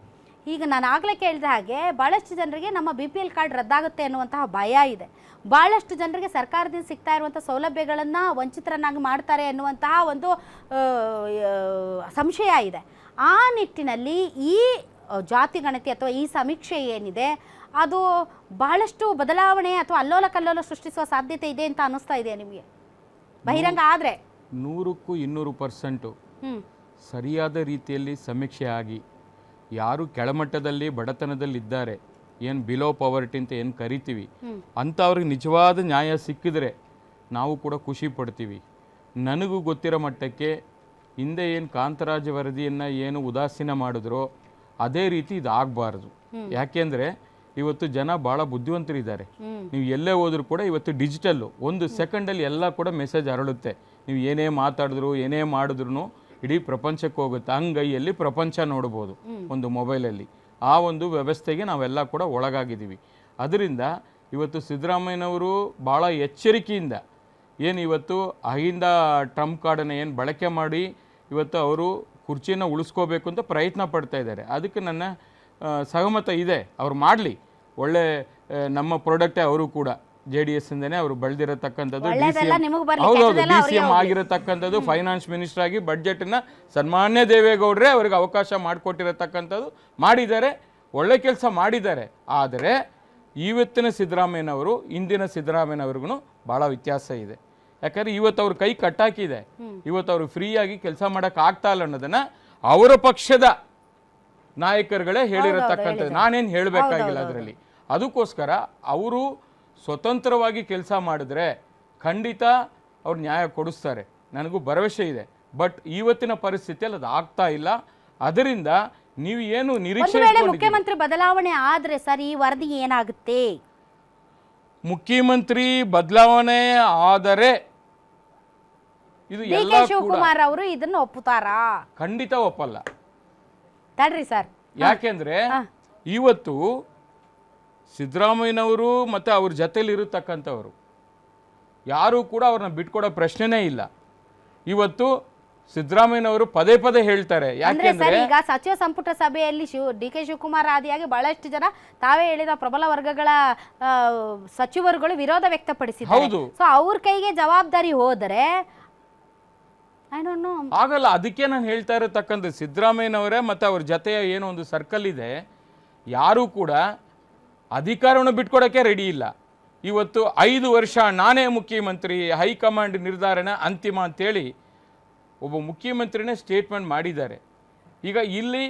S1: ಈಗ ನಾನು ಆಗಲೇ ಕೇಳಿದ ಹಾಗೆ ಭಾಳಷ್ಟು ಜನರಿಗೆ ನಮ್ಮ BPL ಕಾರ್ಡ್ ರದ್ದಾಗುತ್ತೆ ಅನ್ನುವಂತಹ ಭಯ ಇದೆ. ಭಾಳಷ್ಟು ಜನರಿಗೆ ಸರ್ಕಾರದಿಂದ ಸಿಗ್ತಾ ಇರುವಂಥ ಸೌಲಭ್ಯಗಳನ್ನು ವಂಚಿತರನ್ನಾಗಿ ಮಾಡ್ತಾರೆ ಅನ್ನುವಂತಹ ಒಂದು ಸಂಶಯ ಇದೆ. ಆ ನಿಟ್ಟಿನಲ್ಲಿ ಈ ಜಾತಿ ಗಣತಿ ಅಥವಾ ಈ ಸಮೀಕ್ಷೆ ಏನಿದೆ ಅದು ಬಹಳಷ್ಟು ಬದಲಾವಣೆ ಅಥವಾ ಅಲ್ಲೋಲ ಕಲ್ಲೋಲ ಸೃಷ್ಟಿಸುವ ಸಾಧ್ಯತೆ ಇದೆ ಅಂತ ಅನ್ನಿಸ್ತಾ ಇದೆಯಾ ನಿಮಗೆ ಬಹಿರಂಗ ಆದರೆ?
S3: 100ಕ್ಕೂ 200% ಸರಿಯಾದ ರೀತಿಯಲ್ಲಿ ಸಮೀಕ್ಷೆ ಆಗಿ ಯಾರು ಕೆಳಮಟ್ಟದಲ್ಲಿ ಬಡತನದಲ್ಲಿದ್ದಾರೆ, ಏನು ಬಿಲೋ ಪವರ್ಟಿ ಅಂತ ಏನು ಕರಿತೀವಿ ಅಂಥವ್ರಿಗೆ ನಿಜವಾದ ನ್ಯಾಯ ಸಿಕ್ಕಿದ್ರೆ ನಾವು ಕೂಡ ಖುಷಿ ಪಡ್ತೀವಿ. ನನಗೂ ಗೊತ್ತಿರೋ ಮಟ್ಟಕ್ಕೆ ಹಿಂದೆ ಏನು ಕಾಂತರಾಜ್ ವರದಿಯನ್ನು ಏನು ಉದಾಸೀನ ಮಾಡಿದ್ರೋ ಅದೇ ರೀತಿ ಇದಾಗಬಾರ್ದು. ಯಾಕೆಂದರೆ ಇವತ್ತು ಜನ ಭಾಳ ಬುದ್ಧಿವಂತರಿದ್ದಾರೆ. ನೀವು ಎಲ್ಲೇ ಹೋದ್ರೂ ಕೂಡ ಇವತ್ತು ಡಿಜಿಟಲ್ಲು 1 ಸೆಕೆಂಡಲ್ಲಿ ಎಲ್ಲ ಕೂಡ ಮೆಸೇಜ್ ಹರಡುತ್ತೆ. ನೀವು ಏನೇ ಮಾತಾಡಿದ್ರು ಏನೇ ಮಾಡಿದ್ರು ಇಡೀ ಪ್ರಪಂಚಕ್ಕೆ ಹೋಗುತ್ತೆ. ಅಂಗೈಯಲ್ಲಿ ಪ್ರಪಂಚ ನೋಡ್ಬೋದು ಒಂದು ಮೊಬೈಲಲ್ಲಿ. ಆ ಒಂದು ವ್ಯವಸ್ಥೆಗೆ ನಾವೆಲ್ಲ ಕೂಡ ಒಳಗಾಗಿದ್ದೀವಿ. ಅದರಿಂದ ಇವತ್ತು ಸಿದ್ದರಾಮಯ್ಯನವರು ಭಾಳ ಎಚ್ಚರಿಕೆಯಿಂದ ಏನು ಇವತ್ತು ಅಹಿಂದ ಟ್ರಂಪ್ ಕಾರ್ಡನ್ನು ಏನು ಬಳಕೆ ಮಾಡಿ ಇವತ್ತು ಅವರು ಕುರ್ಚಿಯನ್ನು ಉಳಿಸ್ಕೋಬೇಕು ಅಂತ ಪ್ರಯತ್ನ ಪಡ್ತಾ ಇದ್ದಾರೆ. ಅದಕ್ಕೆ ನನ್ನ ಸಹಮತ ಇದೆ. ಅವ್ರು ಮಾಡಲಿ, ಒಳ್ಳೆ ನಮ್ಮ ಪ್ರಾಡಕ್ಟೇ ಅವರು ಕೂಡ JDS ಇಂದನೇ ಅವರು ಬೆಳೆದಿರತಕ್ಕಂಥದ್ದು. ಹೌದೌದು, DCM ಆಗಿರತಕ್ಕಂಥದ್ದು, ಫೈನಾನ್ಸ್ ಮಿನಿಸ್ಟರ್ ಆಗಿ ಬಡ್ಜೆಟನ್ನು ಸನ್ಮಾನ್ಯ ದೇವೇಗೌಡರೇ ಅವರಿಗೆ ಅವಕಾಶ ಮಾಡಿಕೊಟ್ಟಿರತಕ್ಕಂಥದ್ದು ಮಾಡಿದ್ದಾರೆ, ಒಳ್ಳೆ ಕೆಲಸ ಮಾಡಿದ್ದಾರೆ. ಆದರೆ ಇವತ್ತಿನ ಸಿದ್ದರಾಮಯ್ಯನವರು ಇಂದಿನ ಸಿದ್ದರಾಮಯ್ಯನವ್ರಿಗೂ ಭಾಳ ವ್ಯತ್ಯಾಸ ಇದೆ. ಯಾಕಂದರೆ ಇವತ್ತು ಅವ್ರ ಕೈ ಕಟ್ಟಾಕಿದೆ. ಇವತ್ತು ಅವರು ಫ್ರೀಯಾಗಿ ಕೆಲಸ ಮಾಡೋಕ್ಕೆ ಆಗ್ತಾ ಇಲ್ಲ ಅನ್ನೋದನ್ನು ಅವರ ಪಕ್ಷದ ನಾಯಕರುಗಳೇ ಹೇಳಿರತಕ್ಕಂಥದ್ದು. ನಾನೇನು ಹೇಳಬೇಕಾಗಿಲ್ಲ ಅದರಲ್ಲಿ. ಅದಕ್ಕೋಸ್ಕರ ಅವರು ಸ್ವತಂತ್ರವಾಗಿ ಕೆಲಸ ಮಾಡಿದ್ರೆ ಖಂಡಿತ ಅವ್ರು ನ್ಯಾಯ ಕೊಡಿಸ್ತಾರೆ, ನನಗೂ ಭರವಸೆ ಇದೆ. ಬಟ್ ಇವತ್ತಿನ ಪರಿಸ್ಥಿತಿಯಲ್ಲಿ ಅದು ಆಗ್ತಾ ಇಲ್ಲ. ಅದರಿಂದ ನೀವು ಏನು ನಿರೀಕ್ಷೆ
S1: ಮುಖ್ಯಮಂತ್ರಿ ಬದಲಾವಣೆ ಆದ್ರೆ ಸರ್ ಈ ವರದಿ ಏನಾಗುತ್ತೆ?
S3: ಮುಖ್ಯಮಂತ್ರಿ ಬದಲಾವಣೆ ಆದರೆ ಇದು ಎಲ್ಲ
S1: ಶಿವಕುಮಾರ್ ಅವರು ಇದನ್ನ ಒಪ್ಪುತ್ತಾರಾ?
S3: ಖಂಡಿತ ಒಪ್ಪಲ್ಲ.
S1: ತಡ್ರಿ ಸರ್,
S3: ಯಾಕೆಂದ್ರೆ ಇವತ್ತು ಸಿದ್ದರಾಮಯ್ಯನವರು ಮತ್ತು ಅವ್ರ ಜೊತೆಲಿ ಇರತಕ್ಕಂಥವ್ರು ಯಾರೂ ಕೂಡ ಅವ್ರನ್ನ ಬಿಟ್ಕೊಡೋ ಪ್ರಶ್ನೆನೇ ಇಲ್ಲ. ಇವತ್ತು ಸಿದ್ದರಾಮಯ್ಯನವರು ಪದೇ ಪದೇ ಹೇಳ್ತಾರೆ. ಯಾಕೆಂದ್ರೆ
S1: ಈಗ ಸಚಿವ ಸಂಪುಟ ಸಭೆಯಲ್ಲಿ DK ಶಿವಕುಮಾರ್ ಆದಿಯಾಗಿ ಬಹಳಷ್ಟು ಜನ ತಾವೇ ಹೇಳಿದ ಪ್ರಬಲ ವರ್ಗಗಳ ಸಚಿವರುಗಳು ವಿರೋಧ ವ್ಯಕ್ತಪಡಿಸಿದ್ದಾರೆ. ಸೊ ಅವ್ರ ಕೈಗೆ ಜವಾಬ್ದಾರಿ ಹೋದರೆ
S3: ಆಗಲ್ಲ. ಅದಕ್ಕೆ ನಾನು ಹೇಳ್ತಾ ಇರತಕ್ಕಂಥ ಸಿದ್ದರಾಮಯ್ಯನವರೇ ಮತ್ತು ಅವ್ರ ಜೊತೆಯ ಏನೋ ಒಂದು ಸರ್ಕಲ್ ಇದೆ, ಯಾರೂ ಕೂಡ ಅಧಿಕಾರವನ್ನು ಬಿಟ್ಕೊಡೋಕ್ಕೆ ರೆಡಿ ಇಲ್ಲ. ಇವತ್ತು 5 ವರ್ಷ ನಾನೇ ಮುಖ್ಯಮಂತ್ರಿ, ಹೈಕಮಾಂಡ್ ನಿರ್ಧಾರನ ಅಂತಿಮ ಅಂತೇಳಿ ಒಬ್ಬ ಮುಖ್ಯಮಂತ್ರಿನೇ ಸ್ಟೇಟ್ಮೆಂಟ್ ಮಾಡಿದ್ದಾರೆ. ಈಗ ಇಲ್ಲಿ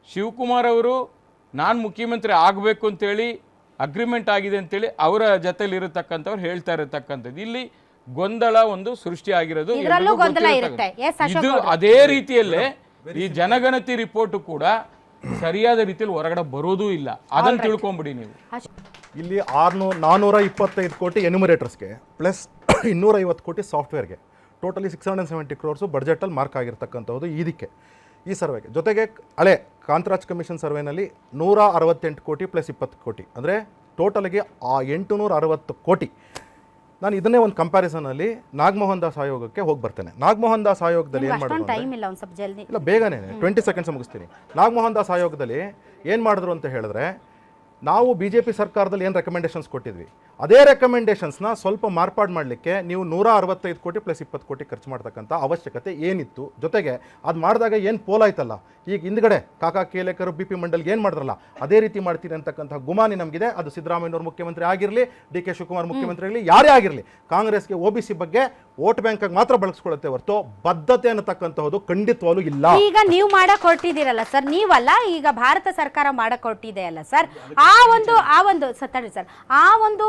S3: ಶಿವಕುಮಾರ್ ಅವರು ನಾನು ಮುಖ್ಯಮಂತ್ರಿ ಆಗಬೇಕು ಅಂತೇಳಿ ಅಗ್ರಿಮೆಂಟ್ ಆಗಿದೆ ಅಂತೇಳಿ ಅವರ ಜೊತೆಲಿರತಕ್ಕಂಥವ್ರು ಹೇಳ್ತಾ ಇರತಕ್ಕಂಥದ್ದು. ಇಲ್ಲಿ ಗೊಂದಲ ಒಂದು ಸೃಷ್ಟಿಯಾಗಿರೋದು ಇದು. ಅದೇ ರೀತಿಯಲ್ಲೇ ಈ ಜನಗಣತಿ ರಿಪೋರ್ಟ್ ಕೂಡ ಸರಿಯಾದ ರೀತಿಯಲ್ಲಿ ಹೊರಗಡೆ ಬರೋದೂ ಇಲ್ಲ. ಅದನ್ನು ತಿಳ್ಕೊಂಬಿಡಿ ನೀವು.
S4: ಇಲ್ಲಿ 425 ಕೋಟಿ ಎನ್ಯುಮರೇಟರ್ಸ್ಗೆ ಪ್ಲಸ್ 250 ಕೋಟಿ ಸಾಫ್ಟ್ವೇರ್ಗೆ ಟೋಟಲಿ 670 ಕ್ರೋರ್ಸು ಬಡ್ಜೆಟಲ್ಲಿ ಮಾರ್ಕ್ ಆಗಿರ್ತಕ್ಕಂಥದ್ದು ಇದಕ್ಕೆ, ಈ ಸರ್ವೆಗೆ. ಜೊತೆಗೆ ಹಳೆ ಕಾಂತರಾಜ್ ಕಮಿಷನ್ ಸರ್ವೆನಲ್ಲಿ 168 ಕೋಟಿ ಪ್ಲಸ್ 20 ಕೋಟಿ, ಅಂದರೆ ಟೋಟಲ್ಗೆ 860 ಕೋಟಿ. ನಾನು ಇದನ್ನೇ ಒಂದು ಕಂಪ್ಯಾರಿಸನಲ್ಲಿ ನಾಗಮೋಹನ್ ದಾಸ್ ಆಯೋಗಕ್ಕೆ ಹೋಗಿ ಬರ್ತೇನೆ. ನಾಗಮೋಹನ್ ದಾಸ್ ಆಯೋಗದಲ್ಲಿ ಏನು ಮಾಡಿದ್ರು ಇಲ್ಲ ಬೇಗನೆ 20 ಸೆಕೆಂಡ್ಸ್ ಮುಗಿಸ್ತೀನಿ. ನಾಗಮೋಹನ್ ದಾಸ್ ಆಯೋಗದಲ್ಲಿ ಏನು ಮಾಡಿದ್ರು ಅಂತ ಹೇಳಿದ್ರೆ, ನಾವು BJP ಸರ್ಕಾರದಲ್ಲಿ ಏನು ರೆಕಮೆಂಡೇಷನ್ಸ್ ಕೊಟ್ಟಿದ್ವಿ ಅದೇ ರೆಕಮೆಂಡೇಷನ್ಸ್ನ ಸ್ವಲ್ಪ ಮಾರ್ಪಾಡು ಮಾಡಲಿಕ್ಕೆ ನೀವು 165 ಕೋಟಿ ಪ್ಲಸ್ 20 ಕೋಟಿ ಖರ್ಚು ಮಾಡ್ತಕ್ಕಂಥ ಅವಶ್ಯಕತೆ ಏನಿತ್ತು. ಜೊತೆಗೆ ಅದು ಮಾಡಿದಾಗ ಏನು ಪೋಲಾಯ್ತಲ್ಲ, ಈಗ ಹಿಂದ್ಗಡೆ ಕಾಕಾ ಕೇಲೇಕರು BP ಮಂಡಲ್ಗೆ ಏನು ಮಾಡಿದ್ರಲ್ಲ ಅದೇ ರೀತಿ ಮಾಡ್ತೀರಿ ಅಂತಕ್ಕಂಥ ಗುಮಾನಿ ನಮಗಿದೆ. ಅದು ಸಿದ್ದರಾಮಯ್ಯನವರು ಮುಖ್ಯಮಂತ್ರಿ ಆಗಿರಲಿ, DK ಶಿವಕುಮಾರ್ ಮುಖ್ಯಮಂತ್ರಿ ಆಗಲಿ, ಯಾರೇ ಆಗಿರಲಿ, ಕಾಂಗ್ರೆಸ್ಗೆ OBC ಬಗ್ಗೆ ವೋಟ್ ಬ್ಯಾಂಕಾಗಿ ಮಾತ್ರ ಬಳಸ್ಕೊಳ್ಳುತ್ತೆ ಹೊರತು ಬದ್ಧತೆ ಅನ್ನತಕ್ಕಂಥದ್ದು ಖಂಡಿತವಾಗ್ಲೂ ಇಲ್ಲ.
S1: ಈಗ ನೀವು ಮಾಡಕ್ ಹೊರಟಿದ್ದೀರಲ್ಲ ಸರ್, ನೀವಲ್ಲ, ಈಗ ಭಾರತ ಸರ್ಕಾರ ಮಾಡಕ್ ಹೊರಟಿದೆ ಅಲ್ಲ ಸರ್, ಆ ಒಂದು ಸತ್ತಡಿ ಸರ್, ಆ ಒಂದು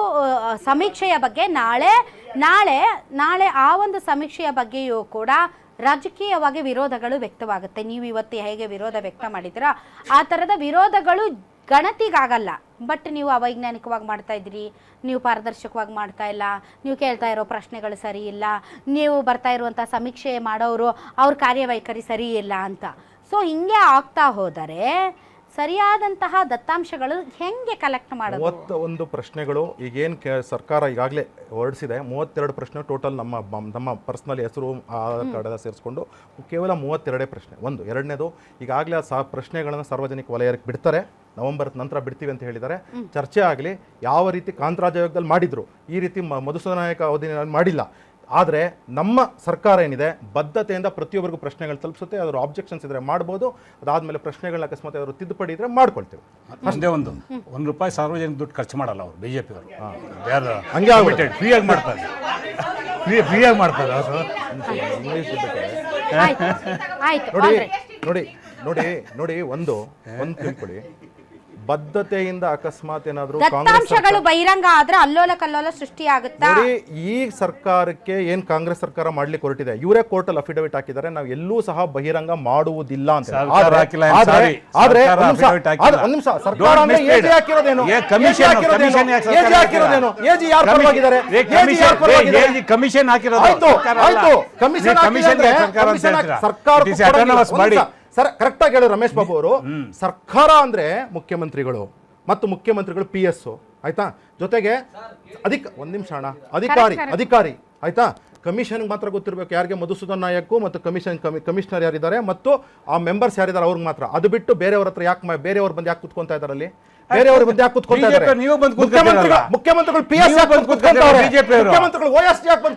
S1: ಸಮೀಕ್ಷೆಯ ಬಗ್ಗೆ ನಾಳೆ ಆ ಒಂದು ಸಮೀಕ್ಷೆಯ ಬಗ್ಗೆಯೂ ಕೂಡ ರಾಜಕೀಯವಾಗಿ ವಿರೋಧಗಳು ವ್ಯಕ್ತವಾಗುತ್ತೆ. ನೀವು ಇವತ್ತು ಹೇಗೆ ವಿರೋಧ ವ್ಯಕ್ತ ಮಾಡಿದ್ದೀರಾ ಆ ಥರದ ವಿರೋಧಗಳು ಗಣತಿಗಾಗಲ್ಲ. ಬಟ್ ನೀವು ಅವೈಜ್ಞಾನಿಕವಾಗಿ ಮಾಡ್ತಾ ಇದ್ದೀರಿ, ನೀವು ಪಾರದರ್ಶಕವಾಗಿ ಮಾಡ್ತಾ ಇಲ್ಲ, ನೀವು ಕೇಳ್ತಾ ಇರೋ ಪ್ರಶ್ನೆಗಳು ಸರಿ ಇಲ್ಲ, ನೀವು ಬರ್ತಾ ಇರುವಂಥ ಸಮೀಕ್ಷೆ ಮಾಡೋರು ಅವ್ರ ಕಾರ್ಯವೈಖರಿ ಸರಿ ಇಲ್ಲ ಅಂತ. ಸೊ ಹಿಂಗೆ ಆಗ್ತಾ ಹೋದರೆ ಸರಿಯಾದಂತಹ ದತ್ತಾಂಶಗಳು ಹೆಂಗೆ ಕಲೆಕ್ಟ್ ಮಾಡೋದು?
S4: 31 ಪ್ರಶ್ನೆಗಳು ಈಗೇನು ಸರ್ಕಾರ ಈಗಾಗಲೇ ಹೊರಡಿಸಿದೆ. 32 ಪ್ರಶ್ನೆ ಟೋಟಲ್ ನಮ್ಮ ಪರ್ಸ್ನಲ್ ಹೆಸರು ಆಧಾರ್ ಕಾರ್ಡ್ ಎಲ್ಲ ಸೇರಿಸ್ಕೊಂಡು ಕೇವಲ 32 ಪ್ರಶ್ನೆ. ಒಂದು ಎರಡನೇದು ಈಗಾಗಲೇ ಪ್ರಶ್ನೆಗಳನ್ನು ಸಾರ್ವಜನಿಕ ವಲಯಕ್ಕೆ ಬಿಡ್ತಾರೆ, ನವೆಂಬರ್ ನಂತರ ಬಿಡ್ತೀವಿ ಅಂತ ಹೇಳಿದ್ದಾರೆ. ಚರ್ಚೆ ಆಗಲಿ, ಯಾವ ರೀತಿ ಕಾಂತರಾಜಯೋಗದಲ್ಲಿ ಮಾಡಿದ್ರು, ಈ ರೀತಿ ಮಧುಸೂದನ ನಾಯಕ ಅವಧಿಯಲ್ಲಿ ಮಾಡಿಲ್ಲ. ಆದರೆ ನಮ್ಮ ಸರ್ಕಾರ ಏನಿದೆ ಬದ್ಧತೆಯಿಂದ ಪ್ರತಿಯೊಬ್ಬರಿಗೂ ಪ್ರಶ್ನೆಗಳು ತಲುಪಿಸುತ್ತೆ. ಅದರ ಆಬ್ಜೆಕ್ಷನ್ಸ್ ಇದ್ರೆ ಮಾಡ್ಬೋದು, ಅದಾದಮೇಲೆ ಪ್ರಶ್ನೆಗಳನ್ನ ಅಕಸ್ಮಾತ್ ಅವರು ತಿದ್ದುಪಡಿ ಇದ್ರೆ ಮಾಡ್ಕೊಳ್ತೀವಿ.
S2: ಒಂದೇ ₹1 ಸಾರ್ವಜನಿಕ ದುಡ್ಡು ಖರ್ಚು ಮಾಡಲ್ಲ ಅವರು, BJP ಅವರು
S4: ಹಂಗೆ ಆಗ್ಬಿಟ್ಟೆ
S2: ಫ್ರೀಯಾಗಿ ಮಾಡ್ತಾರೆ, ಫ್ರೀಯಾಗಿ ಮಾಡ್ತಾರೆ ಅವರು.
S4: ನೋಡಿ ಒಂದು ತಿಳ್ಕೊಳ್ಳಿ, ಬದ್ಧತೆಯಿಂದ ಅಕಸ್ಮಾತ್ ಏನಾದರೂ
S1: ದತ್ತಾಂಶಗಳು ಬಹಿರಂಗ ಆದ್ರೆ ಅಲ್ಲೋಲ ಕಲ್ಲೋಲ ಸೃಷ್ಟಿ ಆಗುತ್ತಾ?
S4: ನೋಡಿ, ಈ ಸರ್ಕಾರಕ್ಕೆ ಏನ್ ಕಾಂಗ್ರೆಸ್ ಸರ್ಕಾರ ಮಾಡ್ಲಿಕ್ಕೆ ಹೊರಟಿದೆ, ಇವರೇ ಕೋರ್ಟಲ್ಲಿ ಅಫಿಡವಿಟ್ ಹಾಕಿದ್ದಾರೆ, ನಾವು ಎಲ್ಲೂ ಸಹ ಬಹಿರಂಗ ಮಾಡುವುದಿಲ್ಲ ಅಂತ. ಆದ್ರೆ ಒಂದ್ ನಿಮಿಷ, ಸರ್ಕಾರ ಅಂದ್ರೆ ಎಜಿ ಹಾಕಿರೋದೇನು? ಎಜಿ ಯಾರು ಪರವಾಗಿದ್ದಾರೆ?
S2: ಕಮಿಷನ್ ಹಾಕಿರೋದು.
S4: ಆಯ್ತು, ಸರ್ಕಾರ ಕರೆಕ್ಟ್ ಆಗಿ ಹೇಳಿ ರಮೇಶ್ ಬಾಬು ಅವರು. ಸರ್ಕಾರ ಅಂದ್ರೆ ಮುಖ್ಯಮಂತ್ರಿಗಳು ಮತ್ತು ಮುಖ್ಯಮಂತ್ರಿಗಳು PS, ಆಯ್ತಾ, ಜೊತೆಗೆ ಒಂದ್ ನಿಮಿಷ ಅಣ್ಣ, ಅಧಿಕಾರಿ ಆಯ್ತಾ. ಕಮಿಷನ್ ಮಾತ್ರ ಗೊತ್ತಿರಬೇಕು ಯಾರಿಗೆ, ಮಧುಸೂದನ್ ನಾಯಕ್ ಮತ್ತು ಕಮಿಷನರ್ ಯಾರಿದ್ದಾರೆ ಮತ್ತು ಆ ಮೆಂಬರ್ಸ್ ಯಾರಿದ್ದಾರೆ ಅವ್ರಿಗೆ ಮಾತ್ರ. ಅದು ಬಿಟ್ಟು ಬೇರೆಯವ್ರ ಹತ್ರ ಬೇರೆಯವ್ರು ಬಂದು ಯಾಕೆ ಕುತ್ಕೊಂತಾ ಇದ್ದಾರೆ ಅಲ್ಲಿ? ಬೇರೆಯವರು ಬಂದು ಯಾಕೆ ಕುತ್ಕೊಂತಾ ಇದ್ದಾರೆ? ಮುಖ್ಯಮಂತ್ರಿಗಳು PS ಕುತ್ಕೊಂತವ್ರೆ, ಮುಖ್ಯಮಂತ್ರಿಗಳು OSD ಯಾಕೆ ಬಂದು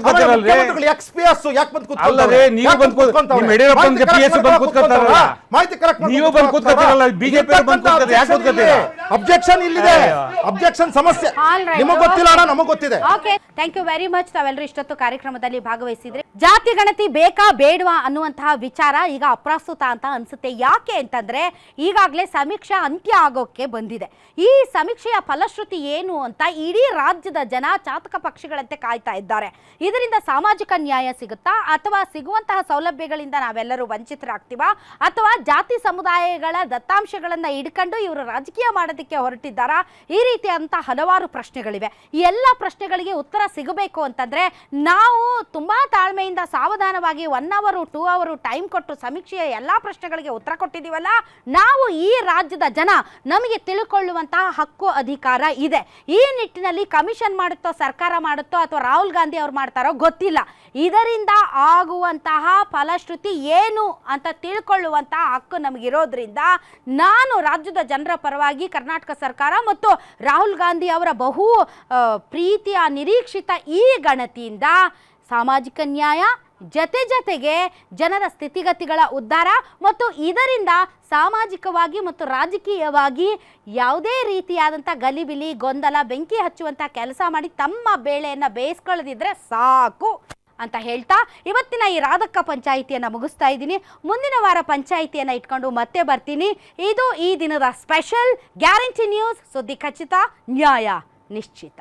S4: ಮುಖ್ಯಮಂತ್ರಿಗಳು XPS ಯಾಕೆ ಬಂದು ಕುತ್ಕೊಂತವ್ರೆ? ಮಾಹಿತಿ ಕರೆಕ್ಟ್ ಅಬ್ಜೆಕ್ಷನ್ ಇಲ್ಲಿದೆ, ಅಬ್ಜೆಕ್ಷನ್ ಸಮಸ್ಯೆ ನಿಮಗೆ ಗೊತ್ತಿಲ್ಲ ಅಣ್ಣ, ನಮಗೆ ಗೊತ್ತಿದೆ.
S1: Okay, thank you very much. ತಾವೆಲ್ಲರೂ ಇಷ್ಟೊತ್ತು ಕಾರ್ಯಕ್ರಮದಲ್ಲಿ ಭಾಗವಹಿಸಿದ್ರೆ. ಜಾತಿ ಗಣತಿ ಬೇಕಾ ಬೇಡವಾ ಅನ್ನುವಂತಹ ವಿಚಾರ ಈಗ ಅಪ್ರಸ್ತುತ ಅಂತ ಅನ್ಸುತ್ತೆ. ಯಾಕೆ ಅಂತಂದ್ರೆ ಈಗಾಗಲೇ ಸಮೀಕ್ಷೆ ಅಂತ್ಯ ಆಗೋಕ್ಕೆ ಬಂದಿದೆ. ಈ ಸಮೀಕ್ಷೆಯ ಫಲಶ್ರುತಿ ಏನು ಅಂತ ಇಡೀ ರಾಜ್ಯದ ಜನ ಚಾತಕ ಪಕ್ಷಿಗಳಂತೆ ಕಾಯ್ತಾ ಇದ್ದಾರೆ. ಇದರಿಂದ ಸಾಮಾಜಿಕ ನ್ಯಾಯ ಸಿಗುತ್ತಾ, ಅಥವಾ ಸಿಗುವಂತಹ ಸೌಲಭ್ಯಗಳಿಂದ ನಾವೆಲ್ಲರೂ ವಂಚಿತರಾಗ್ತೀವಾ, ಅಥವಾ ಜಾತಿ ಸಮುದಾಯಗಳ ದತ್ತಾಂಶಗಳನ್ನ ಇಡ್ಕೊಂಡು ಇವರು ರಾಜಕೀಯ ಮಾಡೋದಕ್ಕೆ ಹೊರಟಿದ್ದಾರಾ? ಈ ರೀತಿಯಾದಂಥ ಹಲವಾರು ಪ್ರಶ್ನೆಗಳಿವೆ. ಈ ಎಲ್ಲ ಪ್ರಶ್ನೆಗಳಿಗೆ ಉತ್ತರ ಸಿಗಬೇಕು ಅಂತಂದ್ರೆ ನಾವು ತುಂಬಾ ತಾಳ್ಮೆಯಿಂದ ಸಾವಧಾನವಾಗಿ 1 hour 2 hour ಟೈಮ್ ಕೊಟ್ಟು ಸಮೀಕ್ಷೆಯ ಎಲ್ಲಾ ಪ್ರಶ್ನೆಗಳಿಗೆ ಉತ್ತರ ಕೊಟ್ಟಿದ್ದೀವಲ್ಲ, ನಾವು ಈ ರಾಜ್ಯದ ಜನ ನಮಗೆ ತಿಳ್ಕೊಳ್ಳುವಂತಹ ಹಕ್ಕು ಅಧಿಕಾರ ಇದೆ. ಈ ನಿಟ್ಟಿನಲ್ಲಿ ಕಮಿಷನ್ ಮಾಡುತ್ತೋ, ಸರ್ಕಾರ ಮಾಡುತ್ತೋ, ಅಥವಾ ರಾಹುಲ್ ಗಾಂಧಿ ಅವ್ರು ಮಾಡ್ತಾರೋ ಗೊತ್ತಿಲ್ಲ. ಇದರಿಂದ ಆಗುವಂತಹ ಫಲಶ್ರುತಿ ಏನು ಅಂತ ತಿಳ್ಕೊಳ್ಳುವಂತಹ ಹಕ್ಕು ನಮಗಿರೋದ್ರಿಂದ ನಾನು ರಾಜ್ಯದ ಜನರ ಪರವಾಗಿ ಕರ್ನಾಟಕ ಸರ್ಕಾರ ಮತ್ತು ರಾಹುಲ್ ಗಾಂಧಿ ಅವರ ಬಹು ಪ್ರೀತಿಯ ನಿರೀಕ್ಷಿತ ಈ ಗಣತಿಯಿಂದ ಸಾಮಾಜಿಕ ನ್ಯಾಯ ಜೊತೆಗೆ ಜನರ ಸ್ಥಿತಿಗತಿಗಳ ಉದ್ಧಾರ ಮತ್ತು ಇದರಿಂದ ಸಾಮಾಜಿಕವಾಗಿ ಮತ್ತು ರಾಜಕೀಯವಾಗಿ ಯಾವುದೇ ರೀತಿಯಾದಂಥ ಗಲಿಬಿಲಿ, ಗೊಂದಲ, ಬೆಂಕಿ ಹಚ್ಚುವಂಥ ಕೆಲಸ ಮಾಡಿ ತಮ್ಮ ಬೇಳೆಯನ್ನು ಬೇಯಿಸ್ಕೊಳ್ಳದಿದ್ರೆ ಸಾಕು ಅಂತ ಹೇಳ್ತಾ ಇವತ್ತಿನ ಈ ರಾಧಕ್ಕ ಪಂಚಾಯಿತಿಯನ್ನು ಮುಗಿಸ್ತಾ ಇದ್ದೀನಿ. ಮುಂದಿನ ವಾರ ಪಂಚಾಯಿತಿಯನ್ನು ಇಟ್ಕೊಂಡು ಮತ್ತೆ ಬರ್ತೀನಿ. ಇದು ಈ ದಿನದ ಸ್ಪೆಷಲ್ ಗ್ಯಾರಂಟಿ ನ್ಯೂಸ್. ಸುದ್ದಿ ಖಚಿತ, ನ್ಯಾಯ ನಿಶ್ಚಿತ.